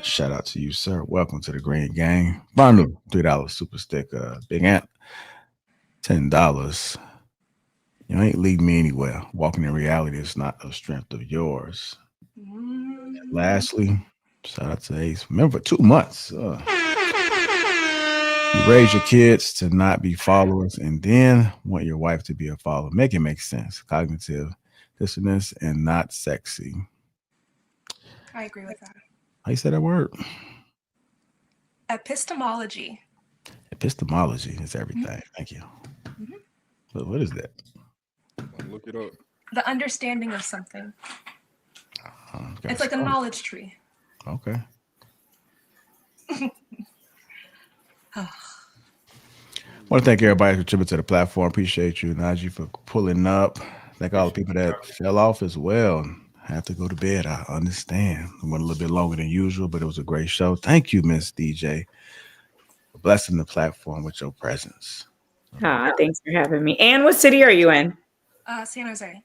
Shout out to you, sir. Welcome to the Green Gang. Bundle, $3 super stick. Big Ant, $10. You ain't lead me anywhere. Walking in reality is not a strength of yours. And lastly, shout out to Ace. Remember, 2 months. You raise your kids to not be followers and then want your wife to be a follower. Make it make sense. Cognitive dissonance and not sexy. I agree with that. How you say that word? Epistemology. Epistemology is everything. Thank you. But what is that? Look it up. The understanding of something. It's like a knowledge tree. Okay. I want to thank everybody who contributed to the platform. Appreciate you, Najee, for pulling up. Thank all the people that fell off as well. Had to go to bed. I understand. It went a little bit longer than usual, but it was a great show. Thank you, Miss DJ, for blessing the platform with your presence. Thanks for having me. And what city are you in? San Jose.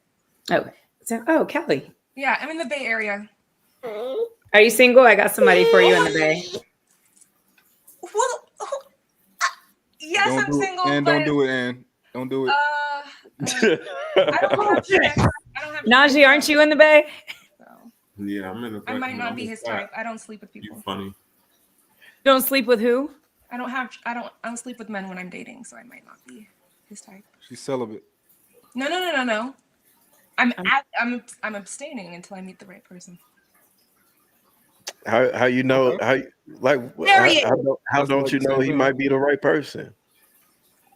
Oh, Kelly. Yeah, I'm in the Bay Area. Are you single? I got somebody for you in the Bay. Well, yes, I'm single. And don't do it, Ann. Don't do it. I don't have sex. Najee, aren't you in the Bay? Yeah, I'm in the. I might not be his type. I don't sleep with people. You funny. You don't sleep with who? I don't sleep with men when I'm dating, so I might not be his type. She's celibate. No. I'm abstaining until I meet the right person. How you know? How don't you know he might be the right person?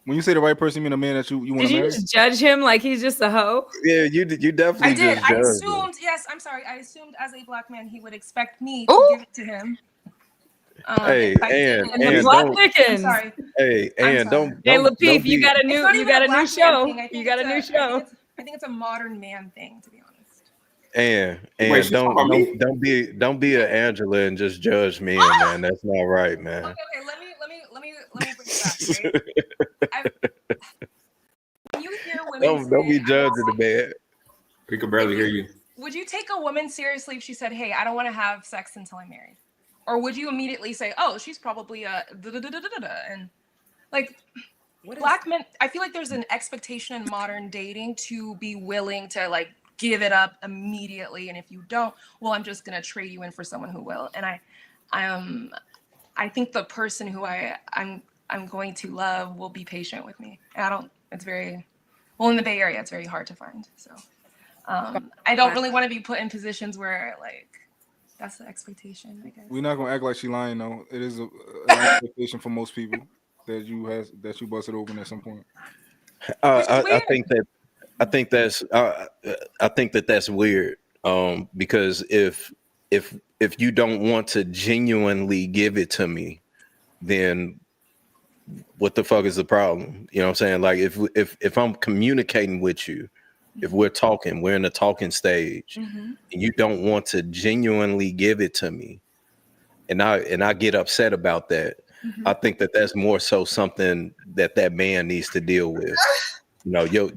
When you say the right person, you mean a man that you want Did to you marry? just judge him like he's just a hoe? Yeah, you definitely I did. just I judged him. assumed. Yes, I'm sorry. I assumed as a black man he would expect me to give it to him. Hey, and and plot don't. thickens. I'm sorry. Hey, and don't. Hey, don't Lapeef, be- you got a It's not new even a black man show. thing. I think You got a new show. I think it's a modern man thing, to be honest. And Wait, she's talking about me? don't be an Angela and just judge me, man. That's not right, man. Okay. Let me bring it back. Right? When you hear women Don't be say, judging the man. We can barely hear you. would you take a woman seriously if she said, "Hey, I don't want to have sex until I'm married," or would you immediately say, "Oh, she's probably a and like black men"? I feel like there's an expectation in modern dating to be willing to like give it up immediately, and if you don't, well, I'm just gonna trade you in for someone who will. And I think the person who I'm going to love will be patient with me. And it's very well in the Bay Area. It's very hard to find. So I don't really want to be put in positions where like that's the expectation, I guess. We're not gonna act like she lying though. It is an expectation for most people that you busted open at some point. I think that's weird. Because if you don't want to genuinely give it to me, then what the fuck is the problem? You know what I'm saying? Like if I'm communicating with you, if we're talking, we're in a talking stage, and you don't want to genuinely give it to me, and I get upset about that, I think that's more so something that man needs to deal with. You know, your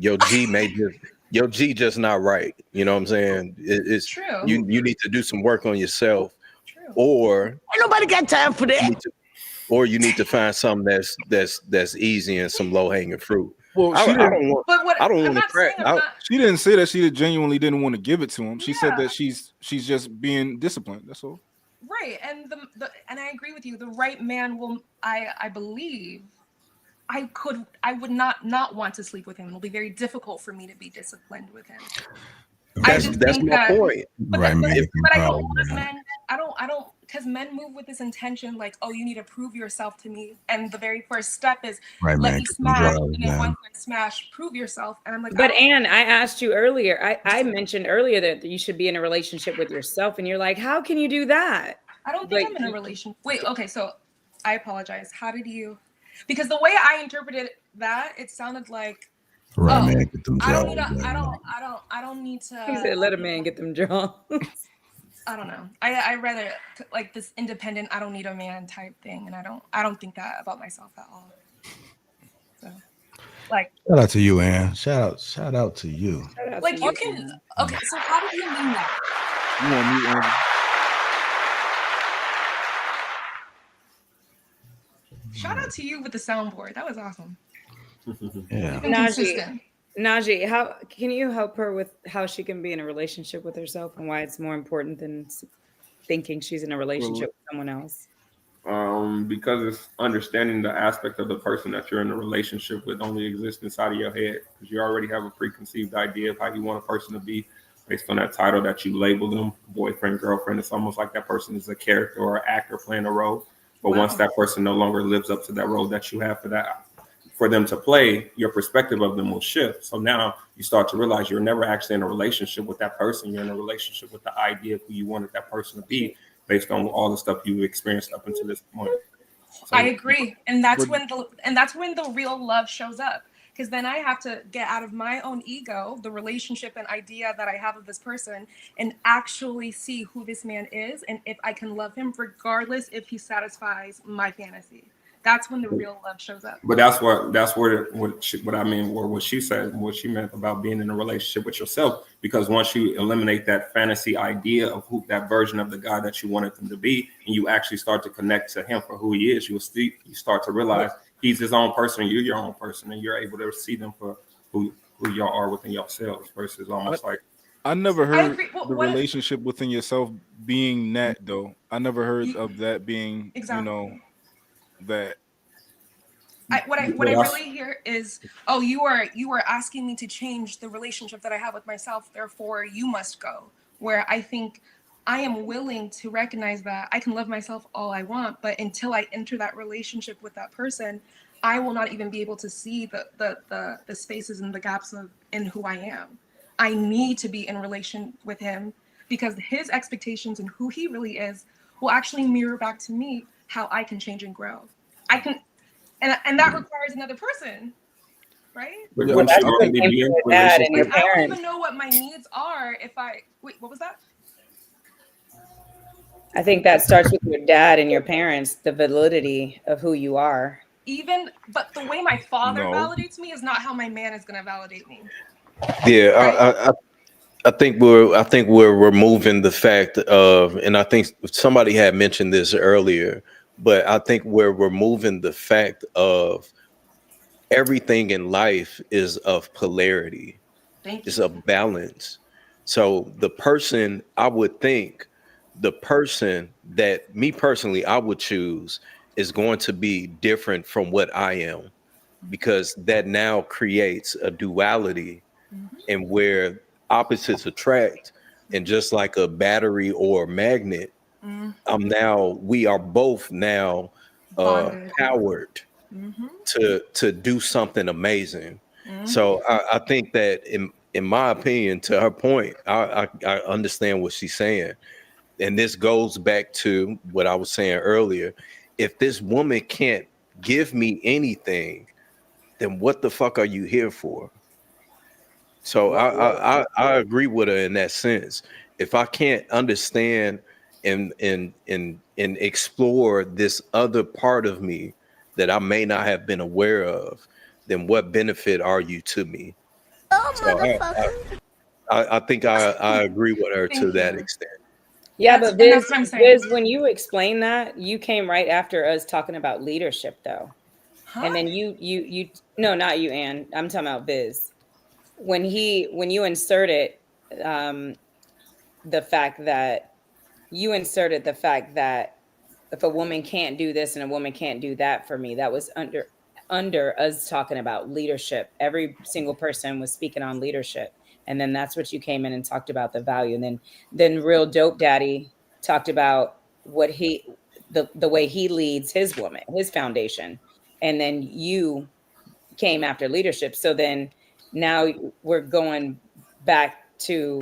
G just not right. You know what I'm saying? It's true. You need to do some work on yourself, True. or Ain't nobody got time for that. you need to find something that's easy and some low hanging fruit. Well, I don't want. But what I don't I'm want to not crack. saying I'm not, She didn't say that she genuinely didn't want to give it to him. She said that she's just being disciplined. That's all. right, and and I agree with you. The right man will. I believe. I would not want to sleep with him. It'll be very difficult for me to be disciplined with him. That's my point. But Right, man. but I don't want men. I don't because men move with this intention like, oh, you need to prove yourself to me, and the very first step is Right, let man. me smash, and then once I smash, prove yourself. And I'm like, But Ann, I asked you earlier. I mentioned earlier that you should be in a relationship with yourself, and you're like, how can you do that? I don't think I'm in a relationship. Wait, okay, so I apologize. How did you? Because the way I interpreted that, it sounded like, Right, man. Get them I jaws. don't need to. He said, let a man get them draws. I don't know. I rather like this independent, I don't need a man type thing, and I don't think that about myself at all. So, like, Shout out to you, Ann. Shout out to you. like you can. Okay, so how do you mean that? You want me, Angie? Shout out to you with the soundboard. That was awesome. Yeah. You've been consistent. Najee, how can you help her with how she can be in a relationship with herself and why it's more important than thinking she's in a relationship with someone else? Because it's understanding the aspect of the person that you're in a relationship with only exists inside of your head, because you already have a preconceived idea of how you want a person to be based on that title that you label them, boyfriend, girlfriend. It's almost like that person is a character or an actor playing a role. But once that person no longer lives up to that role that you have for them to play, your perspective of them will shift. So now you start to realize you're never actually in a relationship with that person. You're in a relationship with the idea of who you wanted that person to be based on all the stuff you've experienced up until this point. So, I agree, and that's when the real love shows up. Because then I have to get out of my own ego, the relationship and idea that I have of this person, and actually see who this man is, and if I can love him, regardless if he satisfies my fantasy. That's when the real love shows up. But what she said, what she meant about being in a relationship with yourself, because once you eliminate that fantasy idea of who that version of the guy that you wanted them to be, and you actually start to connect to him for who he is, you start to realize he's his own person, and you're your own person, and you're able to see them for who y'all are within yourselves versus almost like. I never heard the relationship within yourself being that though. I never heard of that being, that. What I really hear is, oh, you are asking me to change the relationship that I have with myself, therefore you must go. Where I think I am willing to recognize that I can love myself all I want, but until I enter that relationship with that person, I will not even be able to see the spaces and the gaps in who I am. I need to be in relation with him because his expectations and who he really is will actually mirror back to me how I can change and grow. I can. And that requires another person, right? But once you already be in I don't even know what my needs are if I wait. What was that? I think that starts with your dad and your parents, the validity of who you are. But the way my father validates me is not how my man is going to validate me. Yeah, right? I think we're removing the fact of, and I think somebody had mentioned this earlier, but I think we're removing the fact of everything in life is of polarity. It's of balance. So the person I would think, the person that me personally I would choose is going to be different from what I am, because that now creates a duality and where opposites attract. And just like a battery or a magnet, we are both now powered to do something amazing. So I think that in my opinion, to her point, I understand what she's saying. And this goes back to what I was saying earlier. If this woman can't give me anything, then what the fuck are you here for? So I agree with her in that sense. If I can't understand and explore this other part of me that I may not have been aware of, then what benefit are you to me? So I think I agree with her to that extent. Yeah, but Biz, when you explain that, you came right after us talking about leadership, though. And then you no, not you, Ann. I'm talking about Biz. When you inserted the fact that if a woman can't do this and a woman can't do that for me, that was under us talking about leadership. Every single person was speaking on leadership. And then that's what you came in and talked about, the value. And then Real Dope Daddy talked about what the way he leads his woman, his foundation. And then you came after leadership. So then now we're going back to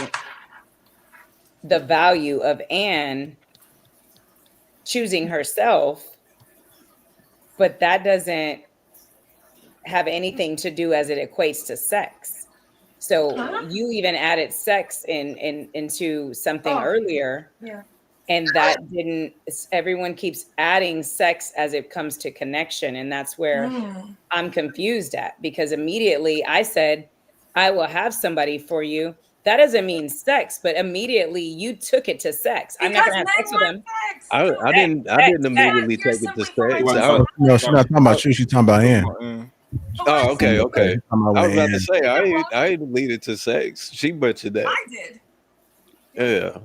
the value of Anne choosing herself, but that doesn't have anything to do as it equates to sex. So you even added sex into something earlier. Yeah. And that didn't, everyone keeps adding sex as it comes to connection. And that's where I'm confused at, because immediately I said, I will have somebody for you. That doesn't mean sex, but immediately you took it to sex. I'm not Because going to have sex with them. I didn't immediately take it to sex. No, she's not talking about you. She's talking about Ann. Oh, okay. She's talking about I was about Ann. to say I ain't lead it to sex. She mentioned that. I did. Yeah.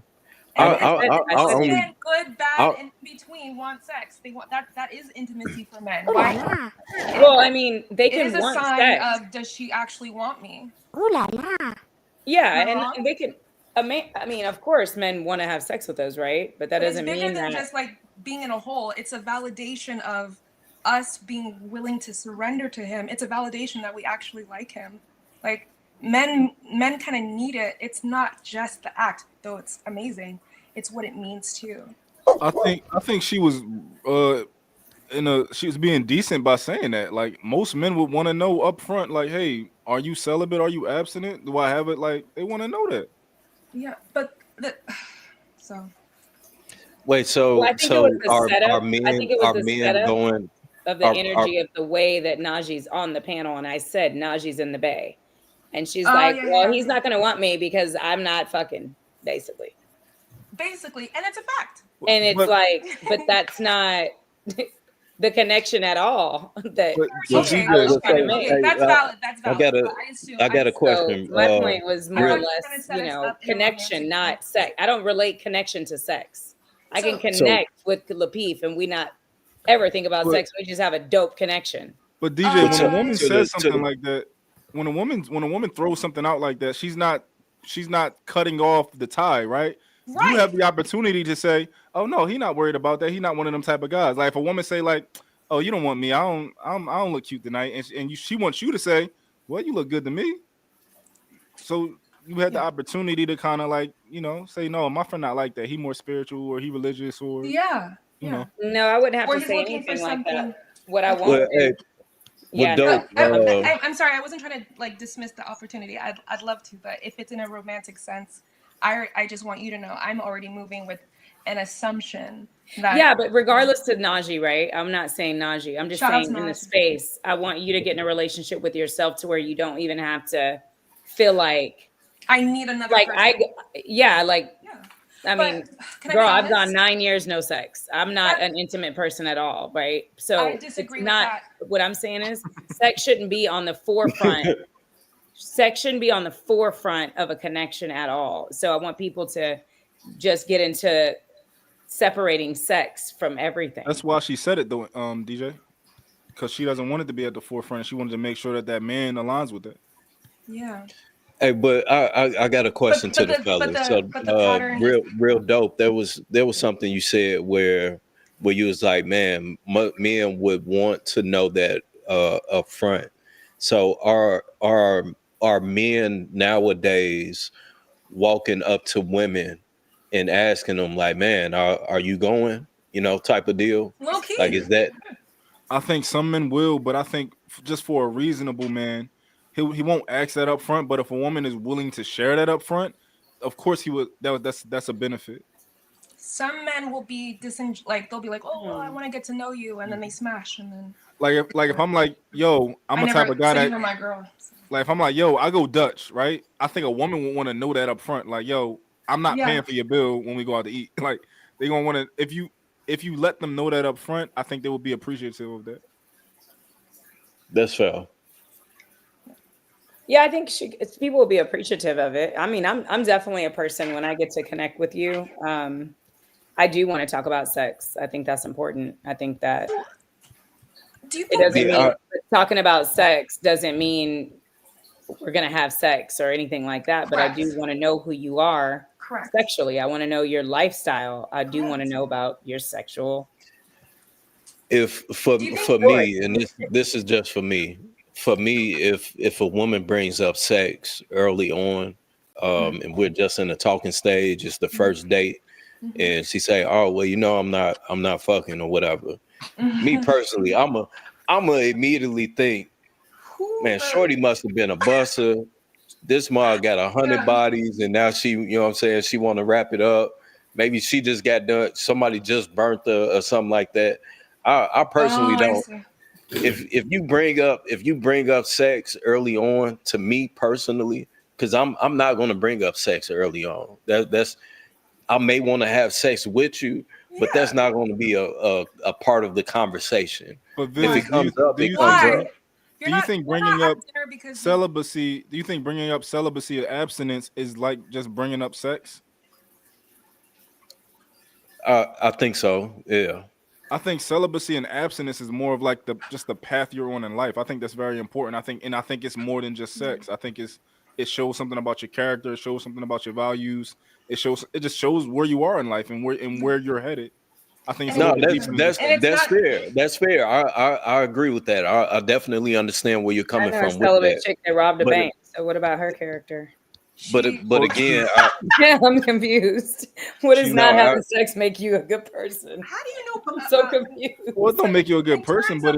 Men, good, bad, and in between want sex. They want that is intimacy for men. Why? Well, I mean, they It can is a want sign sex. of, does she actually want me? Yeah, Am I and wrong? they can. I mean, of course, men want to have sex with us, right? But that But it's doesn't bigger mean than that. just like being in a hole. It's a validation of us being willing to surrender to him. It's a validation that we actually like him. Like men kind of need it. It's not just the act, though it's amazing. It's what it means too. I think she was she was being decent by saying that. Like most men would want to know up front, like, hey, are you celibate? Are you abstinent? Do I have it? Like they want to know that. Yeah, but so Wait, so Well, I think it was the are setup. men I think it was are the men setup going of the are energy of the way that Najee's on the panel, and I said Najee's in the bay, and she's Oh, like, yeah, "Well, yeah. he's not going to want me because I'm not fucking," basically. basically, and it's a fact. And it's like, but that's not the connection at all. That Okay, I was trying to make. okay, that's valid. That's valid. I got a question. So my point was more or I thought you were gonna less, set you us know, up in a connection, romantic not sex. I don't relate connection to sex. I can So- connect with Lapeef, and we not ever think about But- sex. We just have a dope connection. But DJ, when a to woman the- says to something the- like that, when a woman throws something out like that, she's not cutting off the tie, right? You have the opportunity to say, "Oh no, he's not worried about that. He's not one of them type of guys." Like if a woman say like, "Oh, you don't want me. I don't look cute tonight," and she wants you to say, "Well, you look good to me." So you had the opportunity to kind of like, say, "No, my friend not like that. He more spiritual, or he religious, or Yeah. you know." No, I wouldn't have Or to he's say looking for anything like something. that. What I Well, want hey, to, yeah, dope. I'm sorry. I wasn't trying to like dismiss the opportunity. I'd love to, but if it's in a romantic sense, I just want you to know I'm already moving with an assumption that yeah, but regardless to Najee, right? I'm not saying Najee. I'm just Shout out saying to in the Najee. space, I want you to get in a relationship with yourself to where you don't even have to feel like I need another like person. I mean, can I be girl, I've honest? gone 9 years no sex. I'm not an intimate person at all, right? So I disagree it's with not that. what I'm saying is sex shouldn't be on the forefront. Sex shouldn't be on the forefront of a connection at all. So I want people to just get into separating sex from everything. That's why she said it though, DJ, because she doesn't want it to be at the forefront. She wanted to make sure that man aligns with it. Yeah. Hey, but I got a question to the fellas. So real dope. There was something you said where you was like, man, men would want to know that up front. So are men nowadays walking up to women and asking them like, man, are you going? Type of deal. Low key. Like, is that? I think some men will, but I think just for a reasonable man, he won't ask that up front. But if a woman is willing to share that up front, of course he would. That's a benefit. Some men will be they'll be like, oh, I want to get to know you, and then they smash, and then Like if I'm like, yo, I'm a type of guy that you were my girl. like if I'm like, yo, I go Dutch, right? I think a woman would want to know that up front. Like, yo, I'm not paying for your bill when we go out to eat. Like they gonna want to if you let them know that up front, I think they will be appreciative of that. That's fair. Yeah, I think people will be appreciative of it. I mean, I'm definitely a person when I get to connect with you. I do want to talk about sex. I think that's important. I think that it doesn't mean talking about sex doesn't mean we're gonna have sex or anything like that. But I do want to know who you are sexually. I want to know your lifestyle. I do want to know about your sexual. If for me, and this is just for me. For me, if a woman brings up sex early on, and we're just in the talking stage, it's the first date, and she say, "Oh, well, I'm not fucking or whatever." Me personally, I'ma immediately think, man, shorty must have been a busser. this mom got 100 bodies, and now she, you know what I'm saying, she want to wrap it up. Maybe she just got done. Somebody just burnt her or something like that. I personally don't. If you bring up sex early on, to me personally, because I'm not going to bring up sex early on. That's I may want to have sex with you, but that's not going to be a part of the conversation. But If it comes up, do it you comes think, up. do you think bringing up celibacy? Do you think bringing up celibacy or abstinence is like just bringing up sex? I think so. Yeah. I think celibacy and abstinence is more of like just the path you're on in life. I think that's very important. I think it's more than just sex. I think it shows something about your character. It shows something about your values. It just shows where you are in life and where you're headed. I think it's a No, little deeper than just sex. that's fair. That's fair. I agree with that. I definitely understand where you're I coming know a from with celibate that. chick that robbed a But bank. So what about her character? but again, Yeah, I'm confused. What does She not know, having sex make you a good person? How do you know? I'm so confused. Well, it don't make you a good person, but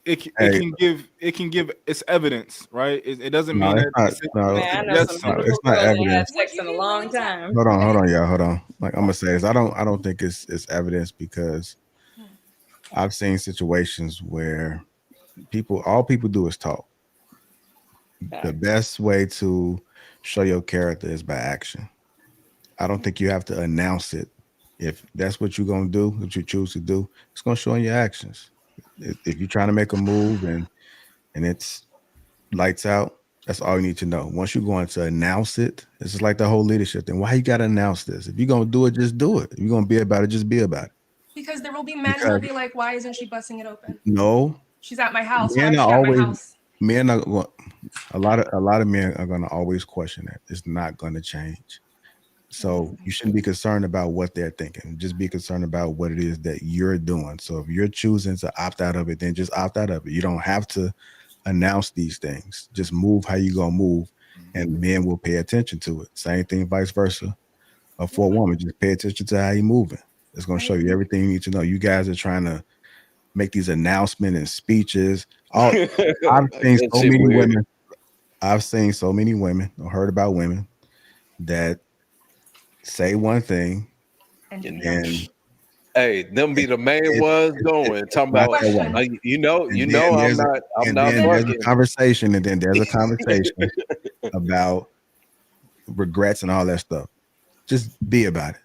it can give it's evidence, right? It doesn't mean that Man, I know some beautiful it's not girls that had evidence. sex in a long time. Hold on, y'all. Hold on. Like I'm gonna say is I don't think it's evidence because I've seen situations where all people do is talk. The best way to show your character is by action. I don't think you have to announce it. If that's what you're gonna do, what you choose to do, it's gonna show in your actions. If you're trying to make a move and it's lights out, that's all you need to know. Once you're going to announce it, it's just like the whole leadership thing. Why you gotta announce this? If you're gonna do it, just do it. If you're gonna be about it, just be about it. Because there will be men who will be like, why isn't she busting it open? No, She's at my house. Why men is are she at my always house? men are a lot of men are gonna always question that. It's not gonna change. So you shouldn't be concerned about what they're thinking. Just be concerned about what it is that you're doing. So if you're choosing to opt out of it, then just opt out of it. You don't have to announce these things. Just move how you gonna move, and men will pay attention to it. Same thing, vice versa. For a woman, just pay attention to how you moving. It's gonna show you everything you need to know. You guys are trying to make these announcements and speeches. I've seen so many women. I've seen so many women or heard about women that say one thing and hey, them be the main ones going talking not about that way. you know I'm not there's a fucking. conversation, and then there's a conversation about regrets and all that stuff. Just be about it.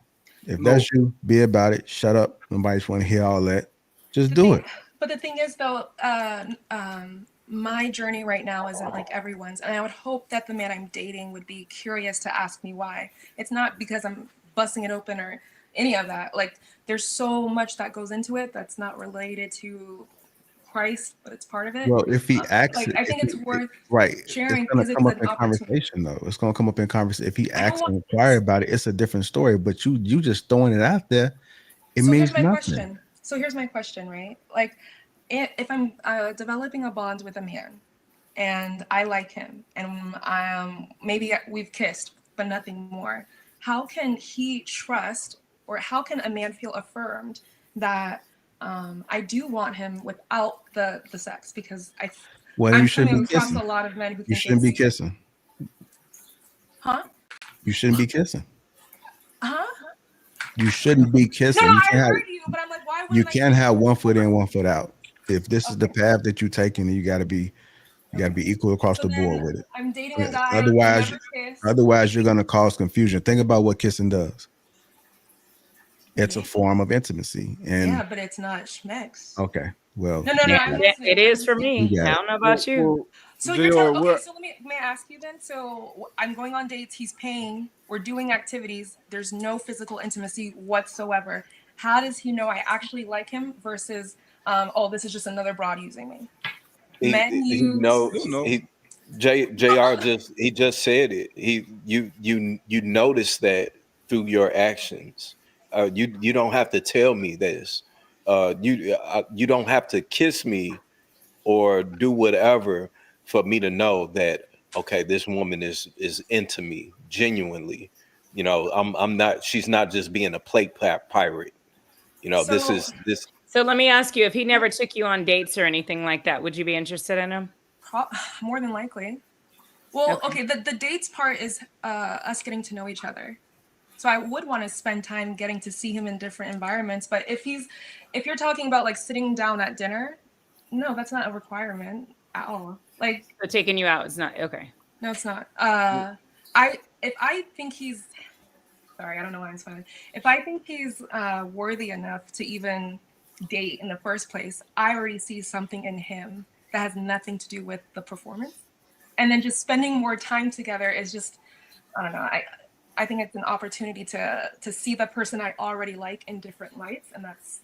If that's you, be about it. Shut up. Nobody's want to hear all that. Just do it. But the thing is, though, my journey right now isn't like everyone's, and I would hope that the man I'm dating would be curious to ask me why. It's not because I'm busting it open or any of that. Like, there's so much that goes into it that's not related to Christ, but it's part of it. Well, if he asks, like, I think it's worth sharing it's gonna because come it's up an in opportunity. conversation, though. It's gonna come up in conversation. If he asks and inquire about it, it's a different story. But you just throwing it out there, it So means here's my nothing. question. So here's my question, right? Like, if I'm developing a bond with a man, and I like him, and maybe we've kissed, but nothing more, how can he trust, or how can a man feel affirmed that I do want him without the sex? Because Well, I'm you shouldn't coming be across kissing. a lot of men who You think shouldn't be it's, kissing. huh? You shouldn't be kissing. Huh? You shouldn't be kissing. No, You I can't have, heard you, but I'm like, why you wouldn't I? can't have one foot in, one foot out. If this is the path that you're taking, then you gotta be equal across the board with it. I'm dating a guy. Otherwise, Never kissed. otherwise you're gonna cause confusion. Think about what kissing does. It's a form of intimacy. And Yeah, but it's not schmex. okay, well, No, I'm listening. It is for me. You got I it. don't know about you. So you're telling, okay, so may I ask you then? So I'm going on dates, he's paying, we're doing activities, there's no physical intimacy whatsoever. How does he know I actually like him versus, oh, this is just another broad using me? JR just said it. You notice that through your actions. You don't have to tell me this. You don't have to kiss me or do whatever for me to know that, okay, this woman is into me genuinely. You know, I'm not. She's not just being a plate pirate. You know, this is. So let me ask you: if he never took you on dates or anything like that, would you be interested in him? More than likely. Well, okay, the dates part is us getting to know each other. So I would want to spend time getting to see him in different environments. But if you're talking about like sitting down at dinner, no, that's not a requirement at all. Like, So taking you out is not okay. no, it's not. If I think he's, sorry, I don't know why I'm smiling. If I think he's worthy enough to even date in the first place, I already see something in him that has nothing to do with the performance. And then just spending more time together is just, I don't know. I think it's an opportunity to see the person I already like in different lights, and that's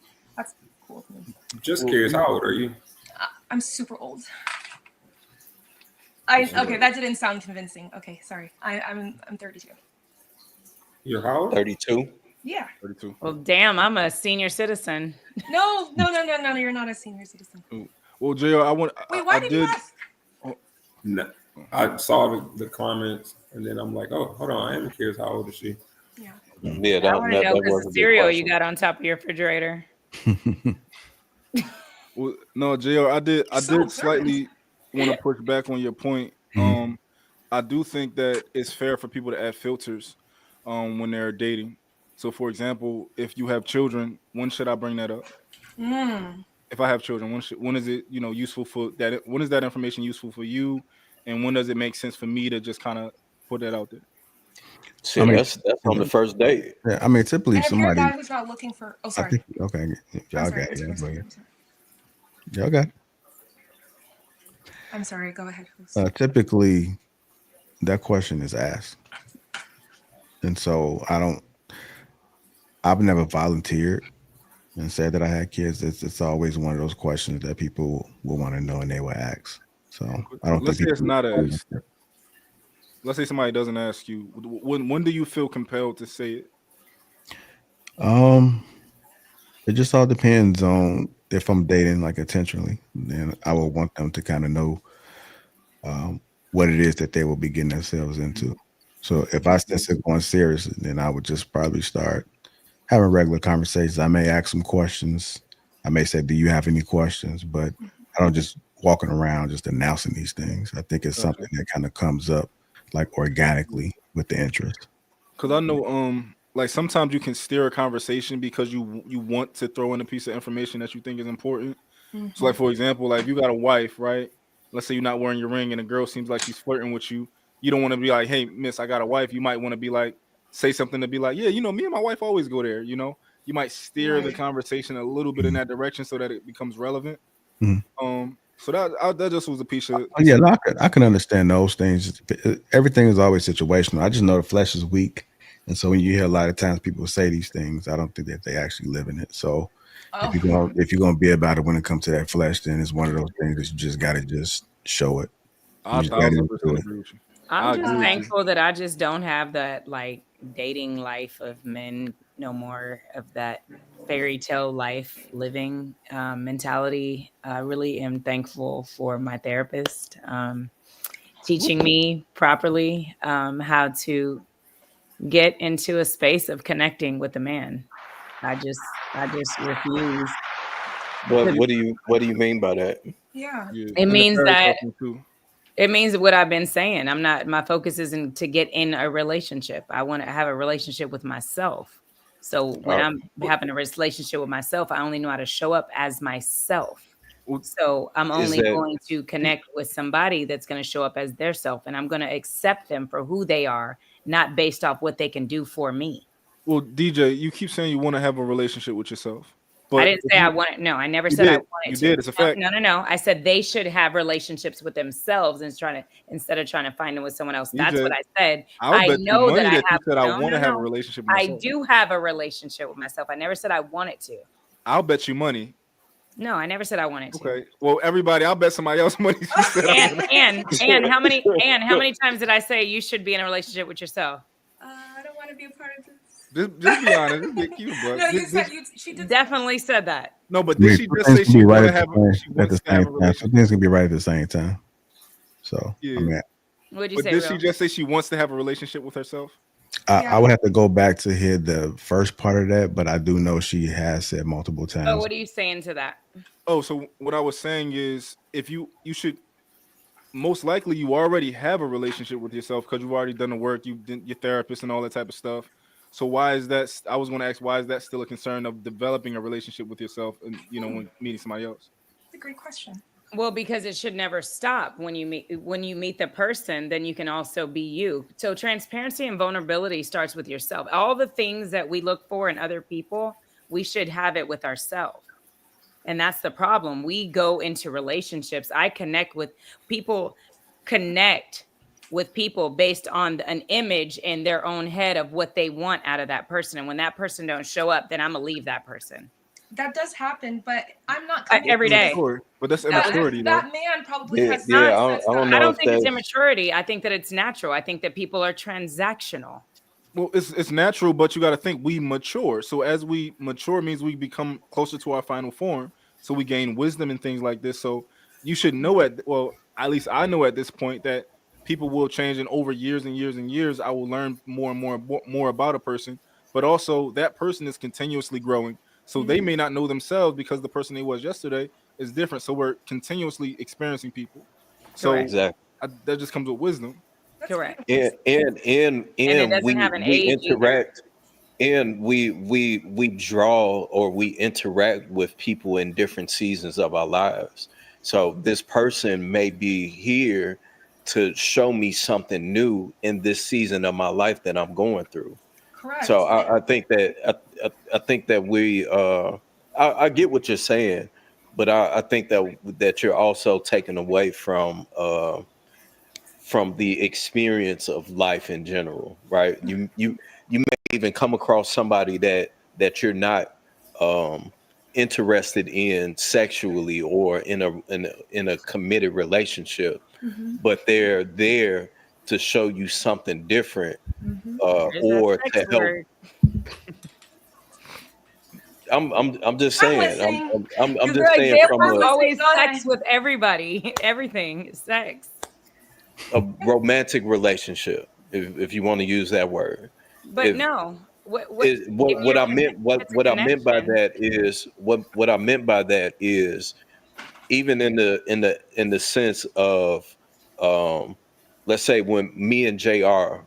cool to me. Just curious, how old are you? I'm super old. Okay, that didn't sound convincing. Okay, sorry. I'm 32. You're how old? 32. Yeah. 32. Well, damn, I'm a senior citizen. No, you're not a senior citizen. Well, JR, I want. Wait, why did you ask? No, I saw the comments, and then I'm like, oh, hold on, I am curious. How old is she? Yeah, I want to know because the cereal you got on top of your refrigerator. Well, no, JR, I did slightly want to push back on your point. I do think that it's fair for people to add filters when they're dating. So, for example, if you have children, when should I bring that up? If I have children, when is it useful for that? When is that information useful for you, and when does it make sense for me to just kind of put that out there? See, that's on the first date. Yeah, I mean, typically And if you're a somebody. guy who's not looking for, oh, I sorry. think okay, y'all got it. Y'all got it. I'm sorry. Go ahead. Typically, that question is asked, and so I've never volunteered and said that I had kids. It's always one of those questions that people will want to know and they will ask. So I don't Let's think say it's not asked. Let's say somebody doesn't ask you. When do you feel compelled to say it? It just all depends on if I'm dating like intentionally. Then I would want them to kind of know what it is that they will be getting themselves into. So if I sense it going serious, then I would just probably start having regular conversations. I may ask some questions. I may say, "Do you have any questions?" But I don't just walking around just announcing these things. I think it's something that kind of comes up like organically with the interest. Because I know, like sometimes you can steer a conversation because you want to throw in a piece of information that you think is important. So, like for example, like if you got a wife, right? Let's say you're not wearing your ring and a girl seems like she's flirting with you. You don't want to be like, "Hey, miss, I got a wife." You might want to be like, say something to be like, "Yeah, me and my wife always go there." You might steer the conversation a little bit in that direction so that it becomes relevant. So that just was a piece of. Yeah, no, I can understand those things. Everything is always situational. I just know the flesh is weak, and so when you hear a lot of times people say these things, I don't think that they actually live in it. So if you're gonna be about it when it comes to that flesh, then it's one of those things that you just gotta just show it. I 1000% agree with you. I'm just thankful that I just don't have that like dating life of men, no more of that fairy tale life living mentality. I really am thankful for my therapist teaching me properly how to get into a space of connecting with a man. I just refuse. What do you mean by that? Yeah. It means that it means what I've been saying. My focus isn't to get in a relationship. I want to have a relationship with myself. So when I'm having a relationship with myself, I only know how to show up as myself. So I'm only going to connect with somebody that's going to show up as their self, and I'm going to accept them for who they are, not based off what they can do for me. Well, DJ, you keep saying you want to have a relationship with yourself. But I didn't say I wanted. No, I never said I wanted to. You did. It's a fact. No. I said they should have relationships with themselves instead of trying to find them with someone else. That's what I said. I know that I have. You said I want to have a relationship with myself. I do have a relationship with myself. I never said I wanted to. I'll bet you money. No, I never said I wanted to. Okay. Well, everybody, I'll bet somebody else money. And how many times did I say you should be in a relationship with yourself? I don't want to be a part of this. Just be honest. Just be cute, bro. No, she definitely said that. No, but did she just say she want to have at the same time? Some things can be right at the same time. So yeah. I mean, what'd you say? Did she just say she wants to have a relationship with herself? I would have to go back to hear the first part of that, but I do know she has said multiple times. Oh, what are you saying to that? Oh, so what I was saying is, if you should, most likely you already have a relationship with yourself because you've already done the work, you did your therapist and all that type of stuff. So why is that? I was going to ask, why is that still a concern of developing a relationship with yourself and when meeting somebody else? That's a great question. Well, because it should never stop. When you meet the person, then you can also be you. So transparency and vulnerability starts with yourself. All the things that we look for in other people, we should have it with ourselves. And that's the problem. We go into relationships. I connect with people based on an image in their own head of what they want out of that person. And when that person don't show up, then I'm gonna leave that person. That does happen, but I'm not every day. But that's immaturity, though. That man probably has I not said don't that. I don't think it's immaturity. I think that it's natural. I think that people are transactional. Well, it's natural, but you got to think we mature. So as we mature means we become closer to our final form. So we gain wisdom and things like this. So you should know at least I know at this point that people will change, and over years and years and years, I will learn more and more about a person. But also that person is continuously growing. So they may not know themselves because the person they was yesterday is different. So we're continuously experiencing people. So Exactly. That just comes with wisdom. Correct. And it doesn't have an we age interact and we draw or we interact with people in different seasons of our lives. So this person may be here to show me something new in this season of my life that I'm going through. Correct. So I think that I think that we I get what you're saying, but I think that you're also taken away from the experience of life in general, right? You may even come across somebody that you're not interested in sexually or in a committed relationship, but they're there to show you something different, or to help. I'm just saying. I'm just saying from always sex with everybody, everything, sex. a romantic relationship, if you want to use that word. But no, what I meant by that is even in the sense of let's say when me and JR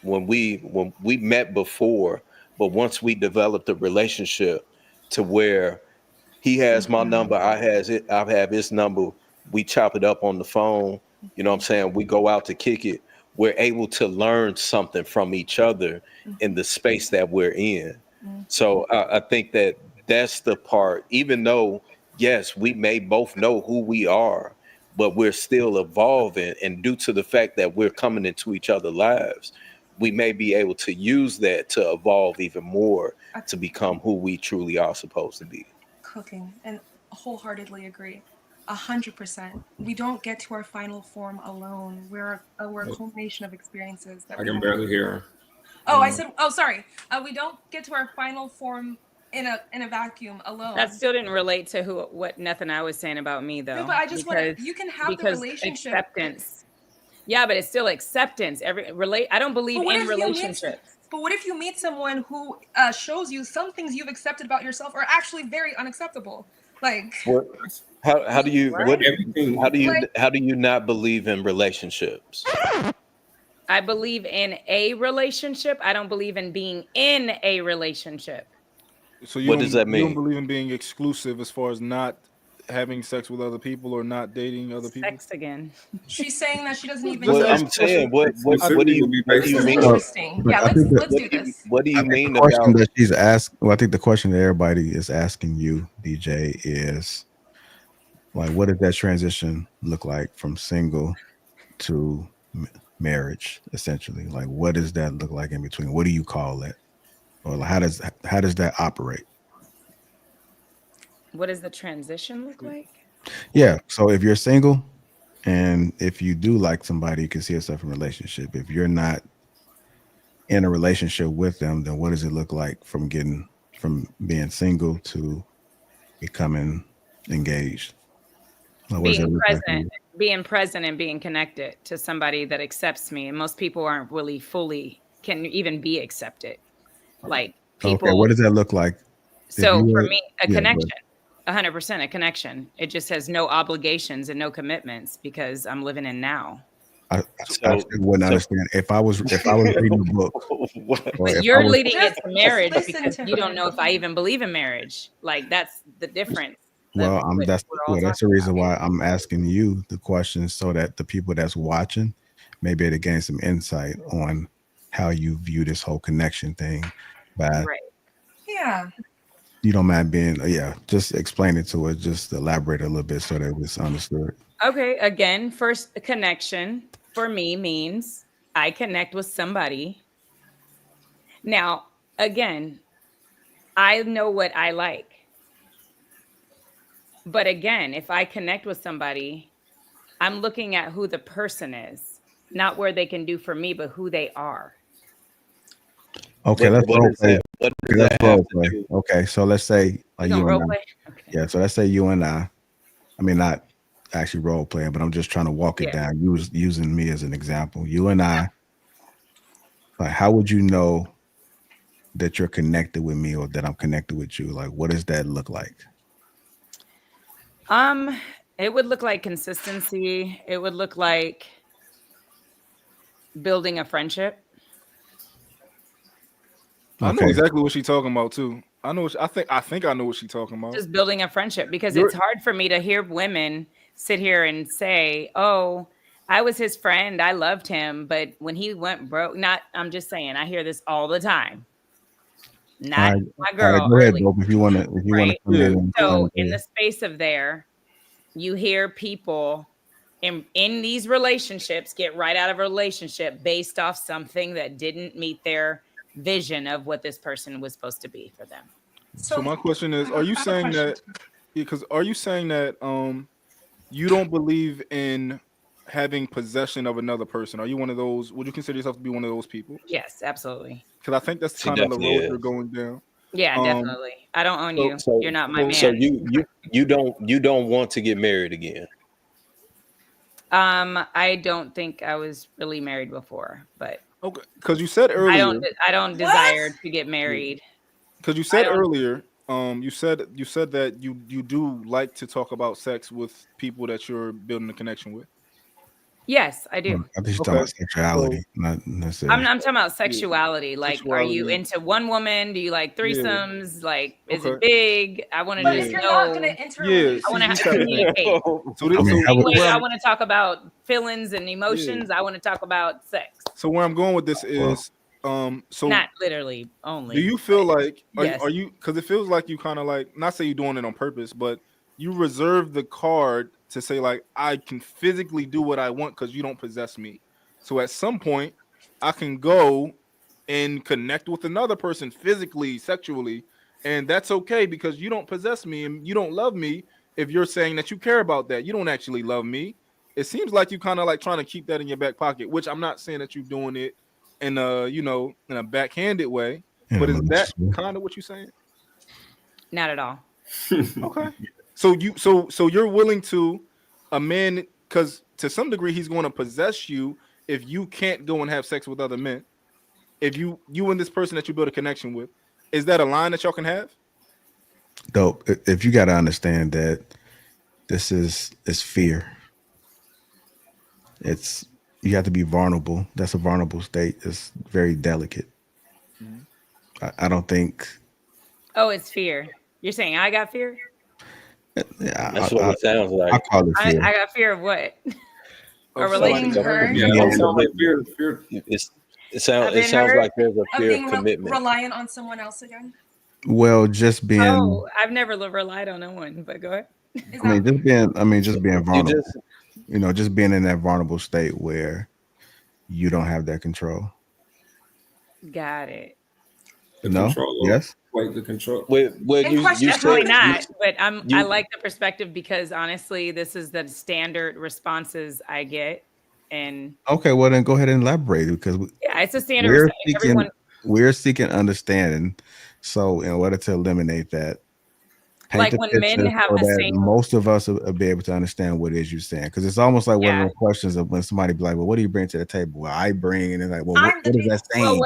when we met before, but once we developed a relationship to where he has my number, I have his number, we chop it up on the phone, you know what I'm saying? We go out to kick it. We're able to learn something from each other in the space that we're in. So I think that that's the part, even though, yes, we may both know who we are, but we're still evolving. And due to the fact that we're coming into each other's lives, we may be able to use that to evolve even more to become who we truly are supposed to be. Cooking, and wholeheartedly agree. 100%. We don't get to our final form alone. We're a culmination of experiences that I can barely hear her. Sorry. We don't get to our final form in a vacuum alone. That still didn't relate to what nothing I was saying about me, though. No, but I just want to. You can have the relationship. Acceptance. Yeah, but it's still acceptance. I don't believe in relationships. But what if you meet someone who shows you some things you've accepted about yourself are actually very unacceptable? Like, how do you not believe in relationships? I believe in a relationship. I don't believe in being in a relationship. So what does that mean? You don't believe in being exclusive as far as not having sex with other people or not dating other people? Sex again. She's saying that she doesn't even. Well, I'm saying, what do you mean? Interesting. Yeah, let's do this. What do you mean about? That she's asked. Well, I think the question that everybody is asking you, DJ, is like, what does that transition look like from single to marriage? Essentially, like, what does that look like in between? What do you call it, or how does that operate? What does the transition look like? Yeah. So if you're single, and if you do like somebody, you can see yourself in a relationship. If you're not in a relationship with them, then what does it look like from being single to becoming engaged? Like, being present and being connected to somebody that accepts me. And most people aren't really can even be accepted. Like people. Okay, what does that look like? So for me, a connection. 100% a connection. It just has no obligations and no commitments because I'm living in now. I still wouldn't understand if I was reading a book. But you're leading it to Just marriage listen because to you don't her. know if I even believe in marriage. Like that's the difference. Well, what that's we're all that's the talking reason why I'm asking you the question so that the people that's watching may be able to gain some insight on how you view this whole connection thing. But right. Yeah. you don't mind being, just explain it to us, just elaborate a little bit so that it's understood. Okay, again, first a connection for me means I connect with somebody. Now, again, I know what I like. But again, if I connect with somebody, I'm looking at who the person is, not where they can do for me, but who they are. Okay, let's what role does play. that what Okay, does let's that have role to play. do? Okay, so let's say You you gonna and role I. play? Okay. Yeah, so let's say you and I mean, not actually role playing, but I'm just trying to walk it Yeah. down, using me as an example. You and I, like, how would you know that you're connected with me or that I'm connected with you? Like, what does that look like? It would look like consistency. It would look like building a friendship. I know Okay. exactly what she's talking about too. I know. I think I know what she's talking about. Just building a friendship because it's hard for me to hear women sit here and say, "Oh, I was his friend. I loved him, but when he went broke." I'm just saying. I hear this all the time. Not my girl. Go ahead, Early, Bob, if you want to right? come in. So in the space of there, you hear people in these relationships get right out of a relationship based off something that didn't meet their vision of what this person was supposed to be for them. So my question is: are you saying that? Because are you saying that you don't believe in having possession of another person? Are you one of those? Would you consider yourself to be one of those people? Yes, absolutely. Because I think that's She kind of the definitely road you're is. going down. Yeah, definitely. I don't own you. So, You're not my man. so you don't want to get married again. I don't think I was really married before, but okay, because you said earlier, I don't desire to get married. Because you said earlier, you said that you do like to talk about sex with people that you're building a connection with. Yes, I do. I think you're talking about sexuality, not necessarily. I'm talking about sexuality. Like, are you Sexuality. into one woman? Do you like threesomes? Like, is it Okay. big? I want to But just if you're know. not gonna enter a Yeah, relationship, I want to have see, to these type of things. communicate. So, I mean, Same way I I'm- want to talk about feelings and emotions. I want to talk about sex. so where I'm going with this is, so Not literally only. do you feel but like yes. are you because it feels like you kind of like, not say you're doing it on purpose, but you reserve the card to say like, I can physically do what I want because you don't possess me. So at some point I can go and connect with another person physically, sexually, and that's okay because you don't possess me and you don't love me. If you're saying that you care about that, you don't actually love me. It seems like you kind of like trying to keep that in your back pocket, which I'm not saying that you're doing it in a backhanded way, but is that kind of what you're saying? Not at all. Okay. So you're willing to a man, because to some degree he's going to possess you if you can't go and have sex with other men. If you and this person that you build a connection with, is that a line that y'all can have? Dope. If you got to understand that this is fear. You have to be vulnerable. That's a vulnerable state. It's very delicate. I don't think. Oh, it's fear. You're saying I got fear? That's what it sounds like. I call it fear. I got fear of what? A being relationship? hurt. Yeah, it sounds like fear. It sounds like there's a Of fear being of commitment. reliant on someone else again. Well, just being. Oh, I've never relied on no one, but go ahead. Just being vulnerable. Just being in that vulnerable state where you don't have that control. Got it. The No? control. Yes? Like the control. You Definitely said not. But I like the perspective because honestly, this is the standard responses I get. And Okay, well then go ahead and elaborate because yeah, it's a standard response. we're seeking understanding. So in order to eliminate that, paint Like the when men picture have so the that same. most of us will be able to understand what it is you're saying. Because it's almost like one of Yeah. those questions of when somebody be like, "Well, what do you bring to the table?" Well, I bring, and it's like, "Well, I'm what the is that Well, saying?"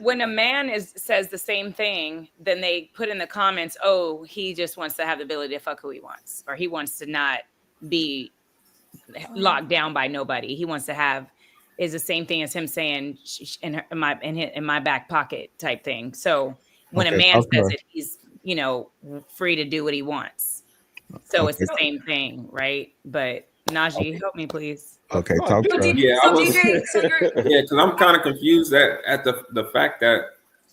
when a man says the same thing, then they put in the comments, "Oh, he just wants to have the ability to fuck who he wants, or he wants to not be locked down by nobody. He wants to have," is the same thing as him saying in my back pocket type thing. So when a Okay, man talk to says her. it, he's free to do what he wants. So it's Okay, the same thing, right? But Najee, help me, please. okay, talk to her. Yeah, So I was. DJ, so you're Yeah, because I'm kind of confused at the fact that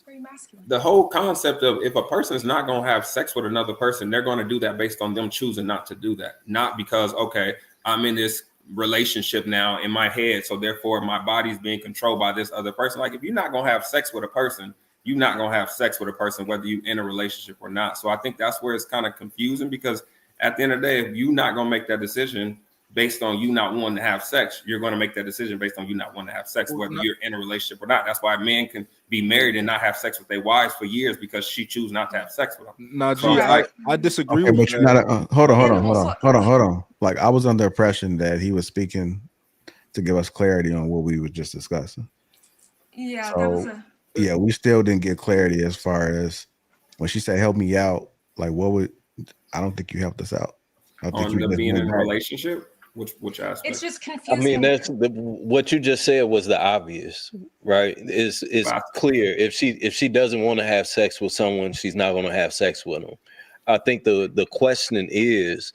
very masculine. the whole concept of if a person's not going to have sex with another person, they're going to do that based on them choosing not to do that, not because okay, I'm in this relationship now in my head, so therefore my body's being controlled by this other person. Like if you're not going to have sex with a person, you're not going to have sex with a person whether you're in a relationship or not. So I think that's where it's kind of confusing, because at the end of the day, if you're not going to make that decision based on you not wanting to have sex, you're going to make that decision based on you not wanting to have sex, whether you're in a relationship or not. That's why men can be married and not have sex with their wives for years, because she chooses not to have sex with them. Najee, I disagree Okay, with but you're that. not. Hold on. Like I was under the impression that he was speaking to give us clarity on what we were just discussing. Yeah, that was So a. yeah, we still didn't get clarity as far as when she said, "Help me out." Like, what would? I don't think you helped us out. I think On you the just being went in a back. relationship, which aspect? It's just I confusing. mean, that's what you just said was the obvious, right? It's clear. If she doesn't want to have sex with someone, she's not going to have sex with them. I think the question is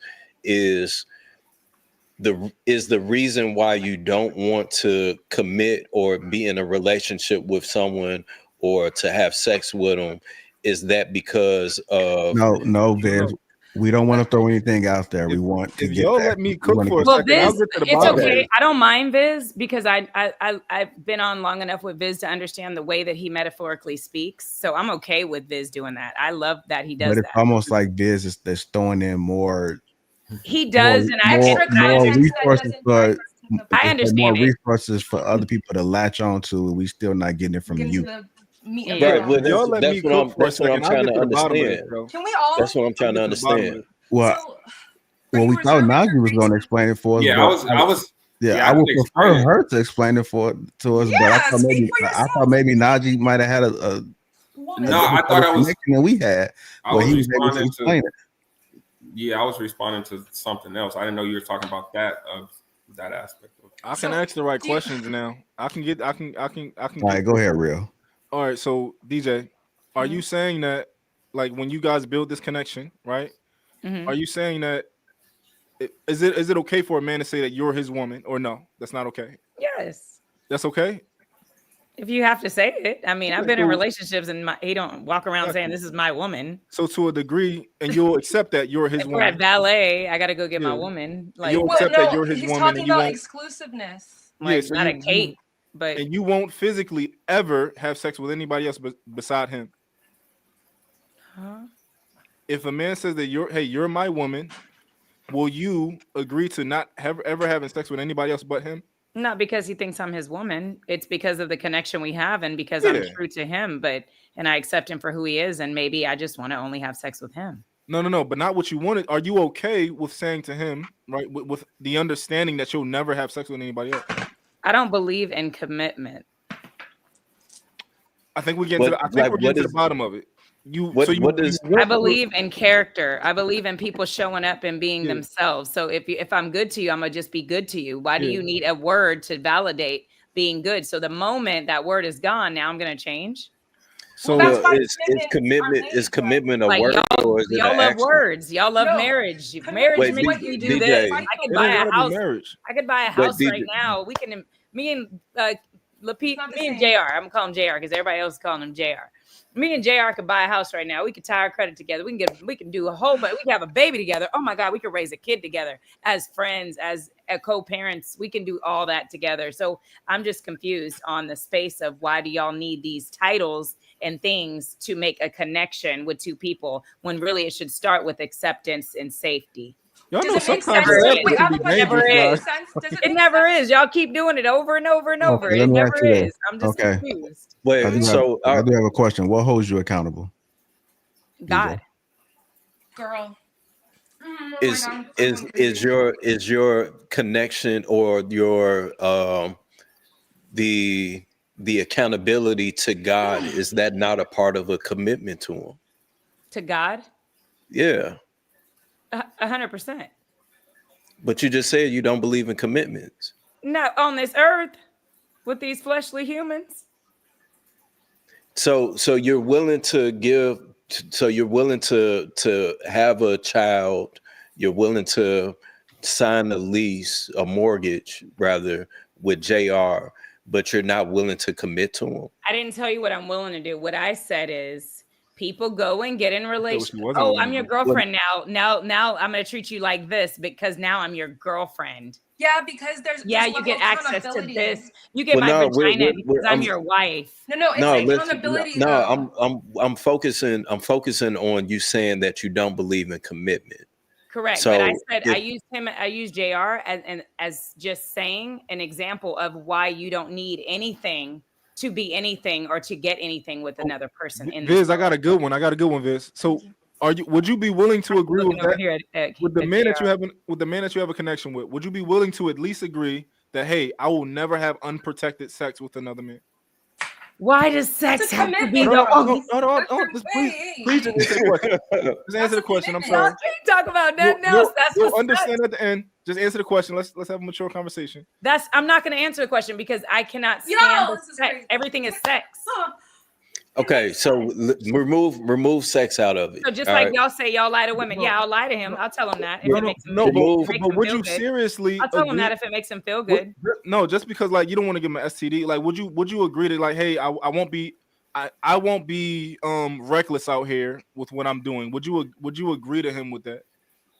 the reason why you don't want to commit or be in a relationship with someone or to have sex with them, is that because of No, Viz. We don't want to throw anything out there. We want to If get y'all back. let me We cook want to for a get second, I'll Viz, get to the it's bottom of okay. it. I don't mind Viz because I've been on long enough with Viz to understand the way that he metaphorically speaks. So I'm okay with Viz doing that. I love that he does But it's that. almost like Viz is that's throwing in more. He does, and I more resources for. I It's like more understand it. resources for other people to latch on to, and we still not getting it from Get into you. the meat of Right. it. Well, Y'all let me cook for a that's what I'm second. I'll trying get to to the bottom of this, understand. bro. Can we all? That's what I'm trying to I'll get to the bottom of understand. it. Well, we thought Najee was going to explain it for us. Yeah, but I was. Yeah, I I would can prefer explain it. her to explain it to us. But I Yeah, thought speak maybe for I thought maybe Najee might have had a No, I thought I was. connection that we had, I where was he was able to responding to. explain it. Yeah, I was responding to something else. I didn't know you were talking about that aspect of it. I can ask the right questions now. I can. All right, go ahead, Real. All right, so DJ, are you saying that, like, when you guys build this connection, right? Mhm. Are you saying that is it okay for a man to say that you're his woman, or no? That's not okay. Yes. That's okay. If you have to say it. I mean, I've Okay, been in cool. relationships and he don't walk around saying this is my woman. So to a degree, and you'll accept that you're his If we're at woman. ballet, I got to go get my Yeah. woman. Like, You'll Well, accept that no, you're his he's woman, talking and you about won't. exclusiveness. Yeah, like so not a cape, but and you won't physically ever have sex with anybody else beside him. Huh? If a man says that you're my woman, will you agree to not ever having sex with anybody else but him? Not because he thinks I'm his woman. It's because of the connection we have and because I'm true to him, and I accept him for who he is. And maybe I just want to only have sex with him. No, but not what you wanted. Are you okay with saying to him, right, with the understanding that you'll never have sex with anybody else? I don't believe in commitment. I think we're getting to the bottom of it. I believe in character. I believe in people showing up and being themselves. So if I'm good to you, I'm gonna just be good to you. Why do you need a word to validate being good? So the moment that word is gone, now I'm gonna change. So is commitment a Like word or is it y'all an love action? words. Y'all love marriage. Marriage Wait, makes you do DJ, this. I could buy a house. marriage. I could buy a But house right DJ now. We can. Me and Lapeef, me and JR. I'm gonna call him JR because everybody else is calling him JR. Me and JR could buy a house right now. We could tie our credit together. We can do a whole, but we can have a baby together. Oh my God, we could raise a kid together as friends, as co-parents. We can do all that together. So I'm just confused on the space of why do y'all need these titles and things to make a connection with two people when really it should start with acceptance and safety. Y'all know Does it make sometimes sense? that Wait, I have can a be question. dangerous, Never guys. is. Does It never is. Y'all keep doing it over and over and over. Okay, It let me ask never you this. is. I'm just Okay. confused. Wait, I do have a question. What holds you accountable? God. Girl. is your connection or your the accountability to God, is that not a part of a commitment to him? To God? Yeah. 100%. But you just said you don't believe in commitments. Not on this earth with these fleshly humans. So you're willing to give, so you're willing to have a child, you're willing to sign a lease, a mortgage rather, with JR, but you're not willing to commit to him. I didn't tell you what I'm willing to do. What I said is people go and get in relationships. wasn't Oh, willing I'm to your do. girlfriend now. Now I'm going to treat you like this because now I'm your girlfriend. Yeah, because there's Yeah, there's you level get of access to accountability. this. You get Well, my no, vagina because I'm I'm- your wife. No, it's No, listen, accountability. no, though. I'm focusing on you saying that you don't believe in commitment. Correct. So But I said if- I used JR as just saying an example of why you don't need anything to be anything or to get anything with another person in this Viz, I got a good one. Viz. So would you be willing to agree with looking over that? here at With the man that JR. you have a connection with, would you be willing to at least agree that, hey, I will never have unprotected sex with another man? Why does sex have to be No, the please just answer the question. Just answer the question. I'm sorry. Talk about nothing else. That's You'll what's understand at the end. Just answer the question. Let's have a mature conversation. I'm not going to answer the question because I cannot stand the sex. Everything is sex. Okay, so remove sex out of it. So just all like right? y'all say y'all lie to women. Yeah, I'll lie to him. I'll tell him that if it makes him No, but makes him would feel you good. seriously? I'll tell him agree- that if it makes him feel good. No, just because like you don't want to give him an STD. Like, would you agree to like, hey, I won't be reckless out here with what I'm doing? Would you agree to him with that?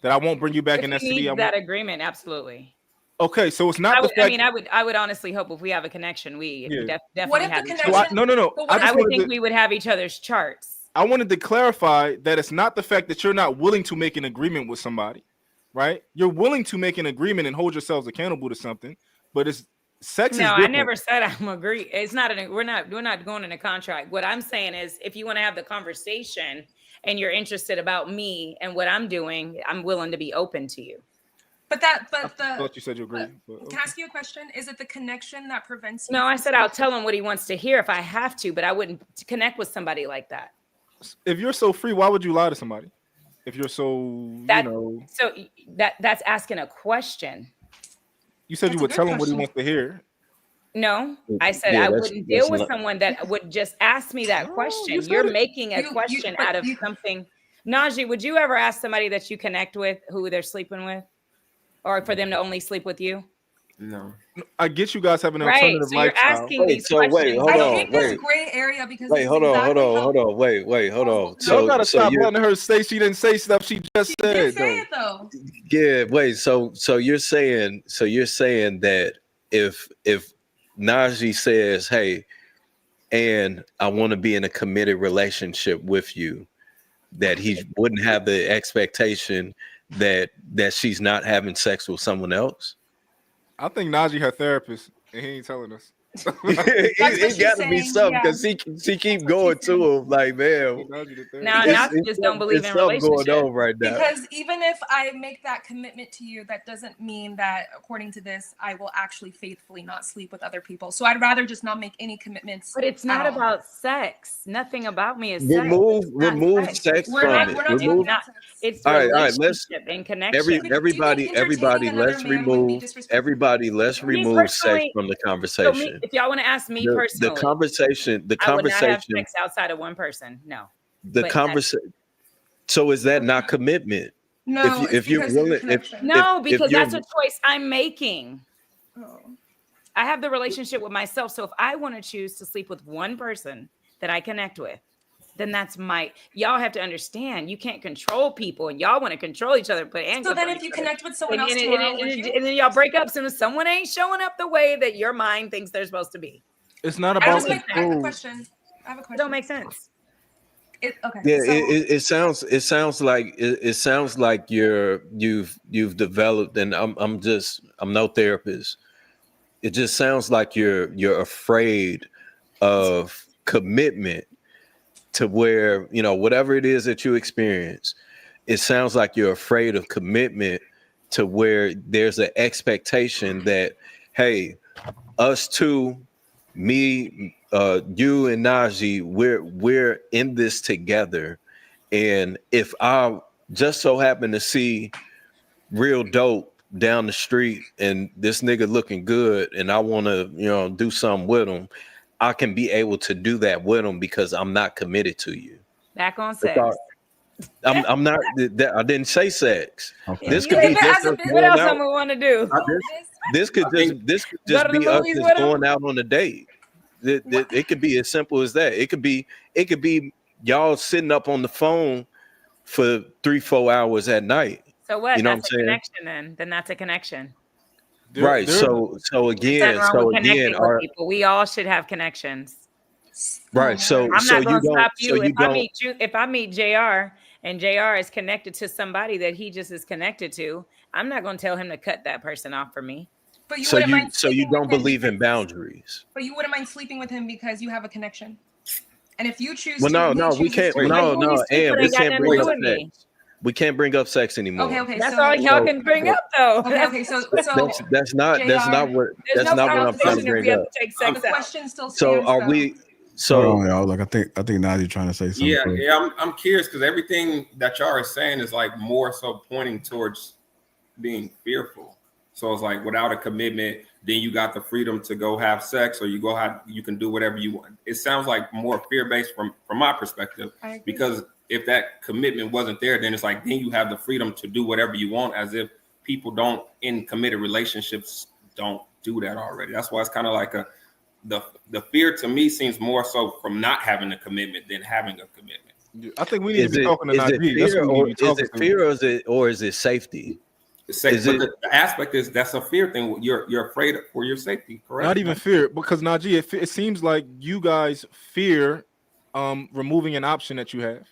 That I won't bring you back If an he STD. needs I that won't- agreement, absolutely. Okay, so it's not the fact. I would honestly hope if we have a connection, we Yeah. definitely What if the have each connection? other. No. I would think we would have each other's charts. I wanted to clarify that it's not the fact that you're not willing to make an agreement with somebody, right? You're willing to make an agreement and hold yourselves accountable to something, but it's sex. No, is I different. never said I'm agree. It's not we're not going in a contract. What I'm saying is if you want to have the conversation and you're interested about me and what I'm doing, I'm willing to be open to you. But I thought you said you agreed. Can I ask you a question? Is it the connection that prevents you? No, I from said I'll tell him what he wants to hear if I have to, but I wouldn't connect with somebody like that. If you're so free, why would you lie to somebody? If you're so, So that's asking a question. You said you would tell him what he wants to hear. No, I said Yeah, I that's- wouldn't deal that's with not- someone that would just ask me that question. said You're it. making a question out of something. Najee, would you ever ask somebody that you connect with who they're sleeping with, or for them to only sleep with you? No. I get you guys have an Right, alternative so you're lifestyle. asking these questions. hold I on, hate this wait. gray area because Wait, this hold is on, exactly how- hold on. Y'all gotta stop you're- letting her say she didn't say stuff she just said. Say it though. Yeah, wait. So you're saying that if Najee says, "Hey, and I want to be in a committed relationship with you," that he wouldn't have the expectation that she's not having sex with someone else. I think Najee her therapist, and he ain't telling us. It got to be something because she keep going to him like, man. Now, Najee just don't believe in something going relationships. on right now. Because even if I make that commitment to you, that doesn't mean that, according to this, I will actually faithfully not sleep with other people. So I'd rather just not make any commitments. But it's not at all. about sex. Nothing about me is Remove sex. sex We're from not- it. we're not Remove. It's All right, relationship and connection. Everybody, let's remove. Everybody, let's remove sex personally- from the So conversation. if y'all want to ask me The personally, conversation. I would not have sex outside of one person. No. The But conversation. So is that not commitment? No, if you're willing, No, if because you're- that's a choice I'm making. I have the relationship with myself. So if I want to choose to sleep with one person that I connect with, then that's y'all have to understand you can't control people and y'all want to control each other. So then if you connect with someone else and tomorrow, would you? then y'all break up soon as someone ain't showing up the way that your mind thinks they're supposed to be. It's not I about have a control. question. It don't make sense. Okay. Yeah, so, it sounds like you've developed, and I'm no therapist. It just sounds like you're afraid of commitment to where, whatever it is that you experience, it sounds like you're afraid of commitment to where there's an expectation that, hey, us two, me, you and Najee, we're in this together. And if I just so happen to see real dope down the street and this nigga looking good and I want to, do something with him, I can be able to do that with him because I'm not committed to you. Back on sex. I'm not. I didn't say sex. Okay. This could be just us what else going do we out. want to do? This could just Go to the be us movies just with 'em? going out on a date. It could be as simple as that. It could be y'all sitting up on the phone for 3-4 hours at night. So what? You know That's what I'm a saying? connection then that's a connection. Right. So There's again, nothing wrong with connecting with people. We all should have connections. right. So I'm so not going you to don't. stop So you. you don't. If I meet JR and JR is connected to somebody that he just is connected to, I'm not going to tell him to cut that person off for me. But you So wouldn't you mind so you sleeping with don't him believe in because- boundaries. But you wouldn't mind sleeping with him because you have a connection. And if you choose Well, to, no, he we chooses can't. to. No, and we can't bring up with sex. We can't bring up sex anymore. Okay, That's so all y'all can bring up though. Okay, so That's not what There's no what I'm trying to competition if bring we have up. to take sex the out. question still stands. So are though. we? Hold So on, y'all. Look, I think Nadia trying to say something. Yeah, I'm curious because everything that y'all are saying is like more so pointing towards being fearful. So it's like without a commitment, then you got the freedom to go have sex, or you can do whatever you want. It sounds like more fear-based from my perspective, because if that commitment wasn't there, then it's like then you have the freedom to do whatever you want, as if people don't in committed relationships don't do that already. That's why it's kind of like the fear to me seems more so from not having a commitment than having a commitment. I think we need to be talking to is it Najee. That's fear what we or need to be talking to. or is it safety? The aspect is that's a fear thing. You're afraid for your safety, correct? Not even fear, because Najee, it seems like you guys fear removing an option that you have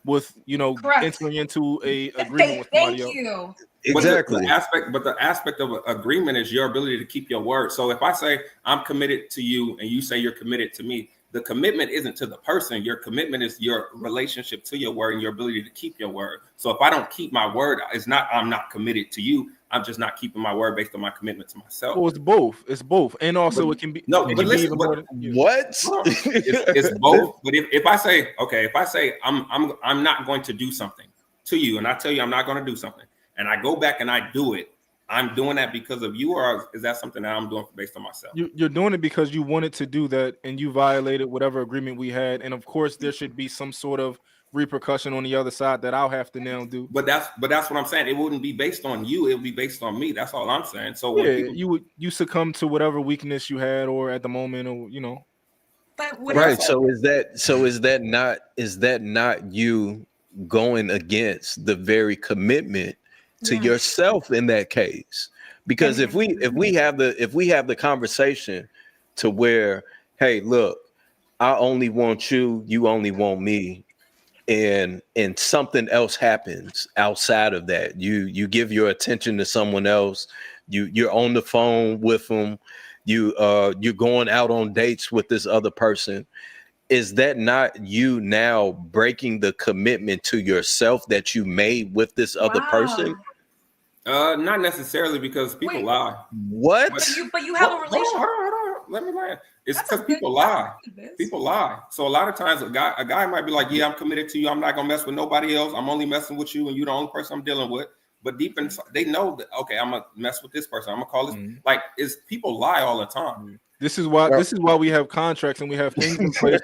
with entering into a agreement with somebody else. Thank you. Exactly. But the aspect of an agreement is your ability to keep your word. So if I say I'm committed to you and you say you're committed to me, the commitment isn't to the person. Your commitment is your relationship to your word and your ability to keep your word. So if I don't keep my word, I'm not committed to you. I'm just not keeping my word based on my commitment to myself. Well, it's both. It's both, and also But, it can be. No, it but can listen, be even what? It's both. But if I say I'm not going to do something to you, and I tell you I'm not going to do something, and I go back and I do it, I'm doing that because of you, or is that something that I'm doing based on myself? You're doing it because you wanted to do that, and you violated whatever agreement we had, and of course there should be some sort of repercussion on the other side that I'll have to now do. But that's what I'm saying. It wouldn't be based on you. It would be based on me. That's all I'm saying. So when you succumb to whatever weakness you had, or at the moment, or But right. So is that not you going against the very commitment to yourself in that case? Because if we have the conversation to where, hey, look, I only want you, you only want me, and something else happens outside of that, you give your attention to someone else, you're on the phone with them, you're going out on dates with this other person, is that not you now breaking the commitment to yourself that you made with this other person? Not necessarily, because people lie. What? But you have a relationship. Hold on. Let me lie. It's because people lie. People lie. So a lot of times a guy might be like, yeah, I'm committed to you. I'm not gonna mess with nobody else. I'm only messing with you, and you're the only person I'm dealing with. But deep inside, they know that, okay, I'm gonna mess with this person. I'm gonna call this. Like, people lie all the time. This is why we have contracts and we have things in place.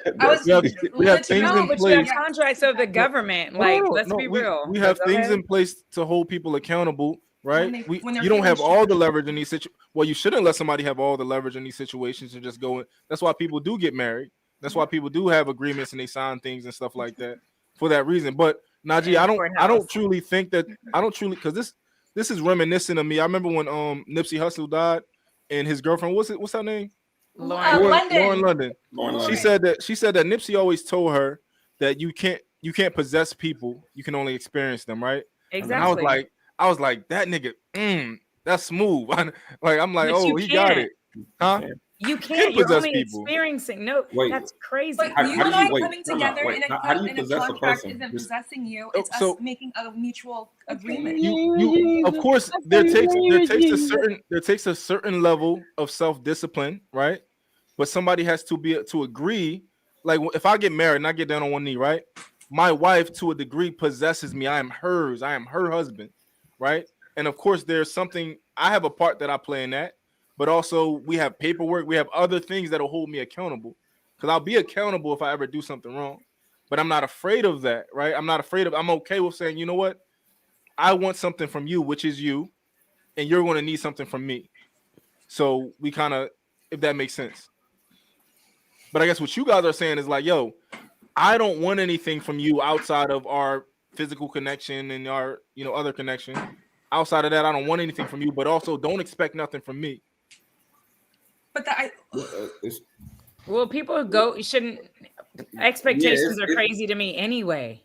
we have things in but place. you have contracts of the government. Let's be real. We have things in place to hold people accountable, right? You don't have all the leverage in these situations. Well, you shouldn't let somebody have all the leverage in these situations and just go in. That's why people do get married. That's why people do have agreements and they sign things and stuff like that for that reason. But Najee, I don't truly think that because this is reminiscent of me. I remember when Nipsey Hussle died and his girlfriend, what's her name? Lauren London. She said that Nipsey always told her that you can't possess people, you can only experience them, right? Exactly. And I was like that nigga, that's smooth. I'm like, But oh, you he got it, huh? You can't. You're possess only people. experiencing. No, Wait. that's crazy. But How- you how and do you- I wait, coming time out. together Wait, in how do you in a possess a contract person? isn't Just- possessing you. It's So- us making a mutual agreement. You of course there takes a certain level of self-discipline, right? But somebody has to be to agree. Like if I get married and I get down on one knee, right? My wife to a degree possesses me. I am hers. I am her husband, right? And of course there's something, I have a part that I play in that, but also we have paperwork, we have other things that'll hold me accountable. Because I'll be accountable if I ever do something wrong. But I'm not afraid of that, right? I'm okay with saying, you know what? I want something from you, which is you, and you're going to need something from me. So we kind of, if that makes sense. But I guess what you guys are saying is like, yo, I don't want anything from you outside of our physical connection and our, other connection. Outside of that, I don't want anything from you, but also don't expect nothing from me. But that Well, people shouldn't. Expectations are crazy to me anyway.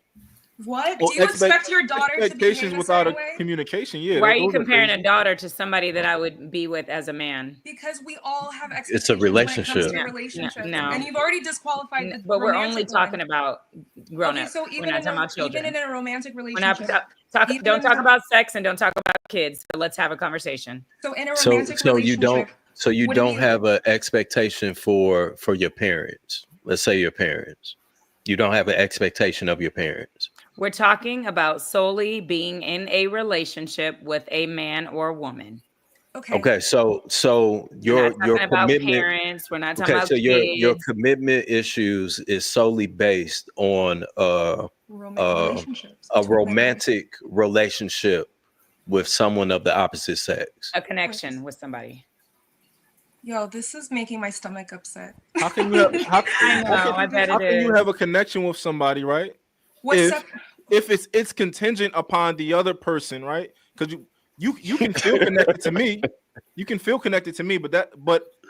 What? Well, Do you expect your daughter to expectations behave a without certain a way? communication? Yeah. Why are you those comparing crazy. a daughter to somebody that I would be with as a man? Because we all have expectations It's a when it comes relationship. to relationships. No. And you've already disqualified the But we're only romantic talking one. about grown Okay, up. so We're even not in talking about children. even in a romantic We're relationship. not even don't in talk a- about sex and don't talk about kids. So let's have a conversation. So in a So romantic so you relationship, don't wouldn't you- have an expectation for your parents. Let's say your parents. You don't have an expectation of your parents. We're talking about solely being in a relationship with a man or woman. Okay, so We're your not talking about commitment. parents. We're not talking Okay, about so your kids. commitment issues is solely based on relationships. a romantic relationship with someone of the opposite sex. A connection with somebody. Yo, this is making my stomach upset. How can you have, I bet how it can you is. have a connection with somebody, right? What's If it's contingent upon the other person, right? Because you can feel connected to me. You can feel connected to me, but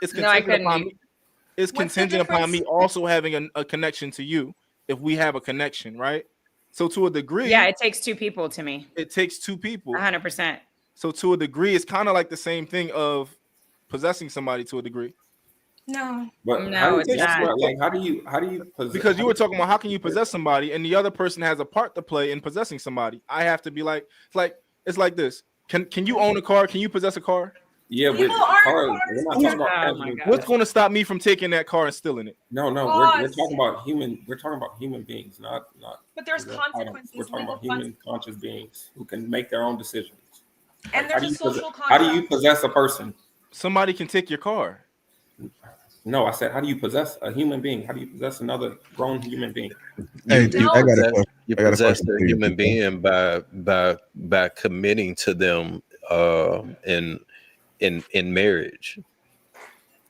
it's No, I contingent couldn't. upon me. It's What's the contingent upon me difference? also having a connection to you if we have a connection, right? So to a degree, Yeah, it takes two people to me. it takes two people. 100%. So to a degree, it's kind of like the same thing of possessing somebody to a degree. No. But No, how do you, it's that's not. what, like, how do you possess? Because you were talking about how can you possess somebody and the other person has a part to play in possessing somebody. I have to be like, it's like this. Can you own a car? Can you possess a car? Yeah, with People aren't cars, cars. we're not talking about Oh cars. my God. What's going to stop me from taking that car and stealing it? No, we're Pause. talking about human beings, not. But there's items. consequences, We're talking legal about human conscious beings who can make their own decisions. And How there's do a you social how do you contract. possess a person? Somebody can take your car. No, I said, how do you possess a human being? How do you possess another grown human being? Hey, You I got a possess, question. you I got a possess question a for you. human being by committing to them in marriage.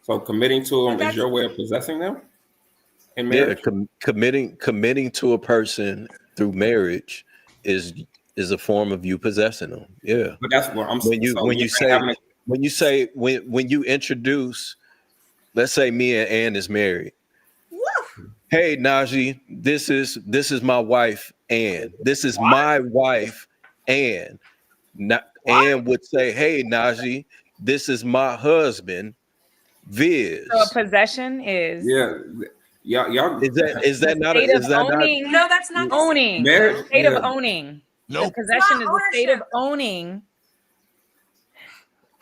So committing to them But is your way of possessing them in Yeah, marriage. committing to a person through marriage is a form of you possessing them. Yeah. But that's what I'm When you so when you're you saying say having a, when you introduce, let's say me and Ann is married. Hey Najee, this is my wife Ann. This is my wife Ann. Ann would say, hey Najee, this is my husband Viz. So a possession is y'all is that not state of not owning. No, that's not the same. Owning. Marriage? The state Yeah. of owning. Nope. The possession It's is not the state of ownership. owning,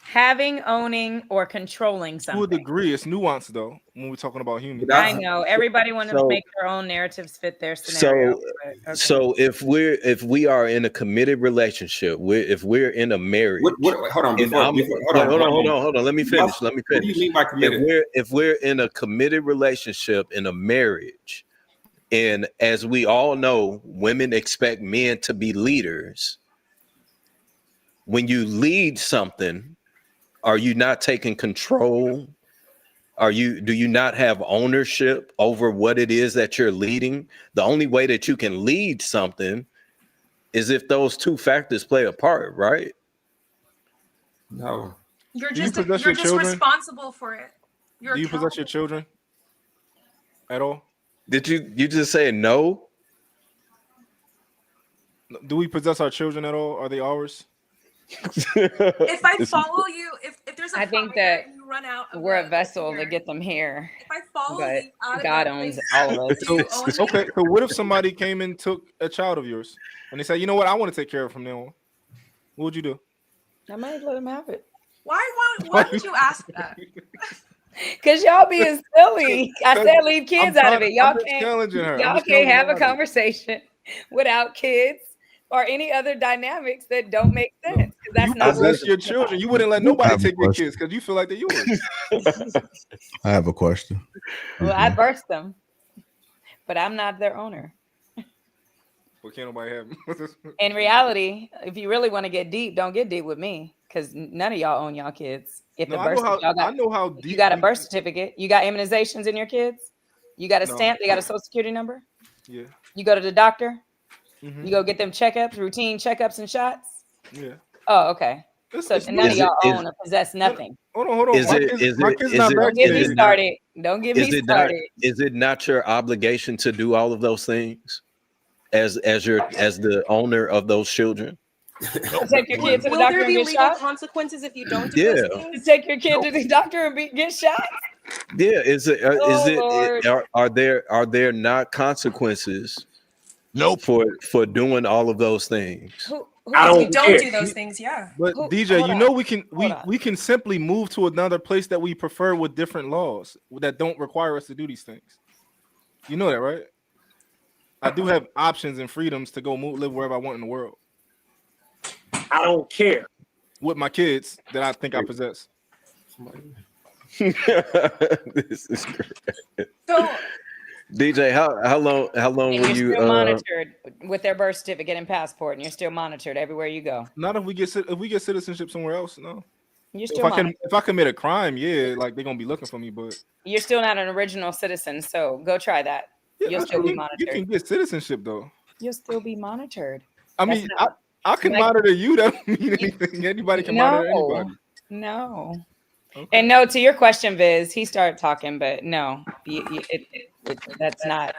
having, owning, or controlling To a something. degree, it's nuanced though when we're talking about humans. I know everybody wants to so- make their own narratives fit their scenario. but okay. So if we are in a committed relationship, if we're in a marriage, hold on, and hold on. Let me finish. What do you mean by committed? If we're in a committed relationship in a marriage, and as we all know, women expect men to be leaders. When you lead something, are you not taking control? Do you not have ownership over what it is that you're leading? The only way that you can lead something is if those two factors play a part, right? No. You're Do you just possess you're your just children? responsible for it. You're Do you possess your accountable. children at all? Did you just say no? Do we possess our children at all? Are they ours? If I follow you, if there's a I think fire that and you run out of We're a the vessel to here. get them here. If I follow But you out of God that owns place, all of us. do you own me? Okay, so what if somebody came and took a child of yours and they say, you know what, I want to take care of it from now on? What would you do? I might let him have it. Why would you ask that? Cause y'all being silly. I said leave kids out of it. I'm just challenging her. Y'all can't have a conversation without kids or any other dynamics that don't make sense. That's You not possess your children. You wouldn't let nobody have a take your question. kids because you feel like they're yours. I have a question. Well, I birthed them, but I'm not their owner. But can't nobody have them. In reality, if you really want to get deep, don't get deep with me because none of y'all own y'all kids. If No, the I birth know how. y'all got, I know how if deep. you got a birth certificate, you got immunizations in your kids, you got a No. stamp, they got a social security number. Yeah. You go to the doctor, Mhm. you go get them checkups, routine checkups and shots. Yeah. Oh, okay. So It's none of y'all is- own or possess nothing. Hold on. Is My it- kids, is my it- kids is not it- Don't get me vaccinated. started. Don't get me Is it not? started. Is it not your obligation to do all of those things as the owner of those children? To take your kid to the Will doctor there and be get legal shot? consequences if you don't do Yeah. those To things? take your kid to the doctor and get shot? Yeah. Is it? Lord. Are there not consequences? Nope. For doing all of those things. If you don't do those things, yeah. But DJ, you know we can simply move to another place that we prefer with different laws that don't require us to do these things. You know that, right? I do have options and freedoms to go live wherever I want in the world. I don't care. With my kids that I think I possess. This is great. So DJ, how long And were you're you still monitored with their birth certificate and passport, and you're still monitored everywhere you go. Not if we get citizenship somewhere else, no. You're still monitored. If I commit a crime, yeah, like they're gonna be looking for me, but You're still not an original citizen, so go try that. You'll still be you monitored. can get citizenship though. You'll still be monitored. I mean, I can monitor you. That don't mean anything. Anybody can monitor anybody. No. Okay. And no, to your question, Viz, he started talking, but no, that's not.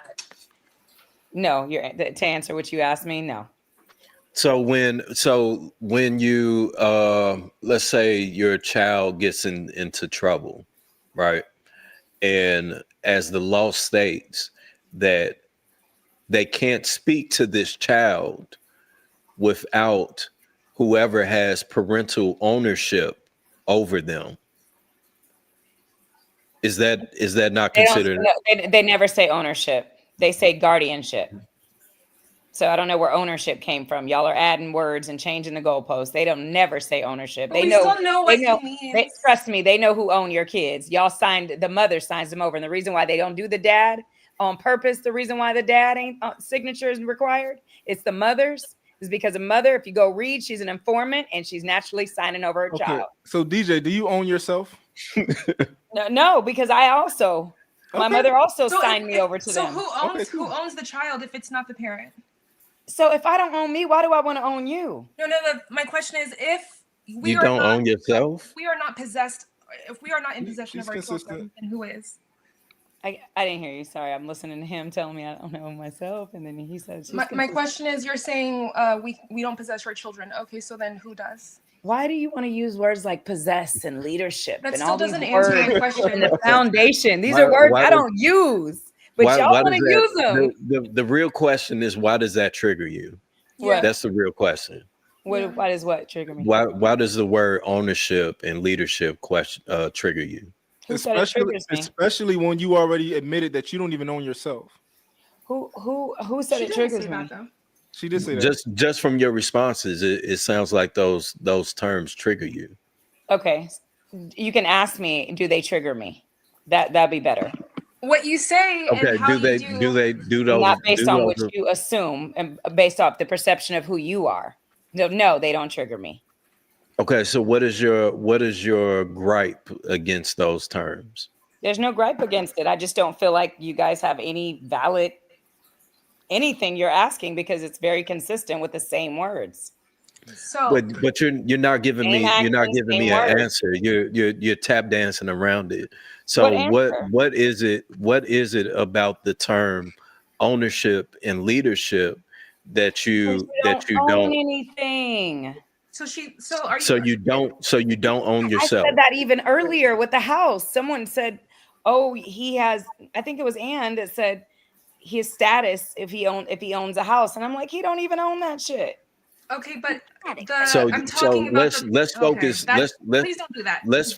No, to answer what you asked me, no. So when you let's say your child gets into trouble, right? And as the law states that they can't speak to this child without whoever has parental ownership over them. Is that not considered? They never say ownership. They say guardianship. So I don't know where ownership came from. Y'all are adding words and changing the goalposts. They don't never say ownership. But we still know what he means. Trust me, they know who own your kids. Y'all the mother signs them over. And the reason why they don't do the dad on purpose, the reason why the dad ain't signature is required, it's the mother's. Is because a mother, if you go read, she's an informant and she's naturally signing over her child. So DJ, do you own yourself? No, because my mother also signed me over to them. So who owns the child if it's not the parent? So if I don't own me, why do I want to own you? No. My question is, if we you don't own yourself, we are not possessed. If we are not in possession of our children, then who is? I didn't hear you. Sorry, I'm listening to him telling me I don't know myself, and then he says. My question is, you're saying we don't possess our children. Okay, so then who does? Why do you want to use words like possess and leadership? That and still all doesn't these answer words my question. And the foundation. These are words I don't use, but y'all want to use them. The real question is, why does that trigger you? Yeah. That's the real question. Why does what trigger me? Why does the word ownership and leadership trigger you? Especially when you already admitted that you don't even own yourself. Who said it triggers me? She did say that. Just from your responses, it sounds like those terms trigger you. Okay, you can ask me, do they trigger me? That'd be better. What you say Okay, and how do they do those? Not based on what those, you assume and based off the perception of who you are. No, they don't trigger me. Okay, so what is your gripe against those terms? There's no gripe against it. I just don't feel like you guys have any valid anything you're asking because it's very consistent with the same words. So, but you're not giving me an answer. You're tap dancing around it. So what is it about the term ownership and leadership that you don't don't anything? So are you? So you don't own I yourself. said that even earlier with the house. Someone said, "Oh, he has." I think it was Ann that said his status if he owns a house, and I'm like, he don't even own that shit. Okay, but So I'm talking about let's focus. Okay, Let's please don't do that. let's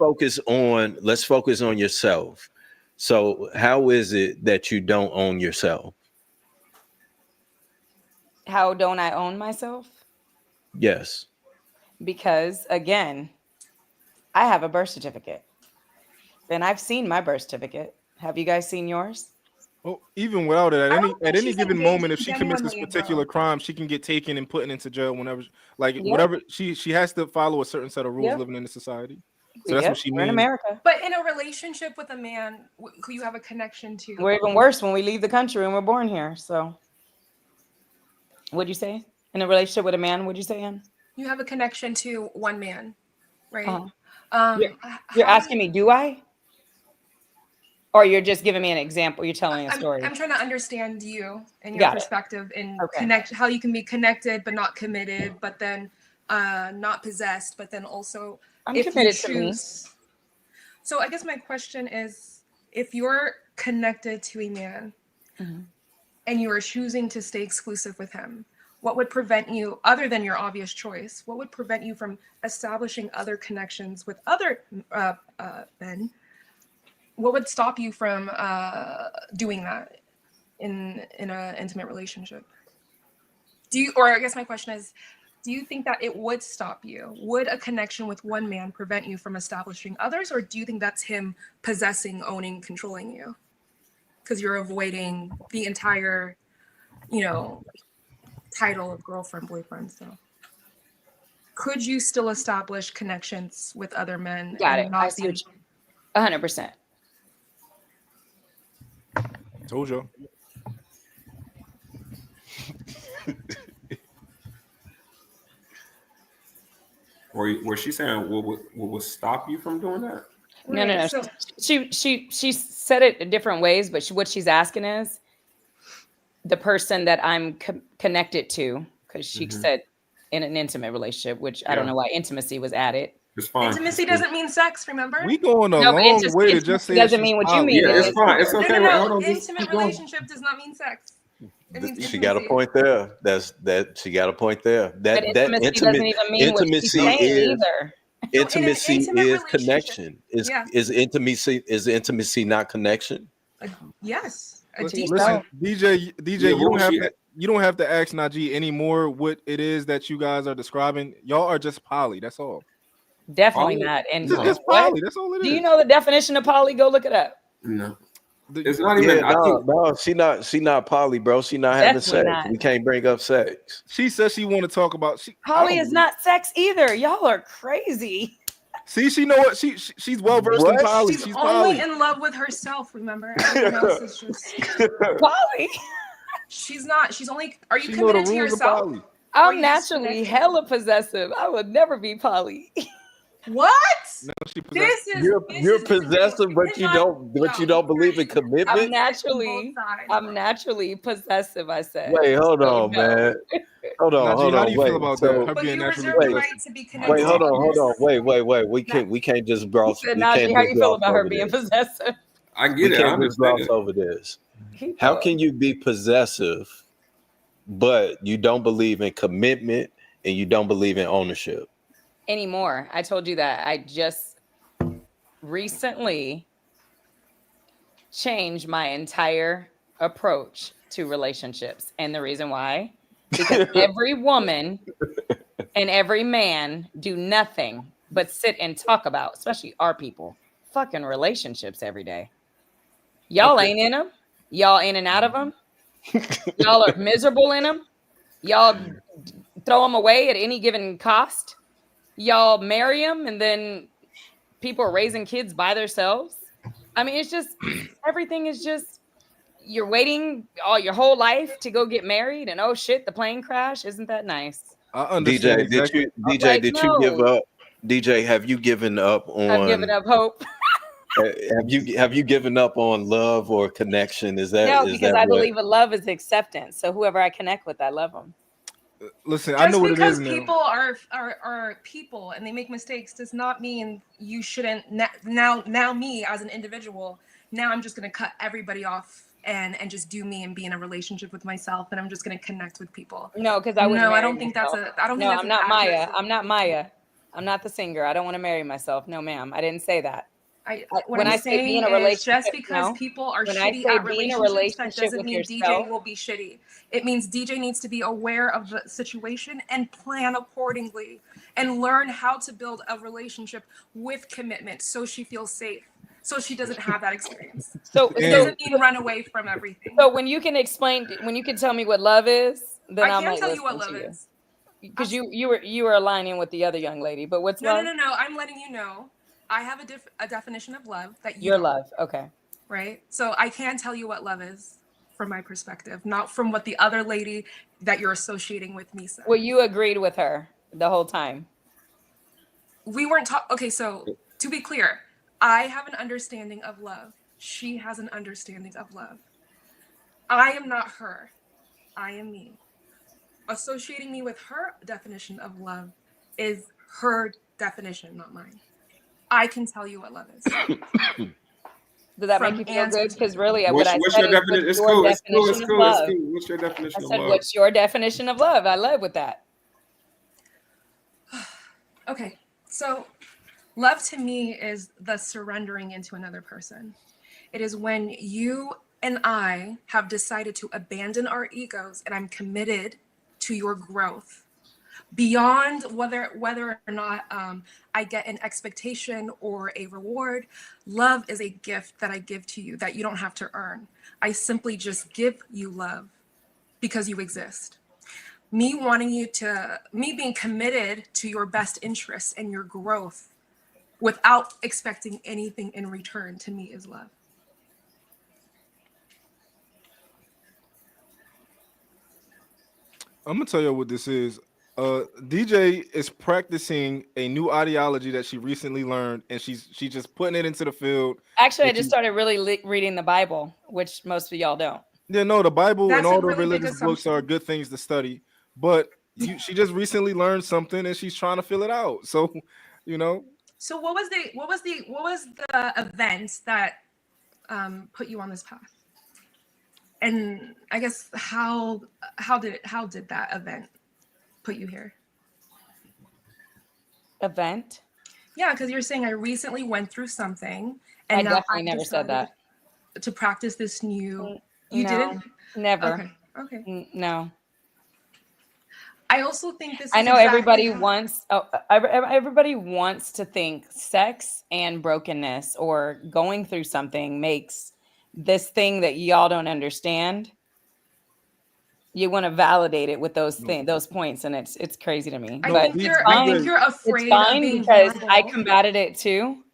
focus on yourself. So how is it that you don't own yourself? How don't I own myself? Yes. Because again, I have a birth certificate. And I've seen my birth certificate. Have you guys seen yours? Well, even without it, at any given moment, if she commits this genuinely, particular crime, she can get taken and put into jail whenever, like Yep. whatever she has to follow a certain set of rules Yep. living in the society. So that's what she We're in means. America. But in a relationship with a man who you have a connection to, We're even worse when we leave the country and we're born here. So, what'd you say? In a relationship with a man, what'd you say, Ann? you have a connection to one man, right? Uh-huh. You're asking me, do I? Or you're just giving me an example? You're telling a story. I'm trying to understand you and your Got it. perspective in Okay. how you can be connected but not committed, but then not possessed, but then also I'm if you committed to me. choose. So I guess my question is, if you're connected to a man and you are choosing to stay exclusive with him, what would prevent you, other than your obvious choice, what would prevent you from establishing other connections with other men? What would stop you from doing that in an intimate relationship? Or I guess my question is, do you think that it would stop you? Would a connection with one man prevent you from establishing others, or do you think that's him possessing, owning, controlling you? Because you're avoiding the entire, title of girlfriend, boyfriend. So, could you still establish connections with other men? Got and it. not I see be- what you 100%. Told you. Were she saying what would stop you from doing that? No. She said it in different ways, but what she's asking is the person that I'm connected to, because she said in an intimate relationship, which I don't know why intimacy was added. It's fine. Intimacy doesn't mean sex, remember? We going a No, but long way to just say doesn't she's mean what you poly. mean. Yeah, it's fine. It's okay. No. Hold on, just Intimate keep going. relationship does not mean sex. It means She got a intimacy. point there. She got a point there. But intimacy doesn't even mean what she's saying either. Intimacy intimate is connection. Is intimacy not connection? Yes. Listen, DJ, you don't have to ask Najee anymore what it is that you guys are describing. Y'all are just poly. That's all. Definitely Poly? not. And It's poly. That's all it is. Do you know the definition of poly? Go look it up. No. It's not even. No, she not poly, bro. She not having Definitely sex. not. We can't bring up sex. She says she want to talk about. Poly is not sex either. Y'all are crazy. See, she know what she's well versed in poly. She's She's only poly. in love with herself, remember? Everyone else is just poly. She's not. She's only. Are you She know the committed to rules of yourself? poly. I'm naturally hella possessive. I would never be poly. What? No, she This is You're possessive, but you don't believe in commitment. I'm naturally possessive. I said. Wait, hold on, no. man. Hold on, Najee, hold how on. do you Wait. feel about So, that? Her But being you naturally reserve the possessive. right to be connected. wait, hold on. Wait. We can't just gloss. Said, We Najee, can't how just you feel gloss about her over being this. possessive? I We get it. I can't just gloss understand it. over this. How can you be possessive, but you don't believe in commitment and you don't believe in ownership? Anymore. I told you that. I just recently changed my entire approach to relationships. And the reason why, because every woman and every man do nothing but sit and talk about, especially our people, fucking relationships every day. Y'all ain't in them. Y'all in and out of them. Y'all are miserable in them. Y'all throw them away at any given cost. Y'all marry them and then people are raising kids by themselves. I mean, it's just, everything is just, you're waiting all your whole life to go get married and oh shit, the plane crashed. Isn't that nice? I understand. DJ, did you give up? DJ, have you given up on? I've given up hope. Have you given up on love or connection? Is that No, is because that I what? believe in love is acceptance. So whoever I connect with, I love them. Listen, I know Just what it because is now. people are people and they make mistakes does not mean you shouldn't. Now me as an individual, now I'm just gonna cut everybody off and just do me and be in a relationship with myself, and I'm just gonna connect with people. No, because I wouldn't. No, I marry don't think myself. that's a. I don't No, think that's I'm an not accurate Maya. I'm not Maya. I'm not the singer. I don't want to marry myself. No, ma'am. I didn't say that. What When I'm I say be saying in a is relationship, just because no. people are When I shitty say at be in a relationships, that relationship doesn't with mean yourself, DJ will be shitty. It means DJ needs to be aware of the situation and plan accordingly and learn how to build a relationship with commitment so she feels safe, so she doesn't have that experience. So It doesn't mean run away from everything. So when you can tell me what love is, then I I can might tell you listen what love to you. is. Because you were aligning with the other young lady. But what's love? No. I'm letting you know. I have a definition of love that you Your don't. love. Okay. Right? So I can tell you what love is from my perspective, not from what the other lady that you're associating with me said. Well, you agreed with her the whole time. We weren't talking. Okay, so to be clear, I have an understanding of love. She has an understanding of love. I am not her. I am me. Associating me with her definition of love is her definition, not mine. I can tell you what love is. Does that From make you feel answer good? to Because you. really, What's what I your said is, definition? what's It's your cool. definition of love? What's your definition I of said, love? what's your definition of love? I love with that. Okay, so love to me is the surrendering into another person. It is when you and I have decided to abandon our egos and I'm committed to your growth beyond whether or not I get an expectation or a reward. Love is a gift that I give to you that you don't have to earn. I simply just give you love because you exist. Me being committed to your best interests and your growth without expecting anything in return, to me is love. I'm gonna tell you what this is. DJ is practicing a new ideology that she recently learned, and she's just putting it into the field. Actually, I just started really reading the Bible, which most of y'all don't. Yeah, no, the Bible and That's a all the really big religious books are assumption. good things to study, but she just recently learned something and she's trying to fill it out. So, you know. So what was the event that put you on this path? And I guess how did that event put you here? Event? Yeah, because you're saying I recently went through something, and I now definitely never said that. To practice this new. You No, didn't? never. Okay. No. I also think this. I Is know exactly everybody wants to think sex and brokenness or going through something makes this thing that y'all don't understand. You want to validate it with those points, and it's crazy to me. I think you're afraid of being because vulnerable. I combated it too,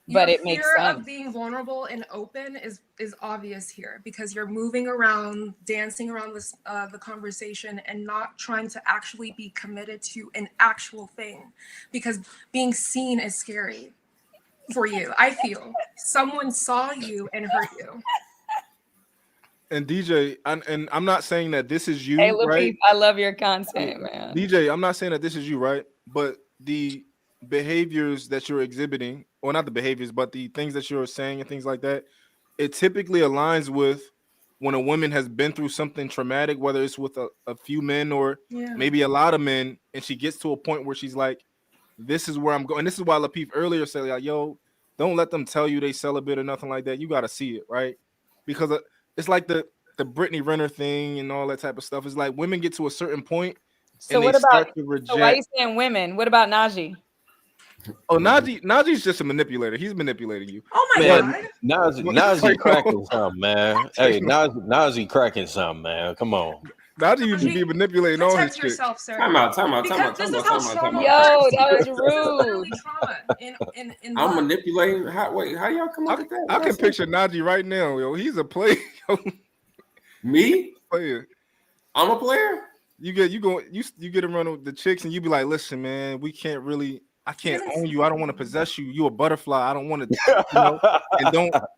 but Your it makes fear sense. of being vulnerable and open is obvious here because you're moving around, dancing around this the conversation, and not trying to actually be committed to an actual thing, because being seen is scary for you. I feel someone saw you and hurt you. And DJ, and I'm not saying that this is you, Hey, Lapeef, right? I love your content, man. DJ, I'm not saying that this is you, right? But the behaviors that you're exhibiting, or not the behaviors, but the things that you're saying and things like that, it typically aligns with when a woman has been through something traumatic, whether it's with a few men or maybe a lot of men, and she gets to a point where she's like, this is where I'm going. And this is why Lapeef earlier said, like, yo, don't let them tell you they celibate or nothing like that. You got to see it, right? Because it's like the Brittany Renner thing and all that type of stuff. It's like women get to a certain point So and what they about? start to reject. So why are you saying women? What about Najee? Oh, Najee's just a manipulator. He's manipulating you. Oh my Man, God. Najee cracking something, man. Hey, Najee cracking something, man. Come on. Najee be manipulating all his Protect chicks. yourself, sir. Time out. Because this is how trauma Yo, works. that was This is literally rude. trauma in I'm love. manipulating. How y'all come up with that? I can picture Najee right now, yo. He's a player. Me? Player. I'm a player. You get around with the chicks and you be like, listen, man, I can't own you. I don't want to possess you. You a butterfly. I don't want to,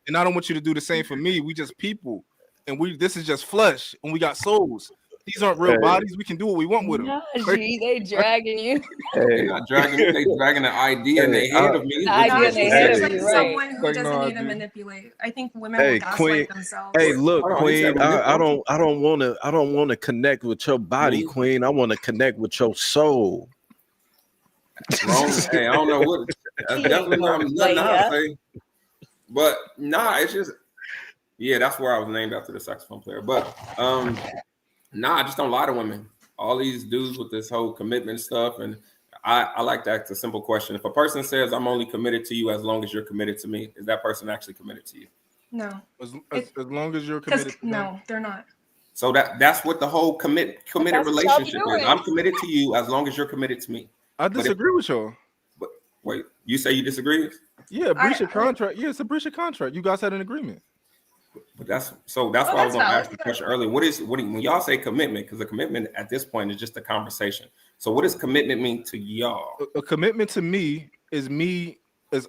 and I don't want you to do the same for me. We just people, and this is just flesh, and we got souls. These aren't real bodies. We can do what we want with them. No, they dragging you. They're not dragging me. They dragging the idea in their head of me. The idea in their head Seems of like you, right? someone who doesn't need to manipulate. I think women will gaslight Queen. themselves. Hey, look, Hold on, he said Queen. I manipulate. don't want to connect with your body, Queen. I want to connect with your soul. Wrong. Hey, I don't know what. That's definitely nothing I say. But nah, it's just that's where I was named after the saxophone player. But I just don't lie to women. All these dudes with this whole commitment stuff, and I like to ask a simple question. If a person says I'm only committed to you as long as you're committed to me, is that person actually committed to you? No. As long as you're committed. No, they're not. So that's what the whole committed relationship is. I'm committed to you as long as you're committed to me. I disagree with y'all. But wait, you say you disagree? Yeah, breach of contract. Yeah, it's a breach of contract. You guys had an agreement. But that's why I was going to ask the question earlier. When y'all say commitment, because the commitment at this point is just a conversation. So what does commitment mean to y'all? A commitment to me is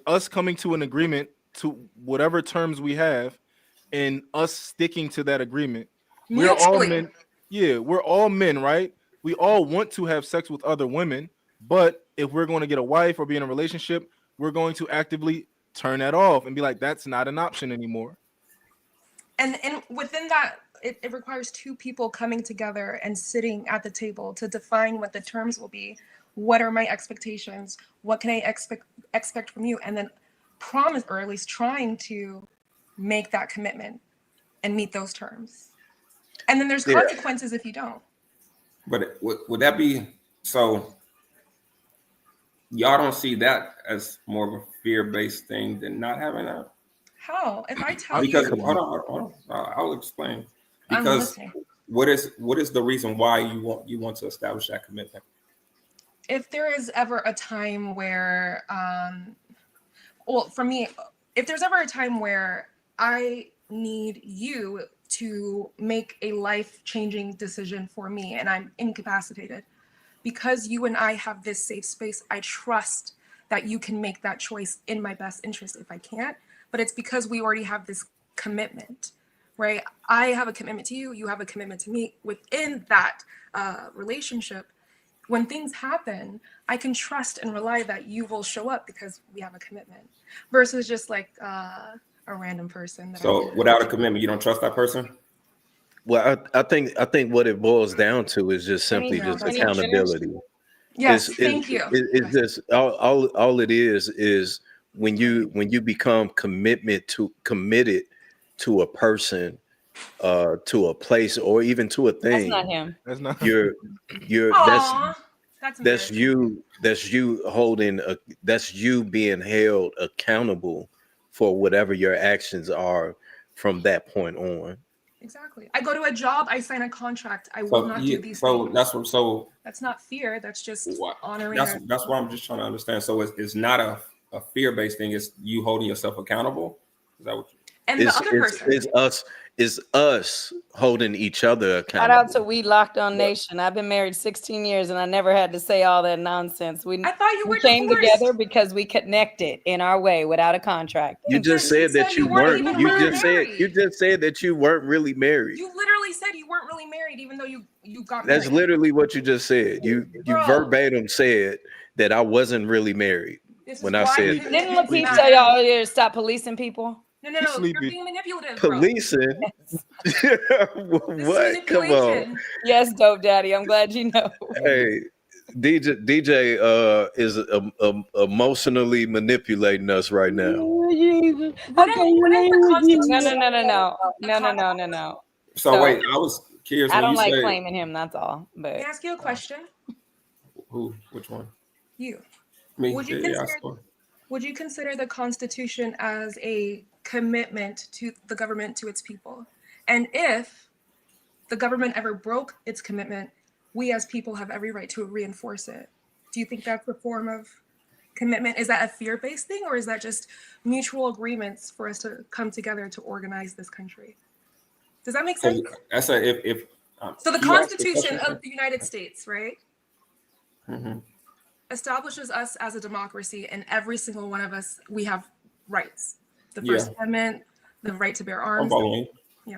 us coming to an agreement to whatever terms we have, and us sticking to that agreement. We're all men. Yeah, we're all men, right? We all want to have sex with other women, but if we're going to get a wife or be in a relationship, we're going to actively turn that off and be like, that's not an option anymore. And within that, it requires two people coming together and sitting at the table to define what the terms will be. What are my expectations? What can I expect from you? And then promise, or at least trying to make that commitment and meet those terms. And then there's consequences if you don't. But would that be so? Y'all don't see that as more of a fear-based thing than not having that? How? If I tell because you, hold on, I'll explain. I'm Because listening. what is the reason why you want to establish that commitment? If there is ever a time where, well, for me, if there's ever a time where I need you to make a life-changing decision for me and I'm incapacitated, because you and I have this safe space, I trust that you can make that choice in my best interest if I can't. But it's because we already have this commitment, right? I have a commitment to you, you have a commitment to me. Within that relationship, when things happen, I can trust and rely that you will show up because we have a commitment, versus just like a random person. So without a commitment, you don't trust that person? Well, I think what it boils down to is just simply just accountability. Yes, thank you. It's just all it is when you become committed to a person, to a place, or even to a thing. That's not him. That's not. That's you being held accountable for whatever your actions are from that point on. Exactly. I go to a job, I sign a contract. I will not do these things. That's not fear. That's just honoring. That's what I'm just trying to understand. So it's not a fear-based thing. It's you holding yourself accountable. Is that what? The other person. It's us holding each other accountable. Shout out to We Locked On Nation. I've been married 16 years and I never had to say all that nonsense. We came together because we connected in our way without a contract. You just said that you weren't. You just said that you weren't really married. You literally said you weren't really married, even though you got married. That's literally what you just said. You verbatim said that I wasn't really married when I said. Didn't Lapeef tell y'all earlier to stop policing people? No, you're being manipulative. Policing? What? Come on. Yes, Dope Daddy. I'm glad you know. Hey, DJ is emotionally manipulating us right now. No. So wait, I was curious. I don't like claiming him. That's all. But can I ask you a question? Who? Which one? You. Me. Would you consider the Constitution as a commitment to the government, to its people? And if the government ever broke its commitment, we as people have every right to reinforce it. Do you think that's a form of commitment? Is that a fear-based thing, or is that just mutual agreements for us to come together to organize this country? Does that make sense? So the Constitution of the United States, right? Mm-hmm. Establishes us as a democracy, and every single one of us, we have rights. The First Amendment, the right to bear arms. I'm following. Yeah.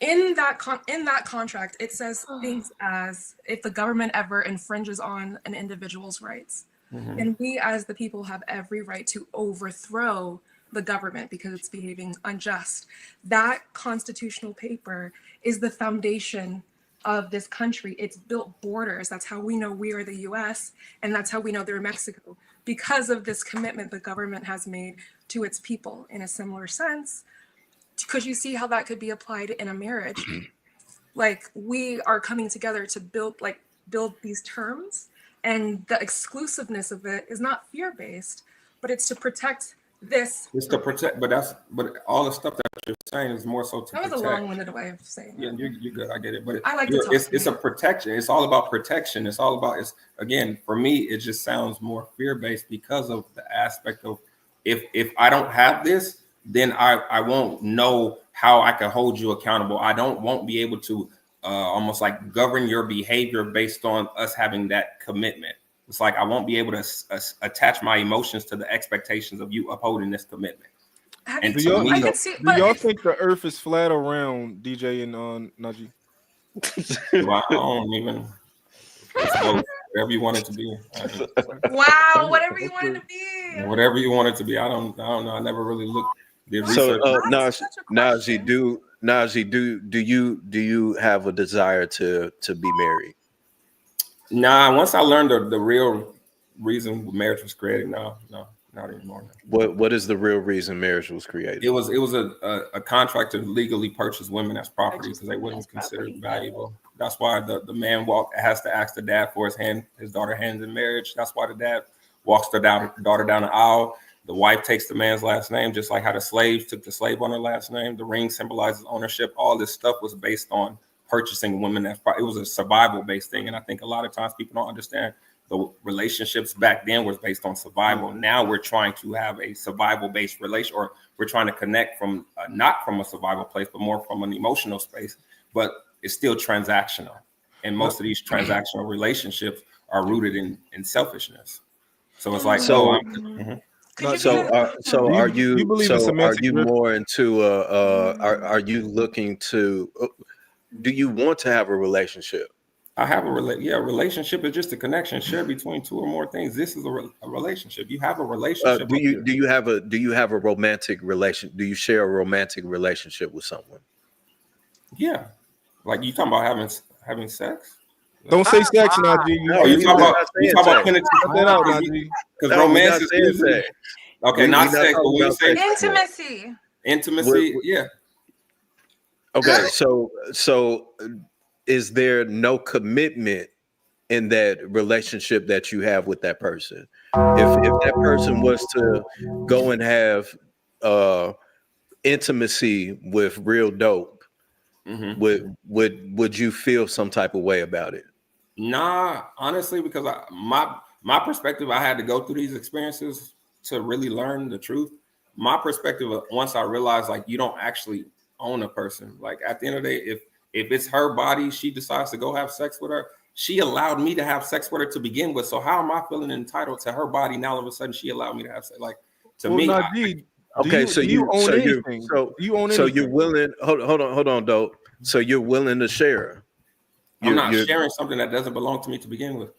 in that contract, it says things as if the government ever infringes on an individual's rights, and we as the people have every right to overthrow the government because it's behaving unjust. That constitutional paper is the foundation of this country. It's built borders. That's how we know we are the US, and that's how we know they're Mexico, because of this commitment the government has made to its people. In a similar sense, could you see how that could be applied in a marriage? Like, we are coming together to build these terms, and the exclusiveness of it is not fear-based, but it's to protect this. It's to protect, but all the stuff that you're saying is more so to That was protect. a long-winded way of saying Yeah, that. you're good. I get it, but I like to talk. it's a protection. It's all about protection. It's all about. It's again for me. It just sounds more fear-based because of the aspect of if I don't have this, then I won't know how I can hold you accountable. I won't be able to almost like govern your behavior based on us having that commitment. It's like I won't be able to attach my emotions to the expectations of you upholding this commitment. And do to me, y'all think the Earth is flat or round, DJ and Najee? I don't even. It's both. Whatever you want it to be. Wow, whatever you want it to be. Whatever you want it to be. I don't know. I never really looked. Did So research. Najee, do you have a desire to be married? Nah, once I learned the real reason marriage was created, no, not anymore. What is the real reason marriage was created? It was a contract to legally purchase women as property because they wasn't considered valuable. That's why the man has to ask the dad for his daughter hands in marriage. That's why the dad walks the daughter down the aisle. The wife takes the man's last name, just like how the slaves took the slave owner last name. The ring symbolizes ownership. All this stuff was based on purchasing women. It was a survival-based thing, and I think a lot of times people don't understand the relationships back then was based on survival. Now we're trying to have a survival-based relation, or we're trying to connect from not from a survival place, but more from an emotional space. But it's still transactional, and most of these transactional relationships are rooted in selfishness. So it's like, are you more into are you looking to? Do you want to have a relationship? I have a relationship is just a connection shared between two or more things. This is a relationship. You have a relationship. Do you have a romantic relation? Do you share a romantic relationship with someone? Yeah, like you talking about having sex. Don't say sex, Najee. No, you talking about penetration. Because romance is sex. Okay, not sex, but we say intimacy. Intimacy, yeah. Okay, so is there no commitment in that relationship that you have with that person? If that person was to go and have intimacy with real dope, would you feel some type of way about it? Nah, honestly, because my perspective, I had to go through these experiences to really learn the truth. My perspective, once I realized like you don't actually own a person. Like at the end of the day, if it's her body, she decides to go have sex with her. She allowed me to have sex with her to begin with. So how am I feeling entitled to her body now? All of a sudden, she allowed me to have sex. Like to me, do you own anything? So you're willing. Hold on, dope. So you're willing to share. I'm not sharing something that doesn't belong to me to begin with.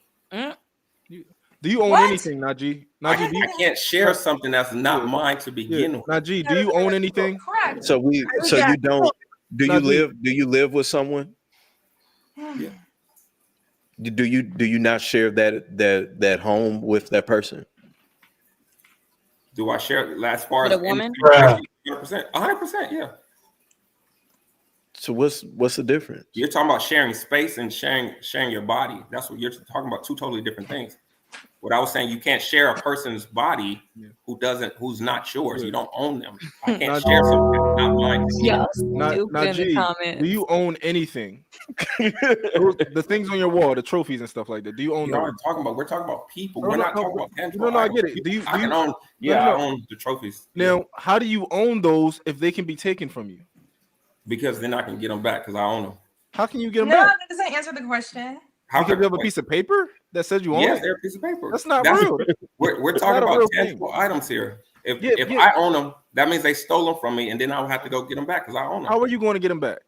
Do you own anything, Najee? I can't share something that's not mine to begin with. Najee, do you own anything? Correct. So you don't. Do you live with someone? Yeah. Do you not share that home with that person? Do I share as far With as a woman? 100%, yeah. So what's the difference? You're talking about sharing space and sharing your body. That's what you're talking about. Two totally different things. What I was saying, you can't share a person's body who's not yours. You don't own them. I can't share something that's not mine. Najee, do you own anything? The things on your wall, the trophies and stuff like that. Do you own them? We're talking about people. We're not talking about tangible. No, I get it. I own the trophies. Now, how do you own those if they can be taken from you? Because then I can get them back because I own them. How can you get them No, back? that doesn't answer the question. How can you have a piece of paper that says you own Yes, it? they're a piece of paper. That's not real. We're talking about tangible items here. If I own them, that means they stole them from me, and then I would have to go get them back because I own them. How are you going to get them back?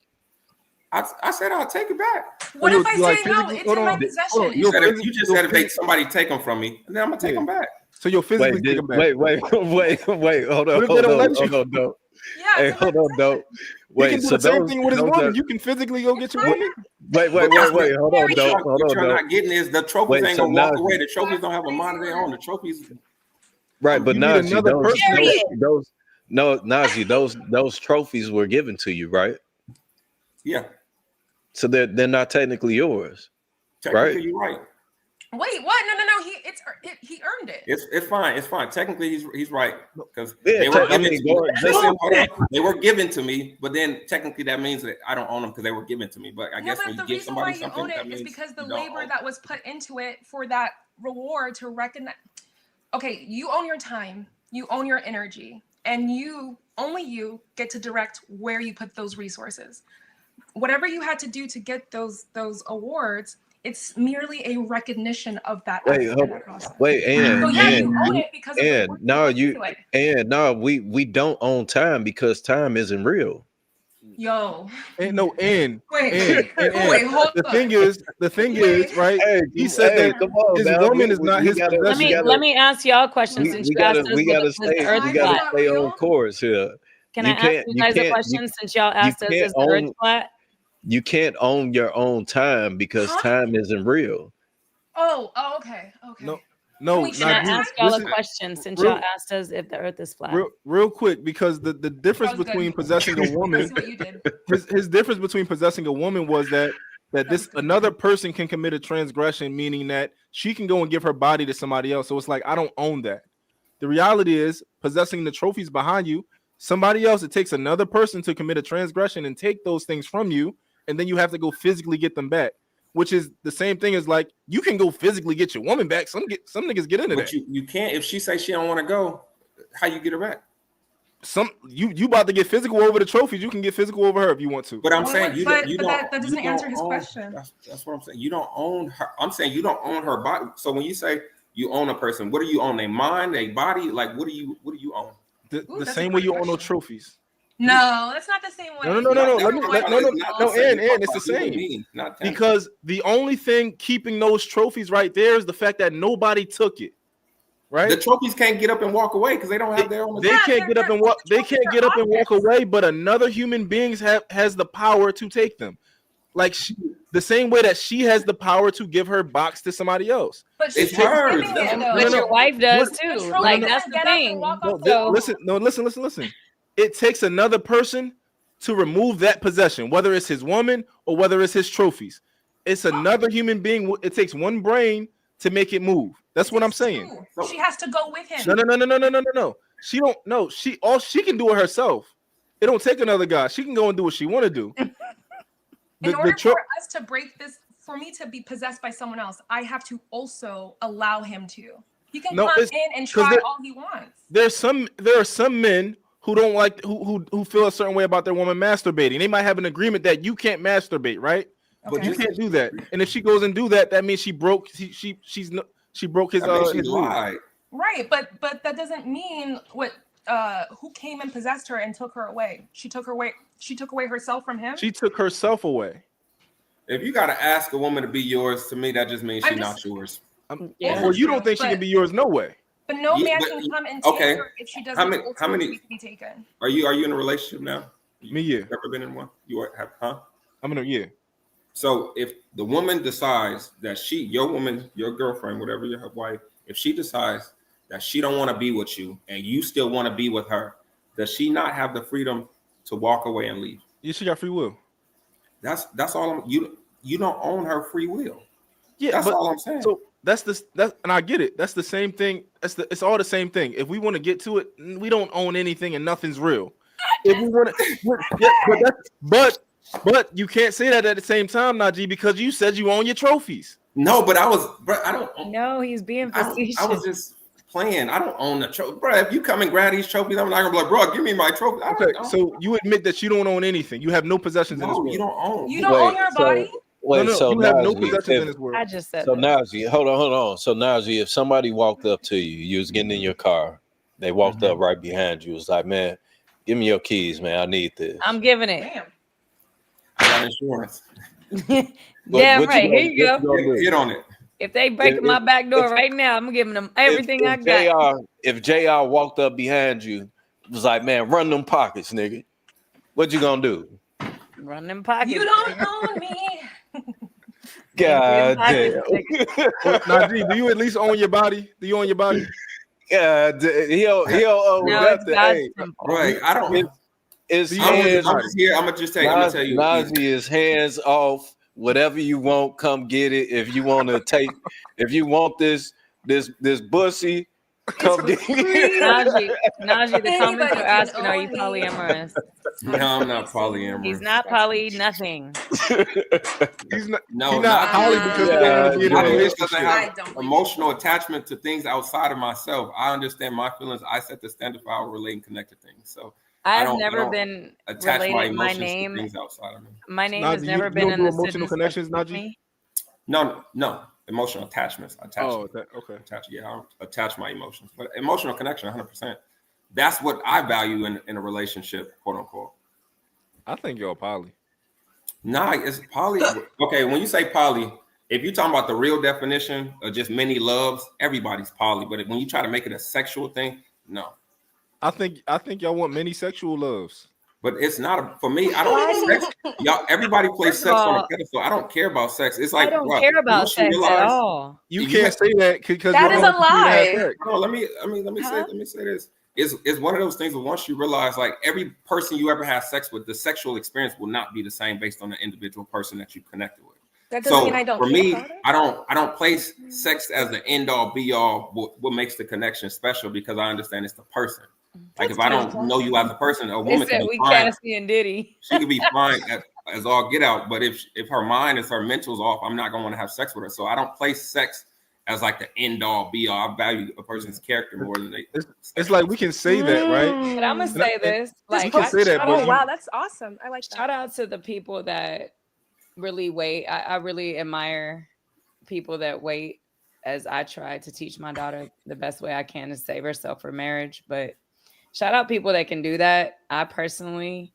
I said I'll take it back. What if I say no? It's in my possession. You just said if somebody take them from me, then I'm gonna take them back. So you'll physically take them back. Wait. Hold on. What if they don't let you? Hold on. Yeah. Hey, hold on, dope. He can do the same thing with his woman. You can physically go get your woman. Wait. Hold on, dope. Hold What on, you're dope. not getting is the trophies ain't gonna walk away. The trophies don't have a mind of their own. The trophies. Right, but Najee, Najee, those trophies were given to you, right? Yeah. So they're not technically yours, Technically, right? you're right. Wait, what? No. He earned it. It's fine. It's fine. Technically, he's right because Yeah, they were given. listen, They were given to me, but then technically that means that I don't own them because they were given to me. But I guess when you give somebody something, own it is because the labor that was put into it for that reward to recognize. Okay, you own your time, you own your energy, and only you get to direct where you put those resources. Whatever you had to do to get those awards, it's merely a recognition of that. Wait, and you own it because we don't own time because time isn't real. Yo. And hold on. The thing is, right? He said that his woman is not his possession. Let me ask y'all a question since you asked us we gotta stay on course here. Can I ask you guys a question since y'all asked us is the earth flat? You can't own your own time because time isn't real. Oh, okay. No. Can I ask y'all a question since y'all asked us if the earth is flat? Real quick, because the difference between possessing a woman, his difference between possessing a woman was that this another person can commit a transgression, meaning that she can go and give her body to somebody else. So it's like, I don't own that. The reality is possessing the trophies behind you, somebody else, it takes another person to commit a transgression and take those things from you. And then you have to go physically get them back, which is the same thing as like you can go physically get your woman back. Some niggas get into that. But you can't. If she say she don't want to go, how you get her back? You about to get physical over the trophies. You can get physical over her if you want to. But I'm saying that doesn't answer his question. That's what I'm saying. You don't own her. I'm saying you don't own her body. So when you say you own a person, what do you own? Their mind, their body? Like what do you own? The same way you own no trophies. No, that's not the same way. No. And it's the same. Because the only thing keeping those trophies right there is the fact that nobody took it. Right? The trophies can't get up and walk away because they don't have their own. They can't get up and walk. They can't get up and walk away. But another human being has the power to take them. Like the same way that she has the power to give her box to somebody else. But it's hers. But your wife does too. Like that's the thing. Listen. It takes another person to remove that possession, whether it's his woman or whether it's his trophies. It's another human being. It takes one brain to make it move. That's what I'm saying. She has to go with him. No. She don't. No. She can do it herself. It don't take another guy. She can go and do what she want to do. In order for us to break this, for me to be possessed by someone else, I have to also allow him to. He can come in and try all he wants. There are some men who don't like who feel a certain way about their woman masturbating. They might have an agreement that you can't masturbate, right? Okay. But you can't do that. And if she goes and do that, that means she broke she broke his lie. Right, but that doesn't mean who came and possessed her and took her away. She took away herself from him. She took herself away. If you gotta ask a woman to be yours, to me that just means she's not yours. Well, you don't think she can be yours, no way. But no man can come and take her if she doesn't how many to be taken. Are you in a relationship now? Me, yeah. Ever been in one? You have, huh? I'm in a yeah. So if the woman decides that your woman, your girlfriend, whatever your wife, if she decides that she don't want to be with you and you still want to be with her, does she not have the freedom to walk away and leave? Yeah, she got free will. That's all. You don't own her free will. Yeah, that's all I'm saying. So and I get it. That's the same thing. It's all the same thing. If we want to get to it, we don't own anything and nothing's real. If we want to, but you can't say that at the same time, Najee, because you said you own your trophies. No, but I don't. No, he's being facetious. I was just playing. I don't own the trophy, bro. If you come and grab these trophies, I'm not gonna be like, bro, give me my trophy. So you admit that you don't own anything. You have no possessions in this world. You don't own. You don't own your body. So you have no possessions in this world. I just said. So Najee, hold on. So Najee, if somebody walked up to you, you was getting in your car, they walked up right behind you, was like, man, give me your keys, man. I need this. I'm giving it. Damn. got insurance. Damn right. Here you go. Hit on it. If they break my back door right now, I'm giving them everything I got. If JR walked up behind you, was like, man, run them pockets, nigga. What you gonna do? Run them pockets. You don't own me. God damn. Najee, do you at least own your body? Do you own your body? God, he'll own nothing. Hey, right. I don't. It's I'm hands. just here. I'm gonna just tell you. I'm gonna tell you. Najee is hands off. Whatever you want, come get it. If you want to take, if you want this bussy, come get it. Najee, the comments are asking, are you polyamorous? No, I'm not polyamorous. He's not poly nothing. He's not. No, he's not poly because he don't want to be in a relationship. relationship. I have emotional attachment to things outside of myself. I understand my feelings. I set the standard for how I relate and connect to things. So I've never been attach my related. My emotions to name, things outside of me. my name Najee, has never you been don't in do the emotional connections, Najee? No, emotional attachments. Oh, okay. Yeah, I'll attach my emotions, but emotional connection, 100%. That's what I value in a relationship, quote unquote. I think you're poly. Nah, it's poly. Okay, when you say poly, if you're talking about the real definition of just many loves, everybody's poly. But when you try to make it a sexual thing, no. I think y'all want many sexual loves. But it's not for me. I don't sex. Y'all, everybody plays sex on a pedestal. I don't care about sex. It's like I don't care about sex at all. You can't say that because that is a lie. No, let me say this. It's one of those things where once you realize, like, every person you ever have sex with, the sexual experience will not be the same based on the individual person that you connected with. That doesn't mean I don't for care me, about it. I don't place sex as the end all be all. What makes the connection special, because I understand it's the person. Like, if I don't know you as a person, a They woman said can be we fine. Cassie and Diddy. She could be fine as all get out, but if her mind is her mental's off, I'm not gonna want to have sex with her. So I don't place sex as like the end all be all. I value a person's character more than they. It's like we can say that, right? But I'm gonna say this. We can say that, but wow, that's awesome. I like that. Shout out to the people that really wait. I really admire people that wait, as I try to teach my daughter the best way I can to save herself for marriage. But shout out people that can do that. I personally,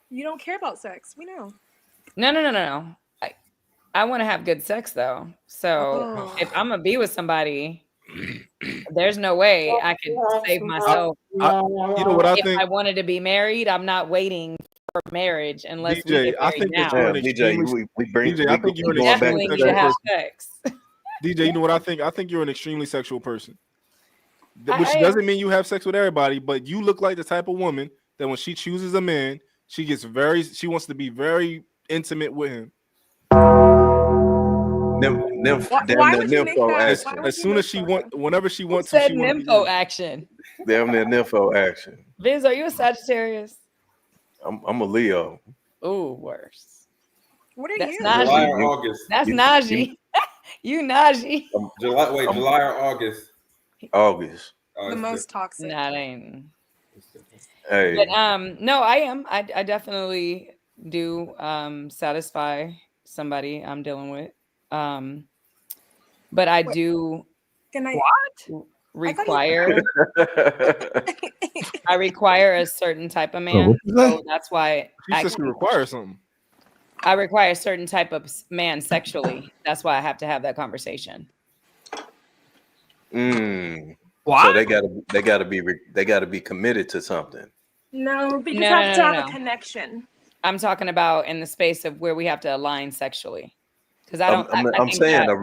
You don't care about sex. We know. No. I want to have good sex though. So if I'm gonna be with somebody, there's no way I could save myself. You know what I think? If I wanted to be married, I'm not waiting for marriage unless we get I married think now. that DJ, I think you're an Definitely need to have sex. DJ, you know what I think? I think you're an extremely sexual person. Which doesn't mean you have sex with everybody, but you look like the type of woman that when she chooses a man, she wants to be very intimate with him. As soon as she whenever she wants to, said nympho action. Damn near nympho action. Vince, are you a Sagittarius? I'm a Leo. Ooh, worse. What are That's you? Najee. July or August. That's Najee. You Najee. July or August. August. The most toxic. Nah, that ain't. Hey. But no, I am. I definitely do satisfy somebody I'm dealing with. But I do require I require a certain type of man. So that's why She says she requires something. I require a certain type of man sexually. That's why I have to have that conversation. So they gotta be committed to something. No, because No, you have to no, have no. a connection. I'm talking about in the space of where we have to align sexually. Because I don't. I'm saying a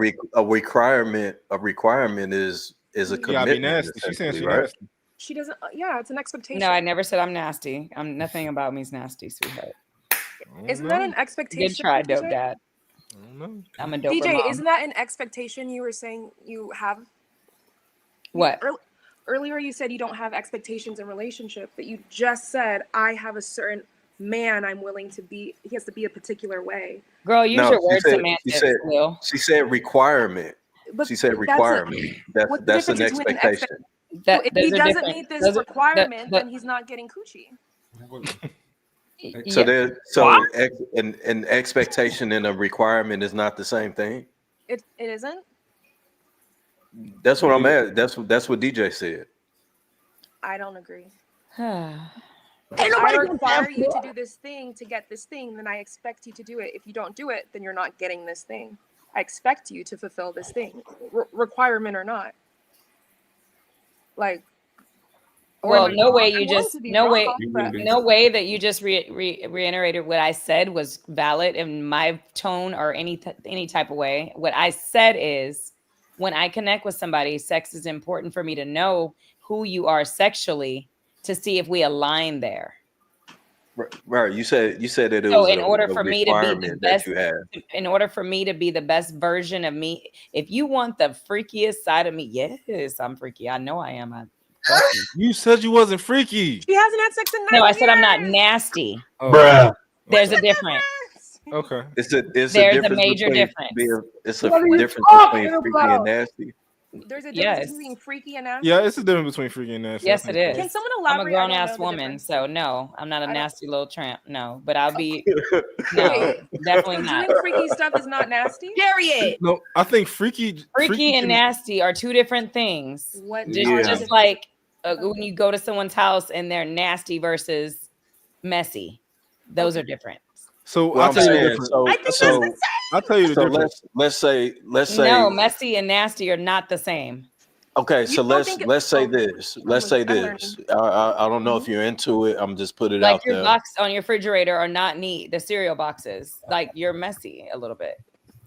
requirement. A requirement is a commitment. Yeah, be nasty. She's saying she's right? nasty. She doesn't. Yeah, it's an expectation. No, I never said I'm nasty. I'm nothing about me is nasty, sweetheart. Isn't that an expectation? Good try, DJ? dope dad. I'm a dope DJ, mom. isn't that an expectation you were saying you have? What? Earlier you said you don't have expectations in relationship, but you just said I have a certain man I'm willing to be. He has to be a particular way. Girl, use your words semantics, Will. She said requirement. But She said that's requirement. That's an expectation. So if he doesn't meet this requirement, then he's not getting coochie. So an expectation and a requirement is not the same thing. It isn't. That's what I'm at. That's what DJ said. I don't agree. If I require you to do this thing to get this thing, then I expect you to do it. If you don't do it, then you're not getting this thing. I expect you to fulfill this thing, requirement or not. Like, well, no way you I'm willing just to be no wrong, way but- no way that you just reiterated what I said was valid in my tone or any type of way. What I said is, when I connect with somebody, sex is important for me to know who you are sexually to see if we align there. Right. You said that it So was in order for me to be the requirement best, that you have. in order for me to be the best version of me, if you want the freakiest side of me, yes, I'm freaky. I know I am. You said you wasn't freaky. She hasn't had sex in 9 No, I years. said I'm not nasty. Oh. Bruh. There's a difference. Okay. It's a There's a major difference. It's a What are you difference talking between freaky and about? nasty. There's a difference between freaky and nasty. Yeah, it's a difference between freaky and nasty. Yes, it is. Can someone I'm a elaborate? I don't grown ass know the woman, difference. so no, I'm not a nasty little tramp. No, but I'll be. Wait, Definitely so not. doing freaky stuff is not nasty? Period. No, I think freaky Freaky and can- nasty are two different things. What Just like when you go to someone's house and they're nasty versus messy, those are different. So Well, I'll I'm tell you the saying, difference. so I'll tell you the so difference. let's say No, messy and nasty are not the same. okay. So don't think let's say this. Let's say this. I don't know if you're into it. I'm just put it Like out your there. box on your refrigerator are not neat. The cereal boxes, like you're messy a little bit.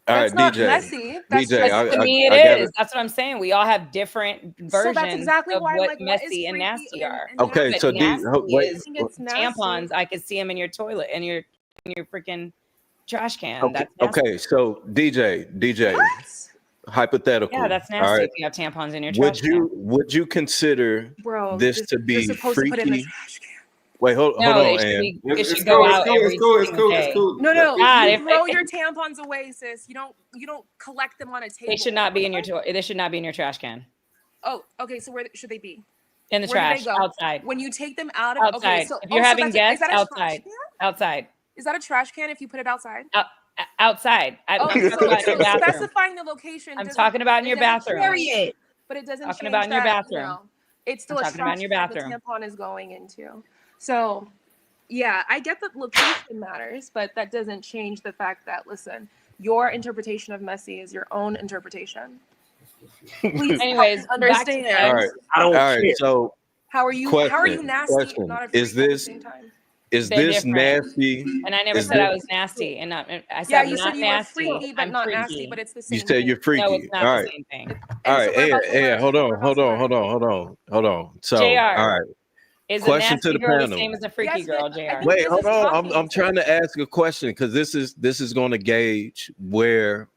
All right, That's not DJ. messy. That's DJ, But to me, it is. That's what I'm saying. We all have different versions that's exactly of why I'm what like, what is messy and freaky nasty are. Okay, But so nasty wait. is It's nasty. tampons. I could see them in your toilet and your freaking trash can. Okay, That's nasty. okay. So DJ, hypothetical. Yeah, that's all nasty right. if you have tampons in your trash Would you consider Bro, this to you're be supposed to put it in the freaky? Wait, hold No, on, it should Ann. be. It should go out every single day. No. God, You throw your tampons away, sis. You don't collect them on a table. They should not be in your they should not be in your trash can. Oh, okay. So where should they be? In the Where do trash, they go? outside. When you take them out of Outside. Okay, so, If you're so having is guests, that a trash outside. can? Outside. Is that a trash can if you put it outside? Outside. I'm Okay, talking about in your bathroom. specifying the location. I'm doesn't- talking about in it your doesn't bathroom. change- But it doesn't Talking change about in your that, bathroom. it's still I'm a talking about in your trash can bathroom. the tampon is going into. So, yeah, I get that location matters, but that doesn't change the fact that, listen, your interpretation of messy is your own interpretation. Please Anyways, understand. All right. All right. So How are you nasty and not a freak Is at the this same time? is They're this different. nasty? And I never Is said I this- was nasty. And I said Yeah, I'm you not said you were nasty. freaky, but I'm not freaky. nasty, but it's the same You said you're freaky. No, it's not All the right. same thing. All right. so we're about to Hey, learn. hold We're on. about to learn. So, JR, all right. Is a Question nasty to the girl panel. the same as a freaky girl, JR? Wait, hold on. I'm trying to ask a question because this is going to gauge where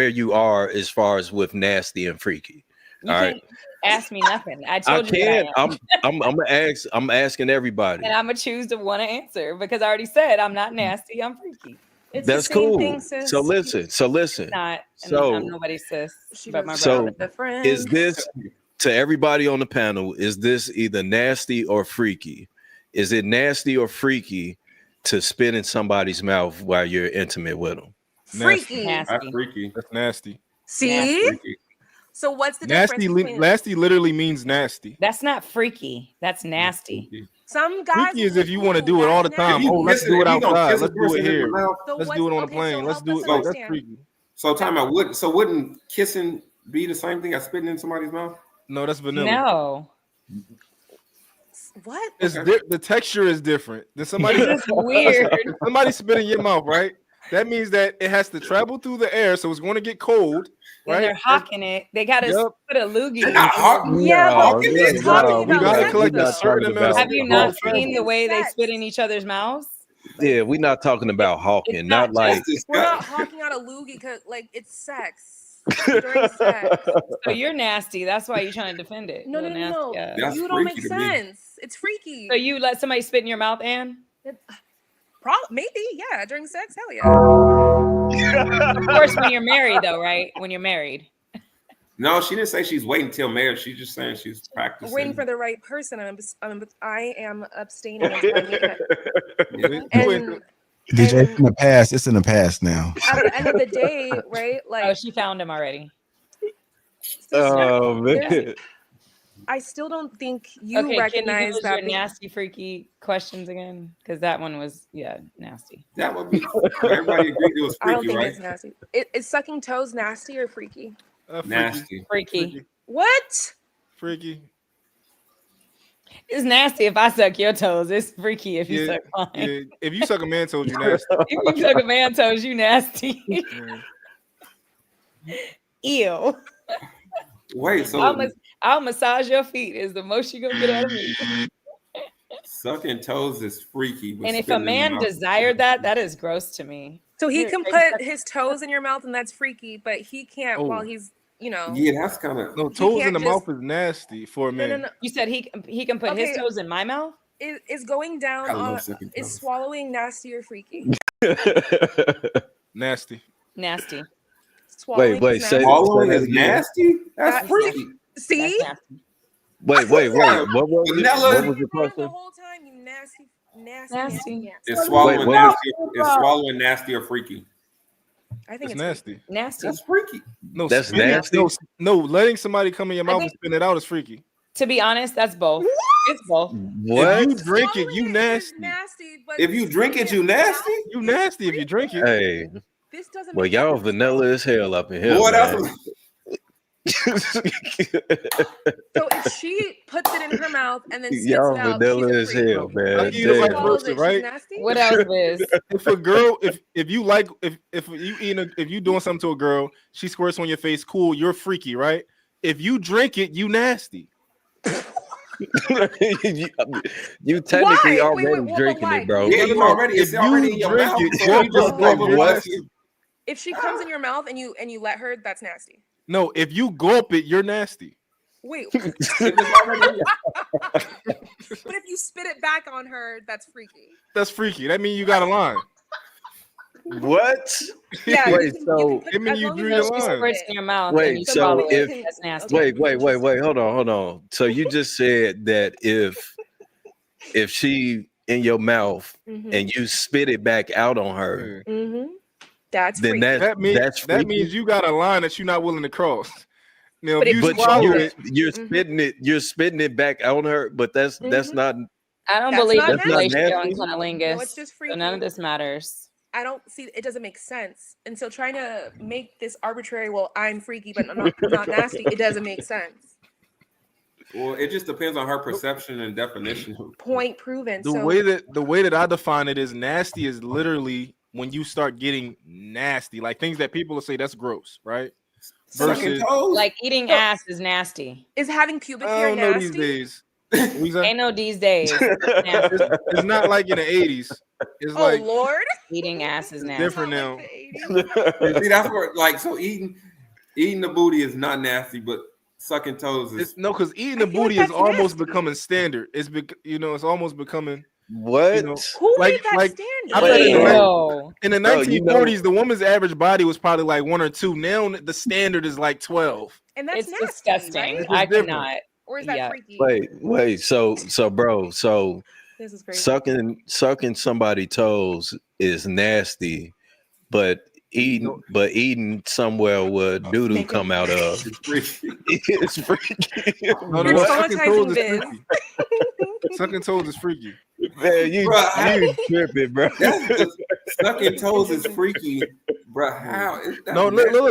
you are as far as with nasty and freaky. You All can't right. ask me nothing. I I told you can't. what I am. I'm asking everybody. And I'm gonna choose to want to answer because I already said I'm not nasty. I'm freaky. It's That's the same cool. thing, sis. So listen. It's not. So I'm nobody's sis. But my so brother. is this to everybody on the panel? Is this either nasty or freaky? Is it nasty or freaky to spit in somebody's mouth while you're intimate with them? Freaky. That's freaky. That's nasty. See? Freaky. So what's the Nasty, difference between nasty literally means nasty. That's not freaky. That's nasty. some guys? Freaky is if you want to do it all the time. Oh, let's do it outside. Let's do it here. Let's do it on the plane. Let's do it. Like, that's freaky. So time out. Wouldn't kissing be the same thing as spitting in somebody's mouth? No, that's vanilla. No. What? It's the texture is different. Then somebody This is weird. somebody spit in your mouth, right? That means that it has to travel through the air, so it's going to get cold, When right? they're hawking it, they gotta Yep. put a loogie. Yeah, but we it's talking gotta about collect a certain amount of Have you spit not before it seen the travels. way they spit in each other's mouths? Yeah, we're not talking about hawking, not like we're not hawking out a loogie because like it's sex during sex. So you're nasty. That's why you're trying to defend it. No, You're nasty. no. Yeah. You don't make sense. It's freaky. So you let somebody spit in your mouth, Ann? Maybe, yeah. During sex, hell yeah. Of course, when you're married, though, right? When you're married. No, she didn't say she's waiting till marriage. She's just saying she's practicing. Waiting for the right person. I am abstaining until I meet him. And DJ, it's in the past. It's in the past now. at the end of the day, right? Like, oh, she found him already. oh man. I still don't think you Okay, can you recognize give us that. your nasty, freaky questions again? Because that one was, nasty. That would be. Everybody agreed it was I don't freaky, think right? it's nasty. Is sucking toes nasty or freaky? Nasty. Freaky. What? Freaky. It's nasty if I suck your toes. It's freaky if you suck mine. Yeah. If you suck a man toes, you nasty. If you suck a man toes, you nasty. Ew. Wait, so I'll massage your feet is the most you're gonna get out of me. sucking toes is freaky. But And if a spitting in the man mouth is desired that is gross to me. So he You're can crazy. put his toes in your mouth and that's freaky, but he can't while he's, Yeah, that's kind of no toes in can't the just- mouth is nasty for a man. No. You said he can put his Okay. toes in my mouth? Is going down I love on sucking is toes. swallowing nasty or freaky? Nasty. Nasty. Swallowing Wait, is say nasty. Swallowing that is again. nasty. That's That's freaky. See? That's nasty. Wait. What was it? Vanilla. What was the The question? whole time, you nasty. Nasty. Is swallowing what nasty? Is swallowing nasty or freaky? I think It's it's nasty. Nasty. That's freaky. No, That's spitting- nasty? No, letting somebody come in your mouth and think- spit it out is freaky. To be honest, that's both. It's both. What? If you drink it, you Swallowing nasty. is nasty, but If you drink it, you nasty. You nasty if you drink it. Hey, this doesn't well, make y'all sense. vanilla as hell up in here, Boy, man. that's So if she puts it in her mouth and then spits Y'all it out, vanilla she's a as freak. hell, I'll man. give you the right Damn. Swallows person, it, right? she's nasty? What else is? If a girl, if you like, if you eating, if you doing something to a girl, she squirts on your face, cool, you're freaky, right? If you drink it, you nasty. you technically Why? already Wait, drinking why? it, bro. Yeah, you already. It's If already you in your drink mouth. it, So you're you just just gulp it what? once. If she comes in your mouth and you let her, that's nasty. No, if you gulp it, you're nasty. Wait. It's already- But if you spit it back on her, that's freaky. That's freaky. That means you got a line. What? Yeah. Wait, so it means as you long as drew you the don't line. spit Squirts it. in your mouth Wait, and you so swallow if- it. That's nasty. Wait. Hold on. So you just said that if she in your mouth Mhm. and you spit it back out on her, Mm-hmm. That's then freaky. That means that's that freaky? means you got a line that you're not willing to cross. Now, But if if you you But swallow swallow it, you're Mhm. spitting it back on her, but that's Mhm. not. I don't That's believe not in nasty. fellatio and Nasty? cunnilingus. No, it's just So none of freaky. this matters. I don't see it doesn't make sense. And so trying to make this arbitrary, well, I'm freaky, but I'm not nasty, it doesn't make sense. Well, it just depends on her perception and definition. Point proven. the So way that I define it is nasty is literally when you start getting nasty, like things that people will say that's gross, right? Sucking Versus, toes. Like eating So- ass is nasty. is having pubic I hair don't know nasty? these days. What you say? Ain't no these days. It's nasty. It's not like in the 80s. It's Oh like Lord. Eating ass is it's nasty. different Not now. like the 80s. See, that's where so eating the booty is not nasty, but sucking toes is. It's no, because eating the I feel like booty is that's almost nasty. becoming standard. It's almost becoming What? you know, Who like made that like standard? I bet in the Ew. in the Bro, you 1940s, the woman's average body was probably like 1 or 2. Now the standard is like 12. And that's It's nasty, disgusting. right? I different. cannot. Or is that Yeah. freaky? Wait. So bro, so This is crazy. sucking somebody's toes is nasty, but eating somewhere where doo-doo come out of It's freaky. it's freaky. No, You're no, What? sucking traumatizing toes is Biz. freaky. Sucking toes is freaky. Man, you tripping, bro. That's just, sucking toes is freaky, bro. How is that? No, look. No,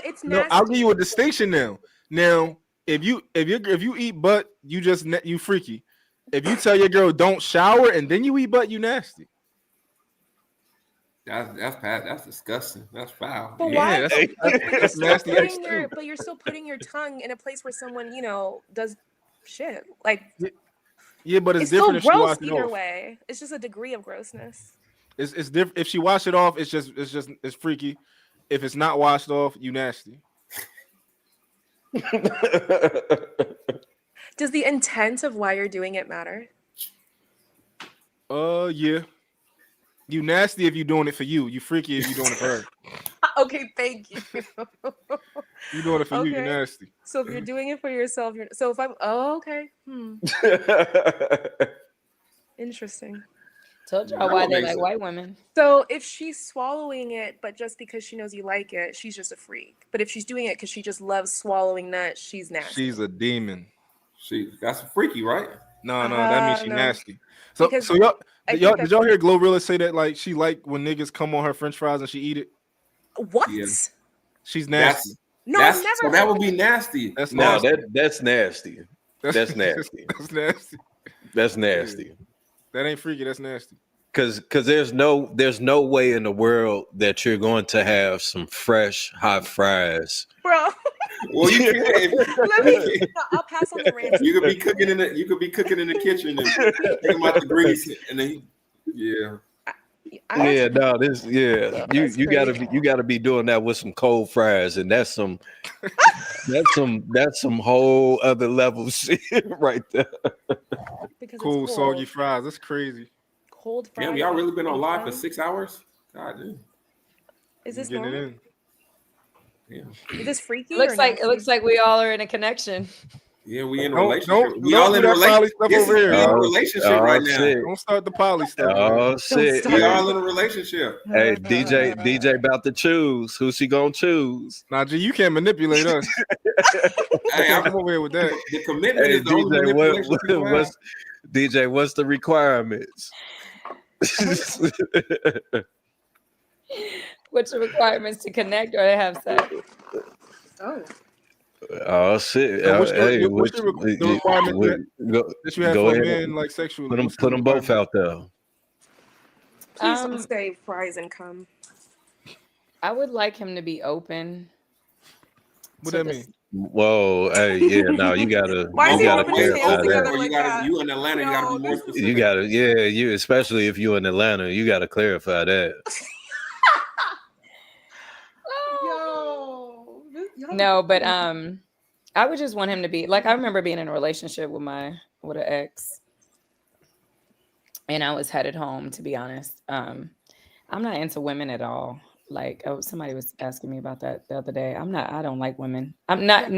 it's no, nasty. I'll give you a distinction now. Now, if you eat butt, you freaky. If you tell your girl don't shower and then you eat butt, you nasty. That's disgusting. That's foul. But Yeah, why? that's nasty. But you're still putting your tongue in a place where someone, does shit. Like Yeah, but it's it's still different if she gross washed it either off. way. It's just a degree of grossness. It's different if she wash it off. It's freaky. If it's not washed off, you nasty. Does the intent of why you're doing it matter? Yeah. You nasty if you're doing it for you. You freaky if you're doing it for her. Okay, thank you. You doing it for you. You Okay. nasty. So if you're doing it for yourself, so if I'm okay. Interesting. Told y'all why they like white women. So if she's swallowing it, but just because she knows you like it, she's just a freak. But if she's doing it because she just loves swallowing nuts, she's nasty. She's a demon. That's freaky, right? No, that means she No. nasty. So Because y'all I y'all think did y'all hear Glorilla say that like she like when niggas come on her French fries and she eat it? What? Yeah. She's nasty. No, I've never so heard that would be nasty. That's No, nasty. that's nasty. That's nasty. That's nasty. That's nasty. That ain't freaky. That's nasty. Because there's no way in the world that you're going to have some fresh hot fries. Bro. Well, you can. Let me. I'll pass on the ranch. You could be cooking in the kitchen and take them out the grease, and then yeah. You gotta be doing that with some cold fries, and that's some whole other level shit right there. Because cool soggy fries. That's crazy. Cold fries. Damn, y'all really been on live for 6 hours? God damn. Is this Getting normal? it in. Yeah. Is this freaky? It looks like we all are in a connection. Yeah, we in a Don't- relationship. don't- we don't all do in a that poly relationship. stuff This over is here. we in a relationship right now. shit. Don't start the poly stuff. Oh man. shit! We all in a relationship. Hey, DJ about to choose. Who she gonna choose? Nah, G, you can't manipulate us. Hey, I'm over here with that. The commitment Hey, is the only DJ, manipulation people have. what's the requirements? What's the requirements to connect or to have sex? Oh. Oh shit! So what's the Which- requirement that you have go for a ahead. man like sexually? Put What's the them both requirement? out there. Please don't say fries and cum. I would like him to be open. What to that this- mean? Whoa, hey, yeah, no, you gotta, Why you is he gotta rubbing his clarify hands together that. like that? You in Atlanta, you gotta be more specific. You gotta, you especially if you in Atlanta, you gotta clarify that. Yo. No, but I would just want him to be like I remember being in a relationship with an ex, and I was headed home. To be honest, I'm not into women at all. Like somebody was asking me about that the other day. I don't like women. I'm not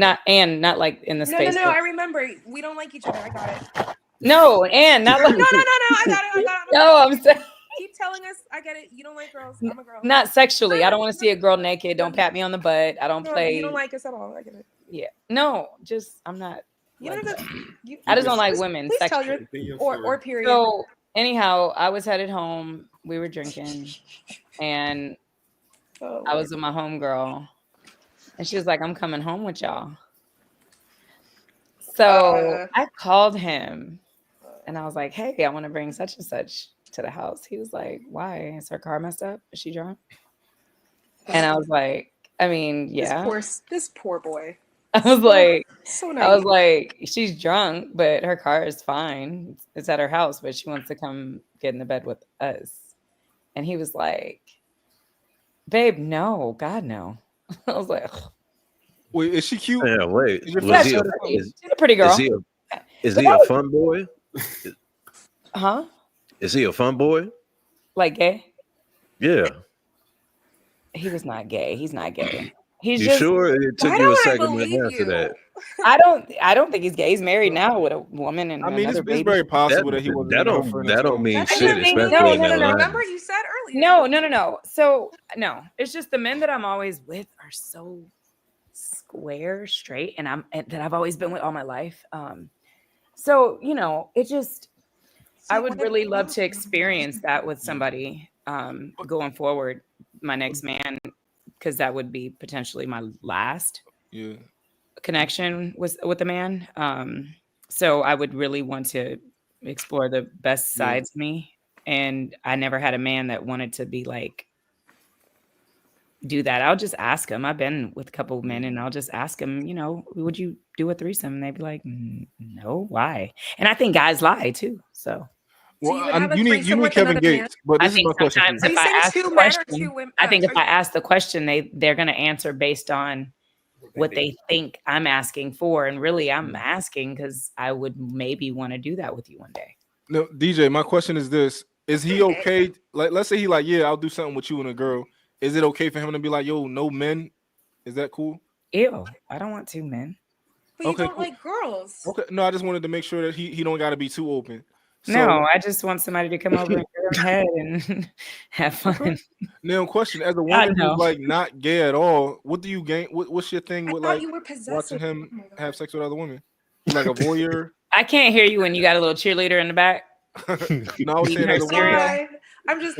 like in the space. No. I remember. We don't like each other. I got it. No, and not like No. I got it. no. I'm saying Keep telling us. I get it. You don't like girls. I'm a girl. not sexually. I don't want to see a girl naked. Don't pat me on the butt. I don't No, play. You don't like us at all. I get it. Yeah. No, just I'm not. You like don't that. have to, I just don't like women. Please tell sexually. your or period. So anyhow, I was headed home. We were drinking, and I was with my homegirl, and she was like, "I'm coming home with y'all." So I called him, and I was like, "Hey, I want to bring such and such to the house." He was like, "Why? Is her car messed up? Is she drunk?" And I was like, "I mean, yeah." This poor boy. I was like, so I was naive. like, she's drunk, but her car is fine. It's at her house, but she wants to come get in the bed with us. And he was like, babe, no, God, no. I was like, ugh. Wait, is she cute? Yeah, wait. Is your Was she's he she's a pretty girl. Is he a fun boy? Huh? Is he a fun boy? Like gay? Yeah. He was not gay. He's not gay. He's You just sure? It took Why you a don't I second to believe answer that. I don't think he's gay. He's married now with a woman and I mean, another it's baby. very possible that he wasn't. That don't mean shit, especially in Atlanta. Remember you said earlier. No. So no, it's just the men that I'm always with are so square, straight, and that I've always been with all my life. So it just I would really love to experience that with somebody going forward, my next man, because that would be potentially my last connection with a man. So I would really want to explore the best sides of me. And I never had a man that wanted to be like, do that. I'll just ask him. I've been with a couple of men and I'll just ask him, would you do a threesome? And they'd be like, no, why? And I think guys lie too. So. Well, you need Kevin Gates, but this is my question. Sometimes if I ask the question, I think if I ask the question, they're going to answer based on what they think I'm asking for, and really, I'm asking because I would maybe want to do that with you one day. No, DJ, my question is this: is he okay? Like, let's say he like, yeah, I'll do something with you and a girl. Is it okay for him to be like, yo, no men? Is that cool? Ew, I don't want two men. But you don't like girls. Okay, no, I just wanted to make sure that he don't got to be too open. So, no, I just want somebody to come over and get him head and have fun. Now, question: as a woman who's like not gay at all, what do you gain? What's your thing with like you were possessive. watching him have sex with other women? You like a voyeur? I can't hear you when you got a little cheerleader in the back. No, I was saying as a woman. I'm just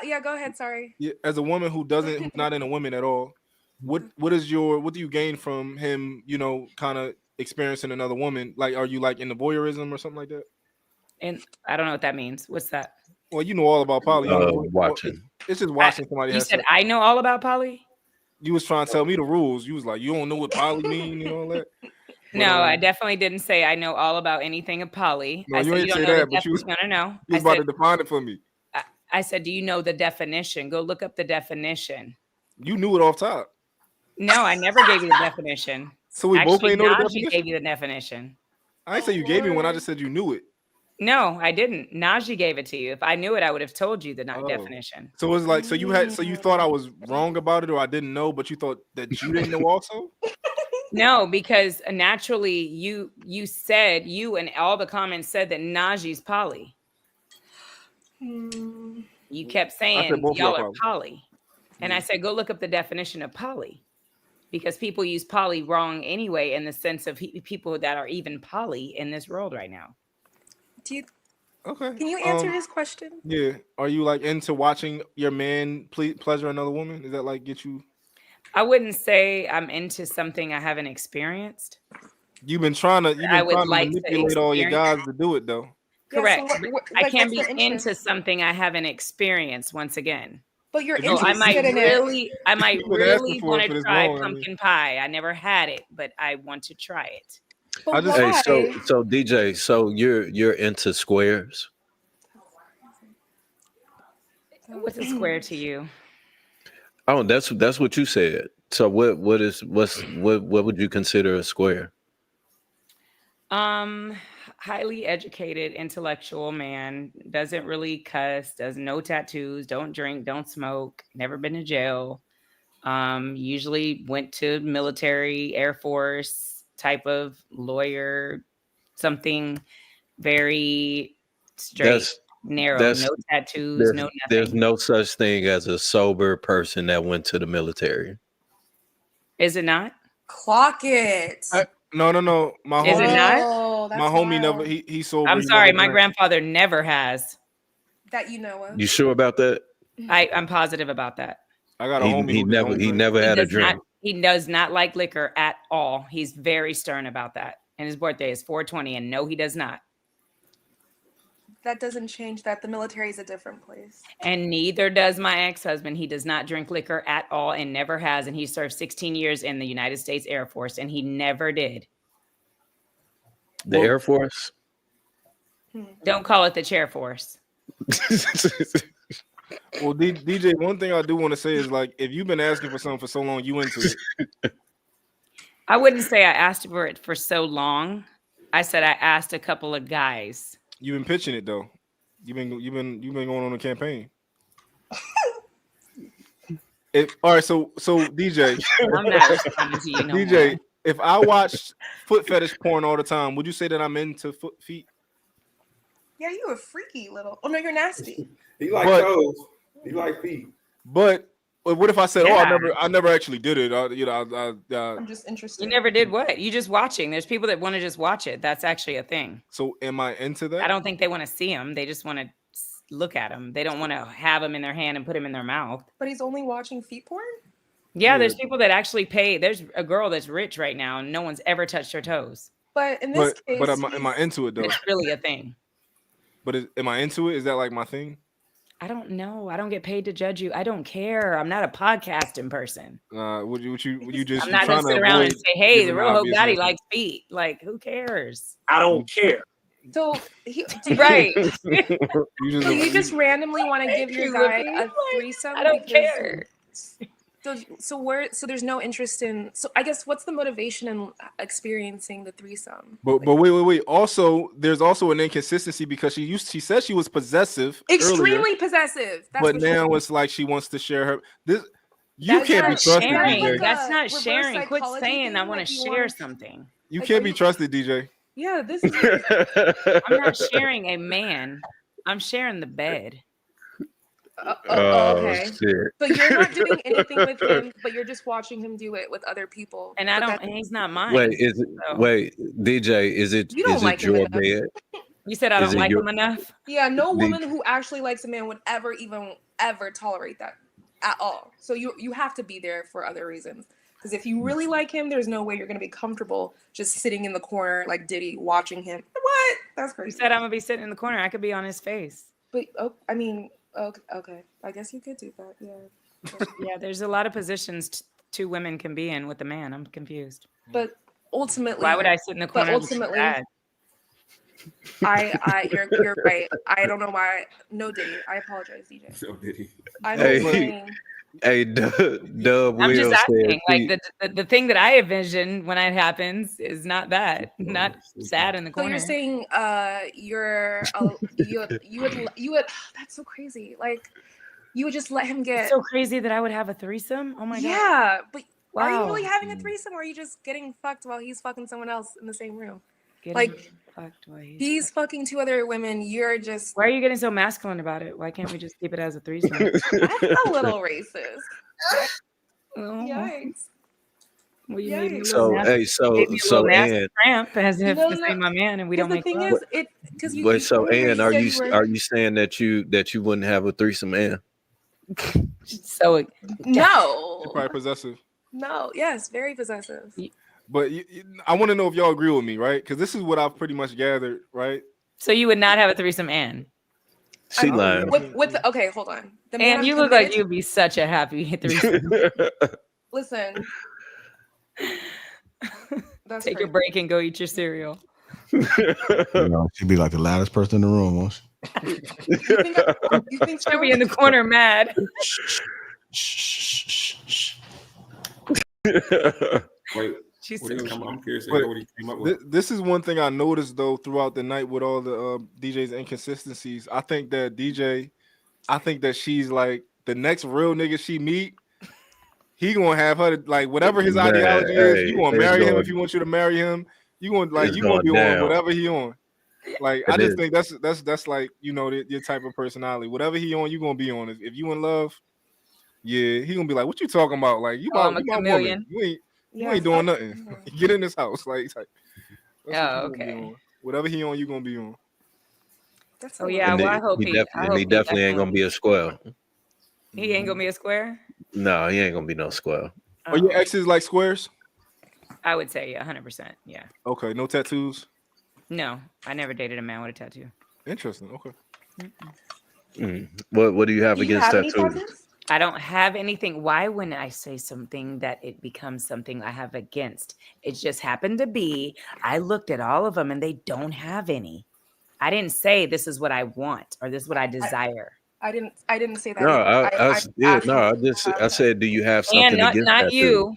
yeah, go ahead, sorry. Yeah, as a woman who's not into women at all, what do you gain from him, you know, kind of experiencing another woman? Like, are you like into voyeurism or something like that? And I don't know what that means. What's that? Well, you know all about poly. Watching. It's just watching somebody. You said I know all about poly? You was trying to tell me the rules. You was like, you don't know what poly mean and all that. No, I definitely didn't say I know all about anything of poly. No, I you said ain't you don't say know that, the but you was no. You was about to define it for me. I said, do you know the definition? Go look up the definition. You knew it off top. No, I never gave you the definition. So we both ain't know the Najee definition? gave you the definition. I ain't say you gave me one. I just said you knew it. No, I didn't. Najee gave it to you. If I knew it, I would have told you the definition. So it's like, so you thought I was wrong about it, or I didn't know, but you thought that you didn't know also? No, because naturally you said, you and all the comments said that Najee's poly. You kept saying y'all are poly. And I said, go look up the definition of poly. Because people use poly wrong anyway, in the sense of people that are even poly in this world right now. Okay. Can you answer his question? Yeah. Are you like into watching your man pleasure another woman? Does that like get you? I wouldn't say I'm into something I haven't experienced. You've been trying to manipulate all your guys to do it though. Correct. Yeah, so I can't be what's the interest? into something I haven't experienced once again. But you're So I might interested in it. I might You've been asking really for want it for to this try long, I mean. pumpkin pie. I never had it, but I want to try it. Hey, so DJ, so you're into squares? What's a square to you? Oh, that's what you said. So what would you consider a square? Highly educated, intellectual man, doesn't really cuss, does no tattoos, don't drink, don't smoke, never been to jail. Usually went to military, Air Force type of lawyer, something very straight, narrow, no tattoos, no nothing. There's no such thing as a sober person that went to the military. Is it not? Clock it. No. My Is it not? Oh, that's my homie wild. never. He sober. I'm he sorry, never my drank. grandfather never has. That you know of. You sure about that? I'm positive about that. I got a He, homie. he never had a drink. He does not like liquor at all. He's very stern about that. And his birthday is 4/20, and no, he does not. That doesn't change that the military is a different place. And neither does my ex-husband. He does not drink liquor at all and never has. And he served 16 years in the United States Air Force, and he never did. The Air Force? Don't call it the chair force. Well, DJ, one thing I do want to say is, like, if you've been asking for something for so long, you into it. I wouldn't say I asked for it for so long. I said I asked a couple of guys. You've been pitching it though. You've been going on a campaign. All right, so DJ, I'm not responding to you no DJ, more. if I watch foot fetish porn all the time, would you say that I'm into feet? Yeah, you a freaky little. Oh no, you're nasty. He like toes. He like feet. But what if I said, Yeah. "Oh, I never actually did it"? I'm just interested. You never did what? You just watching. There's people that want to just watch it. That's actually a thing. So am I into that? I don't think they want to see them. They just want to look at them. They don't want to have them in their hand and put them in their mouth. But he's only watching feet porn? Yeah, there's people that actually pay. There's a girl that's rich right now, and no one's ever touched her toes. But in this case, but am I into it though? It's really a thing. But am I into it? Is that like my thing? I don't know. I don't get paid to judge you. I don't care. I'm not a podcasting person. Would you just? I'm not gonna sit around and say, "Hey, the real Hope Daddy likes feet." Like, who cares? I don't care. So right. Do you just randomly want to give your guy a threesome? I don't care. So there's no interest in. So I guess what's the motivation in experiencing the threesome? But wait. Also, there's also an inconsistency because she said she was possessive, extremely earlier, possessive. That's but what now it's like she wants to share her. You can't be trusted, DJ. That's not sharing. Quit saying I want to share something. You can't be trusted, DJ. Yeah, this is. I'm not sharing a man. I'm sharing the bed. Oh Okay. shit! So you're not doing anything with him, but you're just watching him do it with other people. And and he's not mine. Wait, is it? So. Wait, DJ, You don't like him your enough. bed? You said I Is don't it like your? him enough. Yeah, no The, woman who actually likes a man would ever tolerate that at all. So you have to be there for other reasons. Because if you really like him, there's no way you're gonna be comfortable just sitting in the corner like Diddy watching him. What? That's crazy. You said I'm gonna be sitting in the corner. I could be on his face. But I mean, okay. I guess you could do that. Yeah. Yeah, there's a lot of positions two women can be in with a man. I'm confused. But ultimately, why would I sit in the corner? But ultimately, you're right. I don't know why. No, Diddy. I apologize, DJ. No, Diddy. I'm hey, saying. hey, Dub I'm just Will asking. said, Like the thing that I envision when it happens is not that. Not sad in the So corner. you're saying you would that's so crazy. Like you would just let him get It's so crazy that I would have a threesome. Oh my god. Yeah, but are you Wow. really having a threesome, or are you just getting fucked while he's fucking someone else in the same room? Getting Like fucked while he's fucking two other women. You're just. Why are you getting so masculine about it? Why can't we just keep it as a threesome? That's a little racist. Yikes. Well, you made me a So, little hey, nasty Ann, cramp as if No, this no. ain't my man and we don't The make thing love. is, it because you. wait, so earlier Ann, are said you were- are you saying that you wouldn't have a threesome, Ann? So No. You're probably possessive. No. Yes, very possessive. But I want to know if y'all agree with me, right? Because this is what I've pretty much gathered, right? So you would not have a threesome, Ann? She lying. With the, okay, hold on. The man And I'm you look like committed- you'd be such a happy threesome. Listen. That's Take crazy. a break and go eat your cereal. She'd be like the loudest person in the room. Won't she? You think She'll be in the corner mad. Wait, She's what do you so come? I'm cute. curious to But hear what he came up with. this is one thing I noticed though throughout the night with all the DJ's inconsistencies. I think that she's like the next real nigga she meet. He gonna have her to, like whatever his Man, ideology is. hey, You gonna it's marry him going- if he wants you to marry him. You gonna it's you gonna going be on down. whatever he on. Like I It just is. think that's like your type of personality. Whatever he on, you gonna be on. If you in love, yeah, he gonna be like, what you talking about? Like you I'm my a woman. chameleon. You Yeah, ain't doing fuck- nothing. Get in this house. Like that's what Oh, you gonna be okay. on. Whatever he on, you gonna be on. That's Oh yeah, And well, I hope he he definitely ain't gonna be a square. He ain't gonna be a square. No, he ain't gonna be no square. Are your exes like squares? I would say 100%. Yeah. Okay, no tattoos. No, I never dated a man with a tattoo. Interesting. Okay. What do you have Do you against have any tattoos? tattoos? I don't have anything. Why wouldn't I say something that it becomes something I have against? It just happened to be, I looked at all of them and they don't have any. I didn't say this is what I want or this is what I desire. I didn't say that. No, either. I said, do you have something And against not tattoos? you.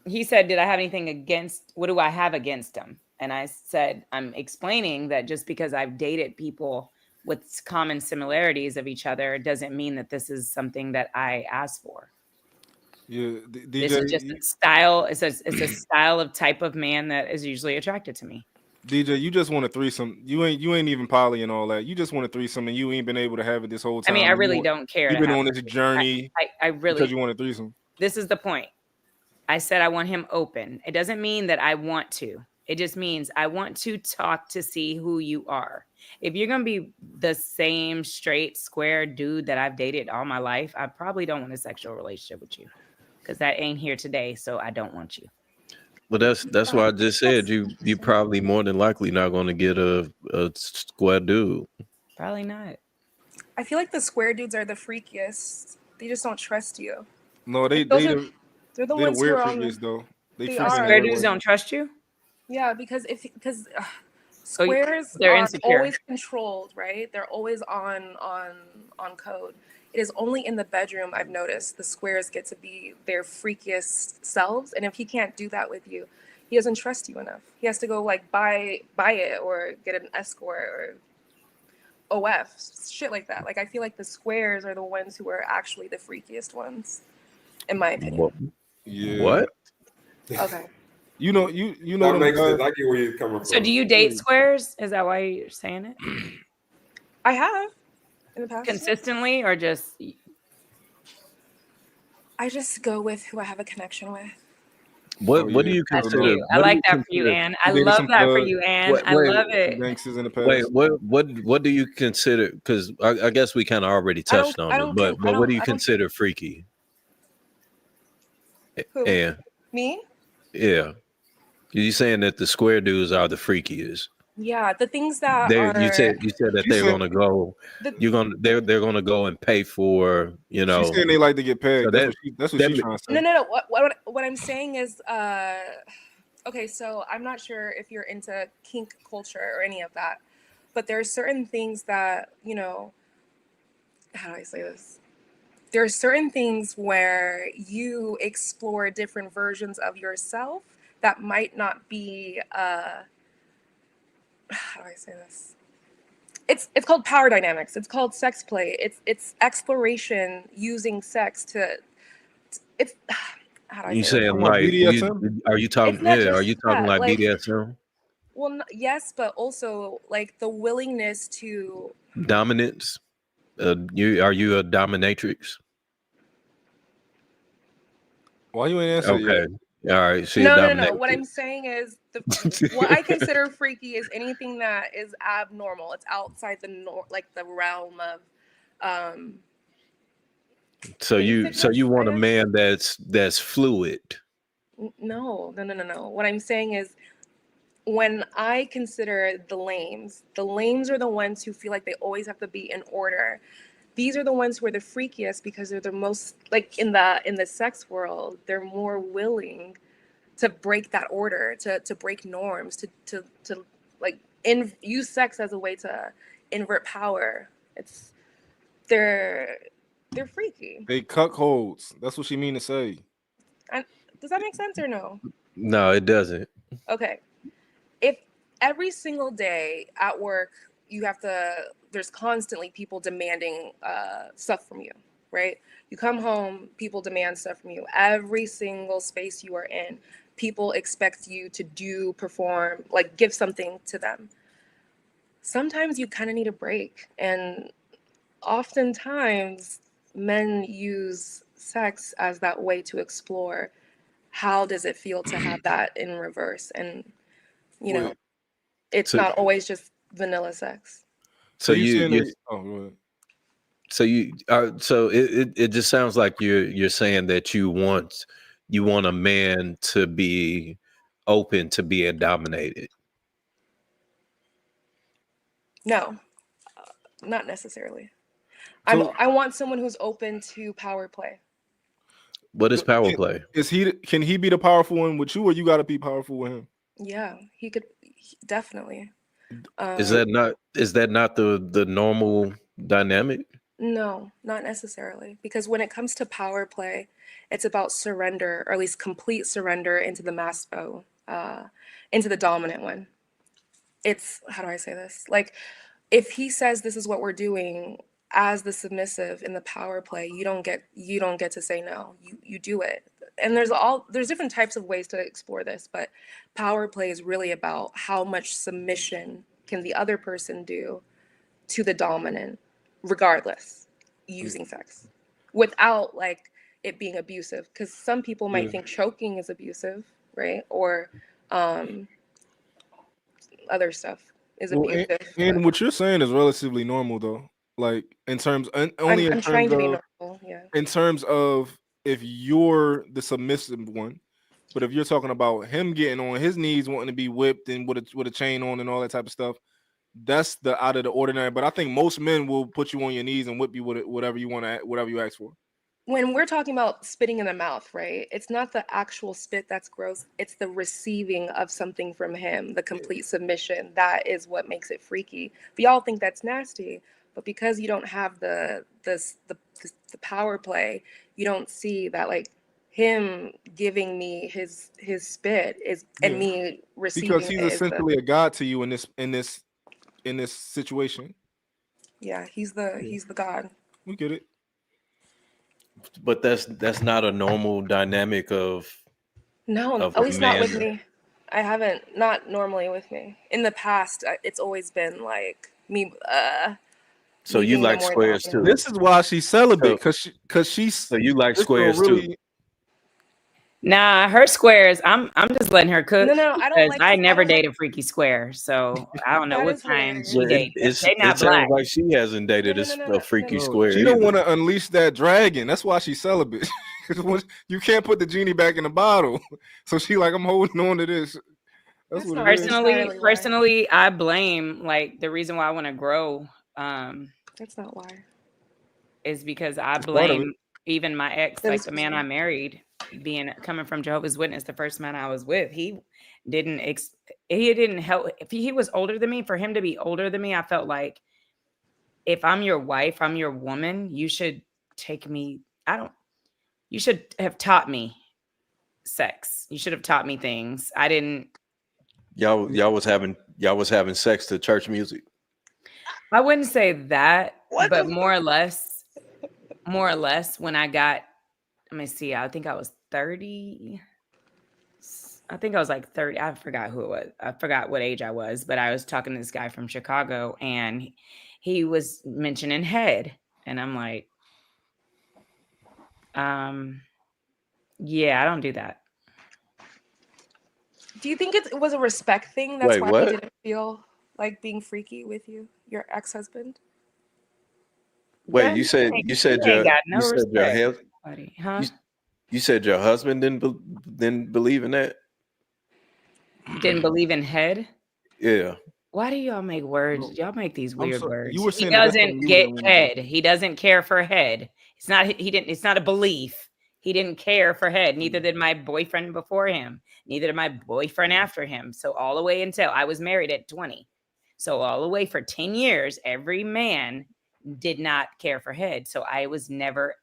He said, did I have anything against, what do I have against him? And I said, I'm explaining that just because I've dated people with common similarities of each other doesn't mean that this is something that I asked for. Yeah, This is just a style. It's a style of type of man that is usually attracted to me. DJ, you just want a threesome. You ain't even poly and all that. You just want a threesome, and you ain't been able to have it this whole I time. mean, I really don't care. You've to been have on it. this journey. I really because you want a threesome. This is the point. I said I want him open. It doesn't mean that I want to. It just means I want to talk to see who you are. If you're going to be the same straight square dude that I've dated all my life, I probably don't want a sexual relationship with you because that ain't here today. So I don't want you. Well, that's why I just said you probably more than likely not going to get a square dude. Probably not. I feel like the square dudes are the freakiest. They just don't trust you. No, they're the ones who weird are on freakies though. They freak in are. Square their dudes way. don't trust you? Yeah, because squares they're are insecure. always controlled, right? They're always on code. It is only in the bedroom I've noticed the squares get to be their freakiest selves, and if he can't do that with you, he doesn't trust you enough. He has to go like buy it or get an escort or OF shit like that. Like I feel like the squares are the ones who are actually the freakiest ones, in my opinion. Yeah. What? Okay. You know That them makes sense. guys. I get where you're coming from. So do you date squares? Is that why you're saying it? I have. in the past. Consistently, or just I just go with who I have a connection with. Oh What do yeah. you that's So consider? cute. I What do like you that for you, consider? Ann. I you dated love some that for thugs, you, Ann. Wait, I wait, love some it. gangsters in the wait. past. What do you consider? Because I guess we kind of already touched on it, but what do you consider freaky? Who? And Me? yeah, you saying that the square dudes are the freakiest? Yeah, the things that They are you said that She they're said gonna go. the They're gonna go and pay for she's saying they like to get So pegged. That's what she's trying to say. no. What I'm saying is, okay. So I'm not sure if you're into kink culture or any of that, but there are certain things that how do I say this? There are certain things where you explore different versions of yourself that might not be. How do I say this? It's called power dynamics. It's called sex play. It's exploration using sex to. It's how do I you say this? saying About like BDSM? are you It's talking? not Yeah, are just you talking that. like Like, BDSM well, yes, but also like the willingness to. dominance? Are you a dominatrix? Why you ain't answered yet? Okay, all right. She a No. What dominatrix. I'm saying is what I consider freaky is anything that is abnormal. It's outside like the realm of So you want a man that's fluid. No. What I'm saying is when I consider the lames are the ones who feel like they always have to be in order. These are the ones who are the freakiest because they're the most like in the sex world, they're more willing to break that order, to break norms, to like use sex as a way to invert power. They're freaky. They cuckolds. That's what she mean to say. Does that make sense or no? No, it doesn't. Okay. If every single day at work there's constantly people demanding stuff from you, right? You come home, people demand stuff from you. Every single space you are in, people expect you to perform, like give something to them. Sometimes you kind of need a break. And oftentimes men use sex as that way to explore how does it feel to have that in reverse. And, Wait. it's So- not always just vanilla sex. So you saying you that, oh, go ahead. so it just sounds like you're saying that you want a man to be open to being dominated. No, not necessarily. So- I want someone who's open to power play. What is power play? Can he be the powerful one with you, or you got to be powerful with him? Yeah, he could definitely. Is that not the normal dynamic? No, not necessarily. Because when it comes to power play, it's about surrender, or at least complete surrender into into the dominant one. It's, how do I say this? Like, if he says this is what we're doing as the submissive in the power play, you don't get to say no. You do it. And there's different types of ways to explore this, but power play is really about how much submission can the other person do to the dominant, regardless, using sex, without like it being abusive. Because some people might think choking is abusive, right? Or other stuff is abusive. And what you're saying is relatively normal, though. Like in terms, only I'm in trying terms to be of, normal, yeah. in terms of if you're the submissive one, but if you're talking about him getting on his knees, wanting to be whipped and with a chain on and all that type of stuff, that's the out of the ordinary. But I think most men will put you on your knees and whip you with whatever you want to, whatever you ask for. When we're talking about spitting in the mouth, right? It's not the actual spit that's gross. It's the receiving of something from him, the complete submission. That is what makes it freaky. We all think that's nasty, but because you don't have the power play, you don't see that like him giving me his spit is and me receiving Because he's it is essentially a god to you in this situation. yeah, he's the god. We get it. But that's not a normal dynamic of No, of at a least not with man. me. I haven't, not normally with me. In the past, it's always been like me, So me you being the like more squares too. dominant. This is why she's celibate, So, cause she's so you like this girl squares too. really. Nah, her squares. I'm just letting her cook No, I don't because like. I I never don't like. dated freaky square, so I don't know That what is kind hilarious. she But dated. They it not sounds black. like she hasn't dated a freaky No. square She don't either. want to unleash that dragon. That's why she's celibate. 'Cause you can't put the genie back in the bottle. So she like, I'm holding on to this. That's what it is. Personally, I blame like the reason why I want to grow. That's not why. Is because I It's part of blame even my ex, That like is the man I married, coming from Jehovah's Witness. The first man I was with, he didn't help. If he was older than me, for him to be older than me, I felt like if I'm your wife, I'm your woman, you should take me. You should have taught me sex. You should have taught me things. I didn't. Y'all was having sex to church music. I wouldn't say that, but more or less when I got, let me see, I think I was 30. I think I was like 30. I forgot who it was. I forgot what age I was, but I was talking to this guy from Chicago and he was mentioning head. And I'm like, yeah, I don't do that. Do you think it was a respect thing? That's Wait, why what? he didn't feel like being freaky with you, your ex-husband? Wait, you said ain't your got no husband. buddy, huh? You said your husband didn't believe in that. Didn't believe in head. Yeah. Why do y'all make words? No, Y'all make these I'm weird sorry. words. You were He saying that that's doesn't something you get wouldn't want to head. He doesn't care for head. It's not. He didn't. It's not a belief. He didn't care for head. Neither did my boyfriend before him. Neither did my boyfriend after him. So all the way until I was married at 20. So all the way for 10 years, every man did not care for head. So I was never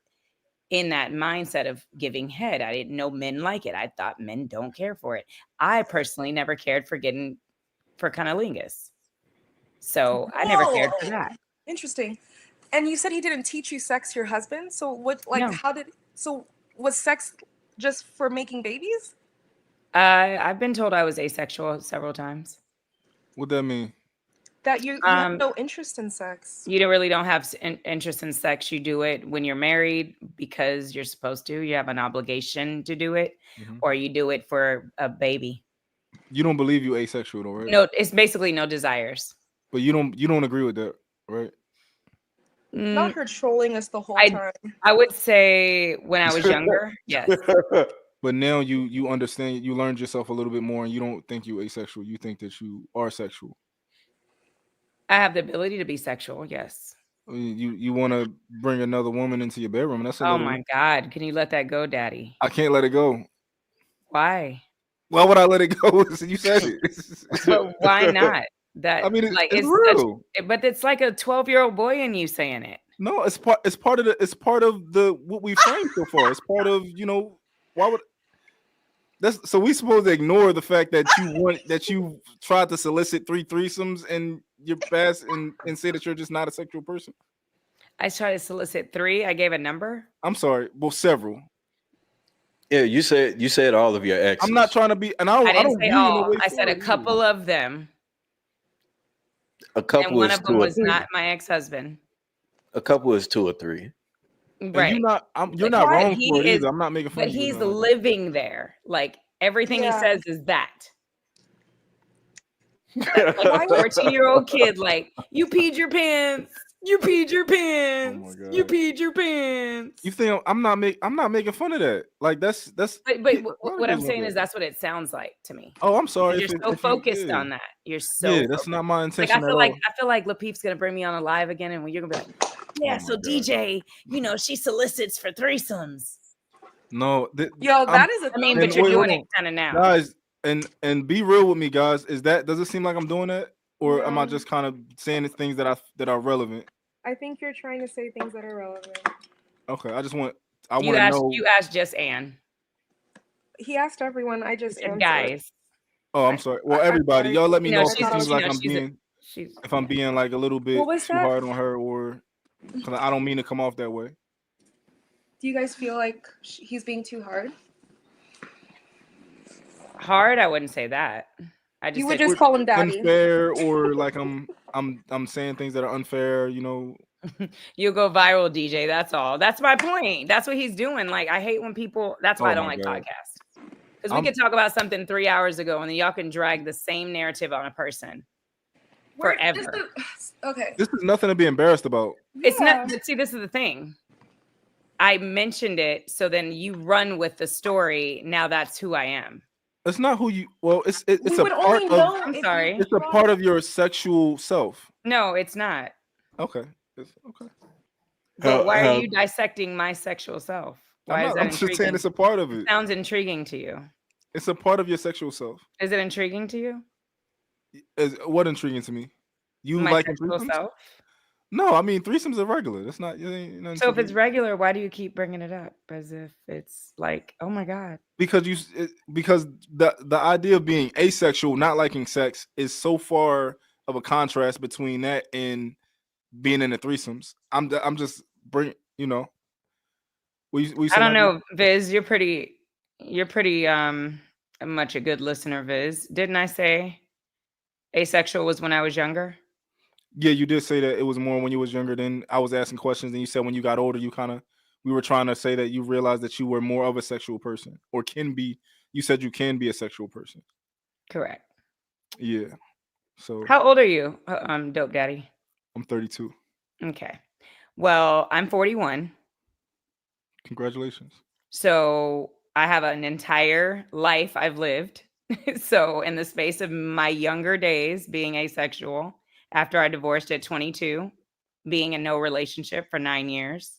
in that mindset of giving head. I didn't know men like it. I thought men don't care for it. I personally never cared for cunnilingus. So I never cared for that. Interesting. And you said he didn't teach you sex, your husband? So what, like, No. so was sex just for making babies? I've been told I was asexual several times. What that mean? That you have no interest in sex. You really don't have interest in sex. You do it when you're married because you're supposed to. You have an obligation to do it, or you do it for a baby. You don't believe you asexual though, right? No, it's basically no desires. But you don't agree with that, right? Not her trolling us the whole time. I would say when I was younger, yes. But now you understand, you learned yourself a little bit more, and you don't think you asexual. You think that you are sexual. I have the ability to be sexual, yes. You want to bring another woman into your bedroom, and that's a Oh little. my God. Can you let that go, Daddy? I can't let it go. Why? Why would I let it go? You said it. But why not? That I mean, it's such, real. but it's like a 12-year-old boy in you saying it. No, it's part of the what we framed so far. It's part of, why would that's so we supposed to ignore the fact that you tried to solicit 3 threesomes in your past and say that you're just not a sexual person. I tried to solicit 3. I gave a number. I'm sorry. Well, several. Yeah, you said all of your exes. I'm not trying to be, and I I didn't don't say view you in all. a way I said a for it. couple of them. A couple And one is of them 2 or was 3. not my ex-husband. A couple is 2 or 3. Right. You're not wrong for it either. I'm not making fun but of you. he's living there. Like everything he says is that. Like a 14-year-old kid, like, you peed your pants. You peed your pants. Oh my You God. peed your pants. You think I'm not making fun of that? Like that's. But what I'm saying is that's what it sounds like to me. Oh, I'm sorry. You're so focused on that. You're so Yeah, that's not my intention like, at all. I feel like Lapeef's gonna bring me on a live again, and you're gonna be like, yeah. So DJ, she solicits for threesomes. No, Yo, that is a. I mean, and but you're wait, doing hold it kind of now, guys. And be real with me, guys. Does it seem like I'm doing that, or am I No. just kind of saying the things that are relevant? I think you're trying to say things that are relevant. Okay, I want You to asked, know. You asked just Ann. He asked everyone. I just answered. Guys. Oh, I'm sorry. Well, everybody, y'all let me know if it she's- seems you like know, I'm she's a- being she's if I'm being like a little bit What was too that? hard on her, or 'cause I don't mean to come off that way. Do you guys feel like he's being too hard? Hard? I wouldn't say that. I just You would said just call him daddy. Unfair, or like I'm saying things that are unfair. You'll go viral, DJ. That's all. That's my point. That's what he's doing. Like, I hate when people. That's why I don't like podcasts. Because we could talk about something 3 hours ago, and then y'all can drag the same narrative on a person forever. Okay. This is nothing to be embarrassed about. It's not. But see, this is the thing. I mentioned it, so then you run with the story. Now that's who I am. It's not who you. Well, it's a part of. I'm sorry. It's a part of your sexual self. No, it's not. Okay. Okay. But why are you dissecting my sexual self? Why is that I'm intriguing? just saying it's a part of it. Sounds intriguing to you. It's a part of your sexual self. Is it intriguing to you? What intriguing to me? You My like sexual threesomes? self? No, I mean threesomes are regular. That's not. So if it's regular, why do you keep bringing it up as if it's like, oh my god? Because the idea of being asexual, not liking sex, is so far of a contrast between that and being in the threesomes. I'm just bring I don't know, Viz. You're pretty much a good listener, Viz. Didn't I say asexual was when I was younger? Yeah, you did say that it was more when you was younger. Then I was asking questions, and you said when you got older, we were trying to say that you realized that you were more of a sexual person, or can be. You said you can be a sexual person. Correct. Yeah. So how old are you, Dope Daddy? I'm 32. Okay. Well, I'm 41. Congratulations. So I have an entire life I've lived. So in the space of my younger days, being asexual, after I divorced at 22, being in no relationship for 9 years,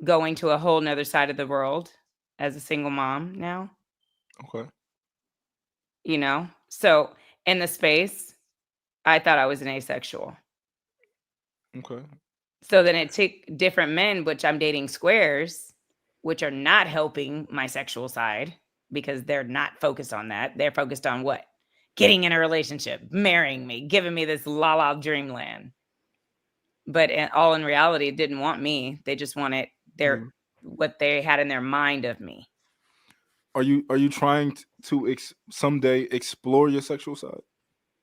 going to a whole nother side of the world as a single mom now. Okay. So in the space, I thought I was an asexual. Okay. So then it took different men, which I'm dating squares, which are not helping my sexual side because they're not focused on that. They're focused on what? Getting in a relationship, marrying me, giving me this la-la dreamland. But all in reality, didn't want me. They just wanted what they had in their mind of me. Are you trying to someday explore your sexual side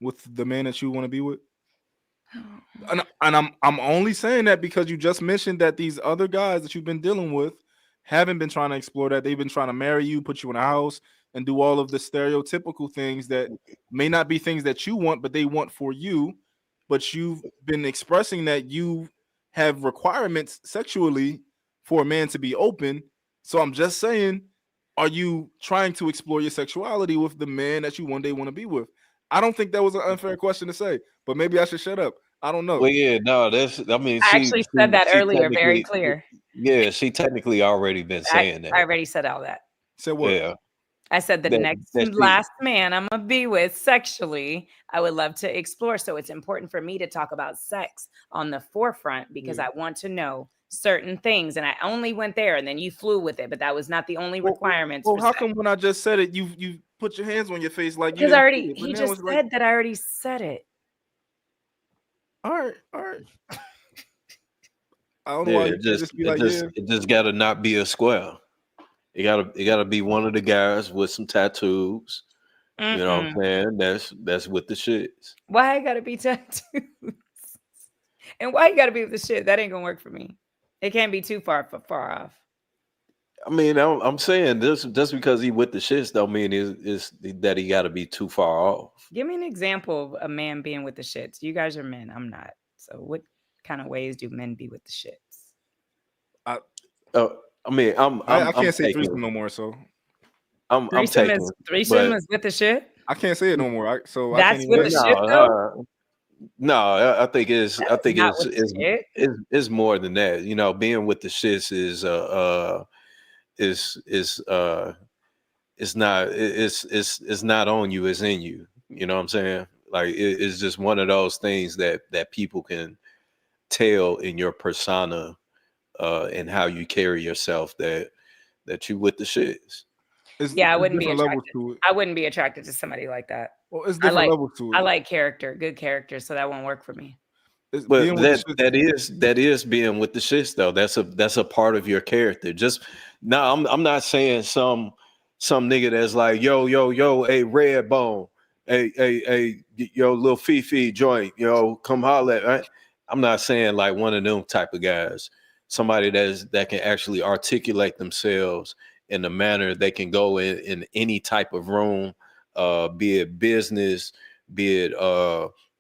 with the man that you want to be with? And I'm only saying that because you just mentioned that these other guys that you've been dealing with haven't been trying to explore that. They've been trying to marry you, put you in a house, and do all of the stereotypical things that may not be things that you want, but they want for you. But you've been expressing that you have requirements sexually for a man to be open. So I'm just saying, are you trying to explore your sexuality with the man that you one day want to be with? I don't think that was an unfair question to say, but maybe I should shut up. I don't know. Well, yeah, no, I mean, I actually said that earlier, very clear. Yeah, she technically already been saying that. I already said all that. So what? Yeah. I said the last man I'm gonna be with sexually, I would love to explore. So it's important for me to talk about sex on the forefront because I want to know certain things. And I only went there, and then you flew with it, but that was not the only requirements. Well, how come when I just said it, you put your hands on your face like because he just said that I already said it. All right. I don't know why you just be like, it just gotta not be a square. It gotta be one of the guys with some tattoos. You know what I'm saying? That's with the shits. Why I gotta be tattoos? And why you gotta be with the shit? That ain't gonna work for me. It can't be too far off. I mean, I'm saying this just because he with the shits don't mean is that he gotta be too far off. Give me an example of a man being with the shits. You guys are men. I'm not. So what kind of ways do men be with the shits? I mean, I can't say threesome no more. So I'm taking threesome is with the shit. I can't say it no more. So that's with the shit though. No, I think it's more than that. You know, being with the shits it's not on you, it's in you. You know what I'm saying? Like it's just one of those things that people can tell in your persona and how you carry yourself that you with the shits. I wouldn't be attracted. I wouldn't be attracted to somebody like that. Well, it's different levels to it. I like good character, so that won't work for me. But that is being with the shits though. That's a part of your character. Just now, I'm not saying some nigga that's like yo, hey red bone, hey yo little Fifi joint, yo come holler at. Right? I'm not saying like one of them type of guys. Somebody that can actually articulate themselves in a manner they can go in any type of room, be it business, be it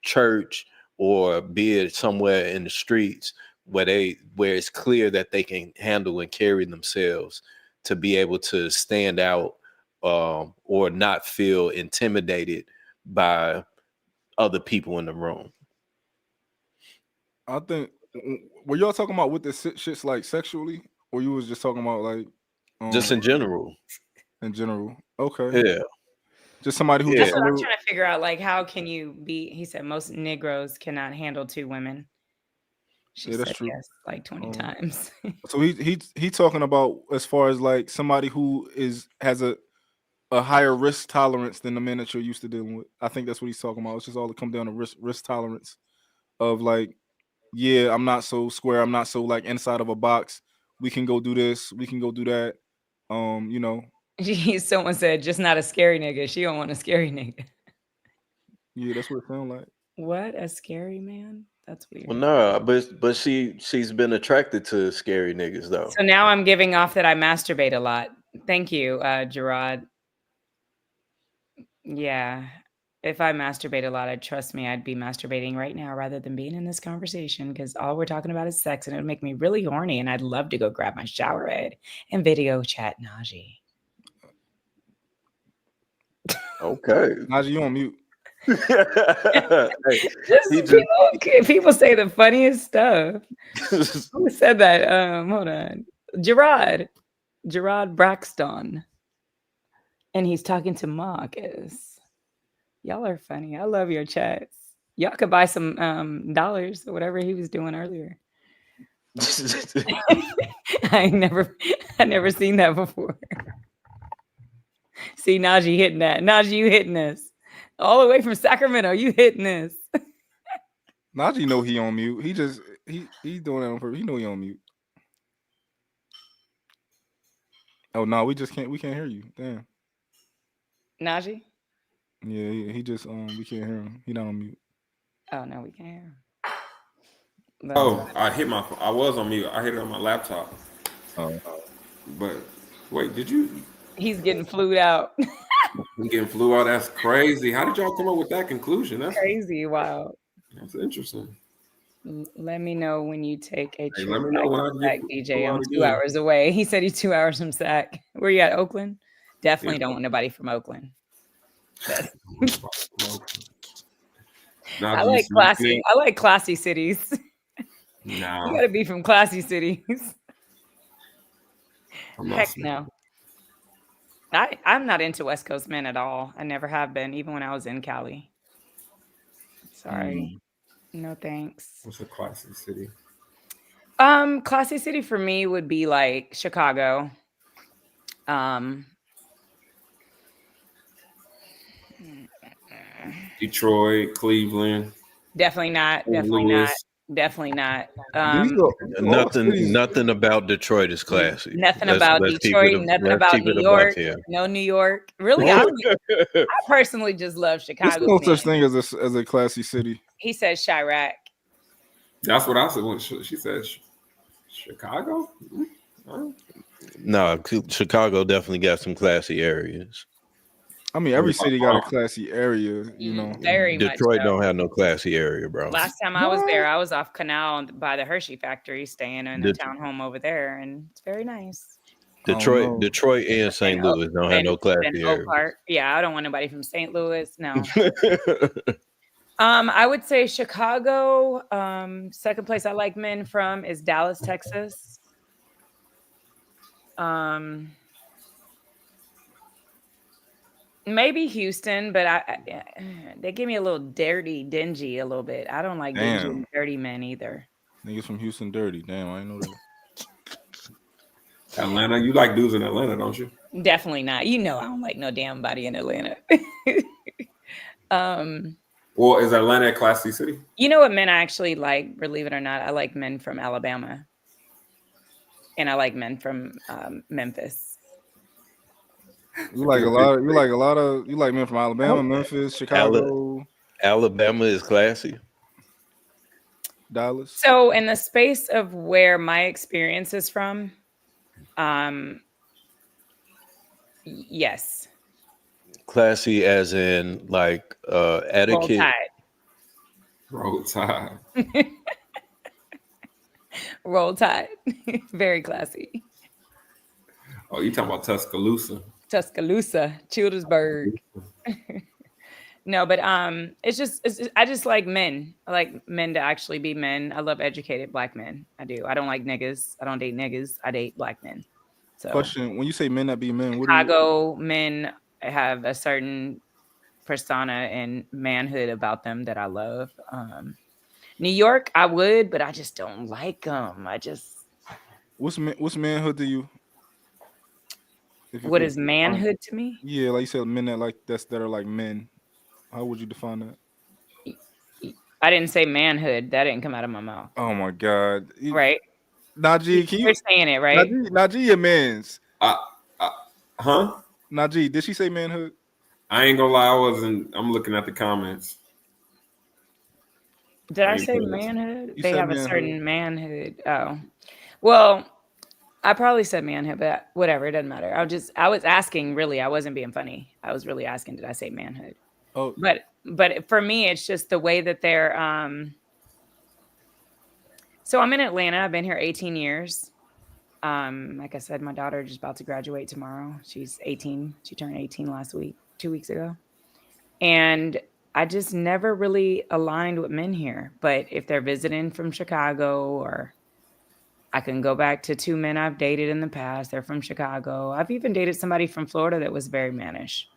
church, or be it somewhere in the streets where it's clear that they can handle and carry themselves to be able to stand out, or not feel intimidated by other people in the room. I think, were y'all talking about what this shit's like sexually, or you was just talking about like Just in general? In general, okay. Yeah. Just somebody who That's just what a I'm little. trying to figure out. Like, how can you be? He said most Negroes cannot handle 2 women. She Yeah, that's said true. yes like 20 times. So he talking about as far as like somebody who has a higher risk tolerance than the men that you're used to dealing with. I think that's what he's talking about. It's just all to come down to risk tolerance of like, yeah, I'm not so square. I'm not so like inside of a box. We can go do this. We can go do that. You know. Someone said, just not a scary nigga. She don't want a scary nigga. Yeah, that's what it sounds like. What, a scary man? That's weird. Well, no, but she's been attracted to scary niggas though. So now I'm giving off that I masturbate a lot. Thank you, Gerard. Yeah. If I masturbate a lot, trust me, I'd be masturbating right now rather than being in this conversation, because all we're talking about is sex and it would make me really horny and I'd love to go grab my shower head and video chat Najee. Okay. Najee, you on mute. People say the funniest stuff. Who said that? Hold on. Gerard Braxton. And he's talking to Marcus. Y'all are funny. I love your chats. Y'all could buy some dollars or whatever he was doing earlier. I never seen that before. See, Najee hitting that. Najee, you hitting this. All the way from Sacramento, you hitting this. Najee know he on mute. He doing that on purpose. He know he on mute. Oh no, we can't hear you. Damn. Najee? Yeah, he just we can't hear him. He not on mute. Oh no, we can't hear him. Oh, I was on mute. I hit it on my laptop. Oh. But wait, did you? He's getting flued out. He getting flew out. That's crazy. How did y'all come up with that conclusion? That's crazy. Wow. That's interesting. Let me know when you take a trip. Let me know when I back, get DJ. I'm 2 again. hours away. He said he's 2 hours from Sac. Where you at, Oakland? Definitely don't want nobody from Oakland. I like classy. I like classy cities. No. You gotta be from classy cities. Heck no. I'm not into West Coast men at all. I never have been, even when I was in Cali. Sorry. No thanks. What's a classy city? Classy city for me would be like Chicago. Detroit, Cleveland. Definitely not. Definitely not. Nothing about Detroit is classy. Nothing about Detroit. Nothing about New York. No New York. Really, I personally just love Chicago. There's no such thing as a classy city. He says Chirac. That's what I said when she said Chicago. No, Chicago definitely got some classy areas. I mean, every city got a classy area, you know. Very much Detroit so. don't have no classy area, bro. Last time I was there, I was off Canal by the Hershey factory, staying in a townhome over there, and it's very nice. Detroit and St. Louis don't have no classy area. Yeah, I don't want nobody from St. Louis. No. I would say Chicago. Second place I like men from is Dallas, Texas. Maybe Houston, but they give me a little dirty, dingy a little bit. I don't like dingy and dirty men either. Niggas from Houston dirty. Damn, I didn't know that. Atlanta, you like dudes in Atlanta, don't you? Definitely not. You know I don't like no damn body in Atlanta. Well, is Atlanta a classy city? You know what men I actually like, believe it or not? I like men from Alabama. And I like men from Memphis. You like men from Alabama, Memphis, Chicago. Alabama is classy. Dallas? So in the space of where my experience is from, yes. Classy as in like Roll etiquette. Tide. Roll Tide. Roll Tide. Very classy. Oh, you talking about Tuscaloosa? Tuscaloosa, Childersburg. No, but I just like men. I like men to actually be men. I love educated black men. I do. I don't like niggas. I don't date niggas. I date black men. So Question: when you say men that be men, what do you? Chicago men have a certain persona and manhood about them that I love. New York, I would, but I just don't like them. What's manhood to you? If you What could is define- manhood to me? Yeah, like you said, men that are like men. How would you define that? I didn't say manhood. That didn't come out of my mouth. Oh my God! Right? Najee, can you? You're saying it, right? Najee, your man's. Huh? Najee, did she say manhood? I ain't gonna lie, I'm looking at the comments. Did I say manhood? They have a certain manhood. Oh, well, I probably said manhood, but whatever. It doesn't matter. I was asking. Really, I wasn't being funny. I was really asking. Did I say manhood? Oh, but for me, it's just the way that they're. So I'm in Atlanta. I've been here 18 years. Like I said, my daughter is just about to graduate tomorrow. She's 18. She turned 18 last week, 2 weeks ago. And I just never really aligned with men here. But if they're visiting from Chicago, or I can go back to 2 men I've dated in the past. They're from Chicago. I've even dated somebody from Florida that was very mannish.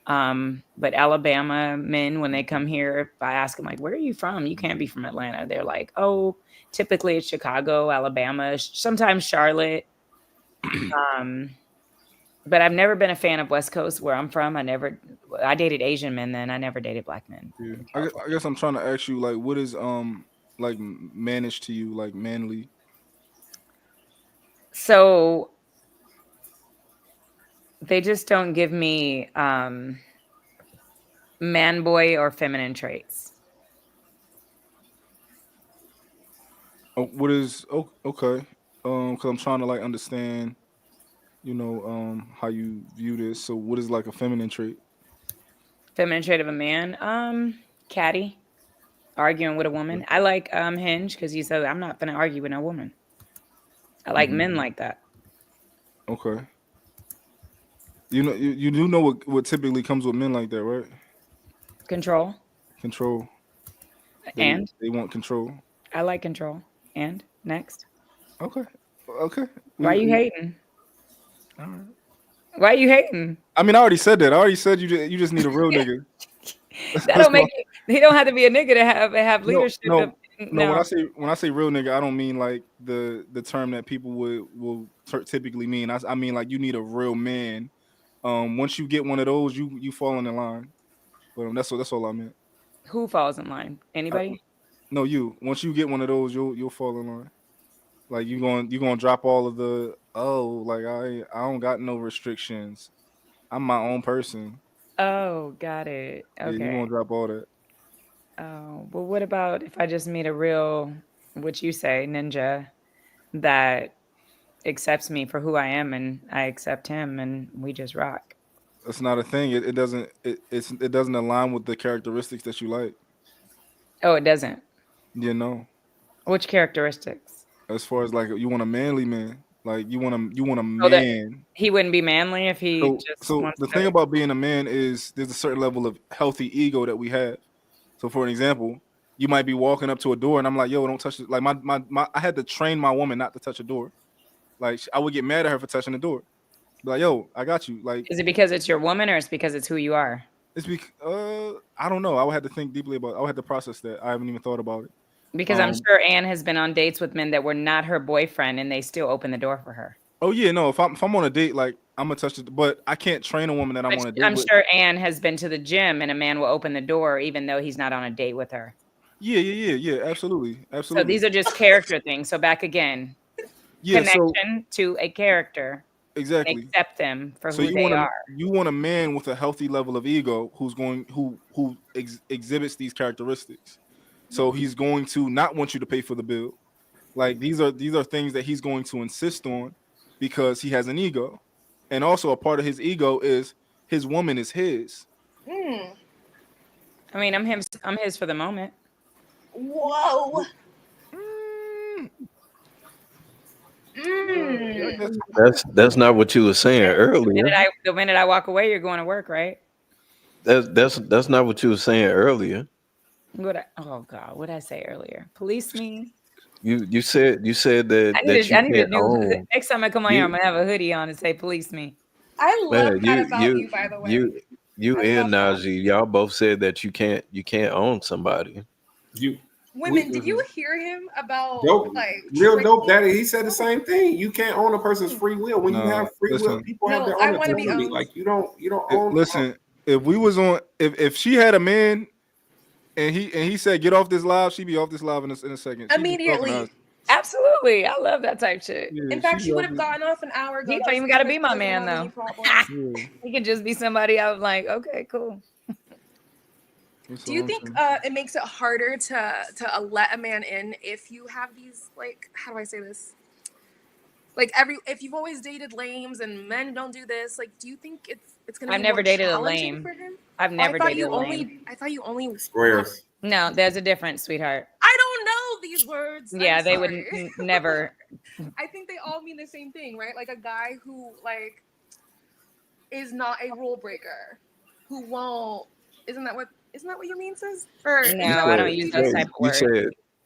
But Alabama men, when they come here, if I ask them, like, where are you from? You can't be from Atlanta. They're like, oh, typically it's Chicago, Alabama, sometimes Charlotte. But I've never been a fan of West Coast where I'm from. I dated Asian men then. I never dated black men. Yeah. I guess I'm trying to ask you, like, what is like mannish to you, like manly? So they just don't give me man boy or feminine traits. Oh, what is okay? Because I'm trying to like understand, how you view this. So, what is like a feminine trait? Feminine trait of a man, catty, arguing with a woman. I like Hinge because he said I'm not gonna argue with no woman. I like men like that. Okay. You do know what typically comes with men like that, right? Control. Control. And they want control. I like control. And next. Okay. Why are you hating? All right. Why are you hating? I mean, I already said that. I already said you just need a real nigga. That don't make it. He don't have to be a nigga to have leadership. No. When I say real nigga, I don't mean like the term that people will typically mean. I mean like you need a real man. Once you get one of those, you fall in line. But that's all I meant. Who falls in line? Anybody? No, you. Once you get one of those, you'll fall in line. Like you gonna drop all of the like I don't got no restrictions. I'm my own person. Oh, got it. Okay. Yeah, you gonna drop all that. Oh, well, what about if I just meet a real, what you say, ninja, that accepts me for who I am and I accept him and we just rock? That's not a thing. It doesn't align with the characteristics that you like. Oh, it doesn't. Which characteristics? As far as like you want a manly man, like you want a So that man. he wouldn't be manly if he just So wants the to. thing about being a man is there's a certain level of healthy ego that we have. So for an example, you might be walking up to a door and I'm like, yo, don't touch it. Like my I had to train my woman not to touch a door. Like I would get mad at her for touching the door. Be like, yo, I got you. Like, Is it because it's your woman or it's because it's who you are? it's I don't know. I would have to think deeply about it. I would have to process that. I haven't even thought about it. Because I'm sure Anne has been on dates with men that were not her boyfriend and they still open the door for her. Oh yeah, no. If I'm on a date, like I'm gonna touch it, but I can't train a woman that I'm on a date I'm with. sure Anne has been to the gym and a man will open the door even though he's not on a date with her. Yeah. Absolutely. So these are just character things. So back again, connection to a character. Exactly. Accept them for So who they are. You want a man with a healthy level of ego who exhibits these characteristics. So he's going to not want you to pay for the bill. Like these are things that he's going to insist on because he has an ego. And also a part of his ego is his woman is his. Mm. I mean, I'm his for the moment. Whoa. That's not what you were saying earlier. The minute I walk away, you're going to work, right? That's not what you were saying earlier. Oh God, what did I say earlier? Police me. You said that I need a new. own. Next time I come on here, I'm gonna have a hoodie on and say "Police me." I love Man, that about you, by the way. you and Najee, y'all both said that you can't own somebody. Women, did you hear him about Dope, like real dope daddy? He said the same thing. You can't own a person's free will. When you have free will, people have their own autonomy. Like you don't own. Listen, if we was on, if she had a man, and he said get off this live, she'd be off this live in a second. She'd be talking to immediately. us. Absolutely, I love that type shit. Yeah, In fact, she would have gotten off an hour ago. He don't even got to be my man though. He can just be somebody I was like, okay, cool. Do you think it makes it harder to let a man in if you have these, like, how do I say this? Like if you've always dated lames and men don't do this, like, do you think it's gonna be I've never more dated a challenging lame. for him? I've never dated a lame. I thought you only squares. No, there's a difference, sweetheart. I don't know these words. Yeah, I'm they sorry. would never. I think they all mean the same thing, right? Like a guy who like is not a rule breaker, who won't. Isn't that what you mean, sis? Or No, I don't use those type of words.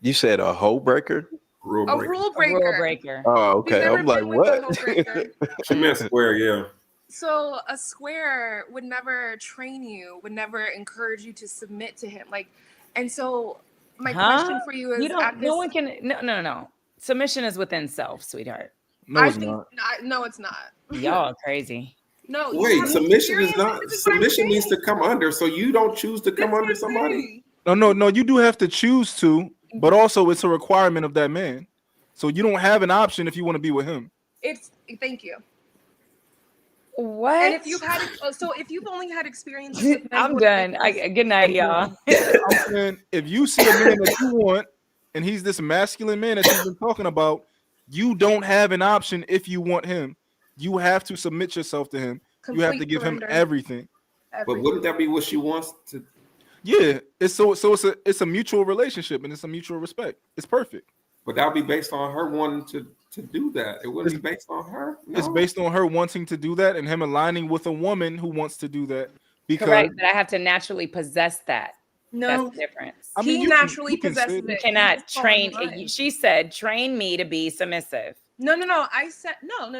You said a hoe breaker? A rule breaker. A rule breaker. Oh, okay. You've never I'm like, been with a what? rule breaker. She meant square, yeah. So a square would never train you, would never encourage you to submit to him. Like, and so my question for you is: you don't. No one can. No. Submission is within self, sweetheart. No, it's not. No, it's not. Y'all are crazy. No. Wait, submission is not. Submission means to come under. So you don't choose to come under somebody. No. You do have to choose to, but also it's a requirement of that man. So you don't have an option if you want to be with him. Thank you. What? And if you've had, if you've only had experiences with men, I'm done. Good night, y'all. I'm saying, if you see a man that you want, and he's this masculine man that you've been talking about, you don't have an option if you want him. You have to submit yourself to him. You have to give him everything. But wouldn't that be what she wants to? Yeah, it's a mutual relationship and it's a mutual respect. It's perfect. But that would be based on her wanting to do that. It wouldn't be based on her. No. It's based on her wanting to do that and him aligning with a woman who wants to do that. Because Correct, but I have to naturally possess that. No, that's the difference. I mean, he naturally possesses it. You cannot train. She said, "Train me to be submissive." No. I said no.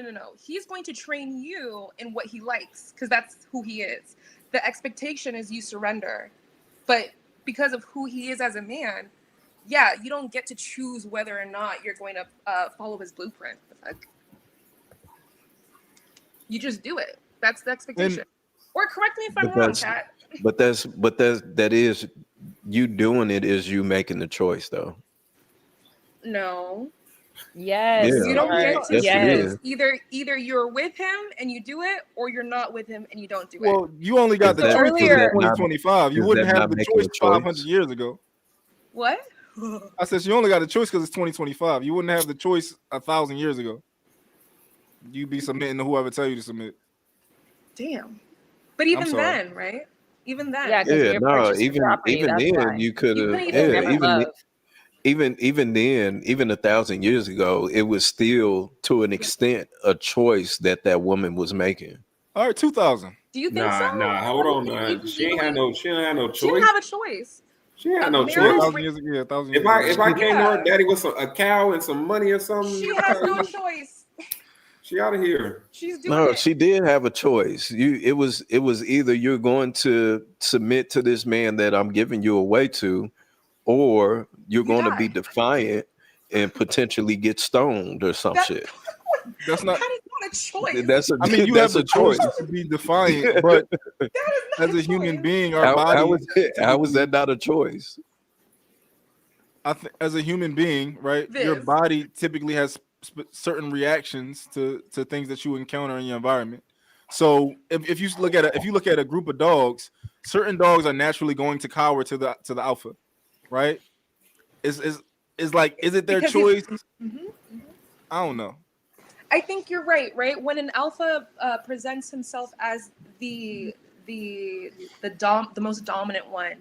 He's going to train you in what he likes because that's who he is. The expectation is you surrender, but because of who he is as a man, yeah, you don't get to choose whether or not you're going to follow his blueprint. Like, you just do it. That's the expectation. Or correct me if I'm wrong, Kat. But that is you doing it is you making the choice though. No. Yes. Yeah. You don't get to Yes, choose. Either you're with him and you do it, or you're not with him and you don't do it. Well, you only got the choice in 2025. You wouldn't have the choice 500 years ago. What? I said you only got a choice because it's 2025. You wouldn't have the choice 1,000 years ago. You'd be submitting to whoever tell you to submit. Damn. But even then, right? Even then. Yeah, no, even then you could have. Even then, even 1,000 years ago, it was still to an extent a choice that woman was making. All right, 2,000. Do you think so? Nah, hold on. She ain't had no choice. She didn't have a choice. She had no choice. 1,000 years ago. 1,000 years ago. If I came to her daddy with a cow and some money or something, She has no choice. She out of here. She's doing No, it. she did have a choice. It was either you're going to submit to this man that I'm giving you away to, or you're going to be defiant and potentially get stoned or some shit. That's not. That is not a choice. That's a. I mean, you that's have a the choice choice to be defiant, but as a human being, our body. How is that not a choice? As a human being, right? Your body typically has certain reactions to things that you encounter in your environment. So if you look at a group of dogs, certain dogs are naturally going to cower to the alpha, right? Is like, is it their Because choice? Mhm. I don't know. I think you're right. Right, when an alpha presents himself as the most dominant one,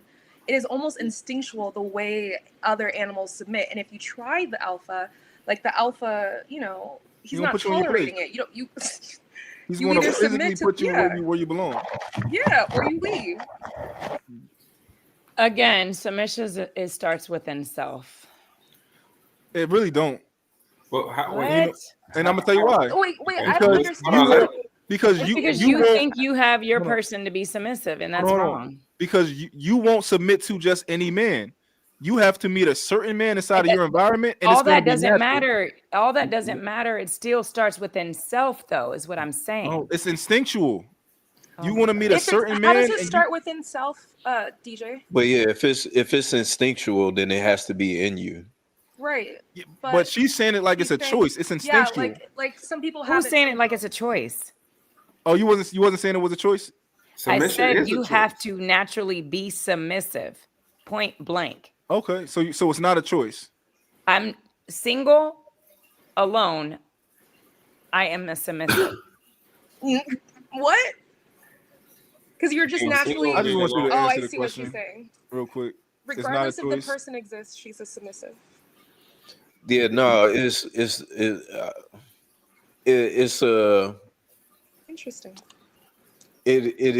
it is almost instinctual the way other animals submit. And if you try the alpha, like the alpha, you know, he's gonna not put you on your tolerating place. it. You don't. You He's you gonna either physically submit to put you where you belong. or you leave. Again, submission starts within self. It really don't. Well, What? You know, and I'm gonna tell you why. Wait, I Because don't you understand. won't, because It's you because you you won't. think you have your Hold on. person to be submissive, and that's Hold on. wrong. Because you won't submit to just any man. You have to meet a certain man inside of your environment, and it's All going to that be doesn't natural. matter. All that doesn't matter. It still starts within self, though, is what I'm saying. No, it's instinctual. You my want to meet a If it's certain how does man, it and start within self, DJ? But yeah, if it's instinctual, then it has to be in you. Right. but she's saying it like it's a she's saying- choice. It's Yeah, instinctual. like some people have Who's saying it like it's a choice? Oh, you wasn't saying it was a choice. I said you have to naturally be submissive, point blank. Okay, so it's not a choice. I'm single, alone. I am a submissive. What? Because you're just naturally. I just want you to Oh, answer I the see what she's question saying. real quick. Regardless it's not if a the choice. person exists, she's a submissive. Yeah, no, it's a Interesting. it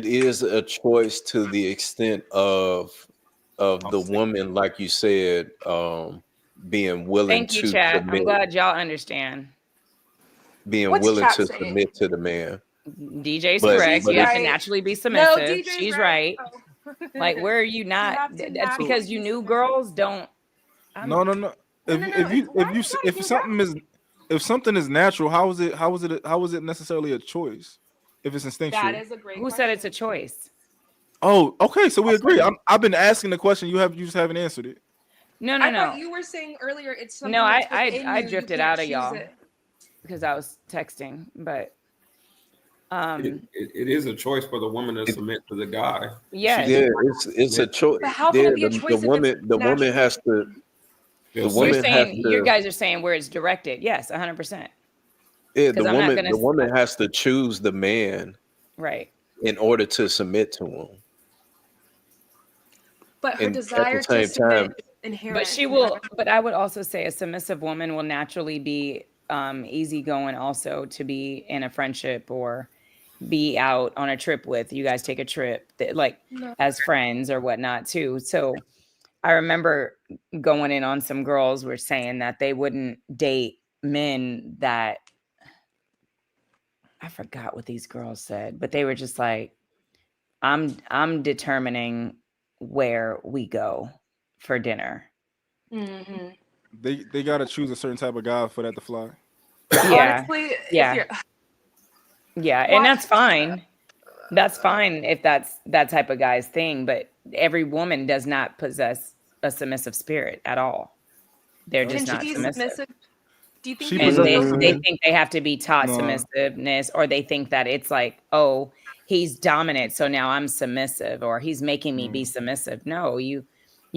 is a choice to the extent of the woman, like you said, being willing Thank you, to chat. submit, I'm glad y'all understand. being What's willing chat to saying? submit to the man. DJ's But- correct. but You have it's- to naturally be No, submissive. DJ's She's right. right. Oh. Like, where are you not? have to That's naturally because you be knew girls don't. No. If something is natural, how is it necessarily a choice? If it's instinctual. That is a great Who said it's a choice? Oh, okay. So we agree. I've been asking the question. You just haven't answered it. No, I thought you were saying earlier it's something. No, that's I within you, you drifted can't out of choose y'all it. because I was texting, but it is a choice for the woman to submit to the guy. Yes. Yeah, it's a choice. But how can Yeah, it be a choice the if woman it's the woman naturally- has to. The you're woman has saying to. you guys are saying where it's directed. Yes, 100%. Yeah, 'Cause I'm not gonna the woman has to choose the man Right. in order to submit to him. But her And at the desire to same submit time- is inherent. But she will. But I would also say a submissive woman will naturally be easygoing, also to be in a friendship or be out on a trip with. You guys take a trip, like No. as friends or whatnot too. So I remember going in on some girls were saying that they wouldn't date men that I forgot what these girls said, but they were just like, I'm determining where we go for dinner. Mm-hmm. They gotta choose a certain type of guy for that to fly. Yeah. Honestly, Yeah. if you're Yeah, and that's fine. That's fine if that's that type of guy's thing, but every woman does not possess a submissive spirit at all. They're can just she not be submissive. submissive? Do you think She And possesses they it. think they have to be taught No. submissiveness, or they think that it's like, oh, he's dominant, so now I'm submissive, or he's making me be submissive. No, you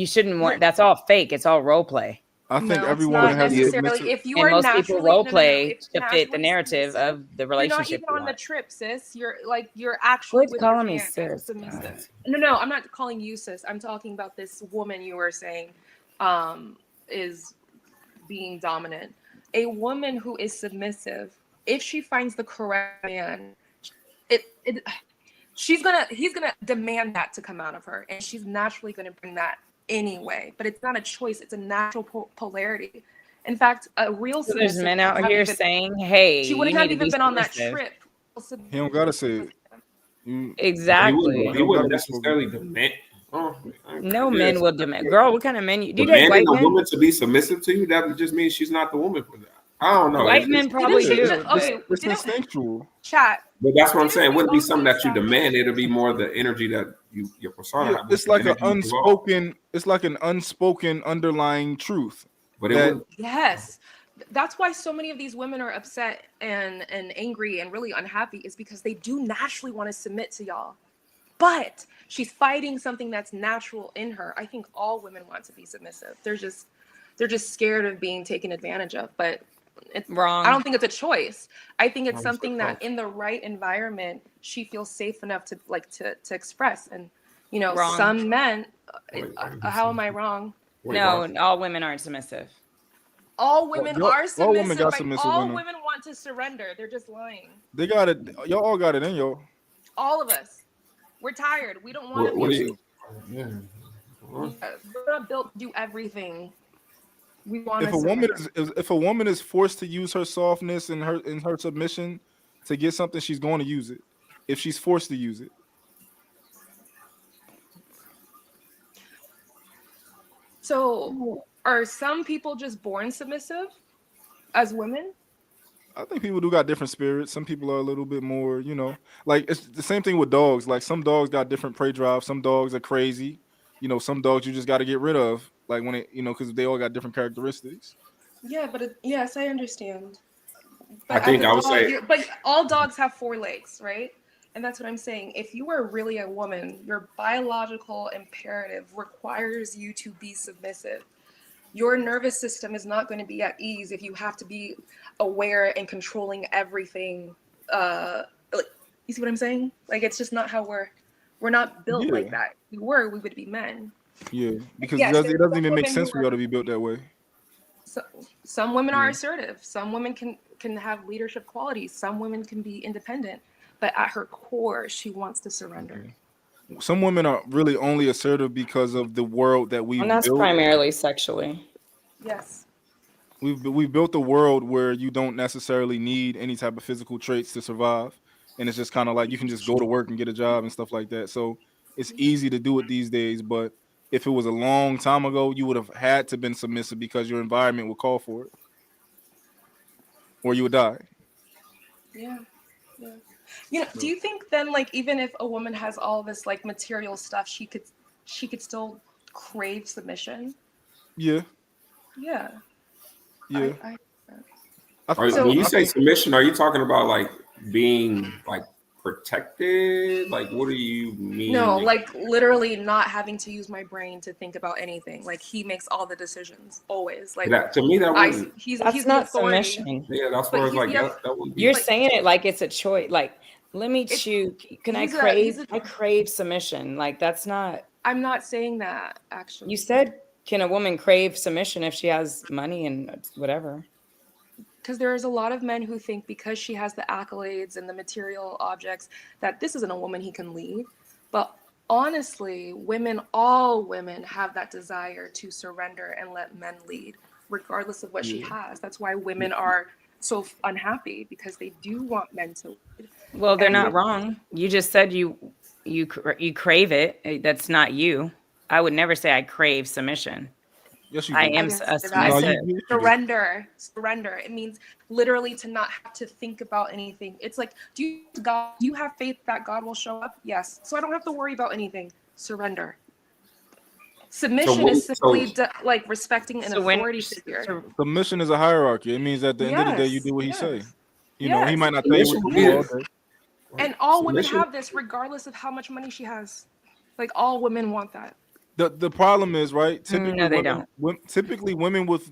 shouldn't want. That's all fake. It's all role play. I think No, every it's woman not has a necessarily. submissive. If you And are most people naturally role no, play if to fit the naturally narrative submissive, of the you're not relationship. even on the trip, sis. You're actually Quit with calling your me man sis. as submissive. No, I'm not calling you sis. I'm talking about this woman you were saying is being dominant. A woman who is submissive, if she finds the correct man, he's gonna demand that to come out of her, and she's naturally gonna bring that anyway. But it's not a choice; it's a natural polarity. In fact, a real So there's submissive men out wouldn't here have even- saying, "Hey, she you wouldn't need have to even be been on that submissive." trip. He don't gotta say it. Exactly. He wouldn't necessarily demand. Oh, No men will demand. Girl, what kind of men? Do you date demanding white a men? woman to be submissive to you, that just means she's not the woman for that. I don't know. White men probably Didn't she do. just- okay, It's didn't- instinctual. Chat. But that's what I'm saying. It wouldn't be also something that you establish- demand. It'll be more the energy that your persona Yeah, have. it's like an energy you evolve. unspoken. It's like an unspoken underlying truth. But it that- wouldn't. Yes. That's why so many of these women are upset and angry and really unhappy, is because they do naturally want to submit to y'all. but she's fighting something that's natural in her. I think all women want to be submissive. They're just scared of being taken advantage of. But Wrong. I don't think it's a choice. I think it's something that in the right environment she feels safe enough to express. And you know, Wrong. some men. How am I wrong? No, all women aren't submissive. All women are submissive. all women got but submissive all in them. women want to surrender. They're just lying. They got it. Y'all all got it in y'all. All of us. We're tired. We don't want to What be. do you? Yeah. We're not built to do everything. We want If a woman is forced to use her softness and her submission to get something, she's going to use it. If she's forced to use it. So, are some people just born submissive as women? I think people do got different spirits. Some people are a little bit more, you know, like it's the same thing with dogs. Like some dogs got different prey drive. Some dogs are crazy. You know, some dogs you just got to get rid of. Like when it, you know, because they all got different characteristics. Yeah, but yes, I understand. I think I would say, but all dogs have 4 legs, right? And that's what I'm saying. If you are really a woman, your biological imperative requires you to be submissive. Your nervous system is not going to be at ease if you have to be aware and controlling everything. You see what I'm saying? Like it's just not how we're not built like that. If we would be men. Yeah, because Yes, it doesn't even make women sense who for y'all to be built that way. So, some women are assertive. Some women can have leadership qualities. Some women can be independent. But at her core, she wants to surrender. Some women are really only assertive because of the world that we've And that's built. primarily sexually. Yes. We've built a world where you don't necessarily need any type of physical traits to survive, and it's just kind of like you can just go to work and get a job and stuff like that. So it's easy to do it these days. But if it was a long time ago, you would have had to been submissive because your environment would call for it, or you would die. Yeah. Yeah. You know, do you think then, like, even if a woman has all this like material stuff, she could still crave submission? Yeah. Yeah. Yeah. when you say submission, are you talking about like being like protected? Like, what do you mean? No, like literally not having to use my brain to think about anything. Like he makes all the decisions always. Like that, to me, that wouldn't. He's That's the not authority. submission. Yeah, that's where it's like that would be. You're saying it like it's a choice. Like, let me choose. Can I crave? I crave submission. Like that's not. I'm not saying that actually. You said, can a woman crave submission if she has money and whatever? Because there's a lot of men who think because she has the accolades and the material objects that this isn't a woman he can lead. But honestly, all women have that desire to surrender and let men lead, regardless of what she has. That's why women are so unhappy, because they do want men to lead. Well, they're not wrong. You just said you crave it. That's not you. I would never say I crave submission. Yes, you I do. am Surrender. It means literally to not have to think about anything. It's like, do you have faith that God will show up? Yes. So I don't have to worry about anything. Surrender. Submission is simply like respecting an authority figure. Submission is a hierarchy. It means at the end of the day, you do what he say. You know, he might not tell you what to do all day. And all women have this, regardless of how much money she has. Like all women want that. The problem is, right? Typically, no, they don't. Typically, women with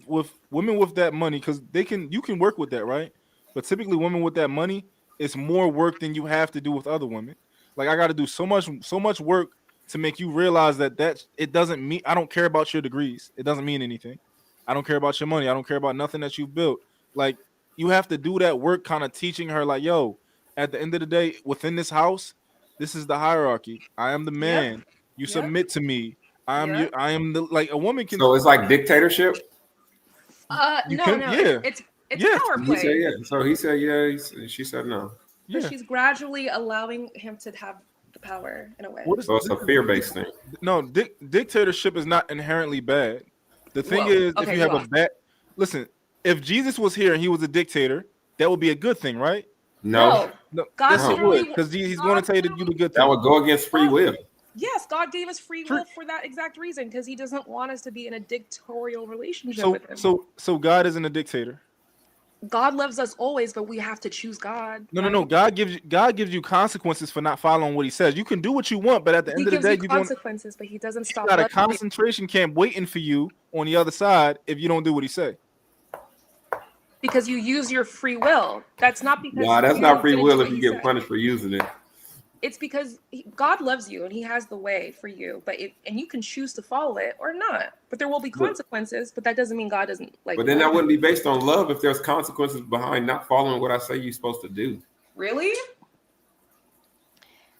that money, because you can work with that, right? But typically, women with that money, it's more work than you have to do with other women. Like I got to do so much work to make you realize that it doesn't mean I don't care about your degrees. It doesn't mean anything. I don't care about your money. I don't care about nothing that you've built. Like you have to do that work, kind of teaching her, like, yo, at the end of the day, within this house, this is the hierarchy. I am the man. Yep. You submit to me. I am the, like a woman can. So it's like dictatorship. No. It's power play. He said yeah. So he said yeah. She said no. But she's gradually allowing him to have the power in a way. So it's a fear-based thing. No, dictatorship is not inherently bad. The thing is, if you have a bad, listen, if Jesus was here and he was a dictator, that would be a good thing, right? No. God would, because he's going to tell you to do the good thing. That would go against free will. Yes, God gave us free will for that exact reason, because he doesn't want us to be in a dictatorial relationship with him. So God isn't a dictator. God loves us always, but we have to choose God. No. God gives you consequences for not following what he says. You can do what you want, but at the He end of the gives day, you you're going consequences, but he doesn't stop got a loving you. concentration camp waiting for you on the other side if you don't do what he say. Because you use your free will. That's not because Nah, that's you not free didn't will do if what you he get said. punished for using it. It's because God loves you and he has the way for you, and you can choose to follow it or not. But there will be consequences, but that doesn't mean God doesn't like. But then that wouldn't be based on love if there's consequences behind not following what I say you're supposed to do. Really?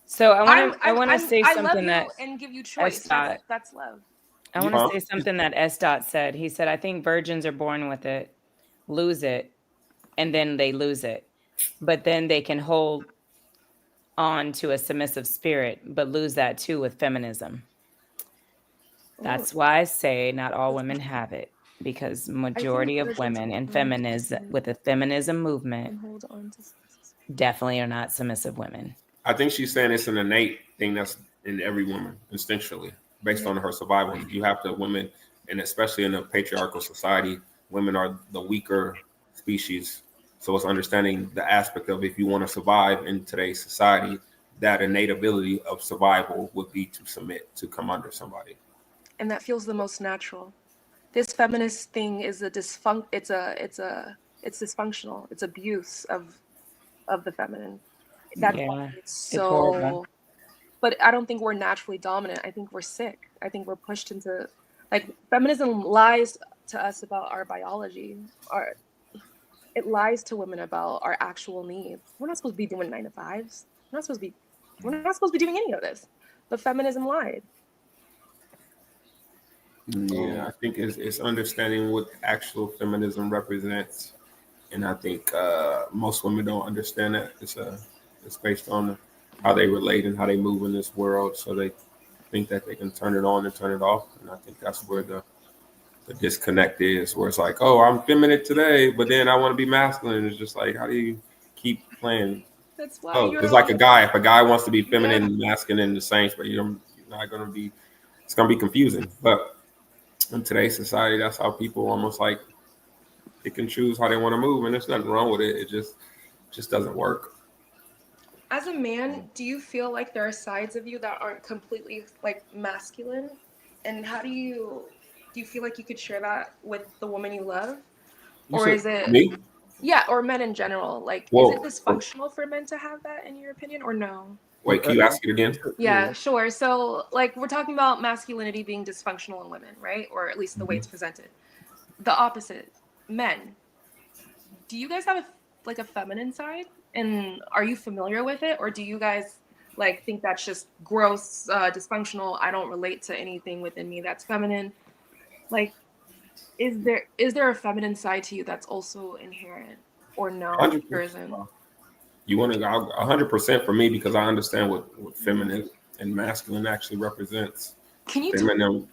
So I want to say I love something you that and give you choice. That's love. I want to say something that S. said. He said, I think virgins are born with it, lose it, and then they lose it. But then they can hold on to a submissive spirit, but lose that too with feminism. That's why I say not all women have it, because majority of women in feminism with the feminism movement definitely are not submissive women. I think she's saying it's an innate thing that's in every woman instinctually, based on her survival. You have to women, and especially in a patriarchal society, women are the weaker species. So it's understanding the aspect of if you want to survive in today's society, that innate ability of survival would be to submit, to come under somebody. And that feels the most natural. This feminist thing is it's dysfunctional. It's abuse of the feminine. That's why it's so horrible. But I don't think we're naturally dominant. I think we're sick. I think we're pushed into feminism lies to us about our biology. It lies to women about our actual needs. We're not supposed to be doing 9 to 5s. We're not supposed to be doing any of this. But feminism lied. Yeah, I think it's understanding what actual feminism represents, and I think most women don't understand that. It's based on how they relate and how they move in this world, so they think that they can turn it on and turn it off, and I think that's where the disconnect is, where it's like, oh, I'm feminine today, but then I want to be masculine. It's just like, how do you keep playing? That's why it's like a guy. If a guy wants to be feminine and masculine, the same, but you're not going to be. It's going to be confusing, but in today's society, that's how people almost like they can choose how they want to move, and there's nothing wrong with it. It just doesn't work. As a man, do you feel like there are sides of you that aren't completely masculine? And how do you feel like you could share that with the woman you love? Or is it me? Yeah, or men in general. Is it dysfunctional for men to have that, in your opinion, or no? Wait, can you ask it again? Yeah, sure. So, we're talking about masculinity being dysfunctional in women, right? Or at least the way it's presented. The opposite, men. Do you guys have a feminine side? And are you familiar with it? Or do you guys think that's just gross, dysfunctional? I don't relate to anything within me that's feminine. Is there a feminine side to you that's also inherent, or no? 100%. You want to go 100% for me because I understand what feminine and masculine actually represents. Can you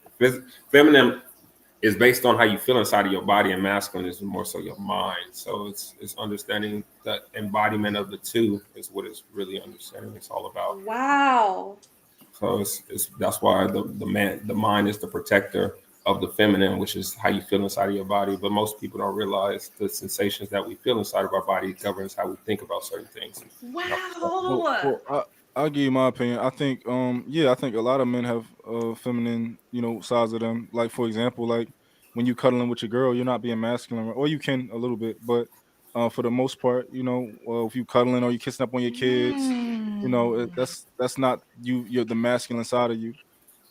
feminine is based on how you feel inside of your body, and masculine is more so your mind. So it's understanding that embodiment of the two is what it's really understanding. It's all about. Wow. So it's that's why the mind is the protector of the feminine, which is how you feel inside of your body. But most people don't realize the sensations that we feel inside of our body governs how we think about certain things. Wow. I'll give you my opinion. I think, I think a lot of men have feminine, sides of them. Like, for example, when you cuddling with your girl, you're not being masculine, or you can a little bit, but for the most part, if you cuddling or you kissing up on your kids, that's not you. You're the masculine side of you.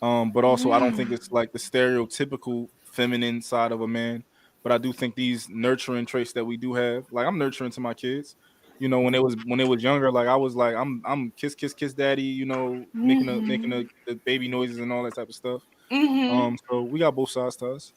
But also, I don't think it's like the stereotypical feminine side of a man. But I do think these nurturing traits that we do have, I'm nurturing to my kids. When they was younger, I was like, I'm kiss daddy, making the baby noises and all that type of stuff. So we got both sides to us.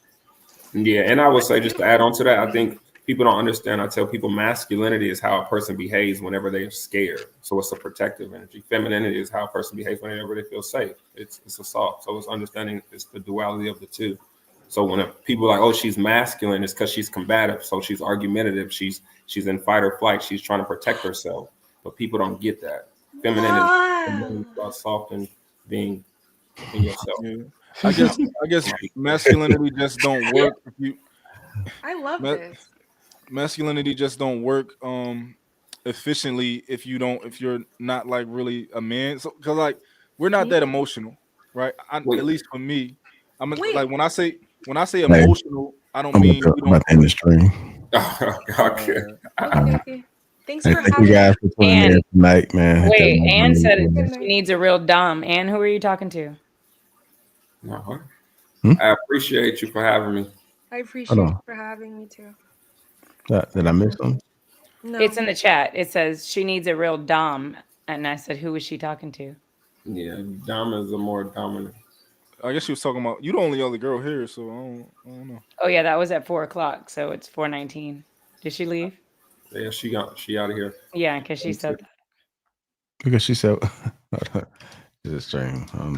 Yeah, and I would say, just to add on to that, I think people don't understand. I tell people masculinity is how a person behaves whenever they're scared. So it's a protective energy. Femininity is how a person behaves whenever they feel safe. It's a soft. So it's understanding it's the duality of the two. So when people are like, oh, she's masculine, it's because she's combative. So she's argumentative. She's in fight or flight. She's trying to protect herself. But people don't get that. Femininity is about soft and being yourself. Yeah. I guess masculinity just don't work if you. I love this. masculinity just don't work efficiently if you're not like really a man. So because like we're not that emotional, right? At least for me, like when I say emotional, I don't mean we I'm about don't. to end the stream. Okay. Okay. Thanks Hey, for thank having you guys me. for tuning in And tonight, man. Hit that wait, like Anne said button. she needs a real dom. Anne, who are you talking to? Uh-huh. Hmm? I appreciate you for having me. I Hold appreciate on. you for having me too. Did I miss them? No. It's in the chat. It says she needs a real dom. And I said, who was she talking to? Yeah, Dom is a more dominant. I guess she was talking about you. The only other girl here, so I don't know. Oh yeah, that was at 4:00, so it's 4:19. Did she leave? Yeah, she out of here. Yeah, because she said that. Because she said, "It's a stream." I don't know.